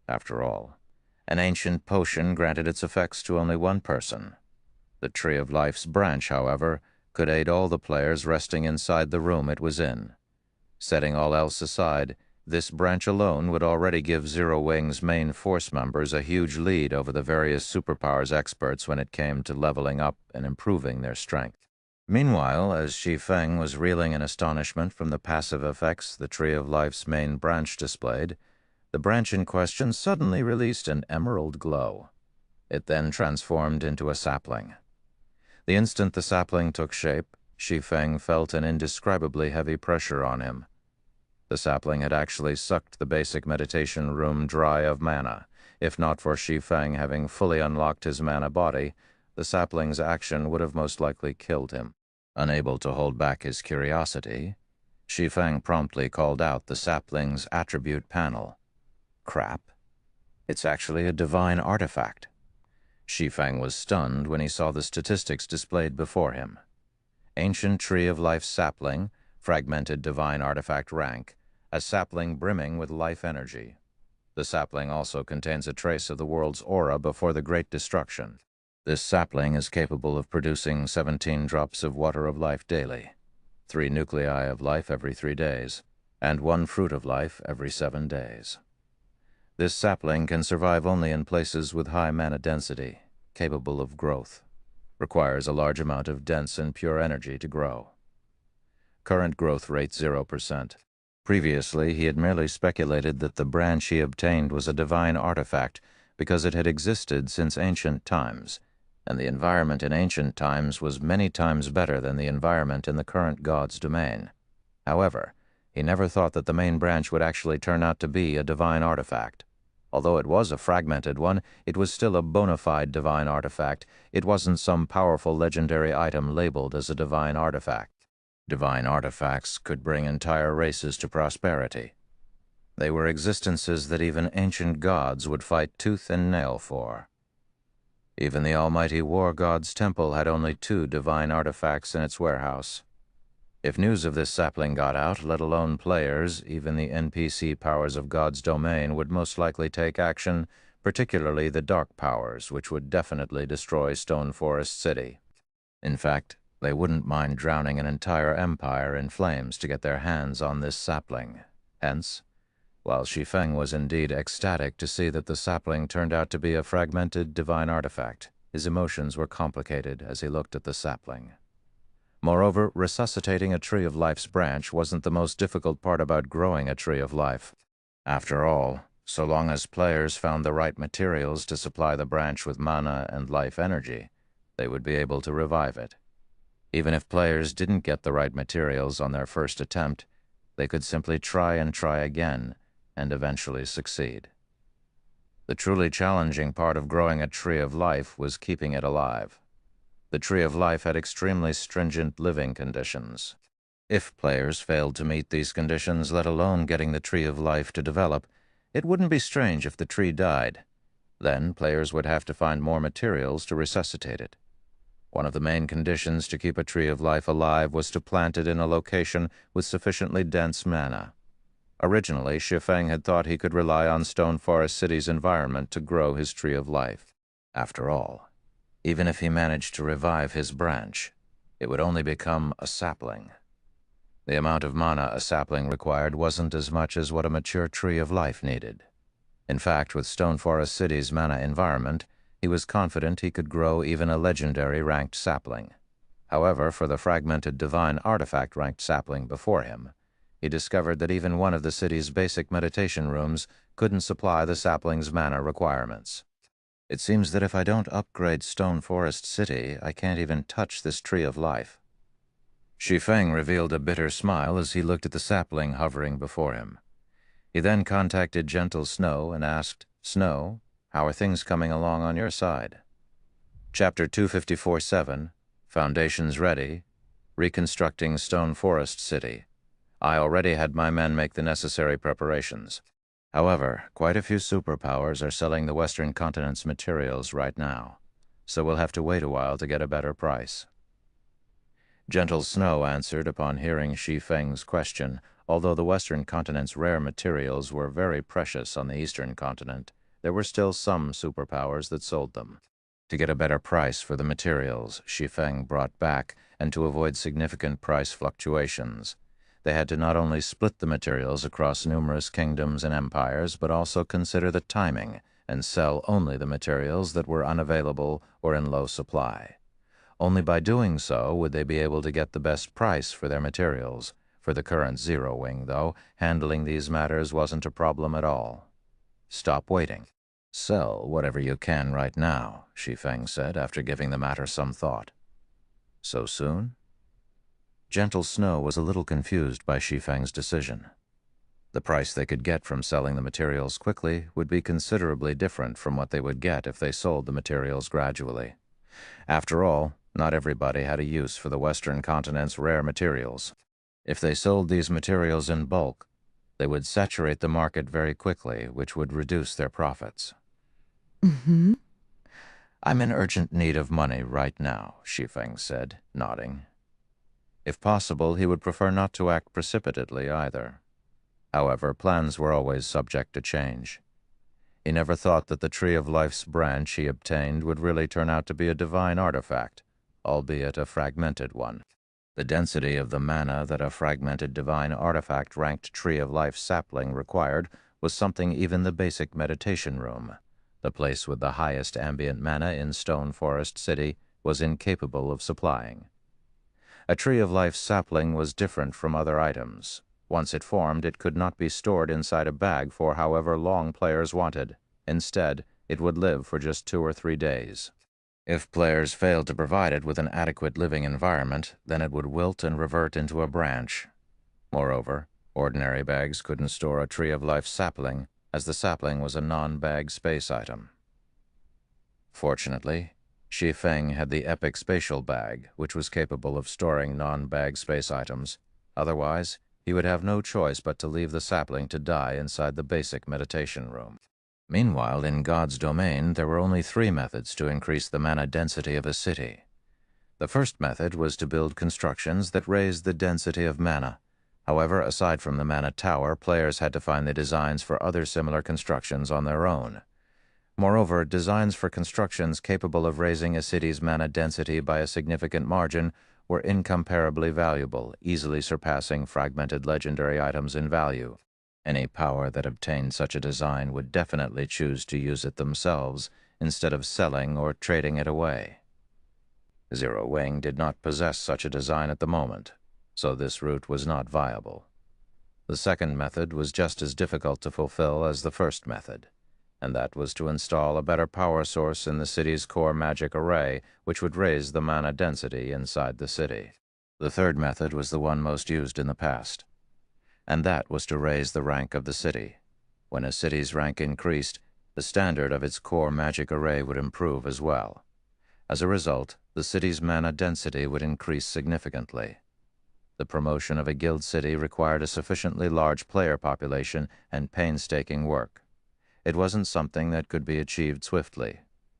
After all, an ancient potion granted its effects to only one person. The Tree of Life's branch, however, could aid all the players resting inside the room it was in. Setting all else aside, this branch alone would already give Zero Wing's main force members a huge lead over the various superpowers experts when it came to leveling up and improving their strength. Meanwhile, as Shi Feng was reeling in astonishment from the passive effects the Tree of Life's main branch displayed, the branch in question suddenly released an emerald glow. It then transformed into a sapling. The instant the sapling took shape, Shi Feng felt an indescribably heavy pressure on him. The sapling had actually sucked the basic meditation room dry of mana. If not for Shi Feng having fully unlocked his mana body, the sapling's action would have most likely killed him. Unable to hold back his curiosity, Shi Feng promptly called out the sapling's attribute panel. Crap. It's actually a divine artifact. Shi Feng was stunned when he saw the statistics displayed before him. Ancient Tree of Life sapling, fragmented divine artifact rank, a sapling brimming with life energy. The sapling also contains a trace of the world's aura before the Great Destruction. This sapling is capable of producing 17 drops of water of life daily, 3 nuclei of life every 3 days, and 1 fruit of life every 7 days. This sapling can survive only in places with high mana density, capable of growth. Requires a large amount of dense and pure energy to grow. Current growth rate 0%. Previously, he had merely speculated that the branch he obtained was a divine artifact because it had existed since ancient times, and the environment in ancient times was many times better than the environment in the current God's domain. However, he never thought that the main branch would actually turn out to be a divine artifact. Although it was a fragmented one, it was still a bona fide divine artifact. It wasn't some powerful legendary item labeled as a divine artifact. Divine artifacts could bring entire races to prosperity. They were existences that even ancient gods would fight tooth and nail for. Even the almighty war god's temple had only 2 divine artifacts in its warehouse. If news of this sapling got out, let alone players, even the NPC powers of God's domain would most likely take action, particularly the dark powers, which would definitely destroy Stone Forest City. In fact, they wouldn't mind drowning an entire empire in flames to get their hands on this sapling. Hence, while Shi Feng was indeed ecstatic to see that the sapling turned out to be a fragmented divine artifact, his emotions were complicated as he looked at the sapling. Moreover, resuscitating a Tree of Life's branch wasn't the most difficult part about growing a Tree of Life. After all, So long as players found the right materials to supply the branch with mana and life energy, they would be able to revive it. Even if players didn't get the right materials on their first attempt, they could simply try and try again and eventually succeed. The truly challenging part of growing a tree of life was keeping it alive. The tree of life had extremely stringent living conditions. If players failed to meet these conditions, let alone getting the tree of life to develop, it wouldn't be strange if the tree died. Then players would have to find more materials to resuscitate it. One of the main conditions to keep a tree of life alive was to plant it in a location with sufficiently dense mana. Originally, Shi Feng had thought he could rely on Stone Forest City's environment to grow his tree of life. After all, even if he managed to revive his branch, it would only become a sapling. The amount of mana a sapling required wasn't as much as what a mature tree of life needed. In fact, with Stone Forest City's mana environment, he was confident he could grow even a legendary ranked sapling. However, for the fragmented divine artifact ranked sapling before him, he discovered that even one of the city's basic meditation rooms couldn't supply the sapling's mana requirements. It seems that if I don't upgrade Stone Forest City, I can't even touch this tree of life. Shi Feng revealed a bitter smile as he looked at the sapling hovering before him. He then contacted Gentle Snow and asked, "Snow, how are things coming along on your side?" Chapter 254-7, Foundations Ready, Reconstructing Stone Forest City. I already had my men make the necessary preparations. However, quite a few superpowers are selling the Western continent's materials right now, so we'll have to wait a while to get a better price. Gentle Snow answered upon hearing Shi Feng's question. Although the Western continent's rare materials were very precious on the Eastern continent, there were still some superpowers that sold them. To get a better price for the materials Shi Feng brought back, and to avoid significant price fluctuations, they had to not only split the materials across numerous kingdoms and empires, but also consider the timing and sell only the materials that were unavailable or in low supply. Only by doing so would they be able to get the best price for their materials. For the current Zero Wing, though, handling these matters wasn't a problem at all. Stop waiting. Sell whatever you can right now, Shi Feng said after giving the matter some thought. So soon? Gentle Snow was a little confused by Shi Feng's decision. The price they could get from selling the materials quickly would be considerably different from what they would get if they sold the materials gradually. After all, not everybody had a use for the Western continent's rare materials. If they sold these materials in bulk, they would saturate the market very quickly, which would reduce their profits. Mm-hmm. I'm in urgent need of money right now, Shi Feng said, nodding. If possible, he would prefer not to act precipitately either. However, plans were always subject to change. He never thought that the Tree of Life's branch he obtained would really turn out to be a divine artifact, albeit a fragmented one. The density of the mana that a fragmented divine artifact-ranked Tree of Life sapling required was something even the basic meditation room, the place with the highest ambient mana in Stone Forest City, was incapable of supplying. A Tree of Life sapling was different from other items. Once it formed, it could not be stored inside a bag for however long players wanted. Instead, it would live for just 2 or 3 days. If players failed to provide it with an adequate living environment, then it would wilt and revert into a branch. Moreover, ordinary bags couldn't store a Tree of Life sapling, as the sapling was a non-bag space item. Fortunately, Shi Feng had the epic spatial bag, which was capable of storing non-bag space items. Otherwise, he would have no choice but to leave the sapling to die inside the basic meditation room. Meanwhile, in God's domain, there were only 3 methods to increase the mana density of a city. The first method was to build constructions that raised the density of mana. However, aside from the mana tower, players had to find the designs for other similar constructions on their own. Moreover, designs for constructions capable of raising a city's mana density by a significant margin were incomparably valuable, easily surpassing fragmented legendary items in value. Any power that obtained such a design would definitely choose to use it themselves instead of selling or trading it away. Zero Wing did not possess such a design at the moment, so this route was not viable. The second method was just as difficult to fulfill as the first method, and that was to install a better power source in the city's core magic array, which would raise the mana density inside the city. The third method was the one most used in the past, and that was to raise the rank of the city. When a city's rank increased, the standard of its core magic array would improve as well. As a result, the city's mana density would increase significantly. The promotion of a guild city required a sufficiently large player population and painstaking work. It wasn't something that could be achieved swiftly.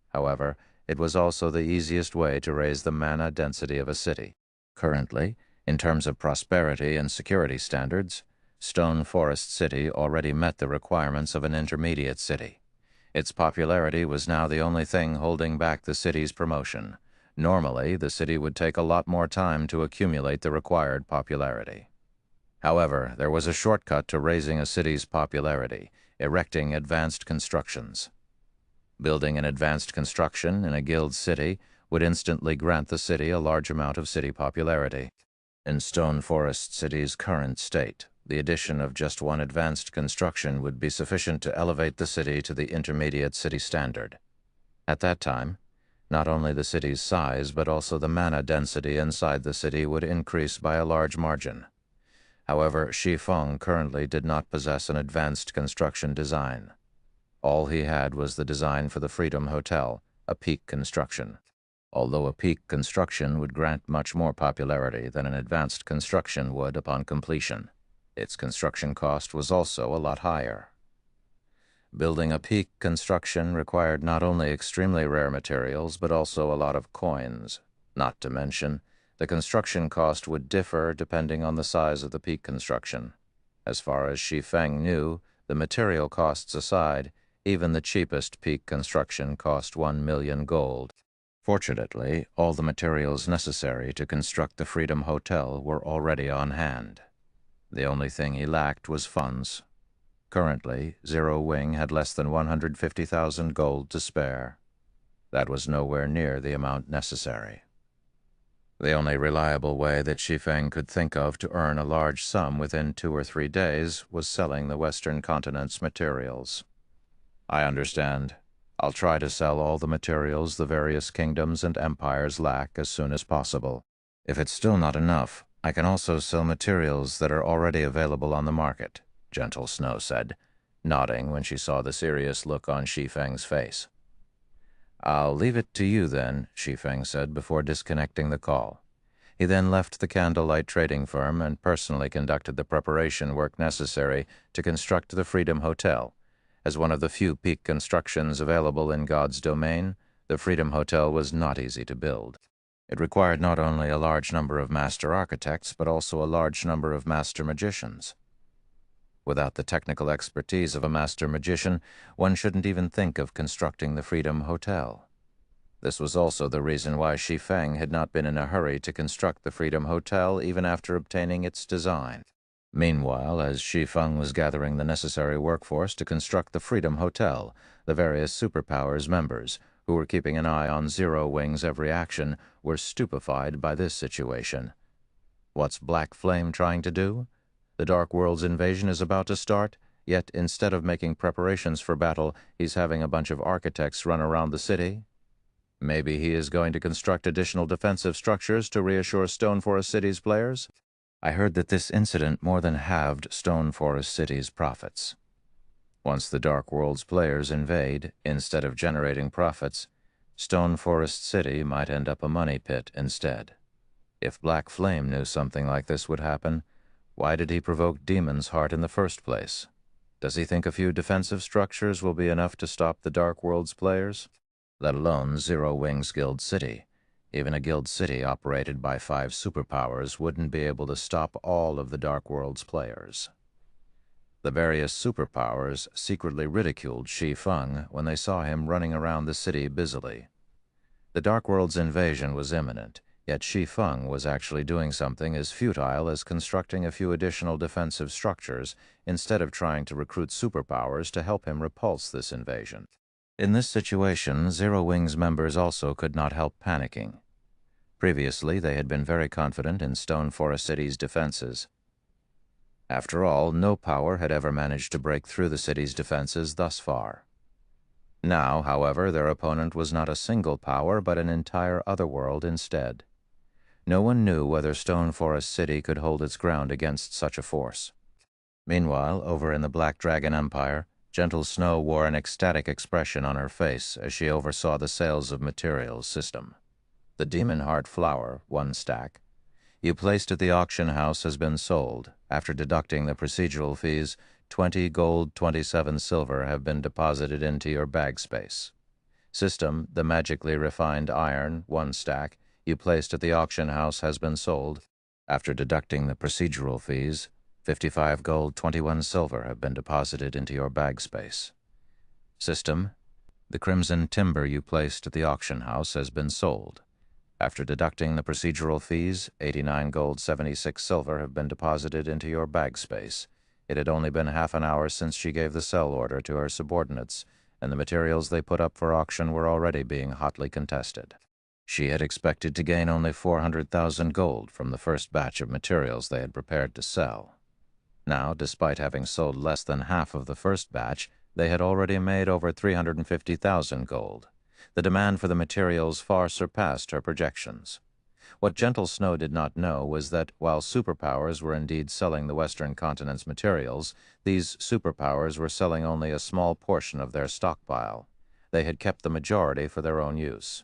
However, it was also the easiest way to raise the mana density of a city. Currently, in terms of prosperity and security standards, Stone Forest City already met the requirements of an intermediate city. Its popularity was now the only thing holding back the city's promotion. Normally, the city would take a lot more time to accumulate the required popularity. However, there was a shortcut to raising a city's popularity: erecting advanced constructions. Building an advanced construction in a guild city would instantly grant the city a large amount of city popularity. In Stone Forest City's current state, the addition of just one advanced construction would be sufficient to elevate the city to the intermediate city standard. At that time, not only the city's size, but also the mana density inside the city would increase by a large margin. However, Shi Feng currently did not possess an advanced construction design. All he had was the design for the Freedom Hotel, a peak construction. Although a peak construction would grant much more popularity than an advanced construction would upon completion, its construction cost was also a lot higher. Building a peak construction required not only extremely rare materials, but also a lot of coins. Not to mention, the construction cost would differ depending on the size of the peak construction. As far as Shi Feng knew, the material costs aside, even the cheapest peak construction cost 1 million gold. Fortunately, all the materials necessary to construct the Freedom Hotel were already on hand. The only thing he lacked was funds. Currently, Zero Wing had less than 150,000 gold to spare. That was nowhere near the amount necessary. The only reliable way that Shi Feng could think of to earn a large sum within 2 or 3 days was selling the Western continent's materials. I understand. I'll try to sell all the materials the various kingdoms and empires lack as soon as possible. If it's still not enough, I can also sell materials that are already available on the market, Gentle Snow said, nodding when she saw the serious look on Shi Feng's face. I'll leave it to you then, Shi Feng said before disconnecting the call. He then left the candlelight trading firm and personally conducted the preparation work necessary to construct the Freedom Hotel. As one of the few peak constructions available in God's domain, the Freedom Hotel was not easy to build. It required not only a large number of master architects, but also a large number of master magicians. Without the technical expertise of a master magician, one shouldn't even think of constructing the Freedom Hotel. This was also the reason why Shi Feng had not been in a hurry to construct the Freedom Hotel even after obtaining its design. Meanwhile, as Shi Feng was gathering the necessary workforce to construct the Freedom Hotel, the various superpowers members, who were keeping an eye on Zero Wing's every action, were stupefied by this situation. What's Black Flame trying to do? The Dark World's invasion is about to start, yet instead of making preparations for battle, he's having a bunch of architects run around the city. Maybe he is going to construct additional defensive structures to reassure Stone Forest City's players? I heard that this incident more than halved Stone Forest City's profits. Once the Dark World's players invade, instead of generating profits, Stone Forest City might end up a money pit instead. If Black Flame knew something like this would happen, why did he provoke Demon's Heart in the first place? Does he think a few defensive structures will be enough to stop the Dark World's players? Let alone Zero Wing's Guild City. Even a guild city operated by 5 superpowers wouldn't be able to stop all of the Dark World's players. The various superpowers secretly ridiculed Shi Feng when they saw him running around the city busily. The Dark World's invasion was imminent, yet Shi Feng was actually doing something as futile as constructing a few additional defensive structures instead of trying to recruit superpowers to help him repulse this invasion. In this situation, Zero Wing's members also could not help panicking. Previously, they had been very confident in Stone Forest City's defenses. After all, no power had ever managed to break through the city's defenses thus far. Now, however, their opponent was not a single power, but an entire otherworld instead. No one knew whether Stone Forest City could hold its ground against such a force. Meanwhile, over in the Black Dragon Empire, Gentle Snow wore an ecstatic expression on her face as she oversaw the sales of materials system. The Demon Heart Flower, 1 stack, you placed at the auction house has been sold. After deducting the procedural fees, 20 gold, 27 silver have been deposited into your bag space. System, the magically refined iron, 1 stack, you placed at the auction house has been sold. After deducting the procedural fees, 55 gold, 21 silver have been deposited into your bag space. System, the crimson timber you placed at the auction house has been sold. After deducting the procedural fees, 89 gold, 76 silver have been deposited into your bag space. It had only been half an hour since she gave the sell order to her subordinates, and the materials they put up for auction were already being hotly contested. She had expected to gain only 400,000 gold from the first batch of materials they had prepared to sell. Now, despite having sold less than half of the first batch, they had already made over 350,000 gold. The demand for the materials far surpassed her projections. What Gentle Snow did not know was that while superpowers were indeed selling the Western continent's materials, these superpowers were selling only a small portion of their stockpile. They had kept the majority for their own use.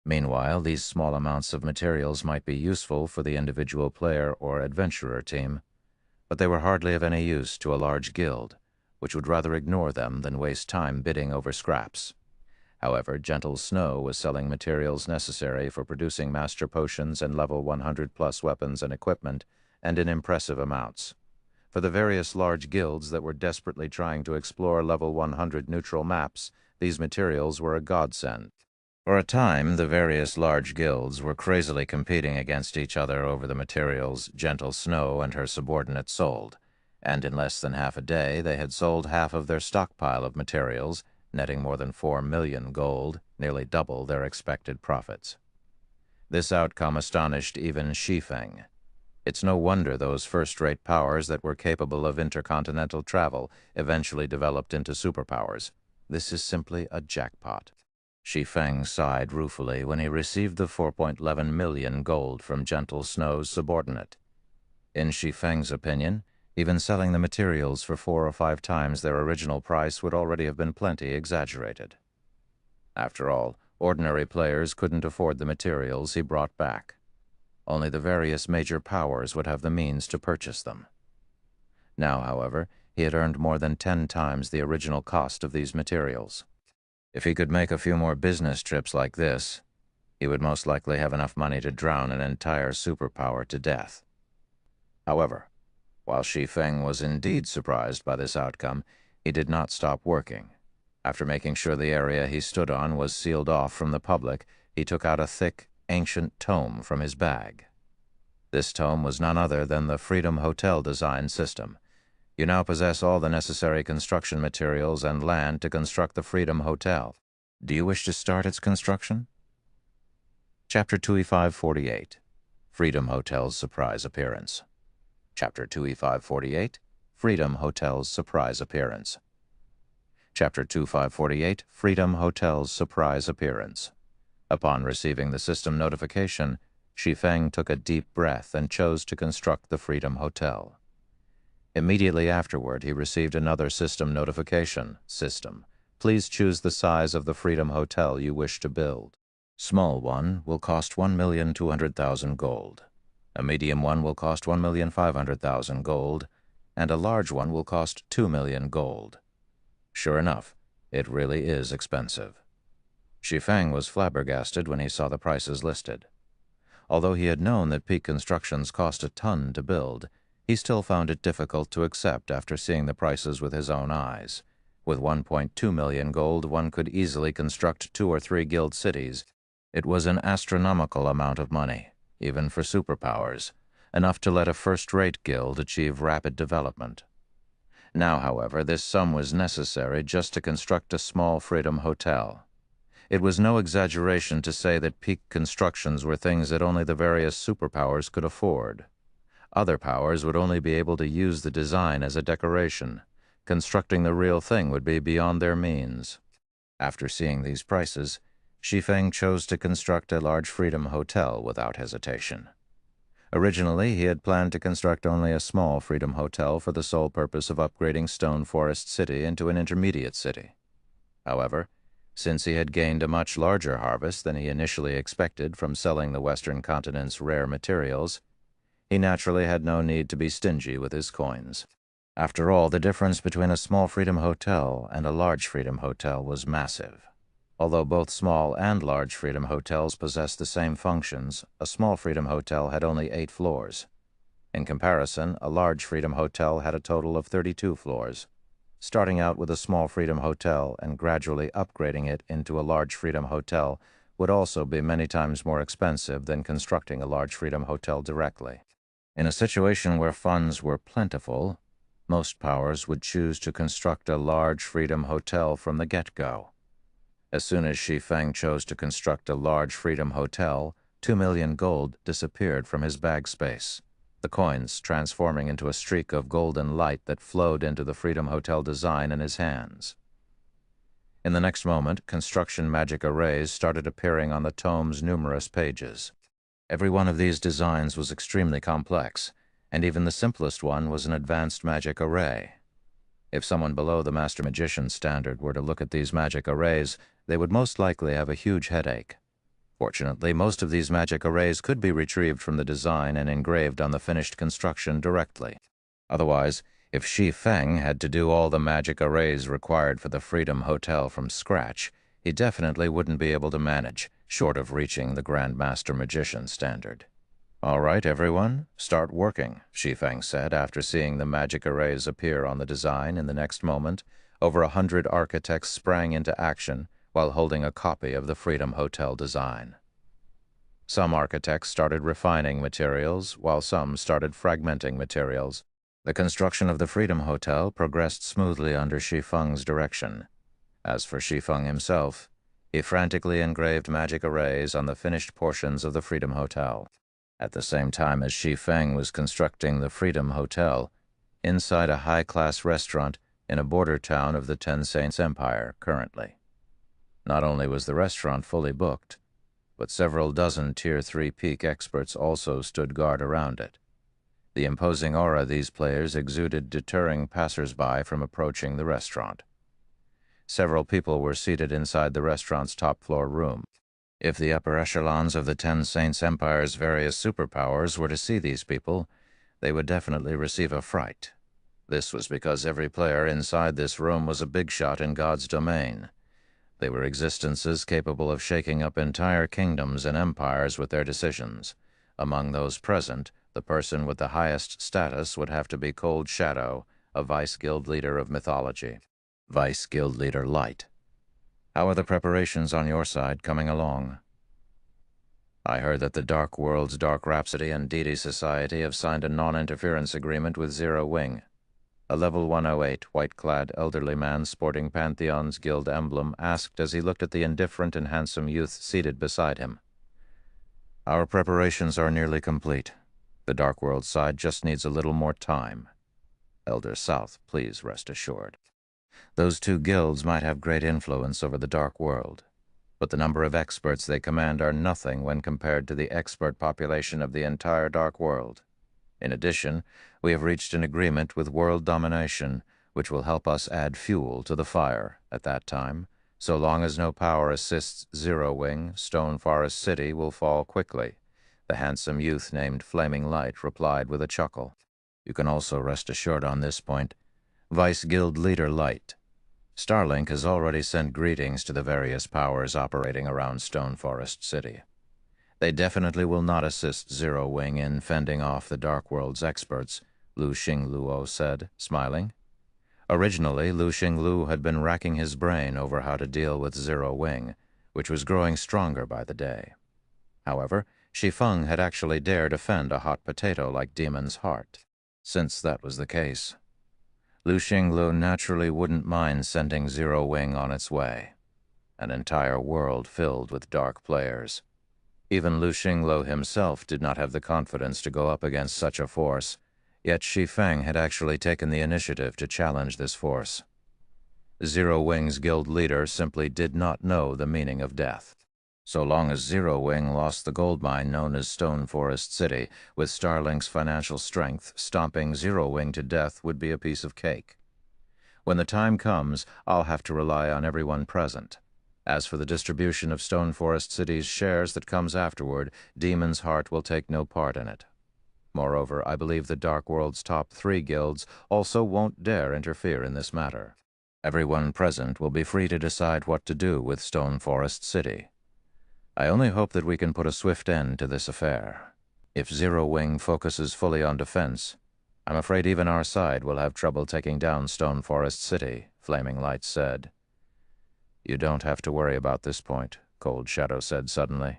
Meanwhile, these small amounts of materials might be useful for the individual player or adventurer team, but they were hardly of any use to a large guild, which would rather ignore them than waste time bidding over scraps. However, Gentle Snow was selling materials necessary for producing master potions and level 100+ weapons and equipment, and in impressive amounts. For the various large guilds that were desperately trying to explore level 100 neutral maps, these materials were a godsend. For a time, the various large guilds were crazily competing against each other over the materials Gentle Snow and her subordinates sold, and in less than half a day they had sold half of their stockpile of materials, netting more than 4 million gold, nearly double their expected profits. This outcome astonished even Shi Feng. It's no wonder those first-rate powers that were capable of intercontinental travel eventually developed into superpowers. This is simply a jackpot. Shi Feng sighed ruefully when he received the 4.11 million gold from Gentle Snow's subordinate. In Shi Feng's opinion, even selling the materials for 4 or 5 times their original price would already have been plenty exaggerated. After all, ordinary players couldn't afford the materials he brought back. Only the various major powers would have the means to purchase them. Now, however, he had earned more than 10 times the original cost of these materials. If he could make a few more business trips like this, he would most likely have enough money to drown an entire superpower to death. However, while Shi Feng was indeed surprised by this outcome, he did not stop working. After making sure the area he stood on was sealed off from the public, he took out a thick, ancient tome from his bag. This tome was none other than the Freedom Hotel design system. You now possess all the necessary construction materials and land to construct the Freedom Hotel. Do you wish to start its construction? Chapter 2E548, Freedom Hotel's Surprise Appearance. Chapter 2E548, Freedom Hotel's Surprise Appearance. Chapter 2548, Freedom Hotel's Surprise Appearance. Upon receiving the system notification, Shi Feng took a deep breath and chose to construct the Freedom Hotel. Immediately afterward, he received another system notification. System, please choose the size of the Freedom Hotel you wish to build. Small one will cost 1,200,000 gold. A medium one will cost 1,500,000 gold, and a large one will cost 2 million gold. Sure enough, it really is expensive. Shi Feng was flabbergasted when he saw the prices listed. Although he had known that peak constructions cost a ton to build, he still found it difficult to accept after seeing the prices with his own eyes. With 1.2 million gold, one could easily construct 2 or 3 guild cities. It was an astronomical amount of money, even for superpowers, enough to let a first-rate guild achieve rapid development. Now, however, this sum was necessary just to construct a small Freedom Hotel. It was no exaggeration to say that peak constructions were things that only the various superpowers could afford. Other powers would only be able to use the design as a decoration. Constructing the real thing would be beyond their means. After seeing these prices, Shi Feng chose to construct a large Freedom Hotel without hesitation. Originally, he had planned to construct only a small Freedom Hotel for the sole purpose of upgrading Stone Forest City into an intermediate city. However, since he had gained a much larger harvest than he initially expected from selling the Western continent's rare materials, he naturally had no need to be stingy with his coins. After all, the difference between a small Freedom Hotel and a large Freedom Hotel was massive. Although both small and large Freedom Hotels possessed the same functions, a small Freedom Hotel had only 8 floors. In comparison, a large Freedom Hotel had a total of 32 floors. Starting out with a small Freedom Hotel and gradually upgrading it into a large Freedom Hotel would also be many times more expensive than constructing a large Freedom Hotel directly. In a situation where funds were plentiful, most powers would choose to construct a large Freedom Hotel from the get-go. As soon as Shi Feng chose to construct a large Freedom Hotel, 2 million gold disappeared from his bag space, the coins transforming into a streak of golden light that flowed into the Freedom Hotel design in his hands. In the next moment, construction magic arrays started appearing on the tome's numerous pages. Every one of these designs was extremely complex, and even the simplest one was an advanced magic array. If someone below the Master Magician standard were to look at these magic arrays, they would most likely have a huge headache. Fortunately, most of these magic arrays could be retrieved from the design and engraved on the finished construction directly. Otherwise, if Shi Feng had to do all the magic arrays required for the Freedom Hotel from scratch, he definitely wouldn't be able to manage, short of reaching the Grand Master Magician standard. "All right, everyone, start working," Shi Feng said after seeing the magic arrays appear on the design. In the next moment, over 100 architects sprang into action while holding a copy of the Freedom Hotel design. Some architects started refining materials, while some started fragmenting materials. The construction of the Freedom Hotel progressed smoothly under Shi Feng's direction. As for Shi Feng himself, he frantically engraved magic arrays on the finished portions of the Freedom Hotel. At the same time as Shi Feng was constructing the Freedom Hotel, inside a high-class restaurant in a border town of the Ten Saints Empire currently. Not only was the restaurant fully booked, but several dozen Tier 3 peak experts also stood guard around it. The imposing aura these players exuded deterring passers-by from approaching the restaurant. Several people were seated inside the restaurant's top-floor room. If the upper echelons of the Ten Saints Empire's various superpowers were to see these people, they would definitely receive a fright. This was because every player inside this room was a big shot in God's domain. They were existences capable of shaking up entire kingdoms and empires with their decisions. Among those present, the person with the highest status would have to be Cold Shadow, a Vice Guild leader of mythology. Vice Guild Leader Light. How are the preparations on your side coming along? I heard that the Dark World's Dark Rhapsody and Deity Society have signed a non-interference agreement with Zero Wing. A level 108, white-clad elderly man sporting Pantheon's guild emblem asked as he looked at the indifferent and handsome youth seated beside him. Our preparations are nearly complete. The Dark World side just needs a little more time. Elder South, please rest assured. Those two guilds might have great influence over the Dark World, but the number of experts they command are nothing when compared to the expert population of the entire Dark World. In addition, we have reached an agreement with World Domination, which will help us add fuel to the fire at that time. So long as no power assists Zero Wing, Stone Forest City will fall quickly. The handsome youth named Flaming Light replied with a chuckle. You can also rest assured on this point. Vice Guild Leader Light. Starlink has already sent greetings to the various powers operating around Stone Forest City. They definitely will not assist Zero Wing in fending off the Dark World's experts, Lu Xingluo said, smiling. Originally, Lu Xinglu had been racking his brain over how to deal with Zero Wing, which was growing stronger by the day. However, Shi Feng had actually dared offend a hot potato like Demon's Heart. Since that was the case, Lu Xinglu naturally wouldn't mind sending Zero Wing on its way, an entire world filled with dark players. Even Lu Xinglo himself did not have the confidence to go up against such a force, yet Shi Feng had actually taken the initiative to challenge this force. Zero Wing's guild leader simply did not know the meaning of death. So long as Zero Wing lost the gold mine known as Stone Forest City, with Starlink's financial strength, stomping Zero Wing to death would be a piece of cake. When the time comes, I'll have to rely on everyone present. As for the distribution of Stone Forest City's shares that comes afterward, Demon's Heart will take no part in it. Moreover, I believe the Dark World's top 3 guilds also won't dare interfere in this matter. Everyone present will be free to decide what to do with Stone Forest City. I only hope that we can put a swift end to this affair. If Zero Wing focuses fully on defense, I'm afraid even our side will have trouble taking down Stone Forest City, Flaming Light said. You don't have to worry about this point, Cold Shadow said suddenly.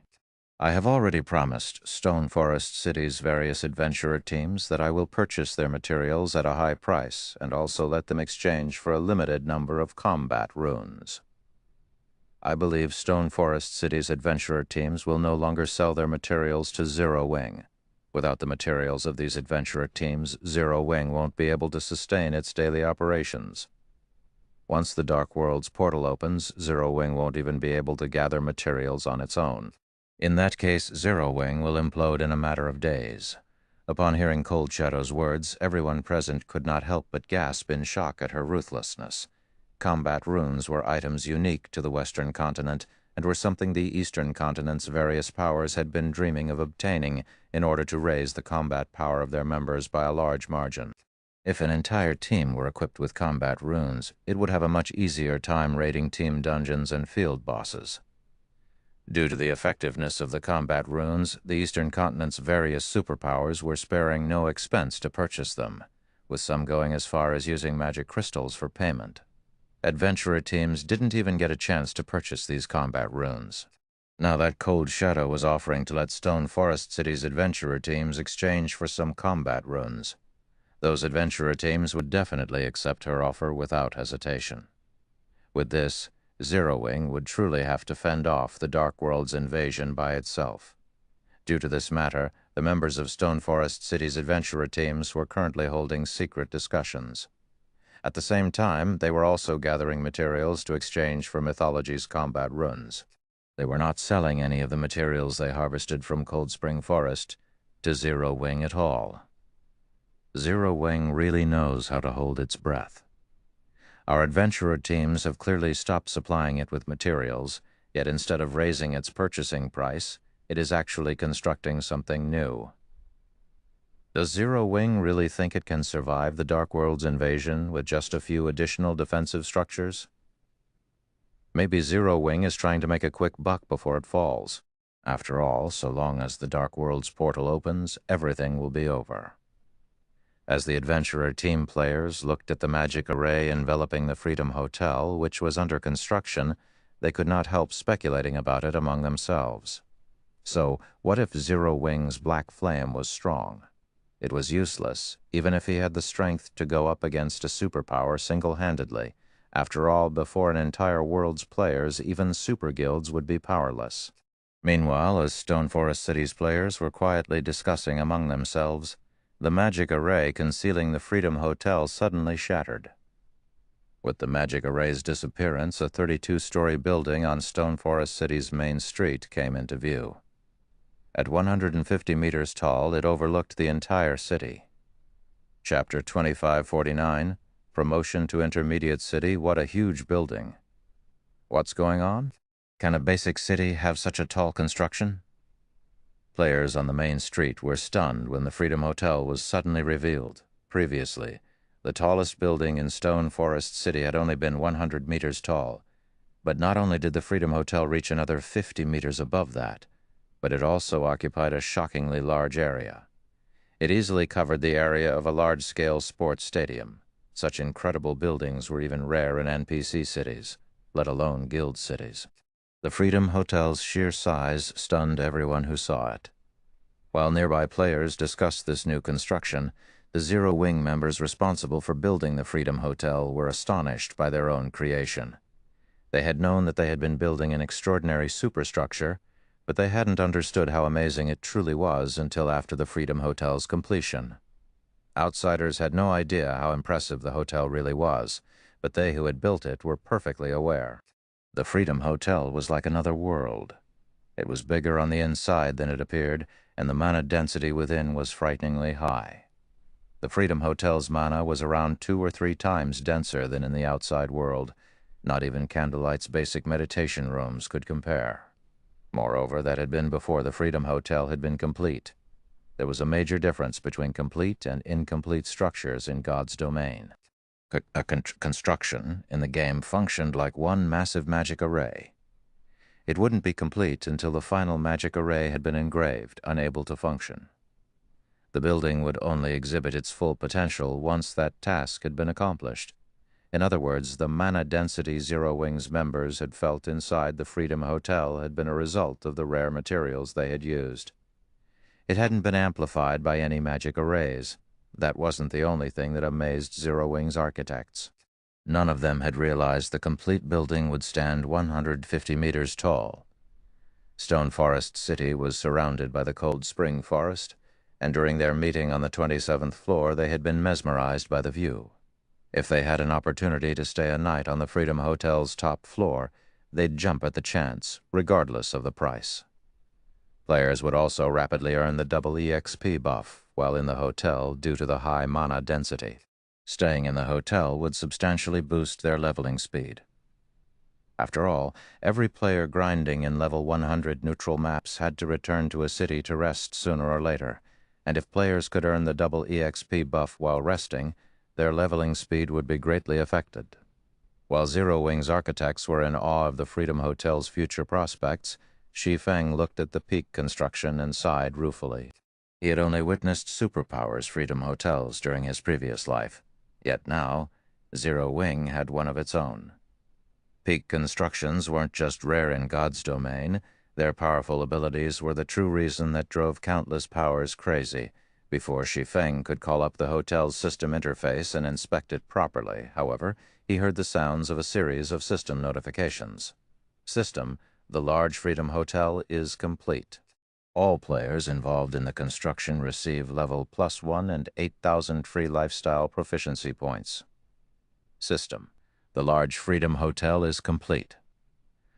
I have already promised Stone Forest City's various adventurer teams that I will purchase their materials at a high price and also let them exchange for a limited number of combat runes. I believe Stone Forest City's adventurer teams will no longer sell their materials to Zero Wing. Without the materials of these adventurer teams, Zero Wing won't be able to sustain its daily operations. Once the Dark World's portal opens, Zero Wing won't even be able to gather materials on its own. In that case, Zero Wing will implode in a matter of days. Upon hearing Cold Shadow's words, everyone present could not help but gasp in shock at her ruthlessness. Combat runes were items unique to the Western continent and were something the Eastern continent's various powers had been dreaming of obtaining in order to raise the combat power of their members by a large margin. If an entire team were equipped with combat runes, it would have a much easier time raiding team dungeons and field bosses. Due to the effectiveness of the combat runes, the Eastern continent's various superpowers were sparing no expense to purchase them, with some going as far as using magic crystals for payment. Adventurer teams didn't even get a chance to purchase these combat runes. Now that Cold Shadow was offering to let Stone Forest City's adventurer teams exchange for some combat runes, those adventurer teams would definitely accept her offer without hesitation. With this, Zero Wing would truly have to fend off the Dark World's invasion by itself. Due to this matter, the members of Stone Forest City's adventurer teams were currently holding secret discussions. At the same time, they were also gathering materials to exchange for Mythology's combat runes. They were not selling any of the materials they harvested from Cold Spring Forest to Zero Wing at all. Zero Wing really knows how to hold its breath. Our adventurer teams have clearly stopped supplying it with materials, yet instead of raising its purchasing price, it is actually constructing something new. Does Zero Wing really think it can survive the Dark World's invasion with just a few additional defensive structures? Maybe Zero Wing is trying to make a quick buck before it falls. After all, so long as the Dark World's portal opens, everything will be over. As the adventurer team players looked at the magic array enveloping the Freedom Hotel, which was under construction, they could not help speculating about it among themselves. So, what if Zero Wing's black flame was strong? It was useless, even if he had the strength to go up against a superpower single-handedly. After all, before an entire world's players, even super guilds would be powerless. Meanwhile, as Stone Forest City's players were quietly discussing among themselves, the magic array concealing the Freedom Hotel suddenly shattered. With the magic array's disappearance, a 32-story building on Stone Forest City's main street came into view. At 150 meters tall, it overlooked the entire city. Chapter 2549, Promotion to Intermediate City. What a huge building. What's going on? Can a basic city have such a tall construction? Players on the main street were stunned when the Freedom Hotel was suddenly revealed. Previously, the tallest building in Stone Forest City had only been 100 meters tall. But not only did the Freedom Hotel reach another 50 meters above that, but it also occupied a shockingly large area. It easily covered the area of a large-scale sports stadium. Such incredible buildings were even rare in NPC cities, let alone guild cities. The Freedom Hotel's sheer size stunned everyone who saw it. While nearby players discussed this new construction, the Zero Wing members responsible for building the Freedom Hotel were astonished by their own creation. They had known that they had been building an extraordinary superstructure, but they hadn't understood how amazing it truly was until after the Freedom Hotel's completion. Outsiders had no idea how impressive the hotel really was, but they who had built it were perfectly aware. The Freedom Hotel was like another world. It was bigger on the inside than it appeared, and the mana density within was frighteningly high. The Freedom Hotel's mana was around 2 or 3 times denser than in the outside world. Not even Candlelight's basic meditation rooms could compare. Moreover, that had been before the Freedom Hotel had been complete. There was a major difference between complete and incomplete structures in God's domain. Construction in the game functioned like one massive magic array. It wouldn't be complete until the final magic array had been engraved, unable to function. The building would only exhibit its full potential once that task had been accomplished. In other words, the mana density Zero Wing's members had felt inside the Freedom Hotel had been a result of the rare materials they had used. It hadn't been amplified by any magic arrays. That wasn't the only thing that amazed Zero Wing's architects. None of them had realized the complete building would stand 150 meters tall. Stone Forest City was surrounded by the Cold Spring Forest, and during their meeting on the 27th floor they had been mesmerized by the view. If they had an opportunity to stay a night on the Freedom Hotel's top floor, they'd jump at the chance, regardless of the price. Players would also rapidly earn the double EXP buff while in the hotel due to the high mana density. Staying in the hotel would substantially boost their leveling speed. After all, every player grinding in level 100 neutral maps had to return to a city to rest sooner or later, and if players could earn the double EXP buff while resting, their leveling speed would be greatly affected. While Zero Wing's architects were in awe of the Freedom Hotel's future prospects, Shi Feng looked at the peak construction and sighed ruefully. He had only witnessed superpowers Freedom Hotels during his previous life, yet now, Zero Wing had one of its own. Peak constructions weren't just rare in God's domain. Their powerful abilities were the true reason that drove countless powers crazy. Before Shi Feng could call up the hotel's system interface and inspect it properly, however, he heard the sounds of a series of system notifications. System, the large Freedom Hotel is complete. All players involved in the construction receive level +1 and 8,000 free lifestyle proficiency points. System, the large Freedom Hotel is complete.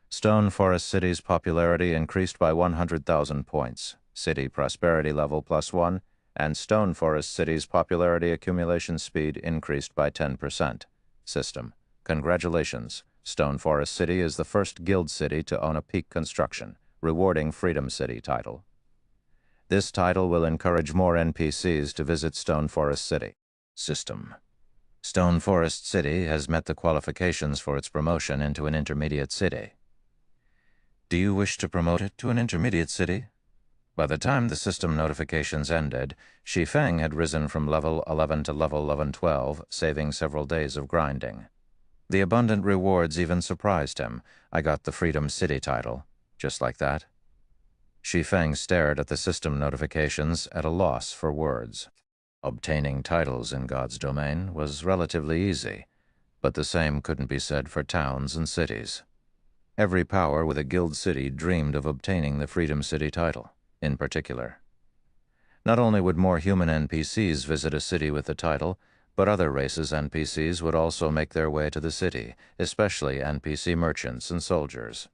Stone Forest City's popularity increased by 100,000 points. City prosperity level +1, and Stone Forest City's popularity accumulation speed increased by 10%. System, congratulations. Stone Forest City is the first guild city to own a peak construction, rewarding Freedom City title. This title will encourage more NPCs to visit Stone Forest City. System, Stone Forest City has met the qualifications for its promotion into an intermediate city. Do you wish to promote it to an intermediate city? By the time the system notifications ended, Shi Feng had risen from level 11 to level 1112, saving several days of grinding. The abundant rewards even surprised him. I got the Freedom City title, just like that. Shi Feng stared at the system notifications at a loss for words. Obtaining titles in God's domain was relatively easy, but the same couldn't be said for towns and cities. Every power with a guild city dreamed of obtaining the Freedom City title, in particular. Not only would more human NPCs visit a city with the title, but other races' NPCs would also make their way to the city, especially NPC merchants and soldiers.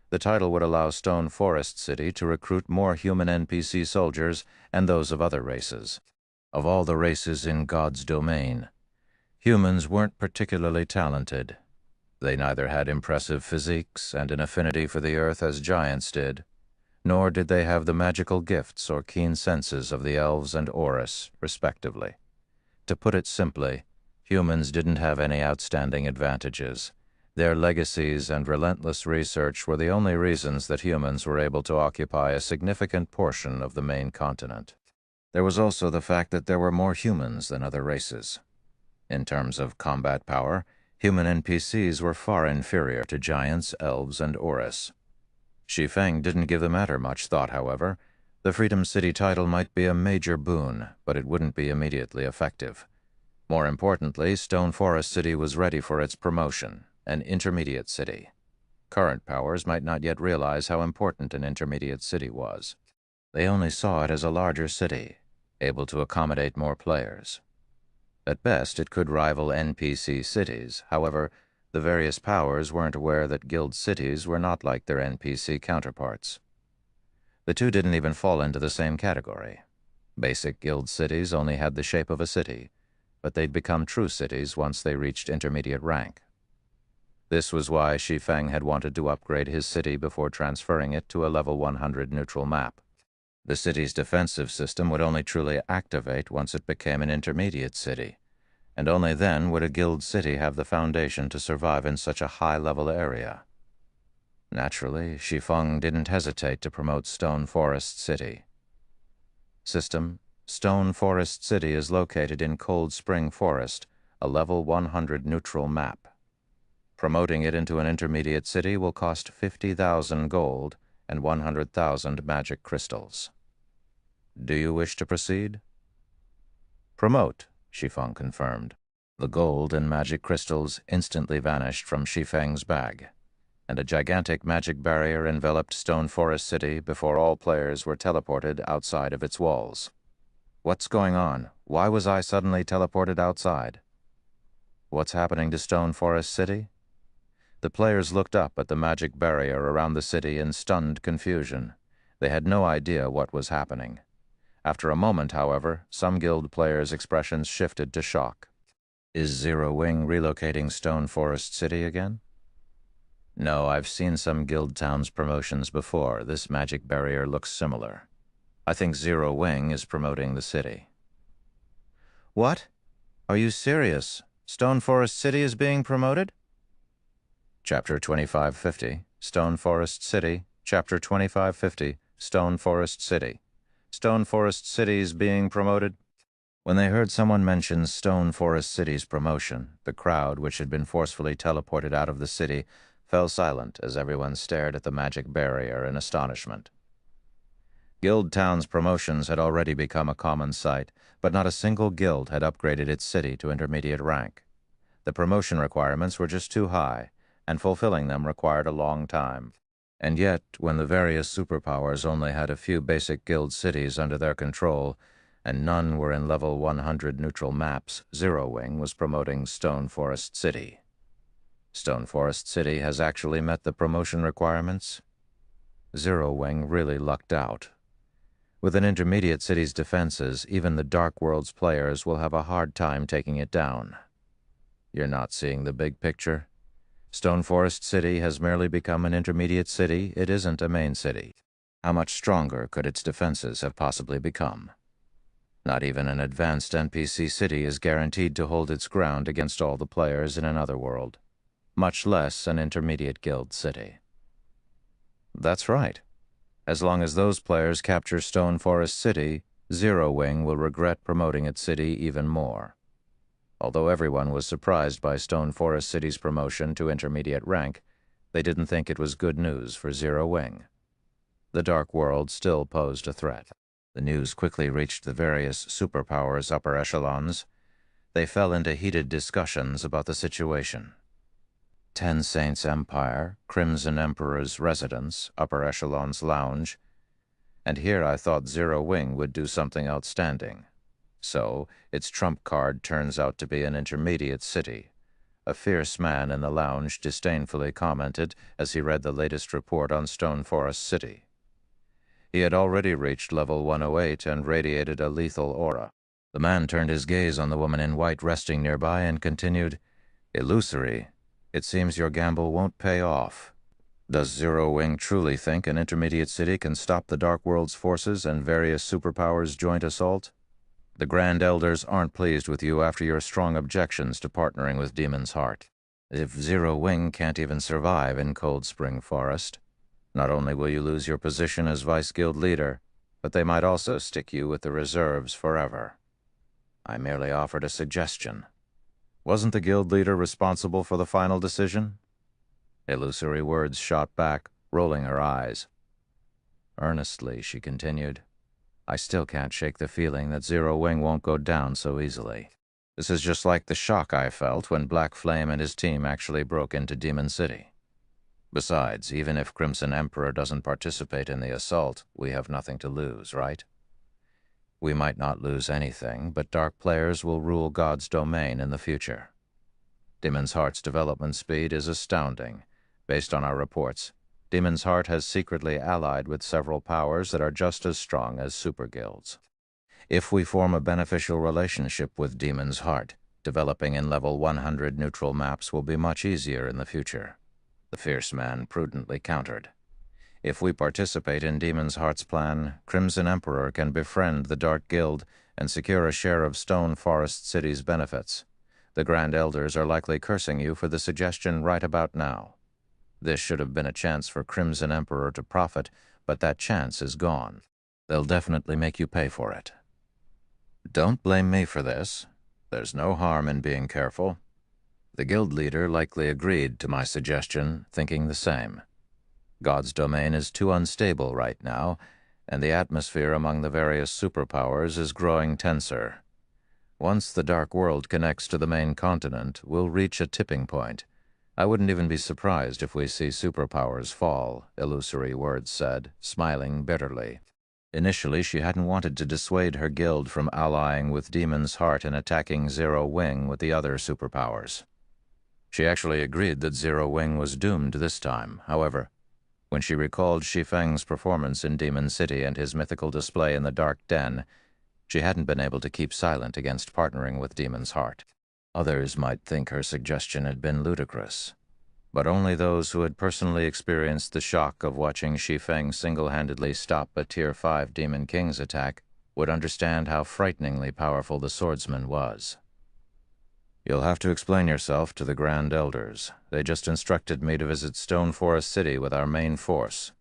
The title would allow Stone Forest City to recruit more human NPC soldiers and those of other races. Of all the races in God's domain, humans weren't particularly talented. They neither had impressive physiques and an affinity for the earth as giants did, nor did they have the magical gifts or keen senses of the elves and Orus, respectively. To put it simply, humans didn't have any outstanding advantages. Their legacies and relentless research were the only reasons that humans were able to occupy a significant portion of the main continent. There was also the fact that there were more humans than other races. In terms of combat power, human NPCs were far inferior to giants, elves, and Orus. Shi Feng didn't give the matter much thought, however. The Freedom City title might be a major boon, but it wouldn't be immediately effective. More importantly, Stone Forest City was ready for its promotion, an intermediate city. Current powers might not yet realize how important an intermediate city was. They only saw it as a larger city, able to accommodate more players. At best, it could rival NPC cities. However, the various powers weren't aware that guild cities were not like their NPC counterparts. The two didn't even fall into the same category. Basic guild cities only had the shape of a city, but they'd become true cities once they reached intermediate rank. This was why Shi Feng had wanted to upgrade his city before transferring it to a level 100 neutral map. The city's defensive system would only truly activate once it became an intermediate city, and only then would a guild city have the foundation to survive in such a high-level area. Naturally, Shi Feng didn't hesitate to promote Stone Forest City. System: Stone Forest City is located in Cold Spring Forest, a level 100 neutral map. Promoting it into an intermediate city will cost 50,000 gold and 100,000 magic crystals. Do you wish to proceed? Promote, Shi Feng confirmed. The gold and magic crystals instantly vanished from Shi Feng's bag, and a gigantic magic barrier enveloped Stone Forest City before all players were teleported outside of its walls. What's going on? Why was I suddenly teleported outside? What's happening to Stone Forest City? The players looked up at the magic barrier around the city in stunned confusion. They had no idea what was happening. After a moment, however, some guild players' expressions shifted to shock. Is Zero Wing relocating Stone Forest City again? No, I've seen some guild towns promotions before. This magic barrier looks similar. I think Zero Wing is promoting the city. What? Are you serious? Stone Forest City is being promoted? Chapter 2550, Stone Forest City. Chapter 2550, Stone Forest City. Stone Forest City's being promoted? When they heard someone mention Stone Forest City's promotion, the crowd, which had been forcefully teleported out of the city, fell silent as everyone stared at the magic barrier in astonishment. Guild towns' promotions had already become a common sight, but not a single guild had upgraded its city to intermediate rank. The promotion requirements were just too high, and fulfilling them required a long time. And yet, when the various superpowers only had a few basic guild cities under their control, and none were in level 100 neutral maps, Zero Wing was promoting Stone Forest City. Stone Forest City has actually met the promotion requirements? Zero Wing really lucked out. With an intermediate city's defenses, even the Dark World's players will have a hard time taking it down. You're not seeing the big picture? Stone Forest City has merely become an intermediate city. It isn't a main city. How much stronger could its defenses have possibly become? Not even an advanced NPC city is guaranteed to hold its ground against all the players in another world, much less an intermediate guild city. That's right. As long as those players capture Stone Forest City, Zero Wing will regret promoting its city even more. Although everyone was surprised by Stone Forest City's promotion to intermediate rank, they didn't think it was good news for Zero Wing. The Dark World still posed a threat. The news quickly reached the various superpowers' upper echelons. They fell into heated discussions about the situation. Ten Saints Empire, Crimson Emperor's residence, upper echelons lounge, and here I thought Zero Wing would do something outstanding. So, its trump card turns out to be an intermediate city. A fierce man in the lounge disdainfully commented as he read the latest report on Stone Forest City. He had already reached level 108 and radiated a lethal aura. The man turned his gaze on the woman in white resting nearby and continued, "Illusory. It seems your gamble won't pay off. Does Zero Wing truly think an intermediate city can stop the Dark World's forces and various superpowers' joint assault? The Grand Elders aren't pleased with you after your strong objections to partnering with Demon's Heart. If Zero Wing can't even survive in Cold Spring Forest, not only will you lose your position as Vice Guild leader, but they might also stick you with the reserves forever. I merely offered a suggestion. Wasn't the guild leader responsible for the final decision?" Illusory words shot back, rolling her eyes. Earnestly, she continued, "I still can't shake the feeling that Zero Wing won't go down so easily. This is just like the shock I felt when Black Flame and his team actually broke into Demon City. Besides, even if Crimson Emperor doesn't participate in the assault, we have nothing to lose, right? We might not lose anything, but dark players will rule God's domain in the future. Demon's Heart's development speed is astounding. Based on our reports, Demon's Heart has secretly allied with several powers that are just as strong as super guilds. If we form a beneficial relationship with Demon's Heart, developing in level 100 neutral maps will be much easier in the future, the fierce man prudently countered. If we participate in Demon's Heart's plan, Crimson Emperor can befriend the Dark Guild and secure a share of Stone Forest City's benefits. The Grand Elders are likely cursing you for the suggestion right about now. This should have been a chance for Crimson Emperor to profit, but that chance is gone. They'll definitely make you pay for it. Don't blame me for this. There's no harm in being careful. The guild leader likely agreed to my suggestion, thinking the same. God's domain is too unstable right now, and the atmosphere among the various superpowers is growing tenser. Once the Dark World connects to the main continent, we'll reach a tipping point. I wouldn't even be surprised if we see superpowers fall, Illusory Words said, smiling bitterly. Initially, she hadn't wanted to dissuade her guild from allying with Demon's Heart and attacking Zero Wing with the other superpowers. She actually agreed that Zero Wing was doomed this time. However, when she recalled Shi Feng's performance in Demon City and his mythical display in the Dark Den, she hadn't been able to keep silent against partnering with Demon's Heart. Others might think her suggestion had been ludicrous, but only those who had personally experienced the shock of watching Shi Feng single-handedly stop a Tier 5 Demon King's attack would understand how frighteningly powerful the swordsman was. You'll have to explain yourself to the Grand Elders. They just instructed me to visit Stone Forest City with our main force.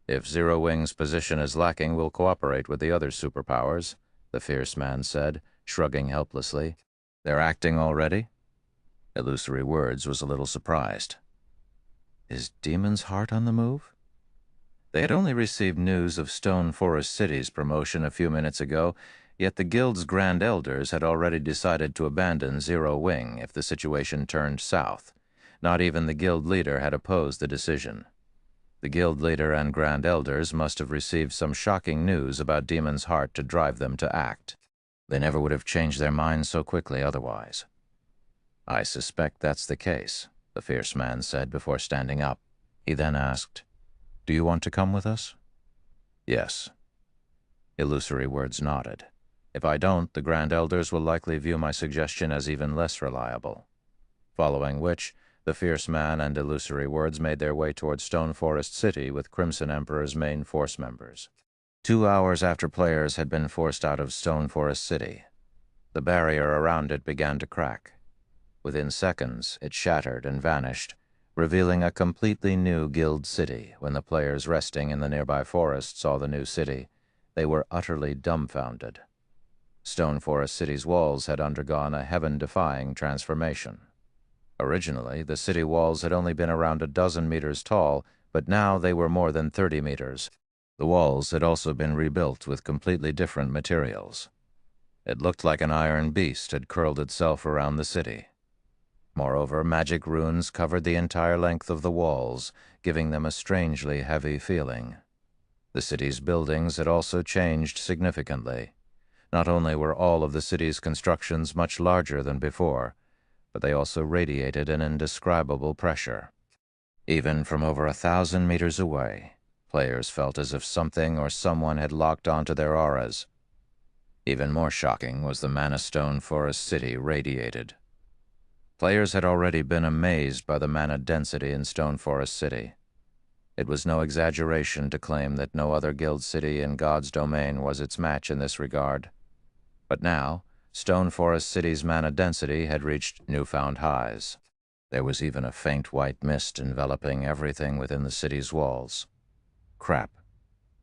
If Zero Wing's position is lacking, we'll cooperate with the other superpowers, the fierce man said, shrugging helplessly. They're acting already? Illusory Words was a little surprised. Is Demon's Heart on the move? They had only received news of Stone Forest City's promotion a few minutes ago, yet the Guild's Grand Elders had already decided to abandon Zero Wing if the situation turned south. Not even the Guild leader had opposed the decision. The Guild leader and Grand Elders must have received some shocking news about Demon's Heart to drive them to act. They never would have changed their minds so quickly otherwise. I suspect that's the case, the fierce man said before standing up. He then asked, Do you want to come with us? Yes. Illusory Words nodded. If I don't, the Grand Elders will likely view my suggestion as even less reliable. Following which, the fierce man and Illusory Words made their way towards Stone Forest City with Crimson Emperor's main force members. 2 hours after players had been forced out of Stone Forest City, the barrier around it began to crack. Within seconds, it shattered and vanished, revealing a completely new guild city. When the players resting in the nearby forest saw the new city, they were utterly dumbfounded. Stone Forest City's walls had undergone a heaven-defying transformation. Originally, the city walls had only been around a dozen meters tall, but now they were more than 30 meters. The walls had also been rebuilt with completely different materials. It looked like an iron beast had curled itself around the city. Moreover, magic runes covered the entire length of the walls, giving them a strangely heavy feeling. The city's buildings had also changed significantly. Not only were all of the city's constructions much larger than before, but they also radiated an indescribable pressure. Even from over 1,000 meters away, players felt as if something or someone had locked onto their auras. Even more shocking was the mana Stone Forest City radiated. Players had already been amazed by the mana density in Stone Forest City. It was no exaggeration to claim that no other guild city in God's domain was its match in this regard. But now, Stone Forest City's mana density had reached newfound highs. There was even a faint white mist enveloping everything within the city's walls. Crap.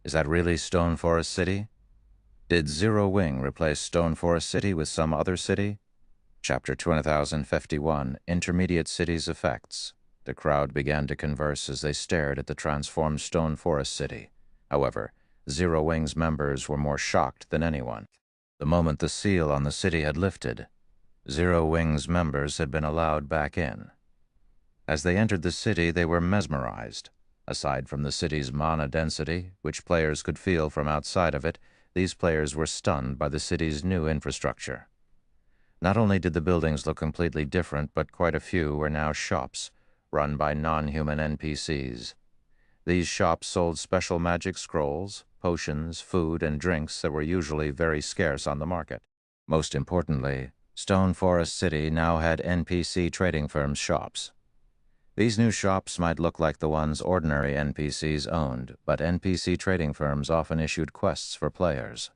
Is that really Stone Forest City? Did Zero Wing replace Stone Forest City with some other city? Chapter 2051, Intermediate Cities Effects. The crowd began to converse as they stared at the transformed Stone Forest City. However, Zero Wing's members were more shocked than anyone. The moment the seal on the city had lifted, Zero Wing's members had been allowed back in. As they entered the city, they were mesmerized. Aside from the city's mana density, which players could feel from outside of it, these players were stunned by the city's new infrastructure. Not only did the buildings look completely different, but quite a few were now shops, run by non-human NPCs. These shops sold special magic scrolls, potions, food, and drinks that were usually very scarce on the market. Most importantly, Stone Forest City now had NPC trading firms' shops. These new shops might look like the ones ordinary NPCs owned, but NPC trading firms often issued quests for players.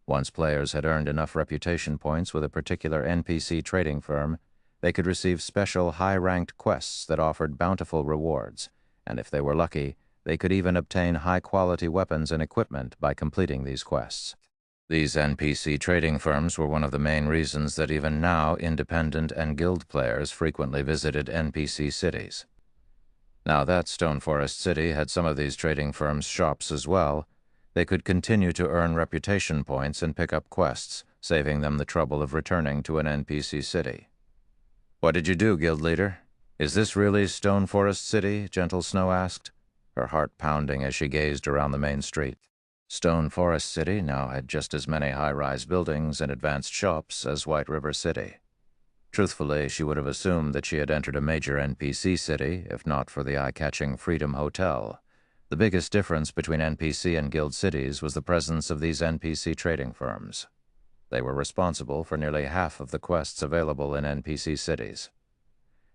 Once players had earned enough reputation points with a particular NPC trading firm, they could receive special high-ranked quests that offered bountiful rewards, and if they were lucky, they could even obtain high-quality weapons and equipment by completing these quests. These NPC trading firms were one of the main reasons that even now independent and guild players frequently visited NPC cities. Now that Stone Forest City had some of these trading firms' shops as well, they could continue to earn reputation points and pick up quests, saving them the trouble of returning to an NPC city. "What did you do, guild leader? Is this really Stone Forest City?" Gentle Snow asked, her heart pounding as she gazed around the main street. Stone Forest City now had just as many high-rise buildings and advanced shops as White River City. Truthfully, she would have assumed that she had entered a major NPC city, if not for the eye-catching Freedom Hotel. The biggest difference between NPC and guild cities was the presence of these NPC trading firms. They were responsible for nearly half of the quests available in NPC cities.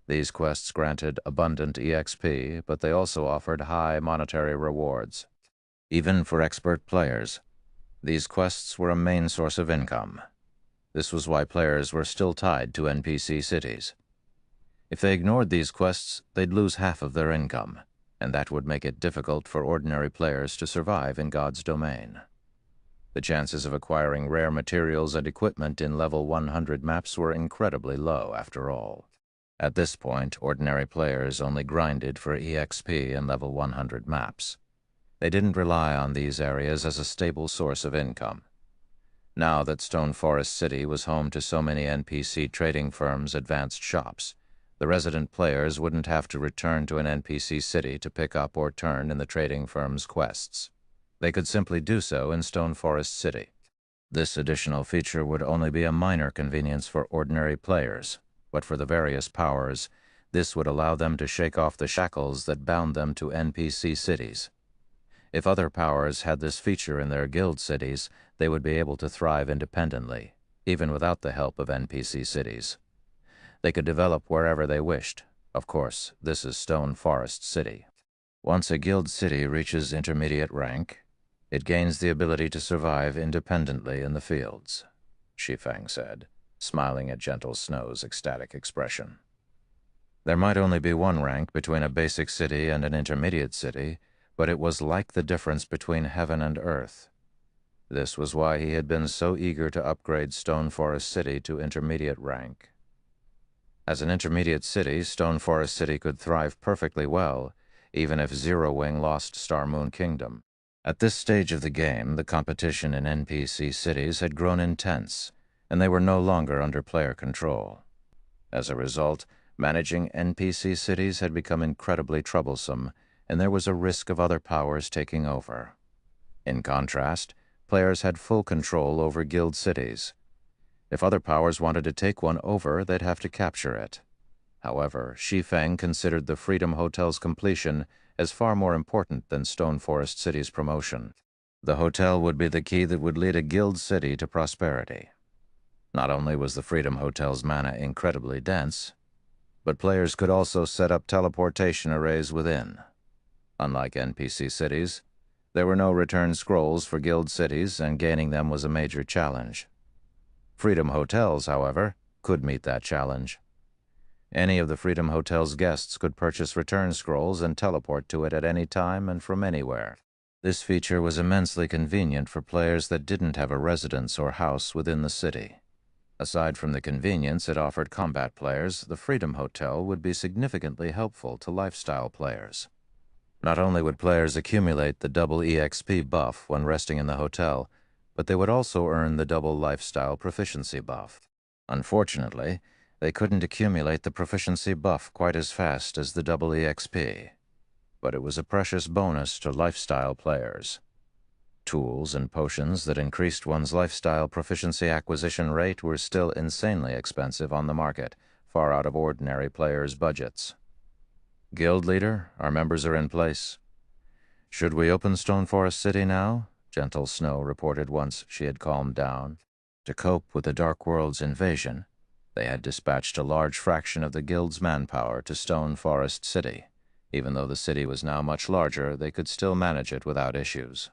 These quests granted abundant EXP, but they also offered high monetary rewards. Even for expert players, these quests were a main source of income. This was why players were still tied to NPC cities. If they ignored these quests, they'd lose half of their income, and that would make it difficult for ordinary players to survive in God's domain. The chances of acquiring rare materials and equipment in level 100 maps were incredibly low, after all. At this point, ordinary players only grinded for EXP in level 100 maps. They didn't rely on these areas as a stable source of income. Now that Stone Forest City was home to so many NPC trading firms' advanced shops, the resident players wouldn't have to return to an NPC city to pick up or turn in the trading firm's quests. They could simply do so in Stone Forest City. This additional feature would only be a minor convenience for ordinary players, but for the various powers, this would allow them to shake off the shackles that bound them to NPC cities. If other powers had this feature in their guild cities, they would be able to thrive independently, even without the help of NPC cities. They could develop wherever they wished. Of course, this is Stone Forest City. Once a guild city reaches intermediate rank, it gains the ability to survive independently in the fields, Shi Feng said, smiling at Gentle Snow's ecstatic expression. There might only be one rank between a basic city and an intermediate city, but it was like the difference between heaven and earth. This was why he had been so eager to upgrade Stone Forest City to intermediate rank. As an intermediate city, Stone Forest City could thrive perfectly well, even if Zero Wing lost Star Moon Kingdom. At this stage of the game, the competition in NPC cities had grown intense, and they were no longer under player control. As a result, managing NPC cities had become incredibly troublesome, and there was a risk of other powers taking over. In contrast, players had full control over guild cities. If other powers wanted to take one over, they'd have to capture it. However, Shi Feng considered the Freedom Hotel's completion as far more important than Stone Forest City's promotion. The hotel would be the key that would lead a guild city to prosperity. Not only was the Freedom Hotel's mana incredibly dense, but players could also set up teleportation arrays within. Unlike NPC cities, there were no return scrolls for guild cities, and gaining them was a major challenge. Freedom Hotels, however, could meet that challenge. Any of the Freedom Hotel's guests could purchase return scrolls and teleport to it at any time and from anywhere. This feature was immensely convenient for players that didn't have a residence or house within the city. Aside from the convenience it offered combat players, the Freedom Hotel would be significantly helpful to lifestyle players. Not only would players accumulate the double EXP buff when resting in the hotel, but they would also earn the double lifestyle proficiency buff. Unfortunately, They couldn't accumulate the proficiency buff quite as fast as the double EXP, but it was a precious bonus to lifestyle players. Tools and potions that increased one's lifestyle proficiency acquisition rate were still insanely expensive on the market, far out of ordinary players' budgets. Guild leader, our members are in place. Should we open Stone Forest City now? Gentle Snow reported once she had calmed down. To cope with the Dark World's invasion, they had dispatched a large fraction of the guild's manpower to Stone Forest City. Even though the city was now much larger, they could still manage it without issues.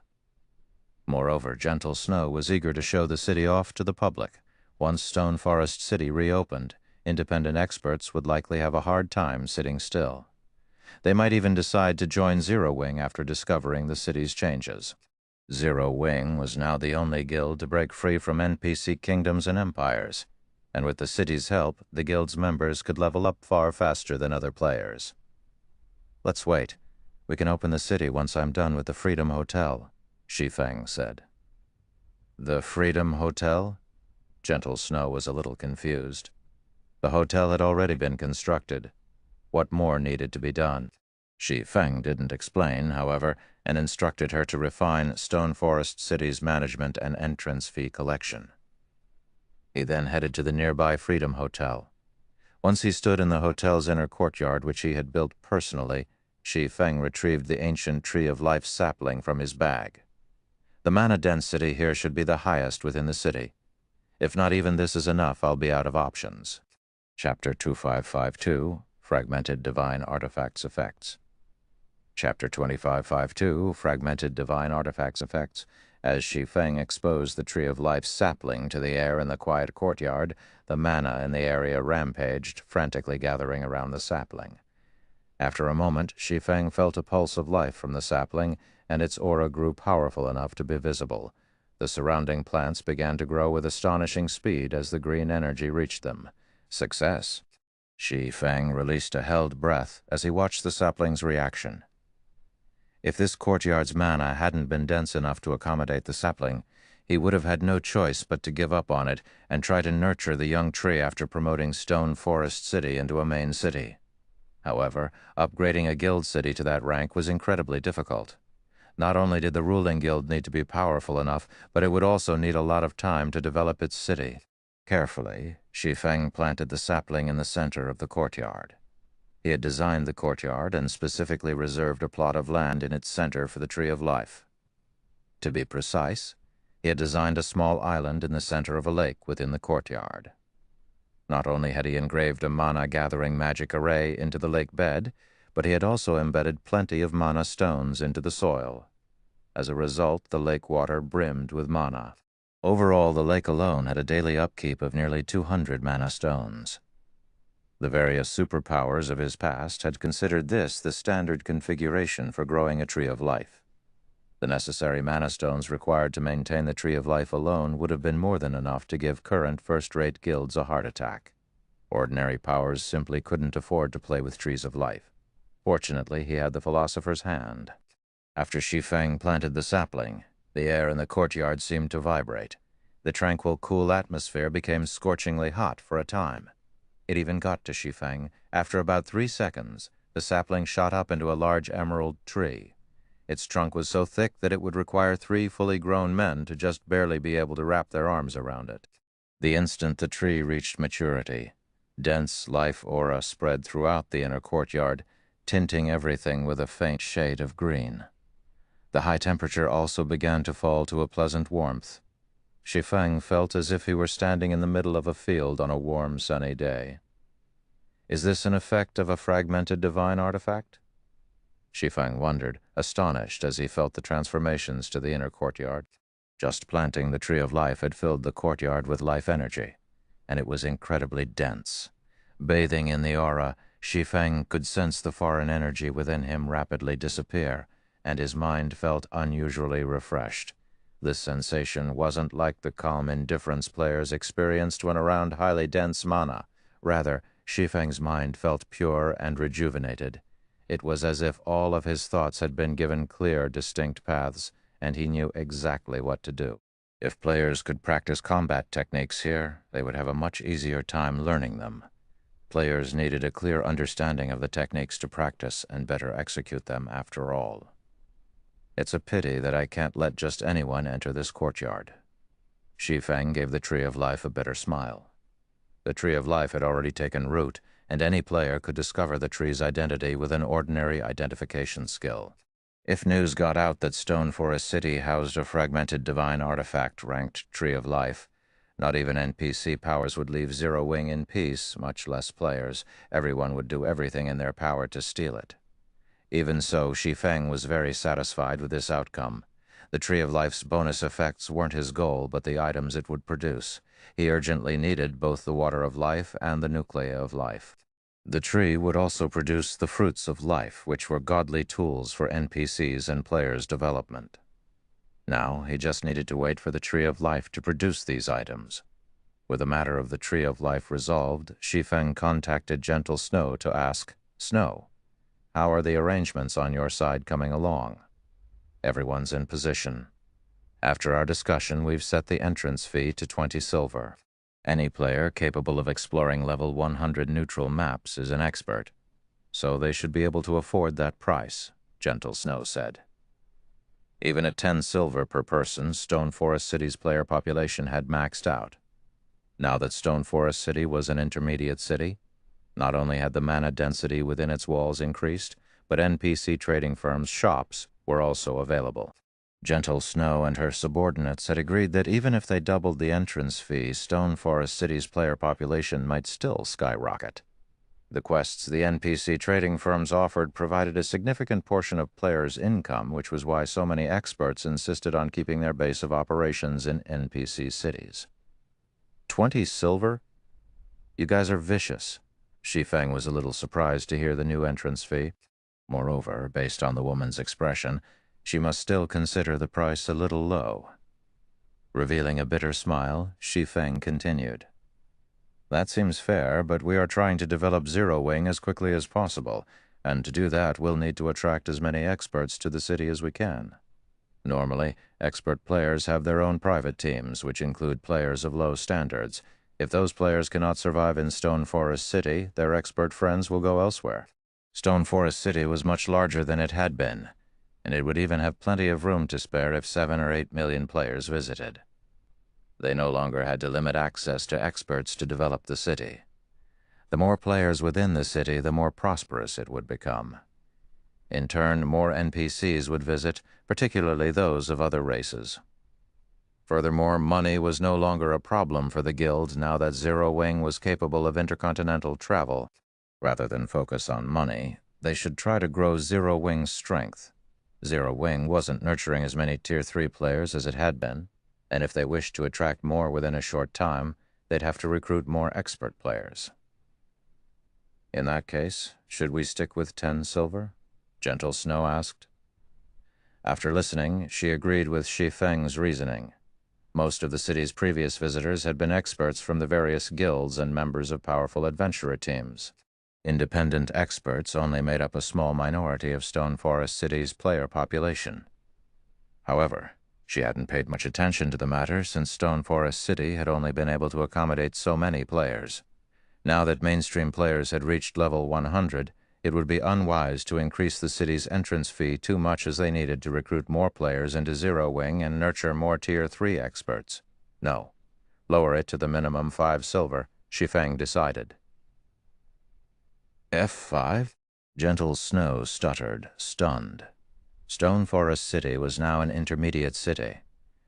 Moreover, Gentle Snow was eager to show the city off to the public. Once Stone Forest City reopened, independent experts would likely have a hard time sitting still. They might even decide to join Zero Wing after discovering the city's changes. Zero Wing was now the only guild to break free from NPC kingdoms and empires, and with the city's help, the guild's members could level up far faster than other players. Let's wait. We can open the city once I'm done with the Freedom Hotel, Shi Feng said. The Freedom Hotel? Gentle Snow was a little confused. The hotel had already been constructed. What more needed to be done? Shi Feng didn't explain, however, and instructed her to refine Stone Forest City's management and entrance fee collection. He then headed to the nearby Freedom Hotel. Once he stood in the hotel's inner courtyard, which he had built personally, Shi Feng retrieved the ancient Tree of Life sapling from his bag. The mana density here should be the highest within the city. If not even this is enough, I'll be out of options. Chapter 2552, Fragmented Divine Artifacts Effects. Chapter 2552, Fragmented Divine Artifacts Effects. As Shi Feng exposed the Tree of Life sapling to the air in the quiet courtyard, the mana in the area rampaged, frantically gathering around the sapling. After a moment, Shi Feng felt a pulse of life from the sapling, and its aura grew powerful enough to be visible. The surrounding plants began to grow with astonishing speed as the green energy reached them. Success! Shi Feng released a held breath as he watched the sapling's reaction. If this courtyard's mana hadn't been dense enough to accommodate the sapling, he would have had no choice but to give up on it and try to nurture the young tree after promoting Stone Forest City into a main city. However, upgrading a guild city to that rank was incredibly difficult. Not only did the ruling guild need to be powerful enough, but it would also need a lot of time to develop its city. Carefully, Shi Feng planted the sapling in the center of the courtyard. He had designed the courtyard and specifically reserved a plot of land in its center for the Tree of Life. To be precise, he had designed a small island in the center of a lake within the courtyard. Not only had he engraved a mana-gathering magic array into the lake bed, but he had also embedded plenty of mana stones into the soil. As a result, the lake water brimmed with mana. Overall, the lake alone had a daily upkeep of nearly 200 mana stones. The various superpowers of his past had considered this the standard configuration for growing a Tree of Life. The necessary mana stones required to maintain the Tree of Life alone would have been more than enough to give current first-rate guilds a heart attack. Ordinary powers simply couldn't afford to play with Trees of Life. Fortunately, he had the Philosopher's Hand. After Shi Feng planted the sapling, the air in the courtyard seemed to vibrate. The tranquil, cool atmosphere became scorchingly hot for a time. It even got to Shi Feng. After about 3 seconds, the sapling shot up into a large emerald tree. Its trunk was so thick that it would require 3 fully grown men to just barely be able to wrap their arms around it. The instant the tree reached maturity, dense life aura spread throughout the inner courtyard, tinting everything with a faint shade of green. The high temperature also began to fall to a pleasant warmth. Shi Feng felt as if he were standing in the middle of a field on a warm, sunny day. Is this an effect of a fragmented divine artifact? Shi Feng wondered, astonished as he felt the transformations to the inner courtyard. Just planting the Tree of Life had filled the courtyard with life energy, and it was incredibly dense. Bathing in the aura, Shi Feng could sense the foreign energy within him rapidly disappear, and his mind felt unusually refreshed. This sensation wasn't like the calm indifference players experienced when around highly dense mana. Rather, Shi Feng's mind felt pure and rejuvenated. It was as if all of his thoughts had been given clear, distinct paths, and he knew exactly what to do. If players could practice combat techniques here, they would have a much easier time learning them. Players needed a clear understanding of the techniques to practice and better execute them after all. It's a pity that I can't let just anyone enter this courtyard. Shi Feng gave the Tree of Life a bitter smile. The Tree of Life had already taken root, and any player could discover the tree's identity with an ordinary identification skill. If news got out that Stone Forest City housed a fragmented divine artifact ranked Tree of Life, not even NPC powers would leave Zero Wing in peace, much less players. Everyone would do everything in their power to steal it. Even so, Shi Feng was very satisfied with this outcome. The Tree of Life's bonus effects weren't his goal, but the items it would produce. He urgently needed both the Water of Life and the Nuclei of Life. The tree would also produce the Fruits of Life, which were godly tools for NPCs and players' development. Now, he just needed to wait for the Tree of Life to produce these items. With the matter of the Tree of Life resolved, Shi Feng contacted Gentle Snow to ask, "Snow, how are the arrangements on your side coming along?" "Everyone's in position. After our discussion, we've set the entrance fee to 20 silver. Any player capable of exploring level 100 neutral maps is an expert, so they should be able to afford that price," Gentle Snow said. Even at 10 silver per person, Stone Forest City's player population had maxed out. Now that Stone Forest City was an intermediate city, not only had the mana density within its walls increased, but NPC trading firms' shops were also available. Gentle Snow and her subordinates had agreed that even if they doubled the entrance fee, Stone Forest City's player population might still skyrocket. The quests the NPC trading firms offered provided a significant portion of players' income, which was why so many experts insisted on keeping their base of operations in NPC cities. 20 silver? You guys are vicious. Shi Feng was a little surprised to hear the new entrance fee. Moreover, based on the woman's expression, she must still consider the price a little low. Revealing a bitter smile, Shi Feng continued. "That seems fair, but we are trying to develop Zero Wing as quickly as possible, and to do that we'll need to attract as many experts to the city as we can. Normally, expert players have their own private teams, which include players of low standards. If those players cannot survive in Stone Forest City, their expert friends will go elsewhere." Stone Forest City was much larger than it had been, and it would even have plenty of room to spare if 7 or 8 million players visited. They no longer had to limit access to experts to develop the city. The more players within the city, the more prosperous it would become. In turn, more NPCs would visit, particularly those of other races. Furthermore, money was no longer a problem for the guild now that Zero Wing was capable of intercontinental travel. Rather than focus on money, they should try to grow Zero Wing's strength. Zero Wing wasn't nurturing as many Tier 3 players as it had been, and if they wished to attract more within a short time, they'd have to recruit more expert players. "In that case, should we stick with 10 silver?" Gentle Snow asked. After listening, she agreed with Shi Feng's reasoning. Most of the city's previous visitors had been experts from the various guilds and members of powerful adventurer teams. Independent experts only made up a small minority of Stone Forest City's player population. However, she hadn't paid much attention to the matter since Stone Forest City had only been able to accommodate so many players. Now that mainstream players had reached level 100, it would be unwise to increase the city's entrance fee too much as they needed to recruit more players into Zero Wing and nurture more Tier 3 experts. No, lower it to the minimum 5 silver, Shi Feng decided. "F5? Gentle Snow stuttered, stunned. Stone Forest City was now an intermediate city.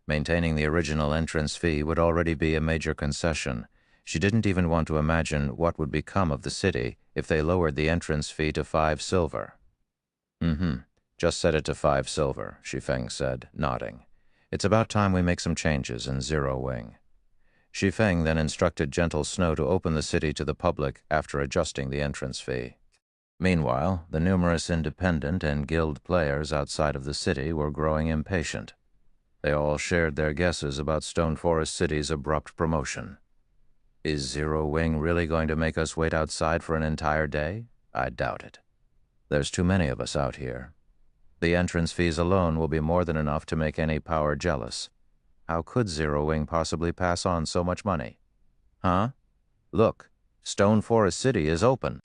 Maintaining the original entrance fee would already be a major concession. She didn't even want to imagine what would become of the city if they lowered the entrance fee to 5 silver. Just set it to 5 silver, Shi Feng said, nodding. "It's about time we make some changes in Zero Wing." Shi Feng then instructed Gentle Snow to open the city to the public after adjusting the entrance fee. Meanwhile, the numerous independent and guild players outside of the city were growing impatient. They all shared their guesses about Stone Forest City's abrupt promotion. "Is Zero Wing really going to make us wait outside for an entire day? I doubt it. There's too many of us out here. The entrance fees alone will be more than enough to make any power jealous. How could Zero Wing possibly pass on so much money? Huh? Look, Stone Forest City is open.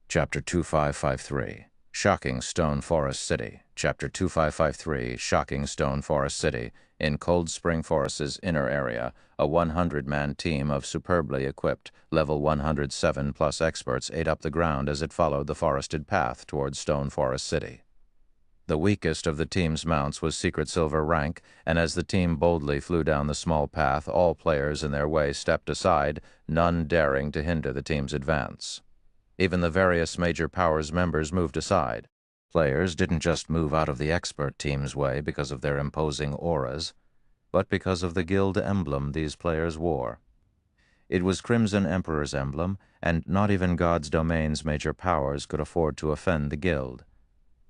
Chapter 2553, Shocking Stone Forest City. Chapter 2553, Shocking Stone Forest City. In Cold Spring Forest's inner area, a 100-man team of superbly equipped, level 107+ experts ate up the ground as it followed the forested path towards Stone Forest City. The weakest of the team's mounts was Secret Silver rank, and as the team boldly flew down the small path, all players in their way stepped aside, none daring to hinder the team's advance. Even the various major powers members moved aside. Players didn't just move out of the expert team's way because of their imposing auras, but because of the guild emblem these players wore. It was Crimson Emperor's emblem, and not even God's Domain's major powers could afford to offend the guild.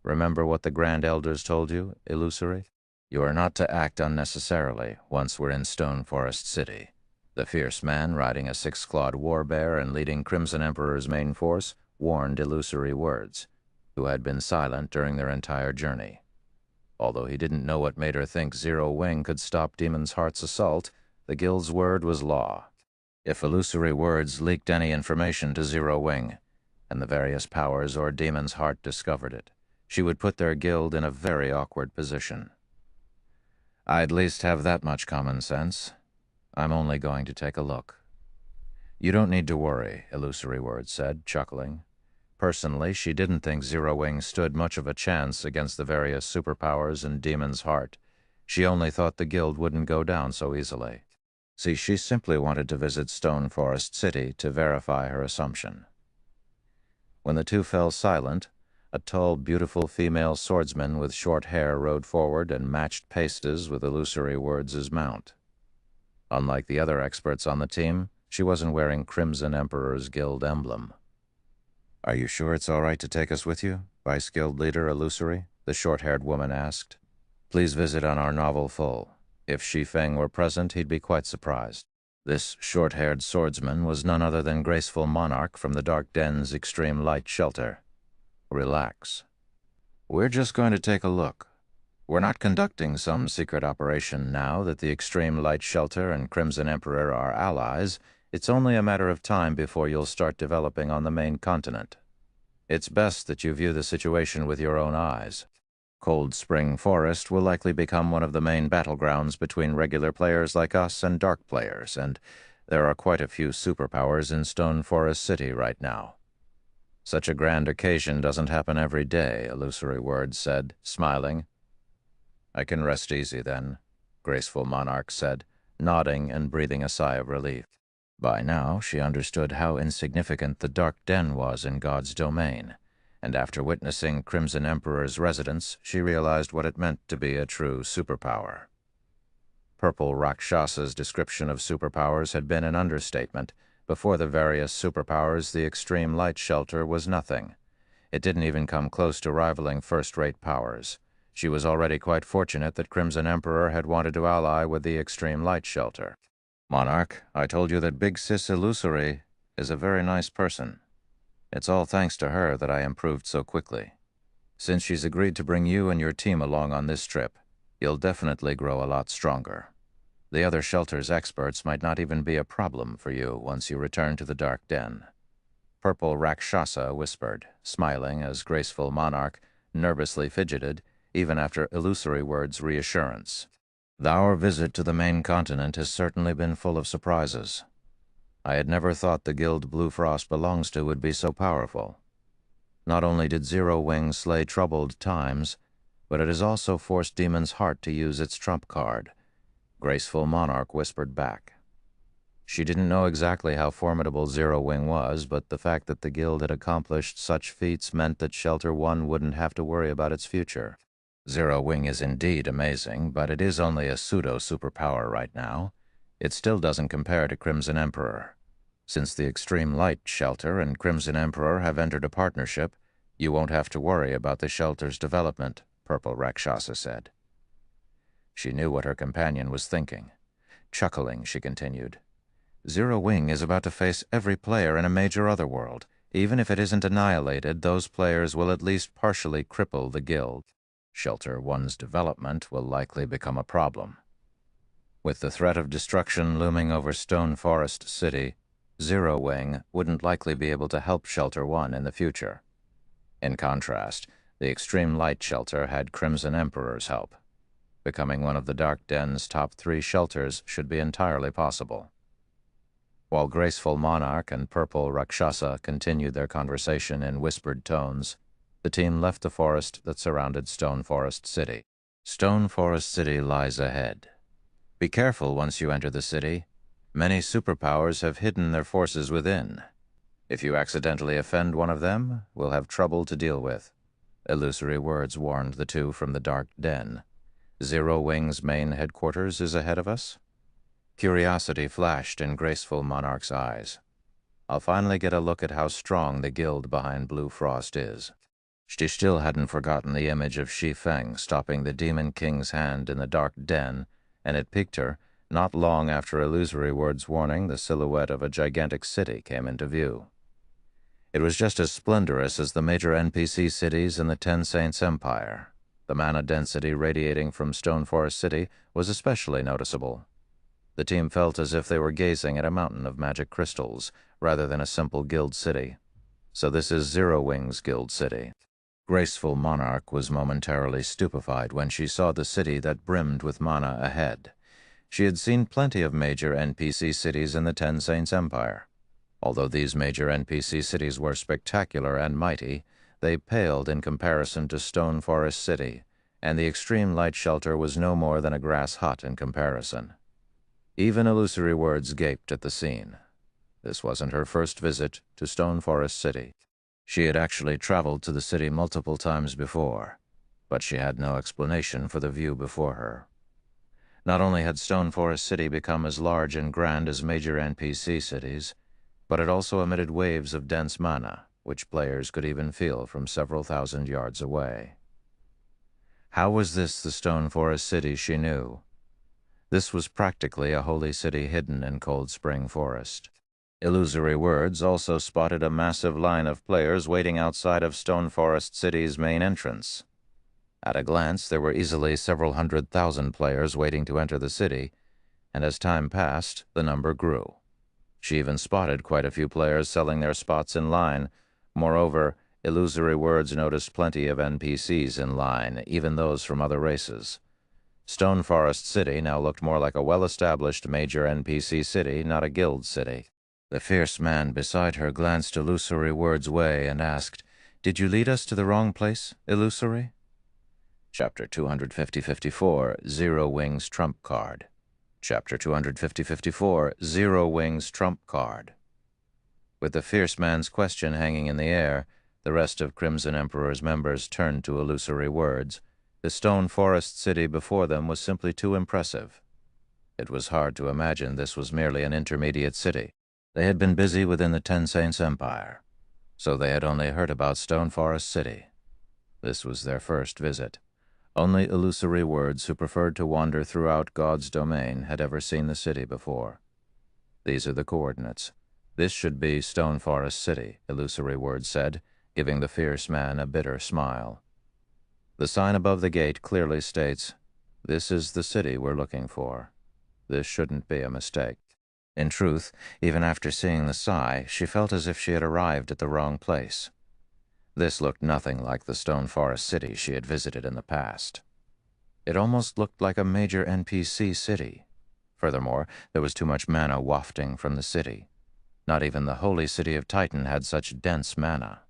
Remember what the Grand Elders told you, Illusory? You are not to act unnecessarily once we're in Stone Forest City. The fierce man, riding a six-clawed war-bear and leading Crimson Emperor's main force, warned Illusory Words, who had been silent during their entire journey. Although he didn't know what made her think Zero Wing could stop Demon's Heart's assault, the guild's word was law. If Illusory Words leaked any information to Zero Wing, and the various powers or Demon's Heart discovered it, she would put their guild in a very awkward position. I'd at least have that much common sense. I'm only going to take a look. You don't need to worry, Illusory Words said, chuckling. Personally, she didn't think Zero Wing stood much of a chance against the various superpowers and Demon's Heart. She only thought the guild wouldn't go down so easily. See, she simply wanted to visit Stone Forest City to verify her assumption. When the two fell silent, a tall, beautiful female swordsman with short hair rode forward and matched pastes with Illusory Words' mount. Unlike the other experts on the team, she wasn't wearing Crimson Emperor's guild emblem. Are you sure it's all right to take us with you, Vice Guild Leader Illusory? The short-haired woman asked. Please visit on our novel full. If Shi Feng were present, he'd be quite surprised. This short-haired swordsman was none other than Graceful Monarch from the Dark Den's Extreme Light Shelter. Relax. We're just going to take a look. We're not conducting some secret operation now that the Extreme Light Shelter and Crimson Emperor are allies. It's only a matter of time before you'll start developing on the main continent. It's best that you view the situation with your own eyes. Cold Spring Forest will likely become one of the main battlegrounds between regular players like us and dark players, and there are quite a few superpowers in Stone Forest City right now. Such a grand occasion doesn't happen every day, Illusory Words said, smiling. I can rest easy then, Graceful Monarch said, nodding and breathing a sigh of relief. By now, she understood how insignificant the Dark Den was in God's domain, and after witnessing Crimson Emperor's residence, she realized what it meant to be a true superpower. Purple Rakshasa's description of superpowers had been an understatement. Before the various superpowers, the Extreme Light Shelter was nothing. It didn't even come close to rivaling first-rate powers. She was already quite fortunate that Crimson Emperor had wanted to ally with the Extreme Light Shelter. Monarch, I told you that Big Sis Illusory is a very nice person. It's all thanks to her that I improved so quickly. Since she's agreed to bring you and your team along on this trip, you'll definitely grow a lot stronger. The other shelter's experts might not even be a problem for you once you return to the Dark Den. Purple Rakshasa whispered, smiling as Graceful Monarch nervously fidgeted, even after Illusory Words' reassurance. Our visit to the main continent has certainly been full of surprises. I had never thought the guild Blue Frost belongs to would be so powerful. Not only did Zero Wing slay troubled times, but it has also forced Demon's Heart to use its trump card, Graceful Monarch whispered back. She didn't know exactly how formidable Zero Wing was, but the fact that the guild had accomplished such feats meant that Shelter 1 wouldn't have to worry about its future. Zero Wing is indeed amazing, but it is only a pseudo-superpower right now. It still doesn't compare to Crimson Emperor. Since the Extreme Light Shelter and Crimson Emperor have entered a partnership, you won't have to worry about the shelter's development, Purple Rakshasa said. She knew what her companion was thinking. Chuckling, she continued. Zero Wing is about to face every player in a major otherworld. Even if it isn't annihilated, those players will at least partially cripple the guild. Shelter 1's development will likely become a problem. With the threat of destruction looming over Stone Forest City, Zero Wing wouldn't likely be able to help Shelter 1 in the future. In contrast, the Extreme Light Shelter had Crimson Emperor's help. Becoming one of the Dark Den's top 3 shelters should be entirely possible. While Graceful Monarch and Purple Rakshasa continued their conversation in whispered tones, the team left the forest that surrounded Stone Forest City. Stone Forest City lies ahead. Be careful once you enter the city. Many superpowers have hidden their forces within. If you accidentally offend one of them, we'll have trouble to deal with. Illusory words warned the two from the Dark Den. Zero Wing's main headquarters is ahead of us. Curiosity flashed in Graceful Monarch's eyes. I'll finally get a look at how strong the guild behind Blue Frost is. She still hadn't forgotten the image of Shi Feng stopping the Demon King's hand in the Dark Den, and it piqued her. Not long after Illusory Word's warning, the silhouette of a gigantic city came into view. It was just as splendorous as the major NPC cities in the Ten Saints Empire. The mana density radiating from Stone Forest City was especially noticeable. The team felt as if they were gazing at a mountain of magic crystals, rather than a simple guild city. So this is Zero Wing's guild city. Graceful Monarch was momentarily stupefied when she saw the city that brimmed with mana ahead. She had seen plenty of major NPC cities in the Ten Saints Empire. Although these major NPC cities were spectacular and mighty, they paled in comparison to Stone Forest City, and the Extreme Light Shelter was no more than a grass hut in comparison. Even Illusory Words gaped at the scene. This wasn't her first visit to Stone Forest City. She had actually traveled to the city multiple times before, but she had no explanation for the view before her. Not only had Stone Forest City become as large and grand as major NPC cities, but it also emitted waves of dense mana, which players could even feel from several thousand yards away. How was this the Stone Forest City she knew? This was practically a holy city hidden in Cold Spring Forest. Illusory Words also spotted a massive line of players waiting outside of Stone Forest City's main entrance. At a glance, there were easily several 100,000 players waiting to enter the city, and as time passed, the number grew. She even spotted quite a few players selling their spots in line. Moreover, Illusory Words noticed plenty of NPCs in line, even those from other races. Stone Forest City now looked more like a well-established major NPC city, not a guild city. The fierce man beside her glanced Illusory Words' way and asked, "Did you lead us to the wrong place, Illusory?" Chapter 250-54, Zero Wing's Trump Card. Chapter 250-54, Zero Wing's Trump Card. With the fierce man's question hanging in the air, the rest of Crimson Emperor's members turned to Illusory Words. The Stone Forest City before them was simply too impressive. It was hard to imagine this was merely an intermediate city. They had been busy within the Ten Saints Empire, so they had only heard about Stone Forest City. This was their first visit. Only Illusory Words who preferred to wander throughout God's domain had ever seen the city before. These are the coordinates. This should be Stone Forest City, Illusory Words said, giving the fierce man a bitter smile. The sign above the gate clearly states, "This is the city we're looking for." This shouldn't be a mistake. In truth, even after seeing the sign, she felt as if she had arrived at the wrong place. This looked nothing like the Stone Forest City she had visited in the past. It almost looked like a major NPC city. Furthermore, there was too much mana wafting from the city. Not even the holy city of Titan had such dense mana.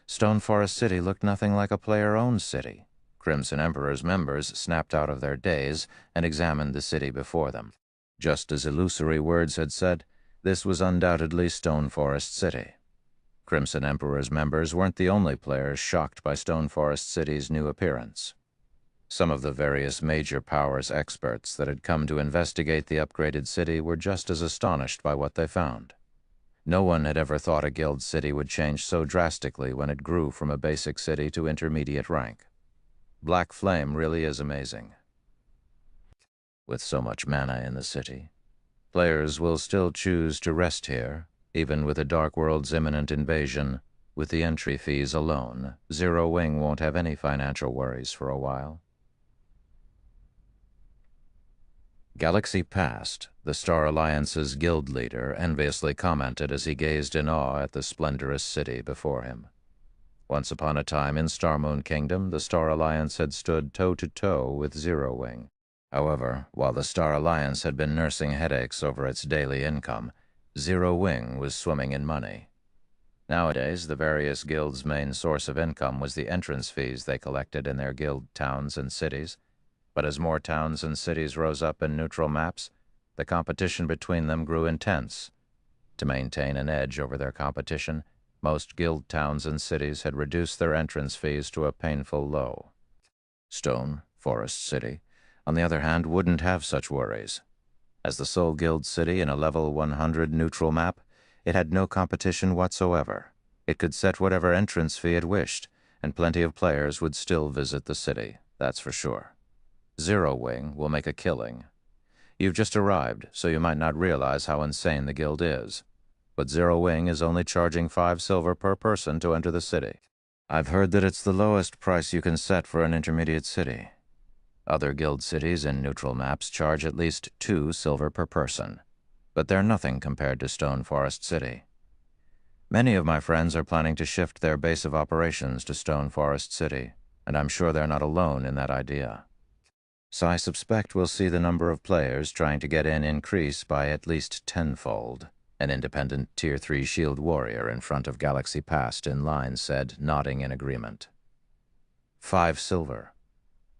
Stone Forest City looked nothing like a player-owned city. Crimson Emperor's members snapped out of their daze and examined the city before them. Just as Illusory Words had said, this was undoubtedly Stone Forest City. Crimson Emperor's members weren't the only players shocked by Stone Forest City's new appearance. Some of the various major powers experts that had come to investigate the upgraded city were just as astonished by what they found. No one had ever thought a guild city would change so drastically when it grew from a basic city to intermediate rank. Black Flame really is amazing. With so much mana in the city, players will still choose to rest here, even with the Dark World's imminent invasion. With the entry fees alone, Zero Wing won't have any financial worries for a while. Galaxy past, the Star Alliance's guild leader enviously commented as he gazed in awe at the splendorous city before him. Once upon a time in Star Moon Kingdom, the Star Alliance had stood toe-to-toe with Zero Wing. However, while the Star Alliance had been nursing headaches over its daily income, Zero Wing was swimming in money. Nowadays, the various guilds' main source of income was the entrance fees they collected in their guild towns and cities. But as more towns and cities rose up in neutral maps, the competition between them grew intense. To maintain an edge over their competition, most guild towns and cities had reduced their entrance fees to a painful low. Stone, Forest City, on the other hand, wouldn't have such worries. As the sole guild city in a level 100 neutral map, it had no competition whatsoever. It could set whatever entrance fee it wished, and plenty of players would still visit the city, that's for sure. Zero Wing will make a killing. You've just arrived, so you might not realize how insane the guild is. But Zero Wing is only charging 5 silver per person to enter the city. I've heard that it's the lowest price you can set for an intermediate city. Other guild cities in neutral maps charge at least 2 silver per person, but they're nothing compared to Stone Forest City. Many of my friends are planning to shift their base of operations to Stone Forest City, and I'm sure they're not alone in that idea. So I suspect we'll see the number of players trying to get in increase by at least tenfold. An independent Tier 3 shield warrior in front of Galaxy Past in line said, nodding in agreement. 5 silver.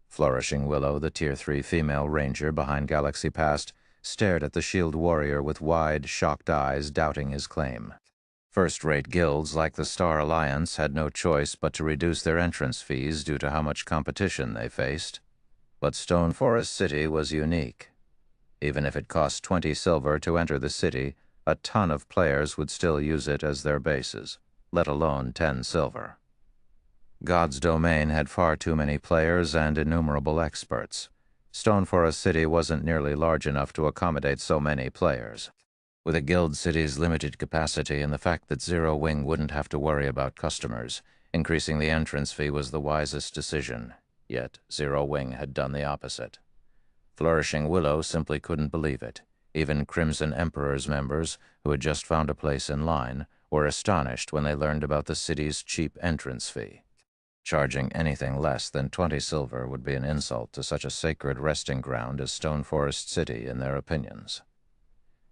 Flourishing Willow, the Tier 3 female ranger behind Galaxy Past, stared at the shield warrior with wide, shocked eyes, doubting his claim. First-rate guilds like the Star Alliance had no choice but to reduce their entrance fees due to how much competition they faced. But Stone Forest City was unique. Even if it cost 20 silver to enter the city, a ton of players would still use it as their bases, let alone 10 silver. God's Domain had far too many players and innumerable experts. Stone Forest City wasn't nearly large enough to accommodate so many players. With a guild city's limited capacity and the fact that Zero Wing wouldn't have to worry about customers, increasing the entrance fee was the wisest decision. Yet Zero Wing had done the opposite. Flourishing Willow simply couldn't believe it. Even Crimson Emperor's members, who had just found a place in line, were astonished when they learned about the city's cheap entrance fee. Charging anything less than 20 silver would be an insult to such a sacred resting ground as Stone Forest City in their opinions.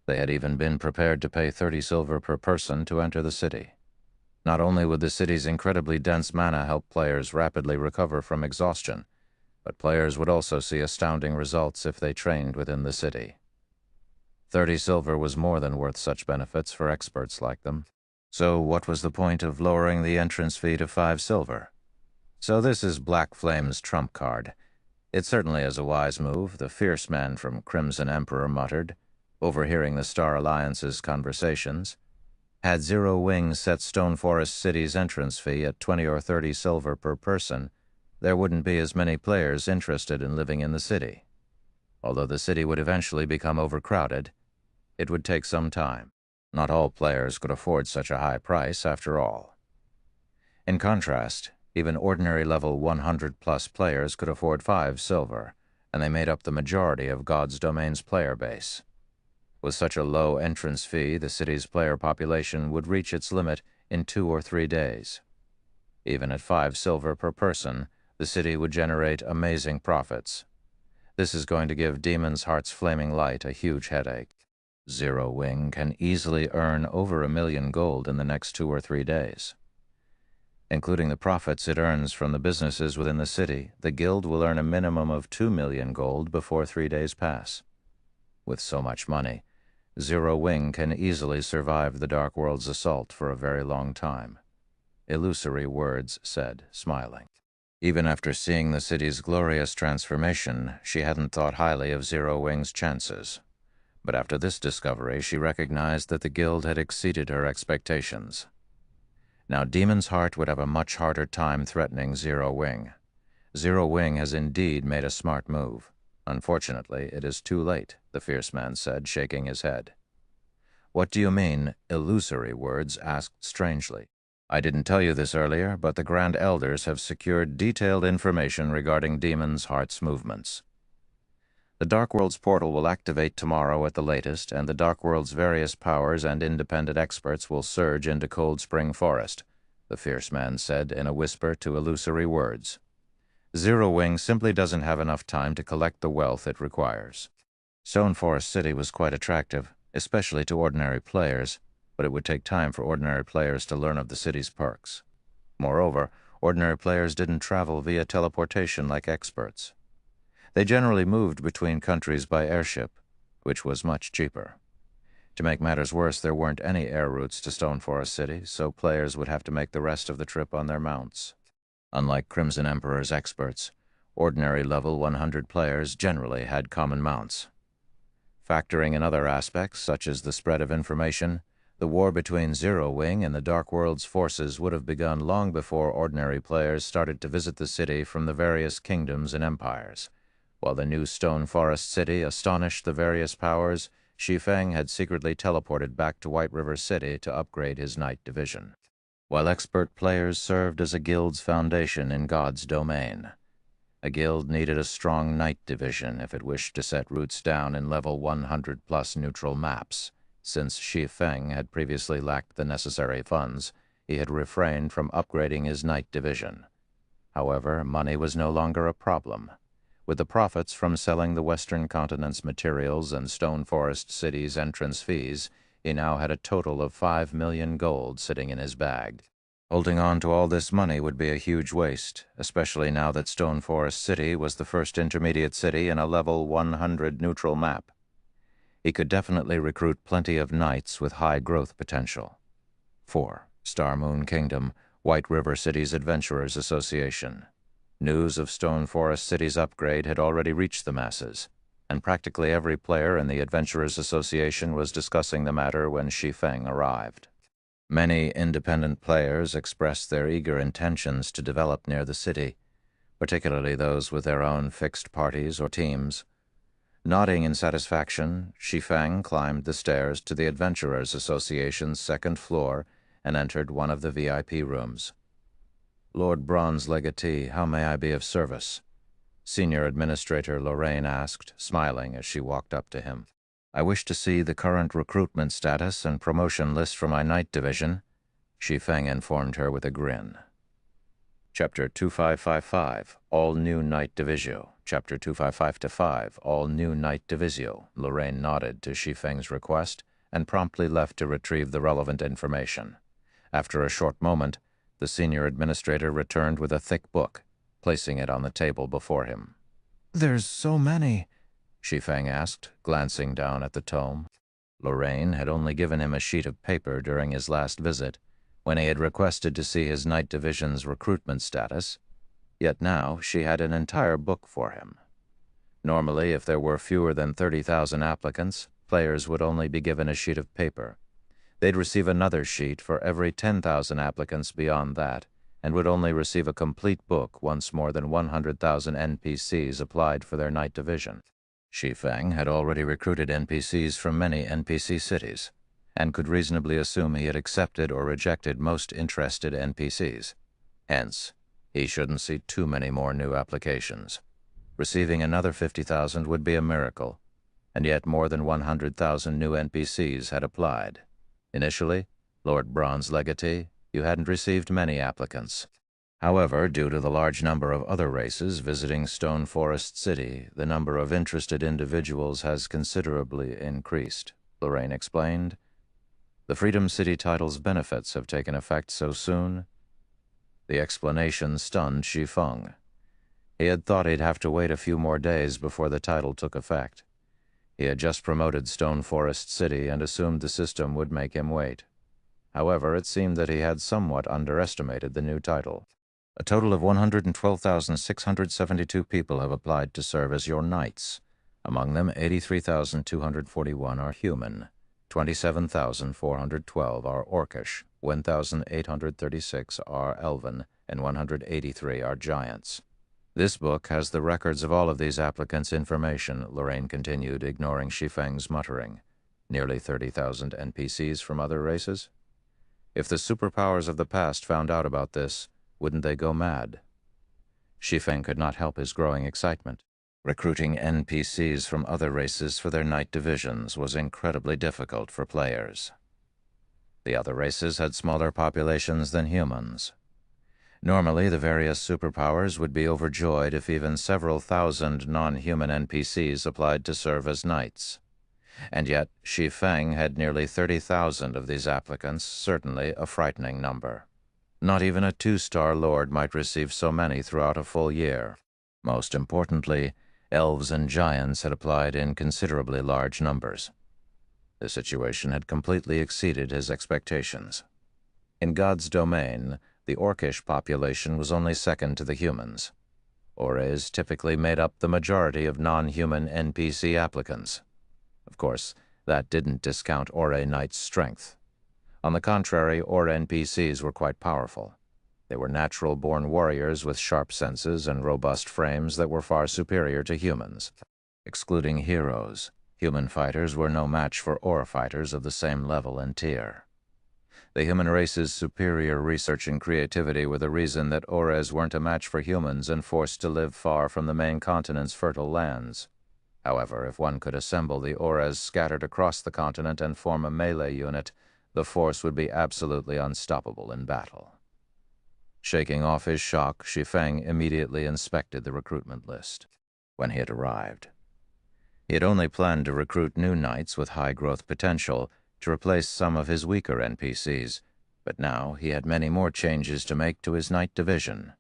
They had even been prepared to pay 30 silver per person to enter the city. Not only would the city's incredibly dense mana help players rapidly recover from exhaustion, but players would also see astounding results if they trained within the city. 30 silver was more than worth such benefits for experts like them. So what was the point of lowering the entrance fee to 5 silver? So this is Black Flame's trump card. It certainly is a wise move, the fierce man from Crimson Emperor muttered, overhearing the Star Alliance's conversations. Had Zero Wing set Stone Forest City's entrance fee at 20 or 30 silver per person, there wouldn't be as many players interested in living in the city. Although the city would eventually become overcrowded, it would take some time. Not all players could afford such a high price, after all. In contrast, even ordinary level 100-plus players could afford 5 silver, and they made up the majority of God's Domain's player base. With such a low entrance fee, the city's player population would reach its limit in 2 or 3 days. Even at 5 silver per person, the city would generate amazing profits. This is going to give Demon's Heart's Flaming Light a huge headache. Zero Wing can easily earn over 1 million gold in the next 2 or 3 days. Including the profits it earns from the businesses within the city, the guild will earn a minimum of 2 million gold before 3 days pass. With so much money, Zero Wing can easily survive the Dark World's assault for a very long time. Illusory words said, smiling. Even after seeing the city's glorious transformation, she hadn't thought highly of Zero Wing's chances. But after this discovery, she recognized that the guild had exceeded her expectations. Now Demon's Heart would have a much harder time threatening Zero Wing. Zero Wing has indeed made a smart move. Unfortunately, it is too late, the fierce man said, shaking his head. What do you mean, illusory words? Asked strangely. I didn't tell you this earlier, but the Grand Elders have secured detailed information regarding Demon's Heart's movements. The Dark World's portal will activate tomorrow at the latest, and the Dark World's various powers and independent experts will surge into Cold Spring Forest, the fierce man said in a whisper to illusory words. Zero Wing simply doesn't have enough time to collect the wealth it requires. Stone Forest City was quite attractive, especially to ordinary players, but it would take time for ordinary players to learn of the city's perks. Moreover, ordinary players didn't travel via teleportation like experts. They generally moved between countries by airship, which was much cheaper. To make matters worse, there weren't any air routes to Stone Forest City, so players would have to make the rest of the trip on their mounts. Unlike Crimson Emperor's experts, ordinary level 100 players generally had common mounts. Factoring in other aspects, such as the spread of information, the war between Zero Wing and the Dark World's forces would have begun long before ordinary players started to visit the city from the various kingdoms and empires. While the new Stone Forest City astonished the various powers, Shi Feng had secretly teleported back to White River City to upgrade his Night Division, while expert players served as a guild's foundation in God's domain. A guild needed a strong Night Division if it wished to set roots down in level 100+ neutral maps. Since Shi Feng had previously lacked the necessary funds, he had refrained from upgrading his Night Division. However, money was no longer a problem. With the profits from selling the Western Continent's materials and Stone Forest City's entrance fees, he now had a total of 5 million gold sitting in his bag. Holding on to all this money would be a huge waste, especially now that Stone Forest City was the first intermediate city in a level 100 neutral map. He could definitely recruit plenty of knights with high growth potential. 4. Star Moon Kingdom, White River City's Adventurers Association. News of Stone Forest City's upgrade had already reached the masses, and practically every player in the Adventurers Association was discussing the matter when Shi Feng arrived. Many independent players expressed their eager intentions to develop near the city, particularly those with their own fixed parties or teams. Nodding in satisfaction, Shi Feng climbed the stairs to the Adventurers Association's second floor and entered one of the VIP rooms. Lord Bronze Legatee, how may I be of service? Senior Administrator Lorraine asked, smiling as she walked up to him. I wish to see the current recruitment status and promotion list for my Night Division, Shi Feng informed her with a grin. Chapter 2555, All New Night Divisio. Chapter 255-5, All New Night Divisio. Lorraine nodded to Shi Feng's request and promptly left to retrieve the relevant information. After a short moment, the senior administrator returned with a thick book, placing it on the table before him. There's so many, Shi Feng asked, glancing down at the tome. Lorraine had only given him a sheet of paper during his last visit, when he had requested to see his Night Division's recruitment status, yet now she had an entire book for him. Normally, if there were fewer than 30,000 applicants, players would only be given a sheet of paper. They'd receive another sheet for every 10,000 applicants beyond that, and would only receive a complete book once more than 100,000 NPCs applied for their Night Division. Shi Feng had already recruited NPCs from many NPC cities, and could reasonably assume he had accepted or rejected most interested NPCs. Hence, he shouldn't see too many more new applications. Receiving another 50,000 would be a miracle, and yet more than 100,000 new NPCs had applied. Initially, Lord Bronze Legatee, you hadn't received many applicants. However, due to the large number of other races visiting Stone Forest City, the number of interested individuals has considerably increased, Lorraine explained. The Freedom City title's benefits have taken effect so soon. The explanation stunned Shi Feng. He had thought he'd have to wait a few more days before the title took effect. He had just promoted Stone Forest City and assumed the system would make him wait. However, it seemed that he had somewhat underestimated the new title. A total of 112,672 people have applied to serve as your knights. Among them, 83,241 are human, 27,412 are orcish, 1,836 are elven, and 183 are giants. This book has the records of all of these applicants' information, Lorraine continued, ignoring Shi Feng's muttering. Nearly 30,000 NPCs from other races? If the superpowers of the past found out about this, wouldn't they go mad? Shi Feng could not help his growing excitement. Recruiting NPCs from other races for their night divisions was incredibly difficult for players. The other races had smaller populations than humans. Normally, the various superpowers would be overjoyed if even several thousand non-human NPCs applied to serve as knights. And yet, Shi Feng had nearly 30,000 of these applicants, certainly a frightening number. Not even a 2-star lord might receive so many throughout a full year. Most importantly, elves and giants had applied in considerably large numbers. The situation had completely exceeded his expectations. In God's domain, the orcish population was only second to the humans. Ores typically made up the majority of non-human NPC applicants. Of course, that didn't discount Ore Knight's strength. On the contrary, Ore NPCs were quite powerful. They were natural-born warriors with sharp senses and robust frames that were far superior to humans. Excluding heroes, human fighters were no match for Ore fighters of the same level and tier. The human race's superior research and creativity were the reason that Ores weren't a match for humans and forced to live far from the main continent's fertile lands. However, if one could assemble the Ores scattered across the continent and form a melee unit, the force would be absolutely unstoppable in battle. Shaking off his shock, Shi Feng immediately inspected the recruitment list. When he had arrived, he had only planned to recruit new knights with high growth potential to replace some of his weaker NPCs, but now he had many more changes to make to his knight division.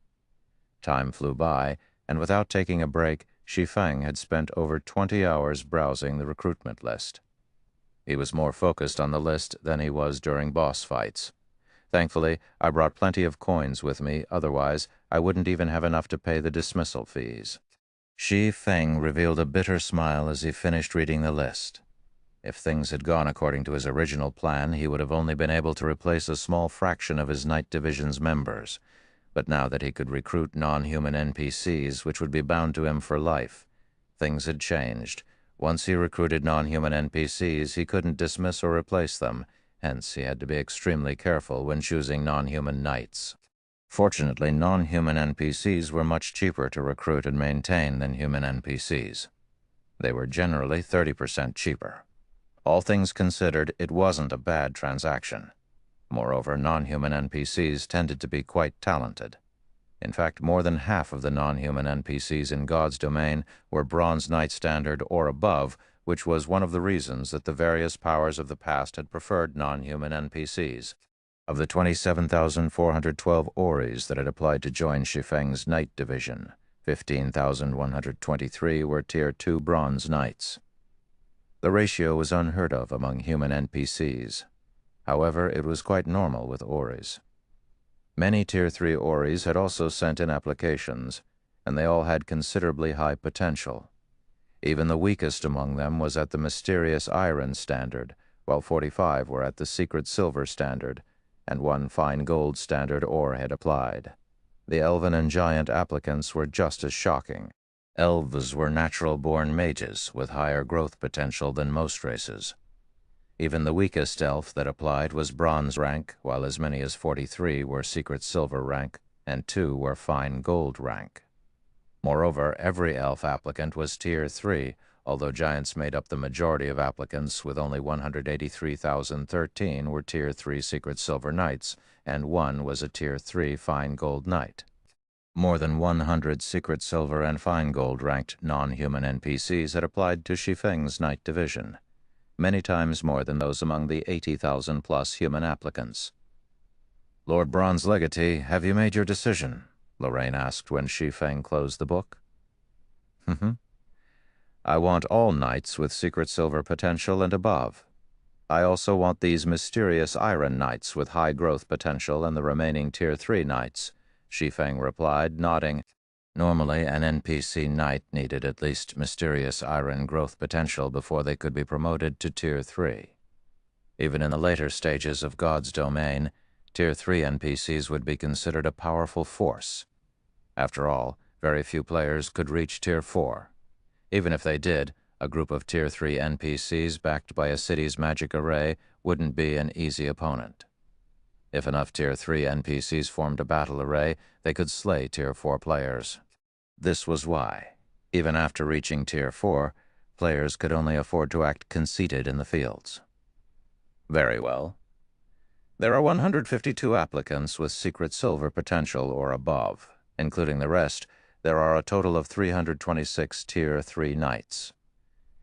Time flew by, and without taking a break, Shi Feng had spent over 20 hours browsing the recruitment list. He was more focused on the list than he was during boss fights. Thankfully, I brought plenty of coins with me, otherwise I wouldn't even have enough to pay the dismissal fees. Shi Feng revealed a bitter smile as he finished reading the list. If things had gone according to his original plan, he would have only been able to replace a small fraction of his Knight Division's members. But now that he could recruit non-human NPCs, which would be bound to him for life, things had changed. Once he recruited non-human NPCs, he couldn't dismiss or replace them. Hence, he had to be extremely careful when choosing non-human knights. Fortunately, non-human NPCs were much cheaper to recruit and maintain than human NPCs. They were generally 30% cheaper. All things considered, it wasn't a bad transaction. Moreover, non-human NPCs tended to be quite talented. In fact, more than half of the non-human NPCs in God's domain were Bronze Knight standard or above, which was one of the reasons that the various powers of the past had preferred non-human NPCs. Of the 27,412 Oris that had applied to join Shi Feng's Knight Division, 15,123 were Tier 2 Bronze Knights. The ratio was unheard of among human NPCs. However, it was quite normal with Oris. Many Tier 3 Oris had also sent in applications, and they all had considerably high potential. Even the weakest among them was at the mysterious Iron standard, while 45 were at the secret Silver standard, and one fine Gold standard Ore had applied. The Elven and Giant applicants were just as shocking. Elves were natural-born mages with higher growth potential than most races. Even the weakest elf that applied was Bronze rank, while as many as 43 were secret Silver rank, and 2 were fine Gold rank. Moreover, every elf applicant was Tier 3, although giants made up the majority of applicants, with only 183,013 were Tier 3 Secret Silver Knights, and 1 was a Tier 3 Fine Gold Knight. More than 100 Secret Silver and Fine Gold ranked non-human NPCs had applied to Shi Feng's Knight Division, many times more than those among the 80,000-plus human applicants. "Lord Bronze Legatee, have you made your decision?" Lorraine asked when Shi Feng closed the book. I want all knights with secret silver potential and above. I also want these mysterious Iron Knights with high growth potential and the remaining Tier 3 Knights, Shi Feng replied, nodding. Normally, an NPC knight needed at least mysterious iron growth potential before they could be promoted to Tier 3. Even in the later stages of God's domain, Tier 3 NPCs would be considered a powerful force. After all, very few players could reach Tier 4. Even if they did, a group of Tier 3 NPCs backed by a city's magic array wouldn't be an easy opponent. If enough Tier 3 NPCs formed a battle array, they could slay Tier 4 players. This was why, Even after reaching Tier 4, players could only afford to act conceited in the fields. Very well. There are 152 applicants with secret silver potential or above. Including the rest, there are a total of 326 Tier 3 knights.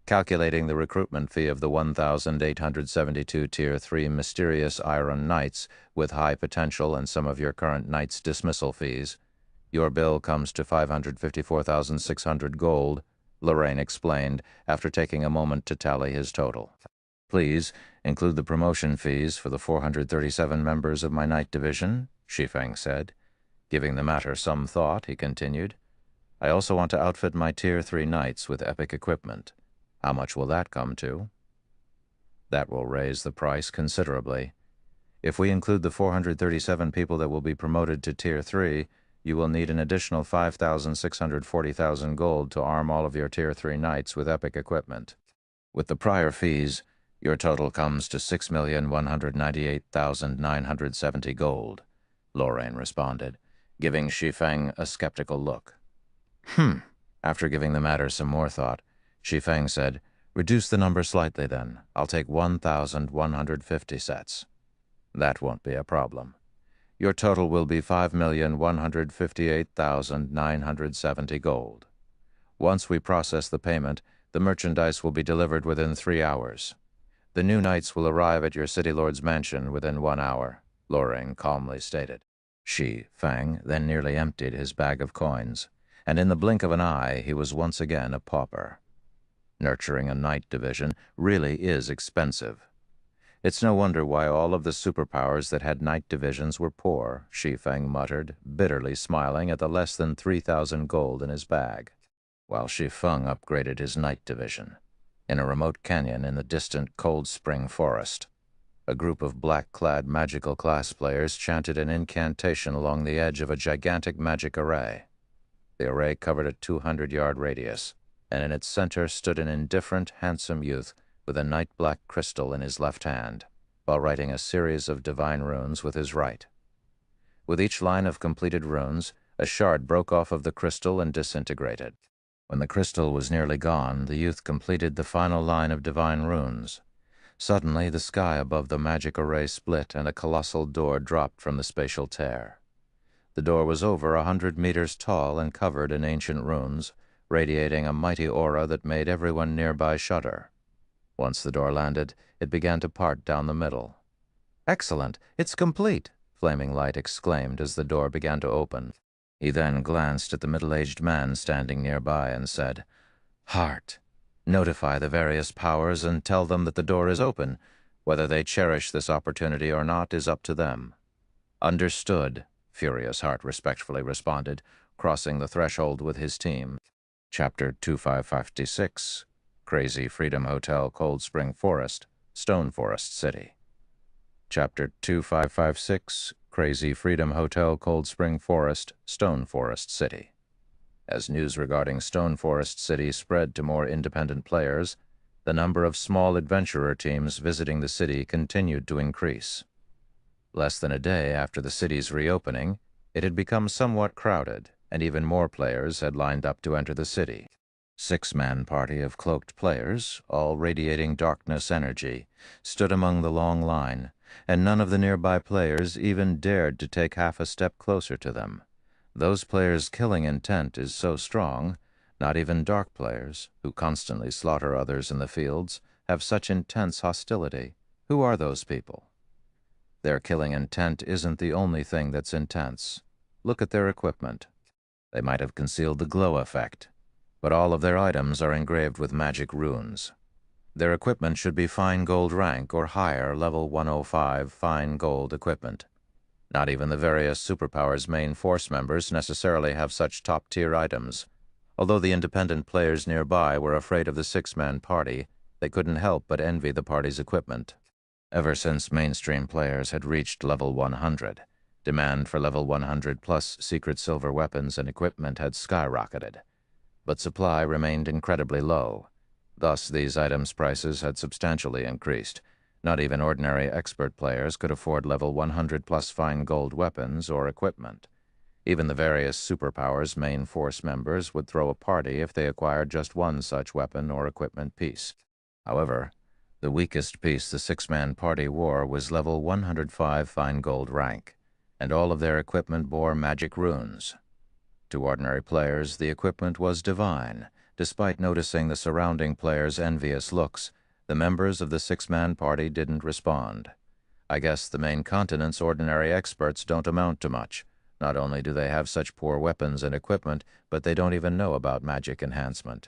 Calculating the recruitment fee of the 1,872 Tier 3 mysterious iron knights with high potential and some of your current knights' dismissal fees, your bill comes to 554,600 gold, Lorraine explained after taking a moment to tally his total. Please include the promotion fees for the 437 members of my knight division, Shi Feng said. Giving the matter some thought, he continued. I also want to outfit my Tier 3 knights with epic equipment. How much will that come to? That will raise the price considerably. If we include the 437 people that will be promoted to Tier 3, you will need an additional 5,640,000 gold to arm all of your Tier 3 knights with epic equipment. With the prior fees, your total comes to 6,198,970 gold, Lorraine responded, giving Shi Feng a skeptical look. After giving the matter some more thought, Shi Feng said, reduce the number slightly then. I'll take 1,150 sets. That won't be a problem. Your total will be 5,158,970 gold. Once we process the payment, the merchandise will be delivered within 3 hours. The new knights will arrive at your city lord's mansion within 1 hour, Lorraine calmly stated. Shi Feng then nearly emptied his bag of coins, and in the blink of an eye he was once again a pauper. Nurturing a knight division really is expensive. It's no wonder why all of the superpowers that had knight divisions were poor, Shi Feng muttered, bitterly smiling at the less than 3,000 gold in his bag, while Shi Feng upgraded his knight division. In a remote canyon in the distant Cold Spring Forest, a group of black-clad magical class players chanted an incantation along the edge of a gigantic magic array. The array covered a 200-yard radius, and in its center stood an indifferent, handsome youth with a night-black crystal in his left hand, while writing a series of divine runes with his right. With each line of completed runes, a shard broke off of the crystal and disintegrated. When the crystal was nearly gone, the youth completed the final line of divine runes. Suddenly, the sky above the magic array split and a colossal door dropped from the spatial tear. The door was over 100 meters tall and covered in ancient runes, radiating a mighty aura that made everyone nearby shudder. Once the door landed, it began to part down the middle. "Excellent! It's complete!" Flaming Light exclaimed as the door began to open. He then glanced at the middle-aged man standing nearby and said, "Heart, notify the various powers and tell them that the door is open. Whether they cherish this opportunity or not is up to them." "Understood," Furious Heart respectfully responded, crossing the threshold with his team. Chapter 2556, Crazy Freedom Hotel, Cold Spring Forest, Stone Forest City. Chapter 2556, Crazy Freedom Hotel, Cold Spring Forest, Stone Forest City. As news regarding Stone Forest City spread to more independent players, the number of small adventurer teams visiting the city continued to increase. Less than a day after the city's reopening, it had become somewhat crowded, and even more players had lined up to enter the city. 6-man party of cloaked players, all radiating darkness energy, stood among the long line, and none of the nearby players even dared to take half a step closer to them. Those players' killing intent is so strong, not even dark players, who constantly slaughter others in the fields, have such intense hostility. Who are those people? Their killing intent isn't the only thing that's intense. Look at their equipment. They might have concealed the glow effect, but all of their items are engraved with magic runes. Their equipment should be fine gold rank or higher, level 105 fine gold equipment. Not even the various superpowers' main force members necessarily have such top-tier items. Although the independent players nearby were afraid of the 6-man party, they couldn't help but envy the party's equipment. Ever since mainstream players had reached level 100, demand for level 100-plus secret silver weapons and equipment had skyrocketed, but supply remained incredibly low. Thus, these items' prices had substantially increased. Not even ordinary expert players could afford level 100-plus fine gold weapons or equipment. Even the various superpowers' main force members would throw a party if they acquired just one such weapon or equipment piece. However, the weakest piece the six-man party wore was level 105 fine gold rank, and all of their equipment bore magic runes. To ordinary players, the equipment was divine. Despite noticing the surrounding players' envious looks, the members of the six-man party didn't respond. I guess the main continent's ordinary experts don't amount to much. Not only do they have such poor weapons and equipment, but they don't even know about magic enhancement.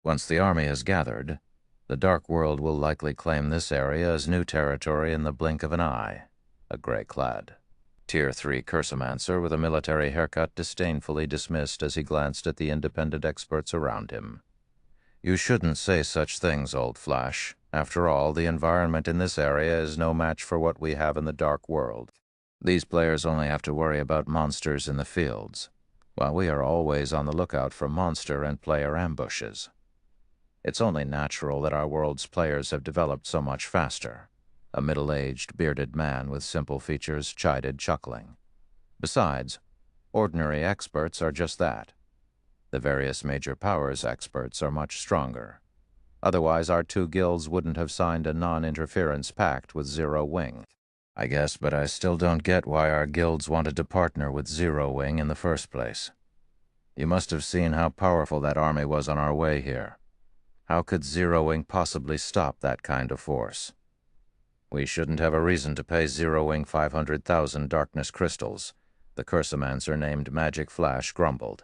Once the army is gathered, the Dark World will likely claim this area as new territory in the blink of an eye. A gray-clad Tier 3 cursomancer with a military haircut disdainfully dismissed as he glanced at the independent experts around him. You shouldn't say such things, old Flash. After all, the environment in this area is no match for what we have in the Dark World. These players only have to worry about monsters in the fields, while we are always on the lookout for monster and player ambushes. It's only natural that our world's players have developed so much faster. A middle-aged, bearded man with simple features chided, chuckling. Besides, ordinary experts are just that. The various major powers experts are much stronger. Otherwise, our two guilds wouldn't have signed a non-interference pact with Zero Wing. I guess, but I still don't get why our guilds wanted to partner with Zero Wing in the first place. You must have seen how powerful that army was on our way here. How could Zero Wing possibly stop that kind of force? We shouldn't have a reason to pay Zero Wing 500,000 darkness crystals, the cursomancer named Magic Flash grumbled.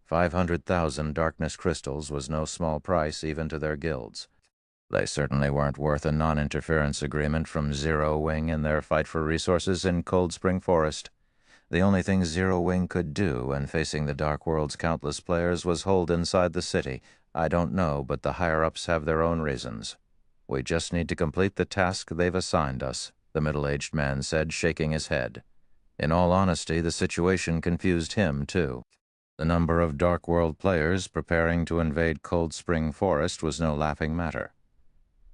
500,000 darkness crystals was no small price even to their guilds. They certainly weren't worth a non-interference agreement from Zero Wing in their fight for resources in Cold Spring Forest. The only thing Zero Wing could do when facing the Dark World's countless players was hold inside the city. I don't know, but the higher-ups have their own reasons. We just need to complete the task they've assigned us, the middle-aged man said, shaking his head. In all honesty, the situation confused him, too. The number of Dark World players preparing to invade Cold Spring Forest was no laughing matter.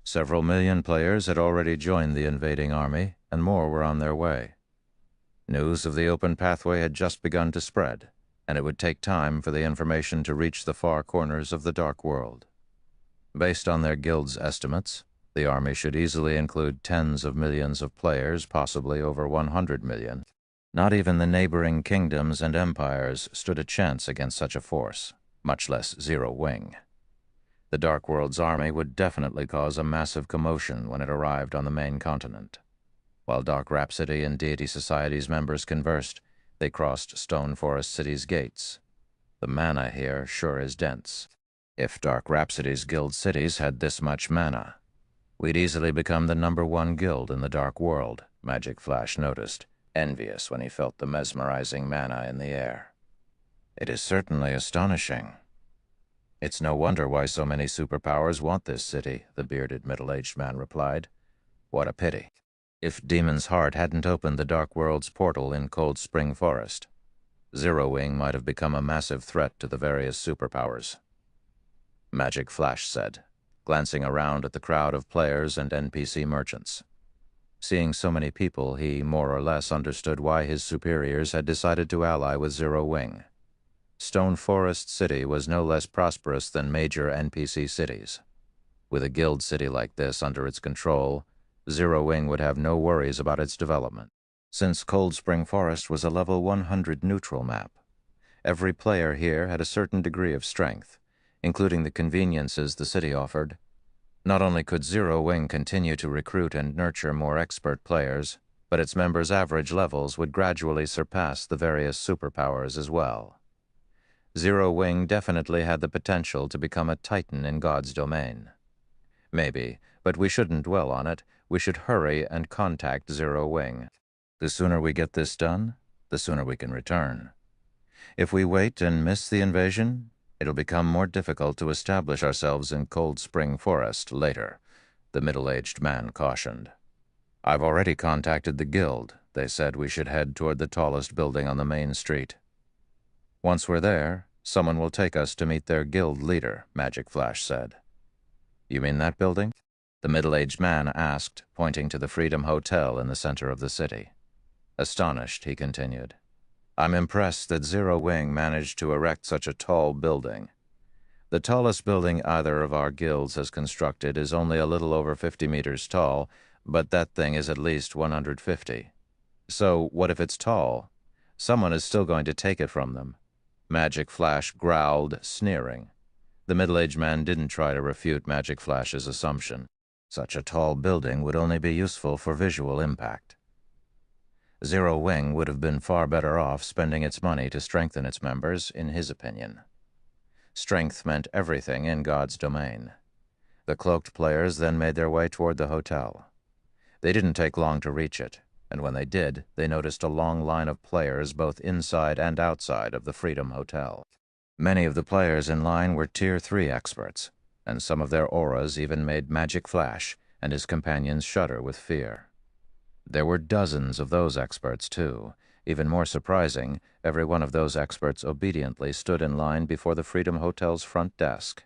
Several million players had already joined the invading army, and more were on their way. News of the open pathway had just begun to spread, and it would take time for the information to reach the far corners of the Dark World. Based on their guild's estimates, the army should easily include tens of millions of players, possibly over 100 million. Not even the neighboring kingdoms and empires stood a chance against such a force, much less Zero Wing. The Dark World's army would definitely cause a massive commotion when it arrived on the main continent. While Dark Rhapsody and Deity Society's members conversed, they crossed Stone Forest City's gates. The mana here sure is dense. If Dark Rhapsody's guild cities had this much mana, we'd easily become the #1 guild in the Dark World, Magic Flash noticed, envious when he felt the mesmerizing mana in the air. It is certainly astonishing. It's no wonder why so many superpowers want this city, the bearded middle-aged man replied. What a pity. If Demon's Heart hadn't opened the Dark World's portal in Cold Spring Forest, Zero Wing might have become a massive threat to the various superpowers. Magic Flash said, glancing around at the crowd of players and NPC merchants. Seeing so many people, he more or less understood why his superiors had decided to ally with Zero Wing. Stone Forest City was no less prosperous than major NPC cities. With a guild city like this under its control, Zero Wing would have no worries about its development. Since Cold Spring Forest was a level 100 neutral map, every player here had a certain degree of strength, including the conveniences the city offered. Not only could Zero Wing continue to recruit and nurture more expert players, but its members' average levels would gradually surpass the various superpowers as well. Zero Wing definitely had the potential to become a titan in God's domain. Maybe, but we shouldn't dwell on it. We should hurry and contact Zero Wing. The sooner we get this done, the sooner we can return. If we wait and miss the invasion, it'll become more difficult to establish ourselves in Cold Spring Forest later, the middle-aged man cautioned. I've already contacted the guild. They said we should head toward the tallest building on the main street. Once we're there, someone will take us to meet their guild leader, Magic Flash said. You mean that building? The middle-aged man asked, pointing to the Freedom Hotel in the center of the city. Astonished, he continued. I'm impressed that Zero Wing managed to erect such a tall building. The tallest building either of our guilds has constructed is only a little over 50 meters tall, but that thing is at least 150. So what if it's tall? Someone is still going to take it from them. Magic Flash growled, sneering. The middle-aged man didn't try to refute Magic Flash's assumption. Such a tall building would only be useful for visual impact. Zero Wing would have been far better off spending its money to strengthen its members, in his opinion. Strength meant everything in God's domain. The cloaked players then made their way toward the hotel. They didn't take long to reach it, and when they did, they noticed a long line of players both inside and outside of the Freedom Hotel. Many of the players in line were Tier 3 experts, and some of their auras even made Magic Flash and his companions shudder with fear. There were dozens of those experts, too. Even more surprising, every one of those experts obediently stood in line before the Freedom Hotel's front desk.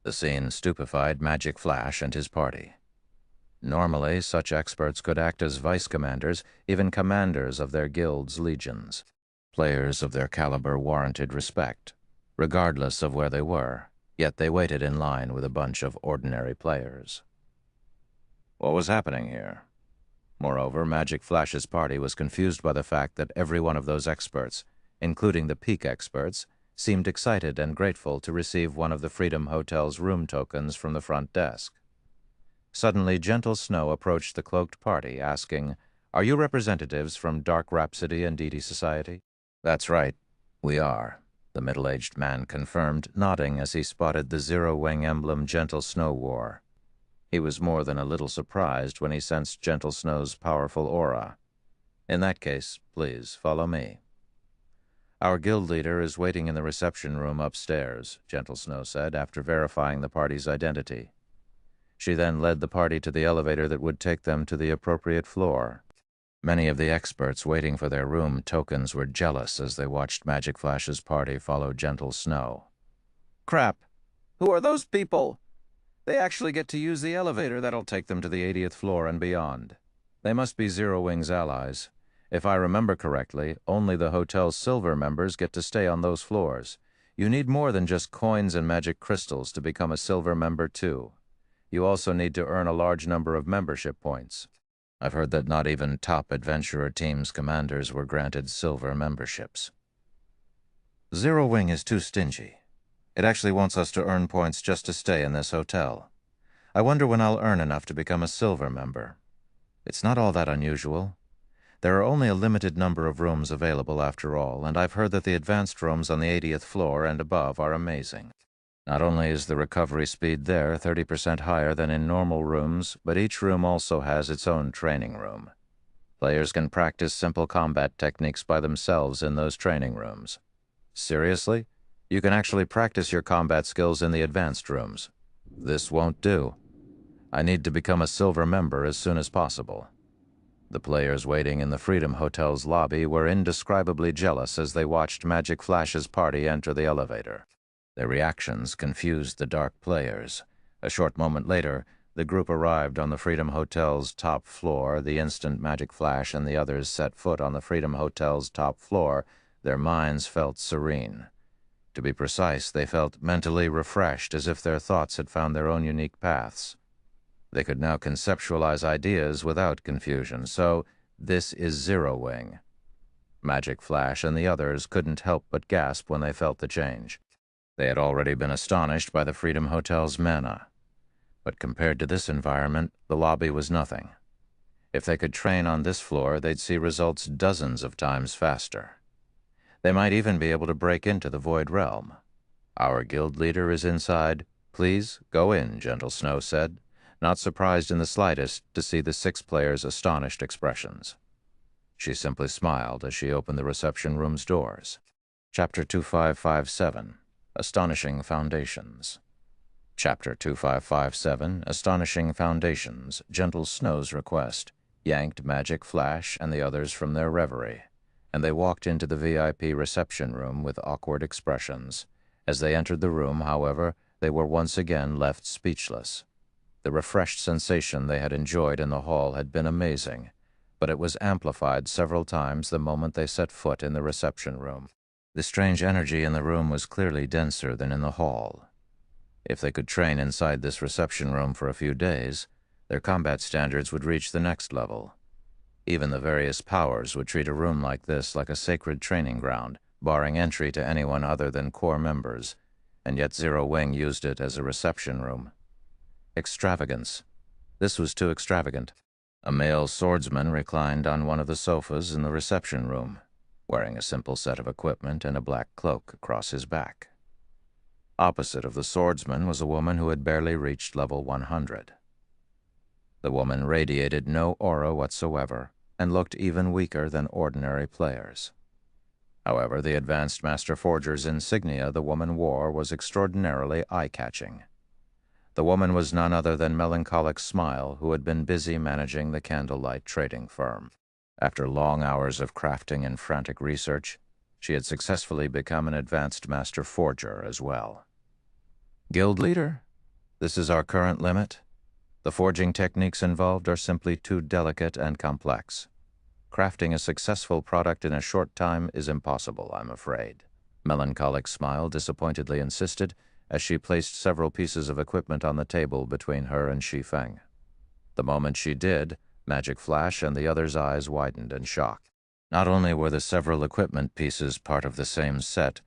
The scene stupefied Magic Flash and his party. Normally, such experts could act as vice-commanders, even commanders of their guild's legions. Players of their caliber warranted respect, regardless of where they were, yet they waited in line with a bunch of ordinary players. What was happening here? Moreover, Magic Flash's party was confused by the fact that every one of those experts, including the peak experts, seemed excited and grateful to receive one of the Freedom Hotel's room tokens from the front desk. Suddenly, Gentle Snow approached the cloaked party, asking, "Are you representatives from Dark Rhapsody and Deity Society?" "That's right, we are," the middle-aged man confirmed, nodding as he spotted the Zero-Wing emblem Gentle Snow wore. He was more than a little surprised when he sensed Gentle Snow's powerful aura. "In that case, please follow me." "Our guild leader is waiting in the reception room upstairs," Gentle Snow said, after verifying the party's identity. She then led the party to the elevator that would take them to the appropriate floor. Many of the experts waiting for their room tokens were jealous as they watched Magic Flash's party follow Gentle Snow. "Crap! Who are those people? They actually get to use the elevator that'll take them to the 80th floor and beyond. They must be Zero Wing's allies. If I remember correctly, only the hotel's silver members get to stay on those floors. You need more than just coins and magic crystals to become a silver member, too. You also need to earn a large number of membership points. I've heard that not even top adventurer teams' commanders were granted silver memberships." "Zero Wing is too stingy. It actually wants us to earn points just to stay in this hotel. I wonder when I'll earn enough to become a silver member. It's not all that unusual. There are only a limited number of rooms available after all, and I've heard that the advanced rooms on the 80th floor and above are amazing. Not only is the recovery speed there 30% higher than in normal rooms, but each room also has its own training room. Players can practice simple combat techniques by themselves in those training rooms. Seriously? You can actually practice your combat skills in the advanced rooms. This won't do. I need to become a silver member as soon as possible." The players waiting in the Freedom Hotel's lobby were indescribably jealous as they watched Magic Flash's party enter the elevator. Their reactions confused the dark players. A short moment later, the group arrived on the Freedom Hotel's top floor. The instant Magic Flash and the others set foot on the Freedom Hotel's top floor, their minds felt serene. To be precise, they felt mentally refreshed, as if their thoughts had found their own unique paths. They could now conceptualize ideas without confusion, so this is Zero Wing. Magic Flash and the others couldn't help but gasp when they felt the change. They had already been astonished by the Freedom Hotel's mana. But compared to this environment, the lobby was nothing. If they could train on this floor, they'd see results dozens of times faster. They might even be able to break into the Void Realm. "Our guild leader is inside. Please, go in," Gentle Snow said, not surprised in the slightest to see the 6 players' astonished expressions. She simply smiled as she opened the reception room's doors. Chapter 2557, Astonishing Foundations. Chapter 2557, Astonishing Foundations, Gentle Snow's request, yanked Magic Flash and the others from their reverie, and they walked into the VIP reception room with awkward expressions. As they entered the room, however, they were once again left speechless. The refreshed sensation they had enjoyed in the hall had been amazing, but it was amplified several times the moment they set foot in the reception room. The strange energy in the room was clearly denser than in the hall. If they could train inside this reception room for a few days, their combat standards would reach the next level. Even the various powers would treat a room like this like a sacred training ground, barring entry to anyone other than core members, and yet Zero Wing used it as a reception room. Extravagance. This was too extravagant. A male swordsman reclined on one of the sofas in the reception room, wearing a simple set of equipment and a black cloak across his back. Opposite of the swordsman was a woman who had barely reached level 100. The woman radiated no aura whatsoever and looked even weaker than ordinary players. However, the advanced Master Forger's insignia the woman wore was extraordinarily eye-catching. The woman was none other than Melancholic Smile, who had been busy managing the Candlelight trading firm. After long hours of crafting and frantic research, she had successfully become an advanced Master Forger as well. Guild leader, this is our current limit. The forging techniques involved are simply too delicate and complex. Crafting a successful product in a short time is impossible, I'm afraid. Melancholic Smile disappointedly insisted as she placed several pieces of equipment on the table between her and Shi Feng. The moment she did, Magic Flash and the other's eyes widened in shock. Not only were the several equipment pieces part of the same set,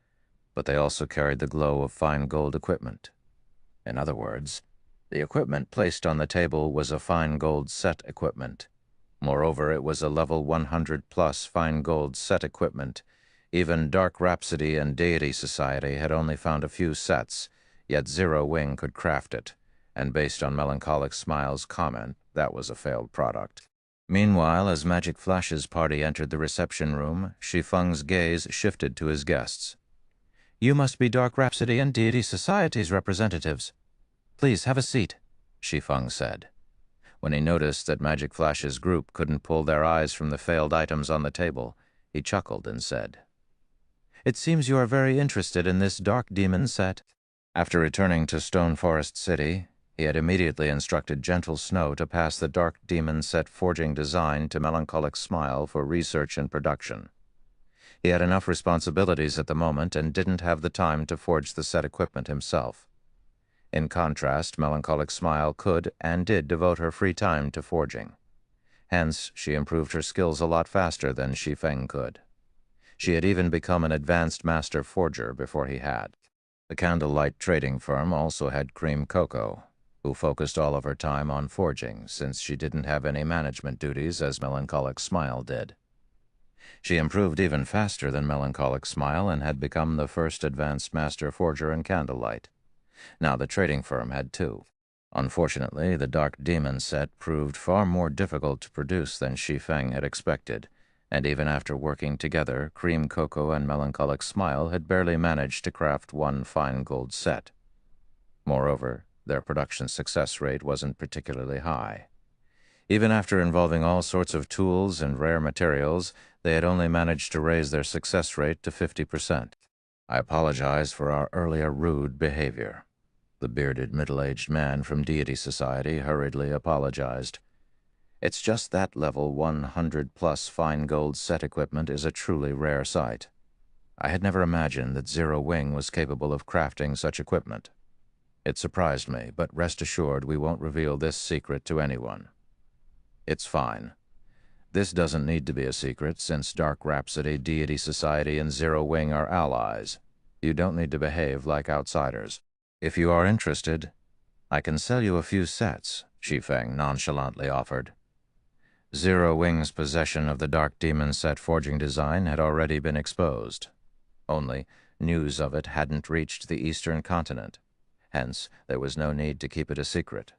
but they also carried the glow of fine gold equipment. In other words, the equipment placed on the table was a fine gold set equipment. Moreover, it was a level 100-plus fine gold set equipment. Even Dark Rhapsody and Deity Society had only found a few sets, yet Zero Wing could craft it, and based on Melancholic Smile's comment, that was a failed product. Meanwhile, as Magic Flash's party entered the reception room, Shi Feng's gaze shifted to his guests. "You must be Dark Rhapsody and Deity Society's representatives. Please have a seat," Shi Feng said. When he noticed that Magic Flash's group couldn't pull their eyes from the failed items on the table, he chuckled and said, "It seems you are very interested in this Dark Demon set." After returning to Stone Forest City, he had immediately instructed Gentle Snow to pass the Dark Demon set forging design to Melancholic Smile for research and production. He had enough responsibilities at the moment and didn't have the time to forge the set equipment himself. In contrast, Melancholic Smile could and did devote her free time to forging. Hence, she improved her skills a lot faster than Shi Feng could. She had even become an advanced master forger before he had. The Candlelight trading firm also had Cream Cocoa, who focused all of her time on forging since she didn't have any management duties as Melancholic Smile did. She improved even faster than Melancholic Smile and had become the first advanced master forger in Candlelight. Now the trading firm had two. Unfortunately, the Dark Demon set proved far more difficult to produce than Shi Feng had expected, and even after working together, Cream Cocoa and Melancholic Smile had barely managed to craft one fine gold set. Moreover, their production success rate wasn't particularly high. Even after involving all sorts of tools and rare materials, they had only managed to raise their success rate to 50%. "I apologize for our earlier rude behavior." The bearded middle-aged man from Deity Society hurriedly apologized. "It's just that level 100-plus fine gold set equipment is a truly rare sight. I had never imagined that Zero Wing was capable of crafting such equipment. It surprised me, but rest assured we won't reveal this secret to anyone." "It's fine. This doesn't need to be a secret since Dark Rhapsody, Deity Society, and Zero Wing are allies. You don't need to behave like outsiders. If you are interested, I can sell you a few sets," Shi Feng nonchalantly offered. Zero Wing's possession of the Dark Demon set forging design had already been exposed. Only, news of it hadn't reached the Eastern continent. Hence, there was no need to keep it a secret.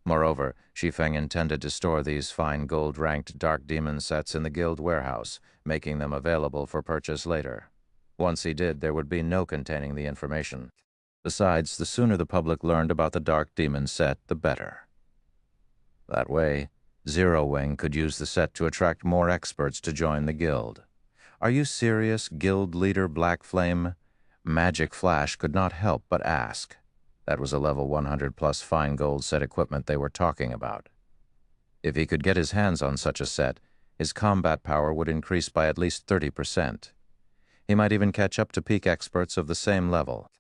Moreover, Shi Feng intended to store these fine gold-ranked Dark Demon sets in the guild warehouse, making them available for purchase later. Once he did, there would be no containing the information. Besides, the sooner the public learned about the Dark Demon set, the better. That way, Zero Wing could use the set to attract more experts to join the guild. "Are you serious, guild leader Black Flame?" Magic Flash could not help but ask. That was a level 100-plus fine gold set equipment they were talking about. If he could get his hands on such a set, his combat power would increase by at least 30%. He might even catch up to peak experts of the same level.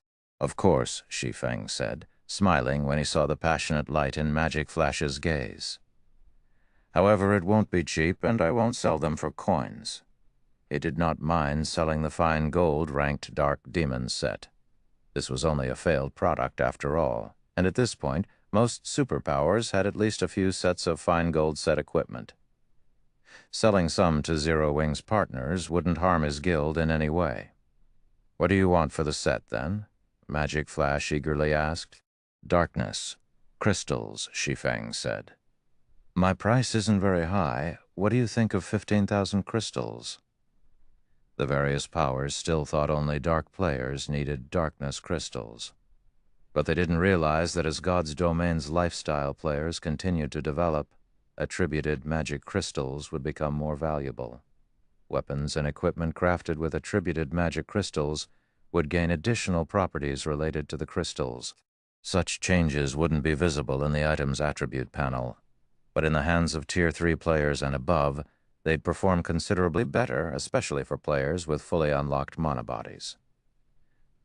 Of course, Shi Feng said, smiling when he saw the passionate light in Magic Flash's gaze. However, it won't be cheap, and I won't sell them for coins. He did not mind selling the fine gold-ranked Dark Demon set. This was only a failed product after all, and at this point, most superpowers had at least a few sets of fine gold set equipment. Selling some to Zero Wing's partners wouldn't harm his guild in any way. "What do you want for the set, then?" Magic Flash eagerly asked. "Darkness. Crystals," Shi Feng said. "My price isn't very high. What do you think of 15,000 crystals?" The various powers still thought only dark players needed darkness crystals. But they didn't realize that as God's Domain's lifestyle players continued to develop, attributed magic crystals would become more valuable. Weapons and equipment crafted with attributed magic crystals would gain additional properties related to the crystals. Such changes wouldn't be visible in the item's attribute panel, but in the hands of Tier 3 players and above, they'd perform considerably better, especially for players with fully unlocked monobodies.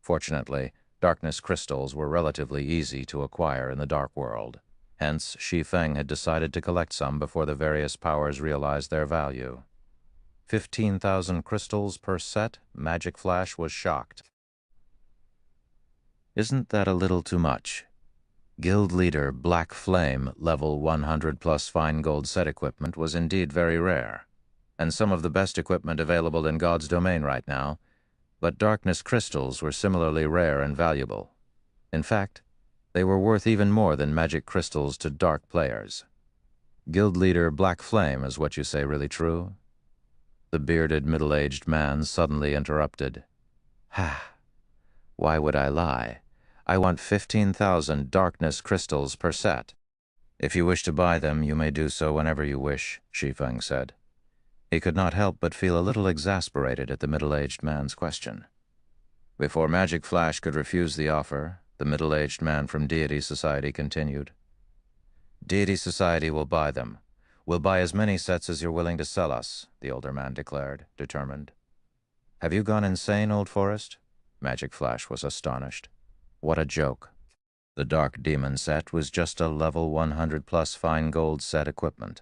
Fortunately, darkness crystals were relatively easy to acquire in the Dark World. Hence, Shi Feng had decided to collect some before the various powers realized their value. 15,000 crystals per set? Magic Flash was shocked. "Isn't that a little too much?" Guild leader Black Flame level 100 plus fine gold set equipment was indeed very rare, and some of the best equipment available in God's Domain right now, but darkness crystals were similarly rare and valuable. In fact, they were worth even more than magic crystals to dark players. "Guild leader Black Flame, is what you say really true?" The bearded middle-aged man suddenly interrupted. "Ha! Why would I lie? I want 15,000 darkness crystals per set." "If you wish to buy them, you may do so whenever you wish," Shi Feng said. He could not help but feel a little exasperated at the middle-aged man's question. Before Magic Flash could refuse the offer, the middle-aged man from Deity Society continued. "Deity Society will buy them. We'll buy as many sets as you're willing to sell us," the older man declared, determined. "Have you gone insane, Old Forest?" Magic Flash was astonished. What a joke. The Dark Demon set was just a level 100 plus fine gold set equipment.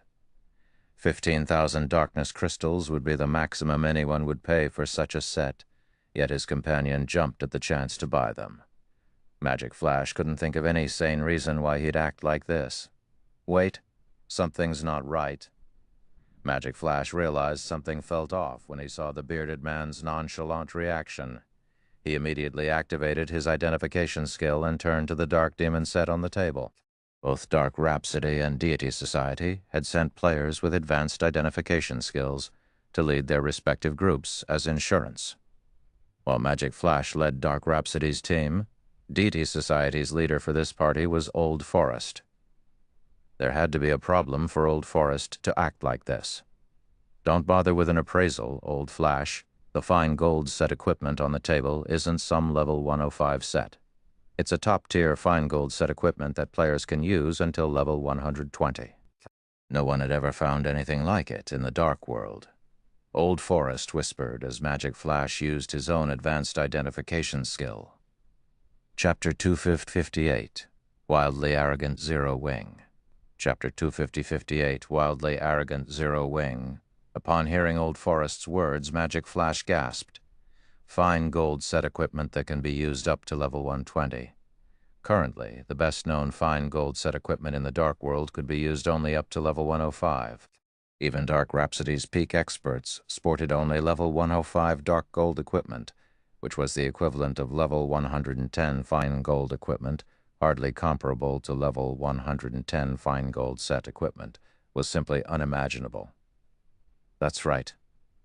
15,000 darkness crystals would be the maximum anyone would pay for such a set, yet his companion jumped at the chance to buy them. Magic Flash couldn't think of any sane reason why he'd act like this. Wait, something's not right. Magic Flash realized something felt off when he saw the bearded man's nonchalant reaction. He immediately activated his identification skill and turned to the Dark Demon set on the table. Both Dark Rhapsody and Deity Society had sent players with advanced identification skills to lead their respective groups as insurance. While Magic Flash led Dark Rhapsody's team, Deity Society's leader for this party was Old Forest. There had to be a problem for Old Forest to act like this. "Don't bother with an appraisal, Old Flash. The fine gold set equipment on the table isn't some level 105 set. It's a top-tier fine gold set equipment that players can use until level 120. No one had ever found anything like it in the Dark World. Old Forest whispered as Magic Flash used his own advanced identification skill. Chapter 258, Wildly Arrogant Zero Wing. Chapter 258, Wildly Arrogant Zero Wing. Upon hearing Old Forest's words, Magic Flash gasped. Fine gold set equipment that can be used up to level 120. Currently, the best-known fine gold set equipment in the Dark World could be used only up to level 105. Even Dark Rhapsody's peak experts sported only level 105 dark gold equipment, which was the equivalent of level 110 fine gold equipment, hardly comparable to level 110 fine gold set equipment, was simply unimaginable. That's right.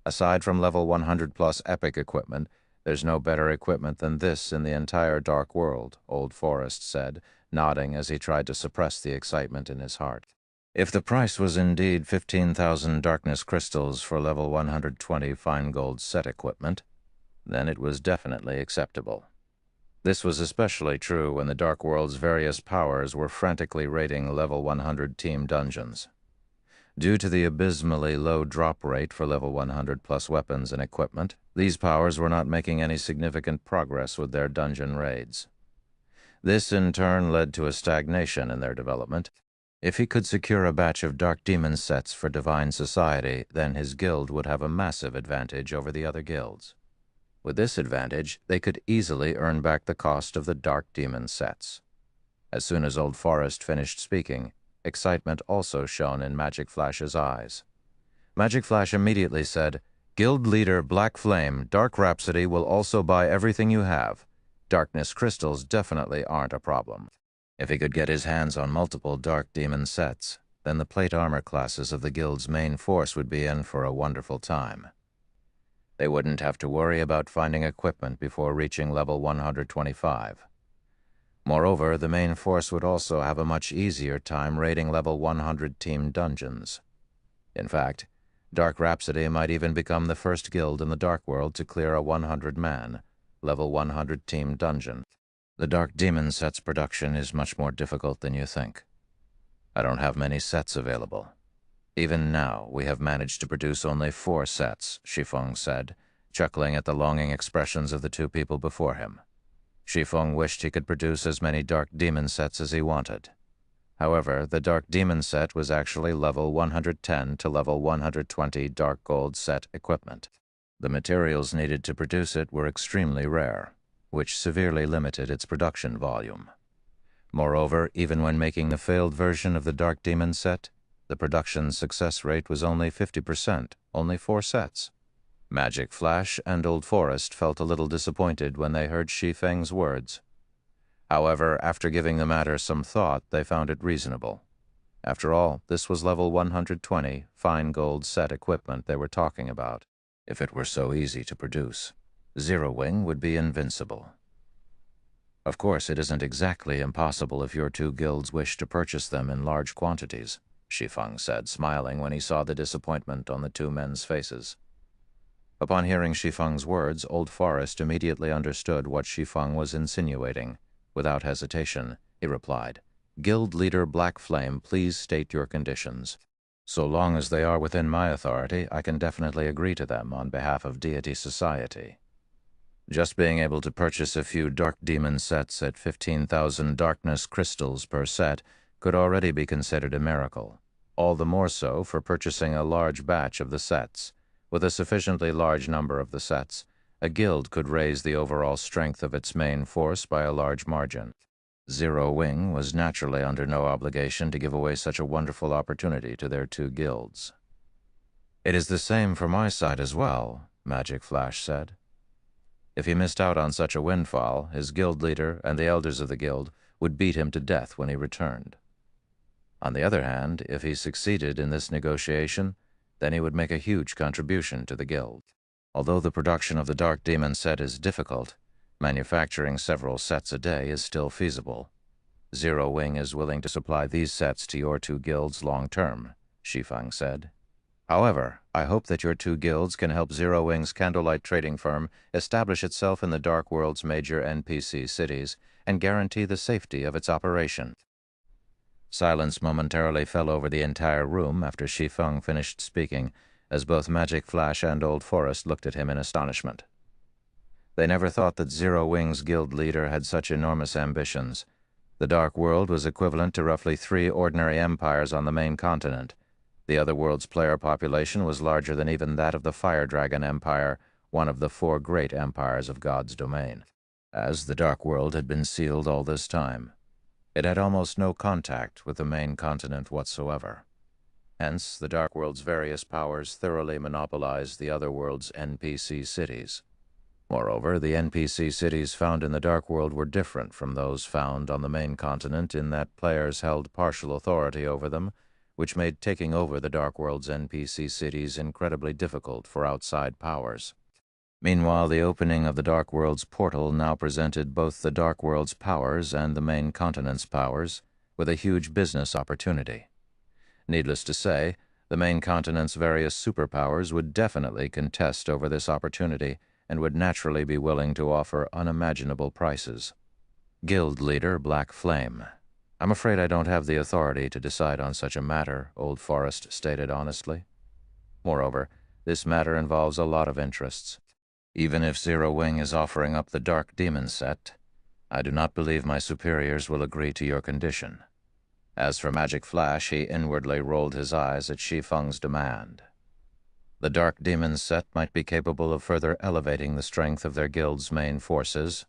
Aside from level 100 plus epic equipment, there's no better equipment than this in the entire Dark World, Old Forest said, nodding as he tried to suppress the excitement in his heart. If the price was indeed 15,000 darkness crystals for level 120 fine gold set equipment, then it was definitely acceptable. This was especially true when the Dark World's various powers were frantically raiding level 100 team dungeons. Due to the abysmally low drop rate for level 100 plus weapons and equipment, these powers were not making any significant progress with their dungeon raids. This in turn led to a stagnation in their development. If he could secure a batch of Dark Demon sets for Divine Society, then his guild would have a massive advantage over the other guilds. With this advantage, they could easily earn back the cost of the Dark Demon sets. As soon as Old Forest finished speaking, excitement also shone in Magic Flash's eyes. Magic Flash immediately said, "Guild leader Black Flame, Dark Rhapsody will also buy everything you have. Darkness crystals definitely aren't a problem." If he could get his hands on multiple Dark Demon sets, then the plate armor classes of the guild's main force would be in for a wonderful time. They wouldn't have to worry about finding equipment before reaching level 125. Moreover, the main force would also have a much easier time raiding level 100 team dungeons. In fact, Dark Rhapsody might even become the first guild in the Dark World to clear a 100-man, level 100 team dungeon. The Dark Demon set's production is much more difficult than you think. I don't have many sets available. Even now, we have managed to produce only 4 sets, Shi Feng said, chuckling at the longing expressions of the two people before him. Shi Feng wished he could produce as many Dark Demon sets as he wanted. However, the Dark Demon set was actually level 110 to level 120 Dark Gold set equipment. The materials needed to produce it were extremely rare, which severely limited its production volume. Moreover, even when making the failed version of the Dark Demon set, the production success rate was only 50%, only 4 sets. Magic Flash and Old Forest felt a little disappointed when they heard Shi Feng's words. However, after giving the matter some thought, they found it reasonable. After all, this was level 120 fine gold set equipment they were talking about. If it were so easy to produce, Zero Wing would be invincible. Of course, it isn't exactly impossible if your two guilds wish to purchase them in large quantities, Shi Feng said, smiling when he saw the disappointment on the two men's faces. Upon hearing Shi Feng's words, Old Forest immediately understood what Shi Feng was insinuating. Without hesitation, he replied, "Guild leader Black Flame, please state your conditions. So long as they are within my authority, I can definitely agree to them on behalf of Deity Society. Just being able to purchase a few Dark Demon sets at 15,000 darkness crystals per set could already be considered a miracle, all the more so for purchasing a large batch of the sets. With a sufficiently large number of the sets, a guild could raise the overall strength of its main force by a large margin." Zero Wing was naturally under no obligation to give away such a wonderful opportunity to their two guilds. "It is the same for my side as well," Magic Flash said. If he missed out on such a windfall, his guild leader and the elders of the guild would beat him to death when he returned. On the other hand, if he succeeded in this negotiation, then he would make a huge contribution to the guild. Although the production of the Dark Demon set is difficult, manufacturing several sets a day is still feasible. Zero Wing is willing to supply these sets to your two guilds long-term, Shi Feng said. However, I hope that your two guilds can help Zero Wing's candlelight trading firm establish itself in the Dark World's major NPC cities and guarantee the safety of its operation. Silence momentarily fell over the entire room after Shi Feng finished speaking, as both Magic Flash and Old Forest looked at him in astonishment. They never thought that Zero Wing's guild leader had such enormous ambitions. The Dark World was equivalent to roughly 3 ordinary empires on the main continent. The other world's player population was larger than even that of the Fire Dragon Empire, one of the 4 great empires of God's domain. As the Dark World had been sealed all this time, it had almost no contact with the main continent whatsoever. Hence, the Dark World's various powers thoroughly monopolized the other world's NPC cities. Moreover, the NPC cities found in the Dark World were different from those found on the main continent in that players held partial authority over them, which made taking over the Dark World's NPC cities incredibly difficult for outside powers. Meanwhile, the opening of the Dark World's portal now presented both the Dark World's powers and the main continent's powers with a huge business opportunity. Needless to say, the main continent's various superpowers would definitely contest over this opportunity and would naturally be willing to offer unimaginable prices. Guild leader Black Flame. I'm afraid I don't have the authority to decide on such a matter, Old Forest stated honestly. Moreover, this matter involves a lot of interests. Even if Zero Wing is offering up the Dark Demon set, I do not believe my superiors will agree to your condition. As for Magic Flash, he inwardly rolled his eyes at Shi Feng's demand. The Dark Demon set might be capable of further elevating the strength of their guild's main forces,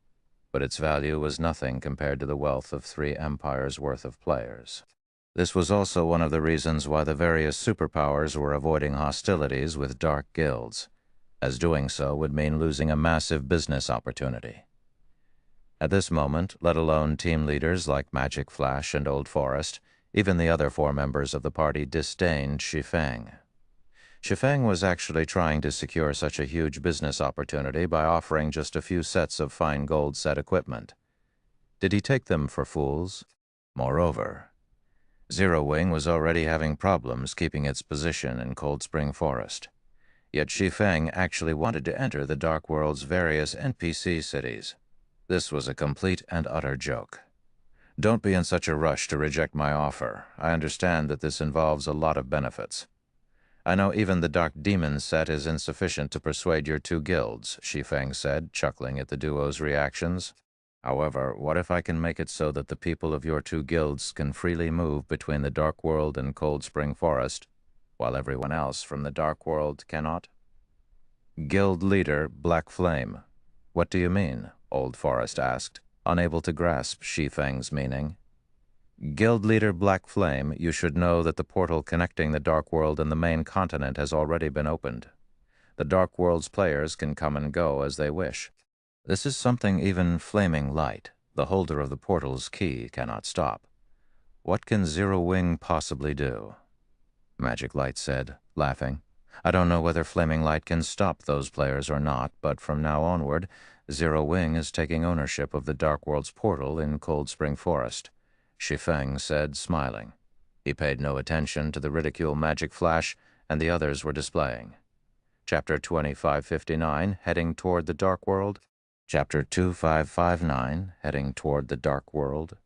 but its value was nothing compared to the wealth of 3 empires' worth of players. This was also one of the reasons why the various superpowers were avoiding hostilities with dark guilds, as doing so would mean losing a massive business opportunity. At this moment, let alone team leaders like Magic Flash and Old Forest, even the other 4 members of the party disdained Shi Feng. Shi Feng was actually trying to secure such a huge business opportunity by offering just a few sets of fine gold set equipment. Did he take them for fools? Moreover, Zero Wing was already having problems keeping its position in Cold Spring Forest. Yet Shi Feng actually wanted to enter the Dark World's various NPC cities. This was a complete and utter joke. Don't be in such a rush to reject my offer. I understand that this involves a lot of benefits. I know even the Dark Demon set is insufficient to persuade your 2 guilds, Shi Feng said, chuckling at the duo's reactions. However, what if I can make it so that the people of your 2 guilds can freely move between the Dark World and Cold Spring Forest, while everyone else from the Dark World cannot? Guild leader Black Flame. What do you mean? Old Forest asked, unable to grasp Shi Feng's meaning. Guild leader Black Flame, you should know that the portal connecting the Dark World and the main continent has already been opened. The Dark World's players can come and go as they wish. This is something even Flaming Light, the holder of the portal's key, cannot stop. What can Zero Wing possibly do? Magic Light said, laughing. I don't know whether Flaming Light can stop those players or not, but from now onward, Zero Wing is taking ownership of the Dark World's portal in Cold Spring Forest, Shi Feng said, smiling. He paid no attention to the ridicule Magic Flash and the others were displaying. Chapter 2559, Heading Toward the Dark World. Chapter 2559, Heading Toward the Dark World.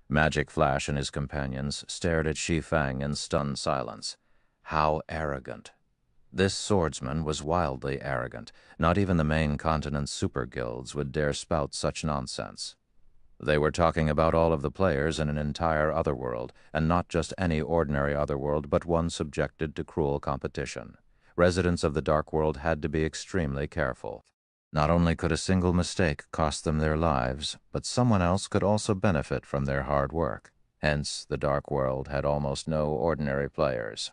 Magic Flash and his companions stared at Shi Feng in stunned silence. How arrogant. This swordsman was wildly arrogant. Not even the main continent's super guilds would dare spout such nonsense. They were talking about all of the players in an entire otherworld, and not just any ordinary otherworld, but one subjected to cruel competition. Residents of the Dark World had to be extremely careful. Not only could a single mistake cost them their lives, but someone else could also benefit from their hard work. Hence, the Dark World had almost no ordinary players.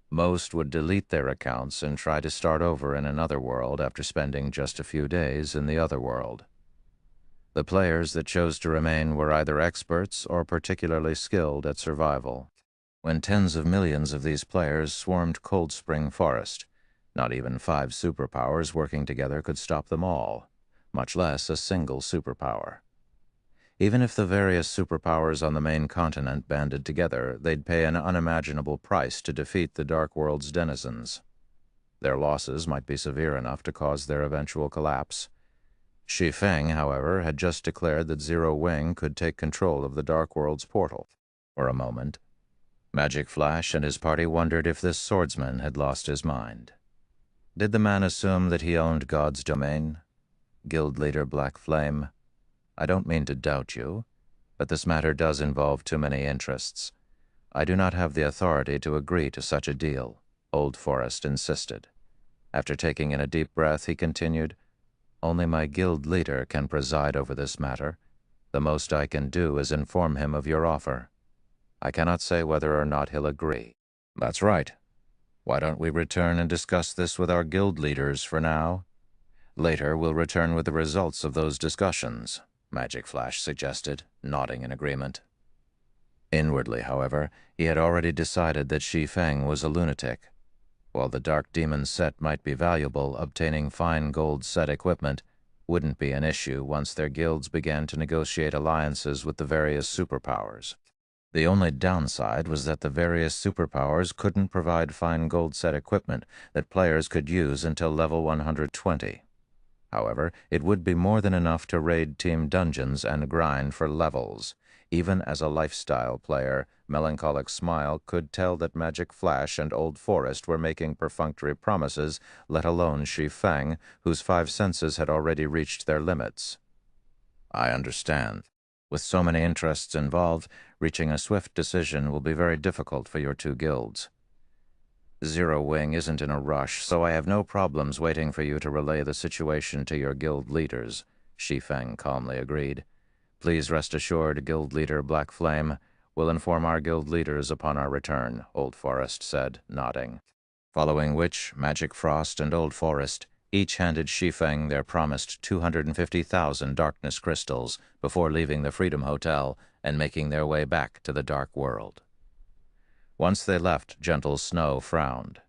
Most would delete their accounts and try to start over in another world after spending just a few days in the other world. The players that chose to remain were either experts or particularly skilled at survival. When tens of millions of these players swarmed Cold Spring Forest, not even 5 superpowers working together could stop them all, much less a single superpower. Even if the various superpowers on the main continent banded together, they'd pay an unimaginable price to defeat the Dark World's denizens. Their losses might be severe enough to cause their eventual collapse. Shi Feng, however, had just declared that Zero Wing could take control of the Dark World's portal. For a moment, Magic Flash and his party wondered if this swordsman had lost his mind. Did the man assume that he owned God's domain? Guild leader Black Flame, I don't mean to doubt you, but this matter does involve too many interests. I do not have the authority to agree to such a deal, Old Forest insisted. After taking in a deep breath, he continued, Only my guild leader can preside over this matter. The most I can do is inform him of your offer. I cannot say whether or not he'll agree. That's right. Why don't we return and discuss this with our guild leaders for now? Later, we'll return with the results of those discussions, Magic Flash suggested, nodding in agreement. Inwardly, however, he had already decided that Shi Feng was a lunatic. While the Dark Demon set might be valuable, obtaining fine gold set equipment wouldn't be an issue once their guilds began to negotiate alliances with the various superpowers. The only downside was that the various superpowers couldn't provide fine gold set equipment that players could use until level 120. However, it would be more than enough to raid team dungeons and grind for levels, Even as a lifestyle player, Melancholic's smile could tell that Magic Flash and Old Forest were making perfunctory promises, let alone Shi Feng, whose 5 senses had already reached their limits. I understand. With so many interests involved, reaching a swift decision will be very difficult for your 2 guilds. Zero Wing isn't in a rush, so I have no problems waiting for you to relay the situation to your guild leaders, Shi Feng calmly agreed. Please rest assured, Guild Leader Black Flame will inform our guild leaders upon our return, Old Forest said, nodding. Following which, Magic Frost and Old Forest each handed Shi Feng their promised 250,000 darkness crystals before leaving the Freedom Hotel and making their way back to the Dark World. Once they left, Gentle Snow frowned.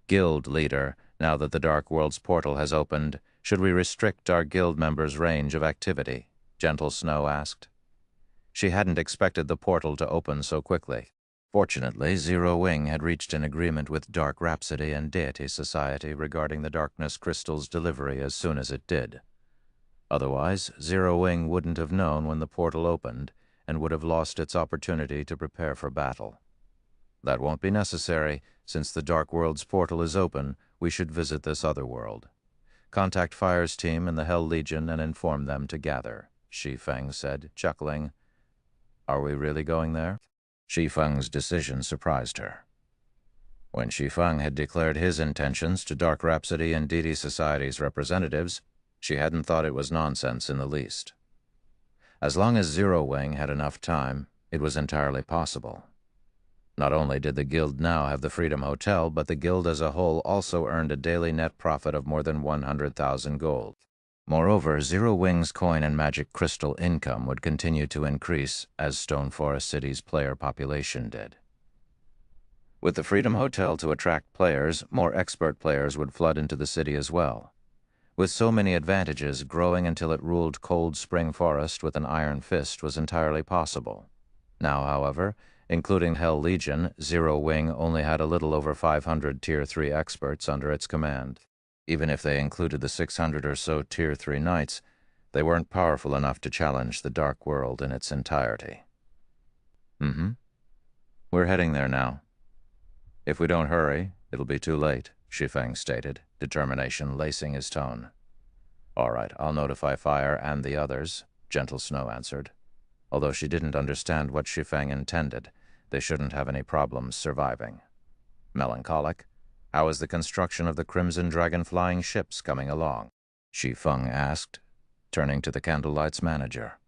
Guild Leader, now that the Dark World's portal has opened, should we restrict our guild members' range of activity? Gentle Snow asked. She hadn't expected the portal to open so quickly. Fortunately, Zero Wing had reached an agreement with Dark Rhapsody and Deity Society regarding the Darkness Crystal's delivery as soon as it did. Otherwise, Zero Wing wouldn't have known when the portal opened and would have lost its opportunity to prepare for battle. That won't be necessary. Since the Dark World's portal is open, we should visit this other world. Contact Fire's team in the Hell Legion and inform them to gather, Shi Feng said, chuckling. Are we really going there? Shi Feng's decision surprised her. When Shi Feng had declared his intentions to Dark Rhapsody and Deity Society's representatives, she hadn't thought it was nonsense in the least. As long as Zero Wing had enough time, it was entirely possible. Not only did the guild now have the Freedom Hotel, but the guild as a whole also earned a daily net profit of more than 100,000 gold. Moreover, Zero Wing's coin and magic crystal income would continue to increase as Stone Forest City's player population did. With the Freedom Hotel to attract players, more expert players would flood into the city as well. With so many advantages, growing until it ruled Cold Spring Forest with an iron fist was entirely possible. Now, however, including Hell Legion, Zero Wing only had a little over 500 Tier 3 experts under its command. Even if they included the 600 or so Tier 3 knights, they weren't powerful enough to challenge the Dark World in its entirety. We're heading there now. If we don't hurry, it'll be too late, Shi Feng stated, determination lacing his tone. All right, I'll notify Fire and the others, Gentle Snow answered. Although she didn't understand what Shi Feng intended, they shouldn't have any problems surviving. Melancholic, how is the construction of the Crimson Dragon flying ships coming along? Shi Feng asked, turning to the Candlelight's manager.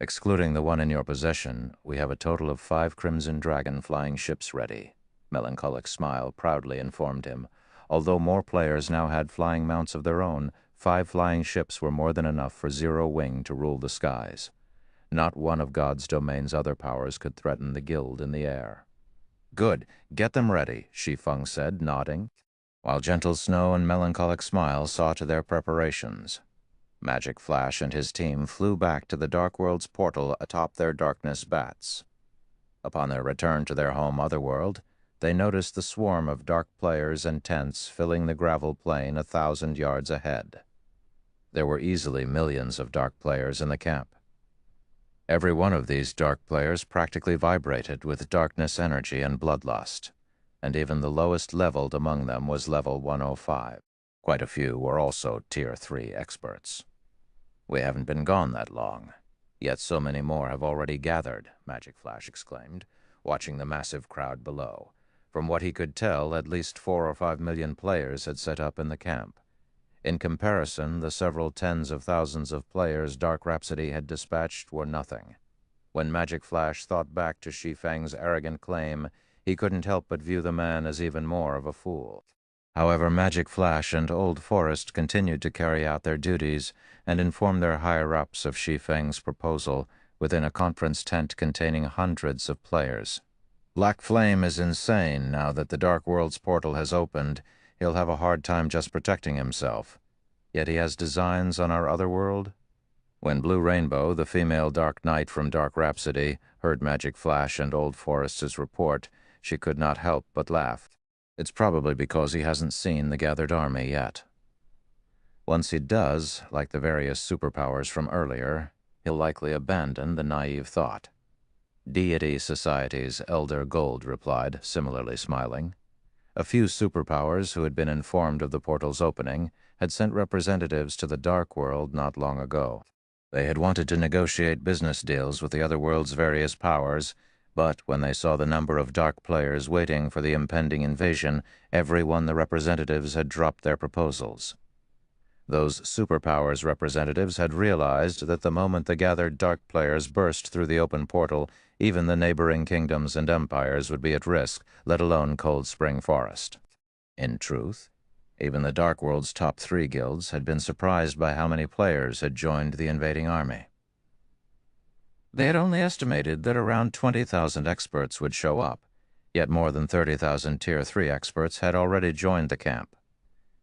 Excluding the one in your possession, we have a total of 5 Crimson Dragon flying ships ready, Melancholic's smile proudly informed him. Although more players now had flying mounts of their own, 5 flying ships were more than enough for Zero Wing to rule the skies. Not one of God's domain's other powers could threaten the guild in the air. Good, get them ready, Shi Feng said, nodding, while Gentle Snow and Melancholic Smile saw to their preparations. Magic Flash and his team flew back to the Dark World's portal atop their darkness bats. Upon their return to their home otherworld, they noticed the swarm of dark players and tents filling the gravel plain 1,000 yards ahead. There were easily millions of dark players in the camp. Every one of these dark players practically vibrated with darkness energy and bloodlust, and even the lowest leveled among them was level 105. Quite a few were also Tier 3 experts. We haven't been gone that long, yet so many more have already gathered, Magic Flash exclaimed, watching the massive crowd below. From what he could tell, at least 4 or 5 million players had set up in the camp. In comparison, the several tens of thousands of players Dark Rhapsody had dispatched were nothing. When Magic Flash thought back to Shi Feng's arrogant claim, he couldn't help but view the man as even more of a fool. However, Magic Flash and Old Forest continued to carry out their duties and inform their higher-ups of Shi Feng's proposal within a conference tent containing hundreds of players. Black Flame is insane now that the Dark World's portal has opened. He'll have a hard time just protecting himself. Yet he has designs on our other world? When Blue Rainbow, the female Dark Knight from Dark Rhapsody, heard Magic Flash and Old Forest's report, she could not help but laugh. It's probably because he hasn't seen the gathered army yet. Once he does, like the various superpowers from earlier, he'll likely abandon the naive thought. Deity Society's Elder Gold replied, similarly smiling. A few superpowers who had been informed of the portal's opening had sent representatives to the Dark World not long ago. They had wanted to negotiate business deals with the other world's various powers, but when they saw the number of dark players waiting for the impending invasion, every one the representatives had dropped their proposals. Those superpowers representatives had realized that the moment the gathered dark players burst through the open portal, even the neighboring kingdoms and empires would be at risk, let alone Cold Spring Forest. In truth, even the Dark World's top 3 guilds had been surprised by how many players had joined the invading army. They had only estimated that around 20,000 experts would show up, yet more than 30,000 Tier 3 experts had already joined the camp.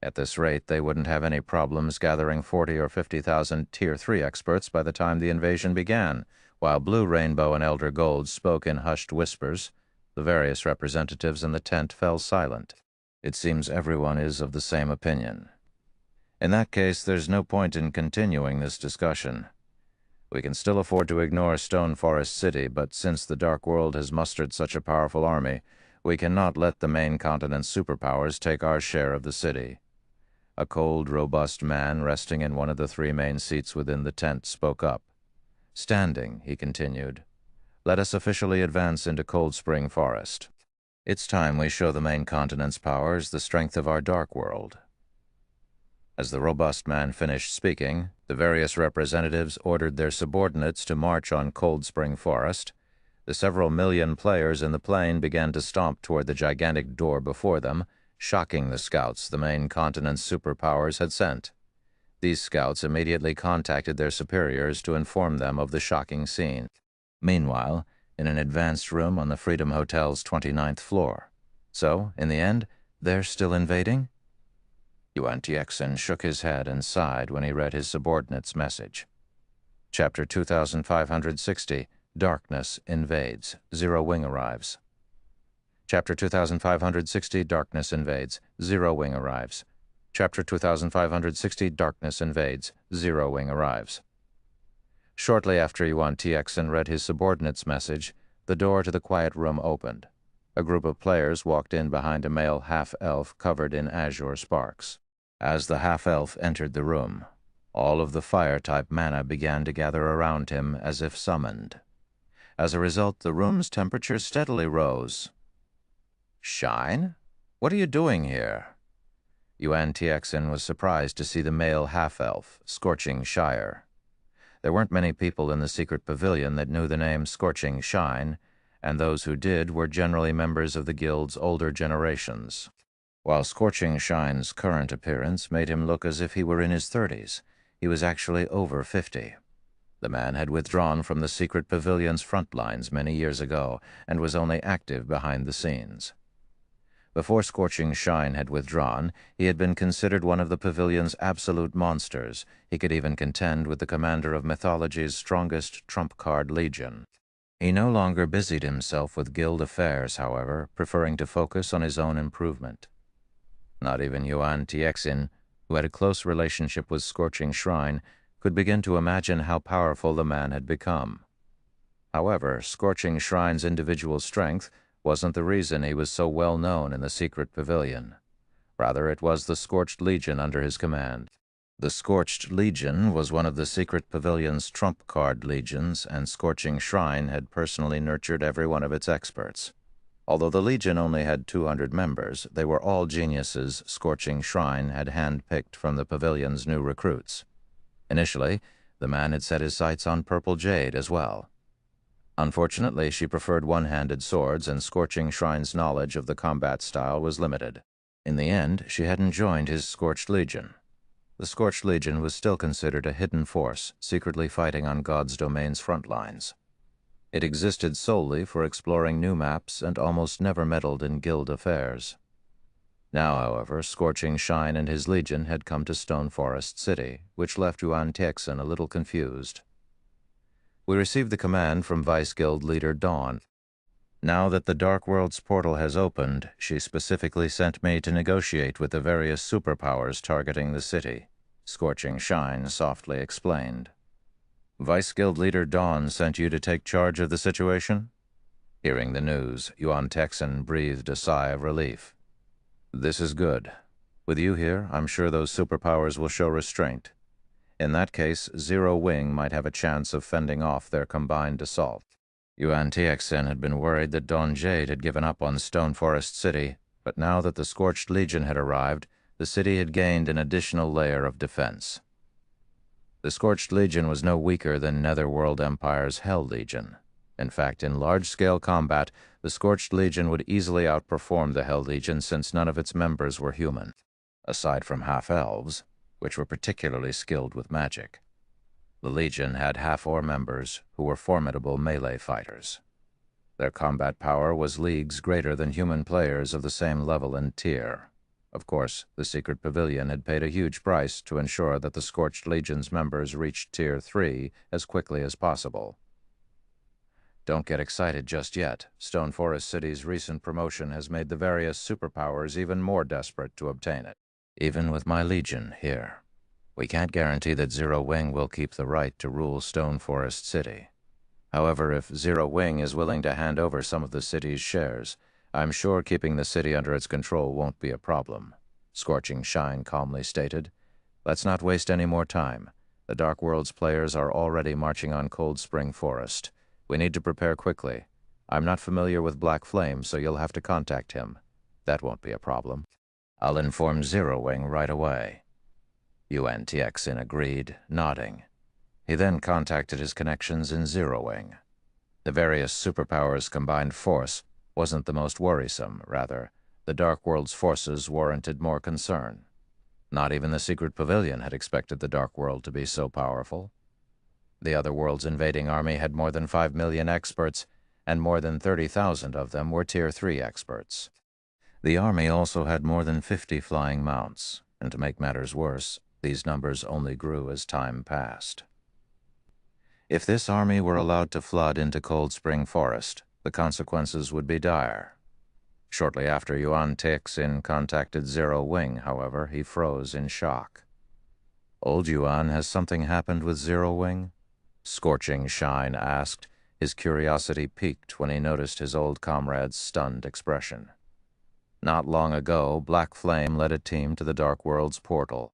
At this rate, they wouldn't have any problems gathering 40 or 50,000 Tier 3 experts by the time the invasion began. While Blue Rainbow and Elder Gold spoke in hushed whispers, the various representatives in the tent fell silent. It seems everyone is of the same opinion. In that case, there's no point in continuing this discussion. We can still afford to ignore Stone Forest City, but since the Dark World has mustered such a powerful army, we cannot let the main continent's superpowers take our share of the city. A cold, robust man resting in one of the 3 main seats within the tent spoke up. Standing, he continued, let us officially advance into Cold Spring Forest. It's time we show the main continent's powers the strength of our Dark World. As the robust man finished speaking, the various representatives ordered their subordinates to march on Cold Spring Forest. The several million players in the plain began to stomp toward the gigantic door before them, shocking the scouts the main continent's superpowers had sent. These scouts immediately contacted their superiors to inform them of the shocking scene. Meanwhile, in an advanced room on the Freedom Hotel's 29th floor. So, in the end, they're still invading? Yuan Tiexin shook his head and sighed when he read his subordinate's message. Chapter 2560, Darkness Invades. Zero Wing arrives. Chapter 2560, Darkness Invades. Zero Wing arrives. Chapter 2560, Darkness Invades. Zero Wing arrives. Shortly after Yuan Tiexin read his subordinate's message, the door to the quiet room opened. A group of players walked in behind a male half-elf covered in azure sparks. As the half-elf entered the room, all of the fire-type mana began to gather around him as if summoned. As a result, the room's temperature steadily rose. Shine? What are you doing here? Yuan Tiexin was surprised to see the male half-elf, Scorching Shire. There weren't many people in the secret pavilion that knew the name Scorching Shine, and those who did were generally members of the guild's older generations. While Scorching Shine's current appearance made him look as if he were in his 30s, he was actually over 50. The man had withdrawn from the secret pavilion's front lines many years ago and was only active behind the scenes. Before Scorching Shine had withdrawn, he had been considered one of the pavilion's absolute monsters. He could even contend with the commander of mythology's strongest trump-card legion. He no longer busied himself with guild affairs, however, preferring to focus on his own improvement. Not even Yuan Tiexin, who had a close relationship with Scorching Shrine, could begin to imagine how powerful the man had become. However, Scorching Shrine's individual strength wasn't the reason he was so well known in the secret pavilion. Rather, it was the Scorched Legion under his command. The Scorched Legion was one of the secret pavilion's trump-card legions, and Scorching Shrine had personally nurtured every one of its experts. Although the Legion only had 200 members, they were all geniuses Scorching Shrine had hand-picked from the pavilion's new recruits. Initially, the man had set his sights on Purple Jade as well. Unfortunately, she preferred one-handed swords, and Scorching Shrine's knowledge of the combat style was limited. In the end, she hadn't joined his Scorched Legion. The Scorched Legion was still considered a hidden force, secretly fighting on God's domain's front lines. It existed solely for exploring new maps and almost never meddled in guild affairs. Now, however, Scorching Shine and his legion had come to Stone Forest City, which left Yuan Tiexin a little confused. We received the command from Vice Guild leader Dawn. Now that the Dark World's portal has opened, she specifically sent me to negotiate with the various superpowers targeting the city, Scorching Shine softly explained. Vice Guild leader Dawn sent you to take charge of the situation? Hearing the news, Yuan Texan breathed a sigh of relief. This is good. With you here, I'm sure those superpowers will show restraint. In that case, Zero Wing might have a chance of fending off their combined assault. Yuan Texan had been worried that Don Jade had given up on Stone Forest City, but now that the Scorched Legion had arrived, the city had gained an additional layer of defense. The Scorched Legion was no weaker than Netherworld Empire's Hell Legion. In fact, in large-scale combat, the Scorched Legion would easily outperform the Hell Legion since none of its members were human, aside from half-elves, which were particularly skilled with magic. The Legion had half-orc members who were formidable melee fighters. Their combat power was leagues greater than human players of the same level and tier. Of course, the Secret Pavilion had paid a huge price to ensure that the Scorched Legion's members reached Tier 3 as quickly as possible. Don't get excited just yet. Stone Forest City's recent promotion has made the various superpowers even more desperate to obtain it. Even with my Legion here, we can't guarantee that Zero Wing will keep the right to rule Stone Forest City. However, if Zero Wing is willing to hand over some of the city's shares, I'm sure keeping the city under its control won't be a problem, Scorching Shine calmly stated. Let's not waste any more time. The Dark World's players are already marching on Cold Spring Forest. We need to prepare quickly. I'm not familiar with Black Flame, so you'll have to contact him. That won't be a problem. I'll inform Zero Wing right away. Yuan Texan agreed, nodding. He then contacted his connections in Zero Wing. The various superpowers' combined force wasn't the most worrisome, rather, the Dark World's forces warranted more concern. Not even the Secret Pavilion had expected the Dark World to be so powerful. The other world's invading army had more than 5 million experts, and more than 30,000 of them were Tier 3 experts. The army also had more than 50 flying mounts, and to make matters worse, these numbers only grew as time passed. If this army were allowed to flood into Cold Spring Forest, the consequences would be dire. Shortly after Yuan Texan contacted Zero Wing, however, he froze in shock. Old Yuan, has something happened with Zero Wing? Scorching Shine asked, his curiosity piqued when he noticed his old comrade's stunned expression. Not long ago, Black Flame led a team to the Dark World's portal.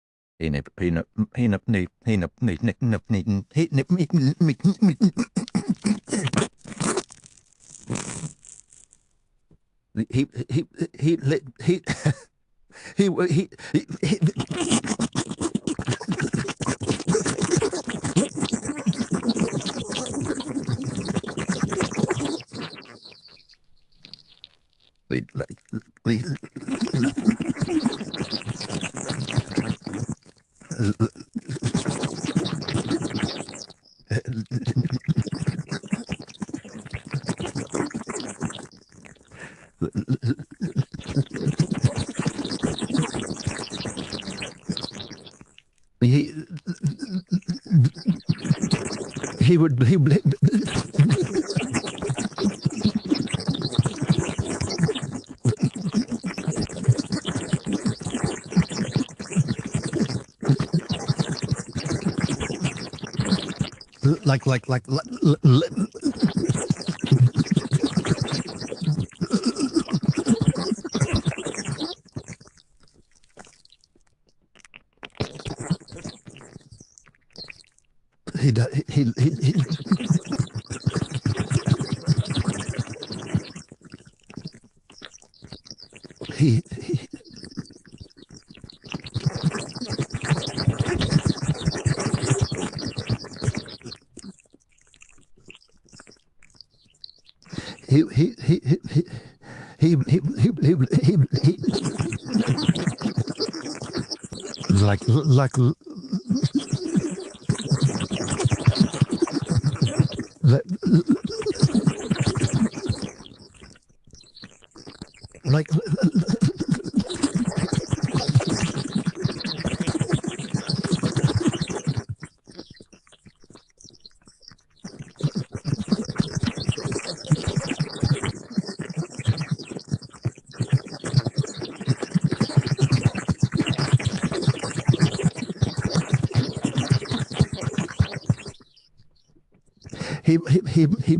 He would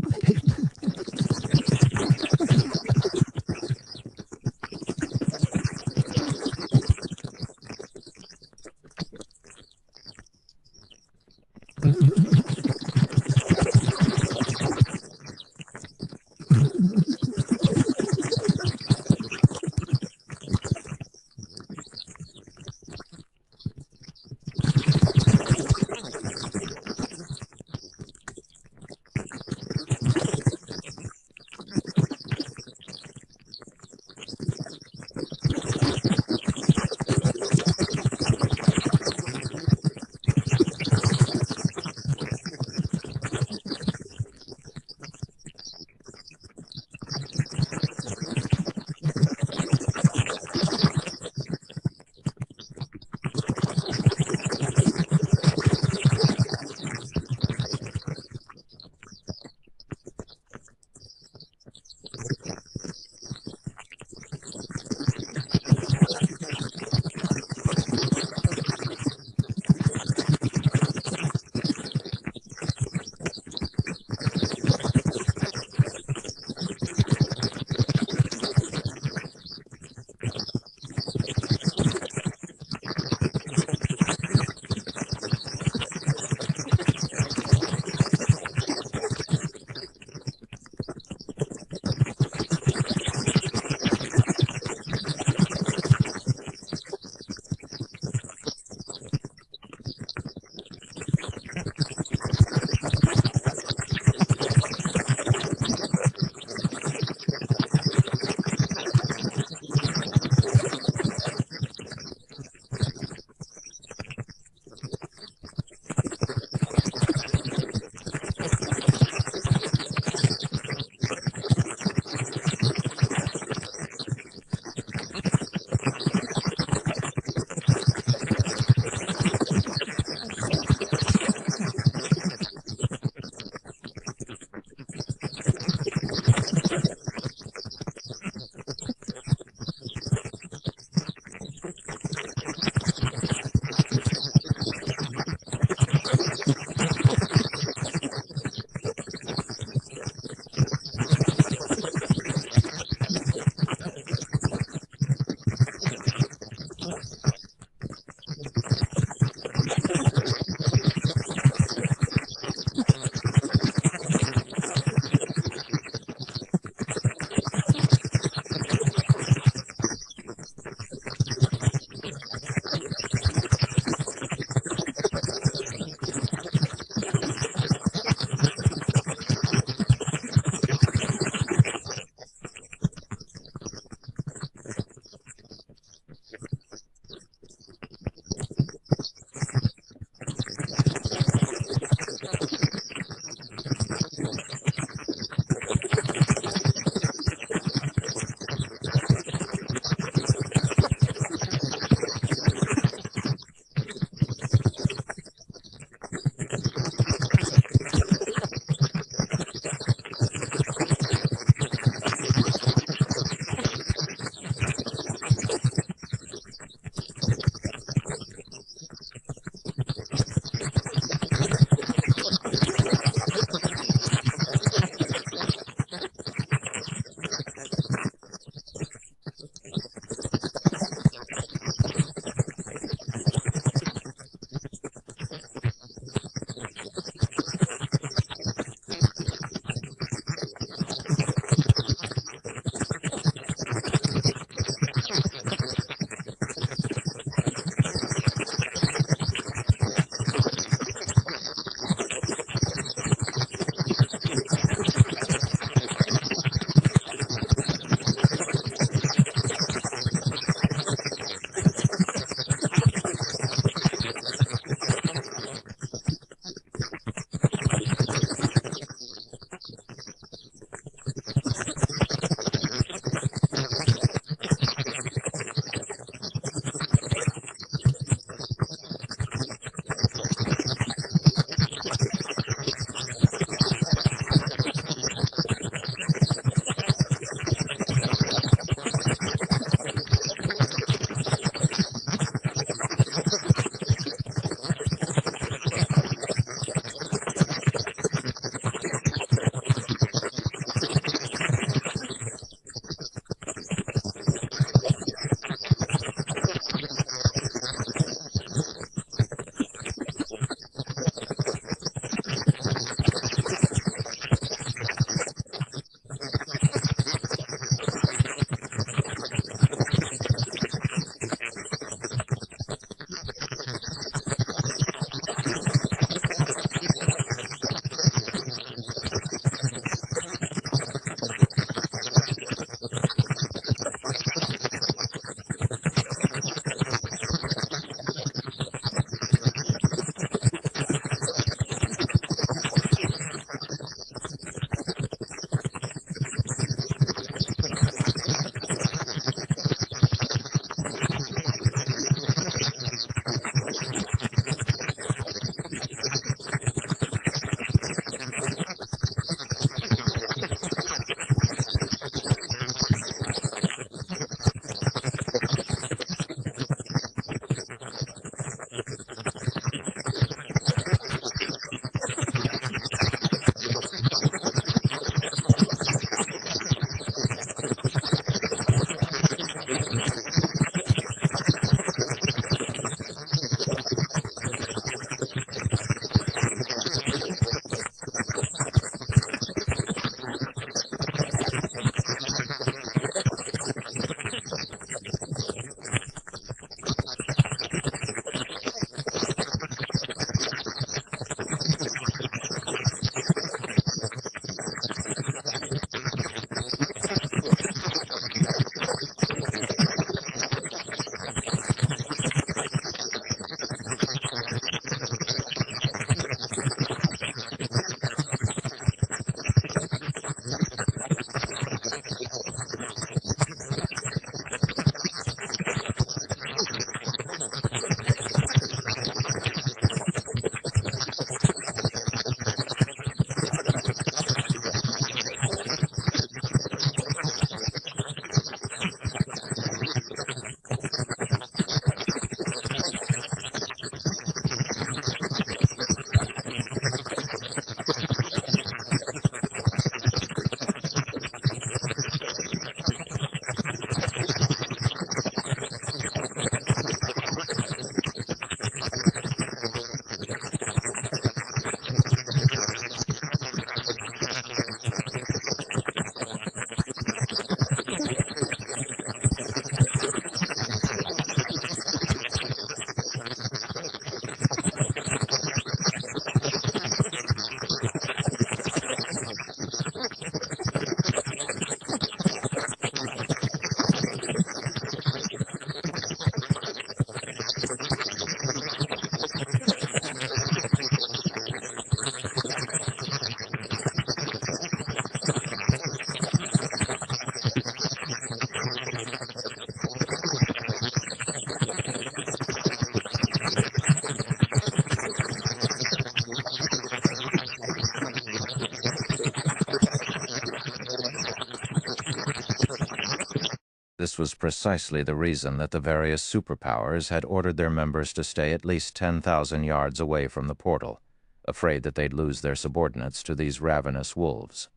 This was precisely the reason that the various superpowers had ordered their members to stay at least 10,000 yards away from the portal, afraid that they'd lose their subordinates to these ravenous wolves.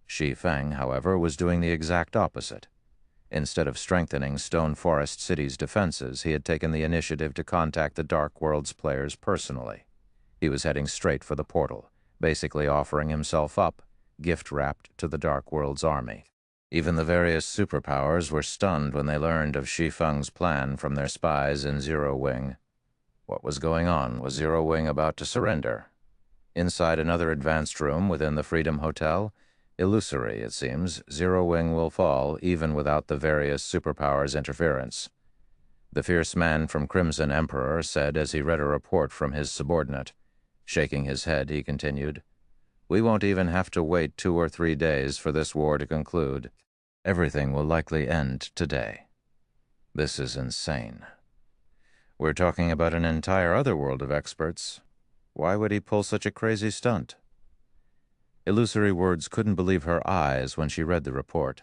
Shi Feng, however, was doing the exact opposite. Instead of strengthening Stone Forest City's defenses, he had taken the initiative to contact the Dark World's players personally. He was heading straight for the portal, basically offering himself up, gift-wrapped to the Dark World's army. Even the various superpowers were stunned when they learned of Shi Feng's plan from their spies in Zero Wing. What was going on? Was Zero Wing about to surrender? Inside another advanced room within the Freedom Hotel, illusory, it seems, Zero Wing will fall even without the various superpowers' interference. The fierce man from Crimson Emperor said as he read a report from his subordinate. Shaking his head, he continued, "We won't even have to wait 2 or 3 days for this war to conclude. Everything will likely end today." This is insane. We're talking about an entire other world of experts. Why would he pull such a crazy stunt? Illusory Words couldn't believe her eyes when she read the report.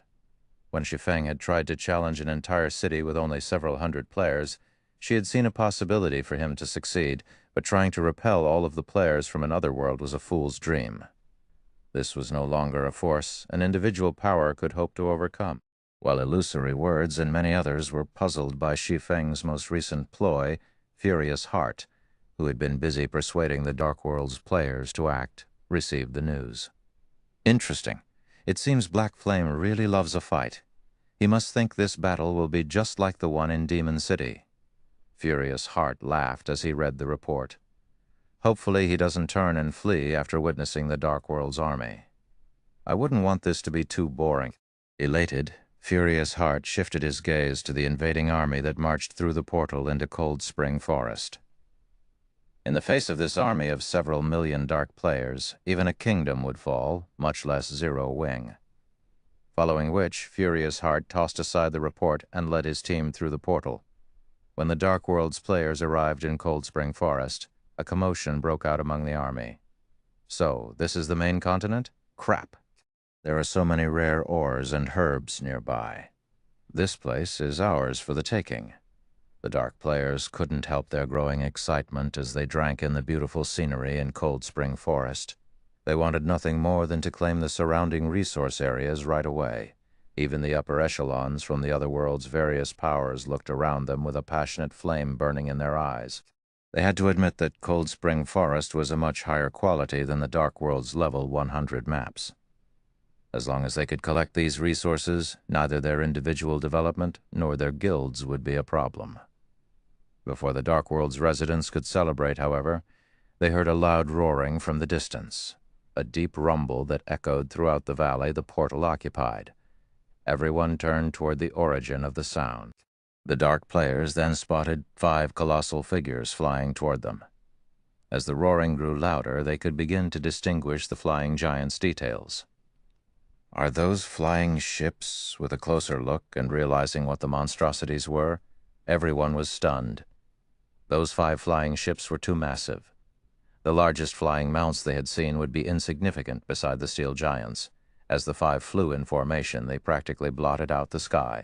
When Shi Feng had tried to challenge an entire city with only several hundred players, she had seen a possibility for him to succeed, but trying to repel all of the players from another world was a fool's dream. This was no longer a force an individual power could hope to overcome. While Illusory Words and many others were puzzled by Shi Feng's most recent ploy, Furious Heart, who had been busy persuading the Dark World's players to act, received the news. Interesting. It seems Black Flame really loves a fight. He must think this battle will be just like the one in Demon City. Furious Heart laughed as he read the report. Hopefully he doesn't turn and flee after witnessing the Dark World's army. I wouldn't want this to be too boring. Elated, Furious Heart shifted his gaze to the invading army that marched through the portal into Cold Spring Forest. In the face of this army of several million dark players, even a kingdom would fall, much less Zero Wing. Following which, Furious Heart tossed aside the report and led his team through the portal. When the Dark World's players arrived in Cold Spring Forest, a commotion broke out among the army. So, this is the main continent? Crap! There are so many rare ores and herbs nearby. This place is ours for the taking. The dark players couldn't help their growing excitement as they drank in the beautiful scenery in Cold Spring Forest. They wanted nothing more than to claim the surrounding resource areas right away. Even the upper echelons from the other world's various powers looked around them with a passionate flame burning in their eyes. They had to admit that Cold Spring Forest was a much higher quality than the Dark World's level 100 maps. As long as they could collect these resources, neither their individual development nor their guilds would be a problem. Before the Dark World's residents could celebrate, however, they heard a loud roaring from the distance, a deep rumble that echoed throughout the valley the portal occupied. Everyone turned toward the origin of the sound. The dark players then spotted 5 colossal figures flying toward them. As the roaring grew louder, they could begin to distinguish the flying giant's details. Are those flying ships? With a closer look and realizing what the monstrosities were, everyone was stunned. Those 5 flying ships were too massive. The largest flying mounts they had seen would be insignificant beside the steel giants. As the 5 flew in formation, they practically blotted out the sky.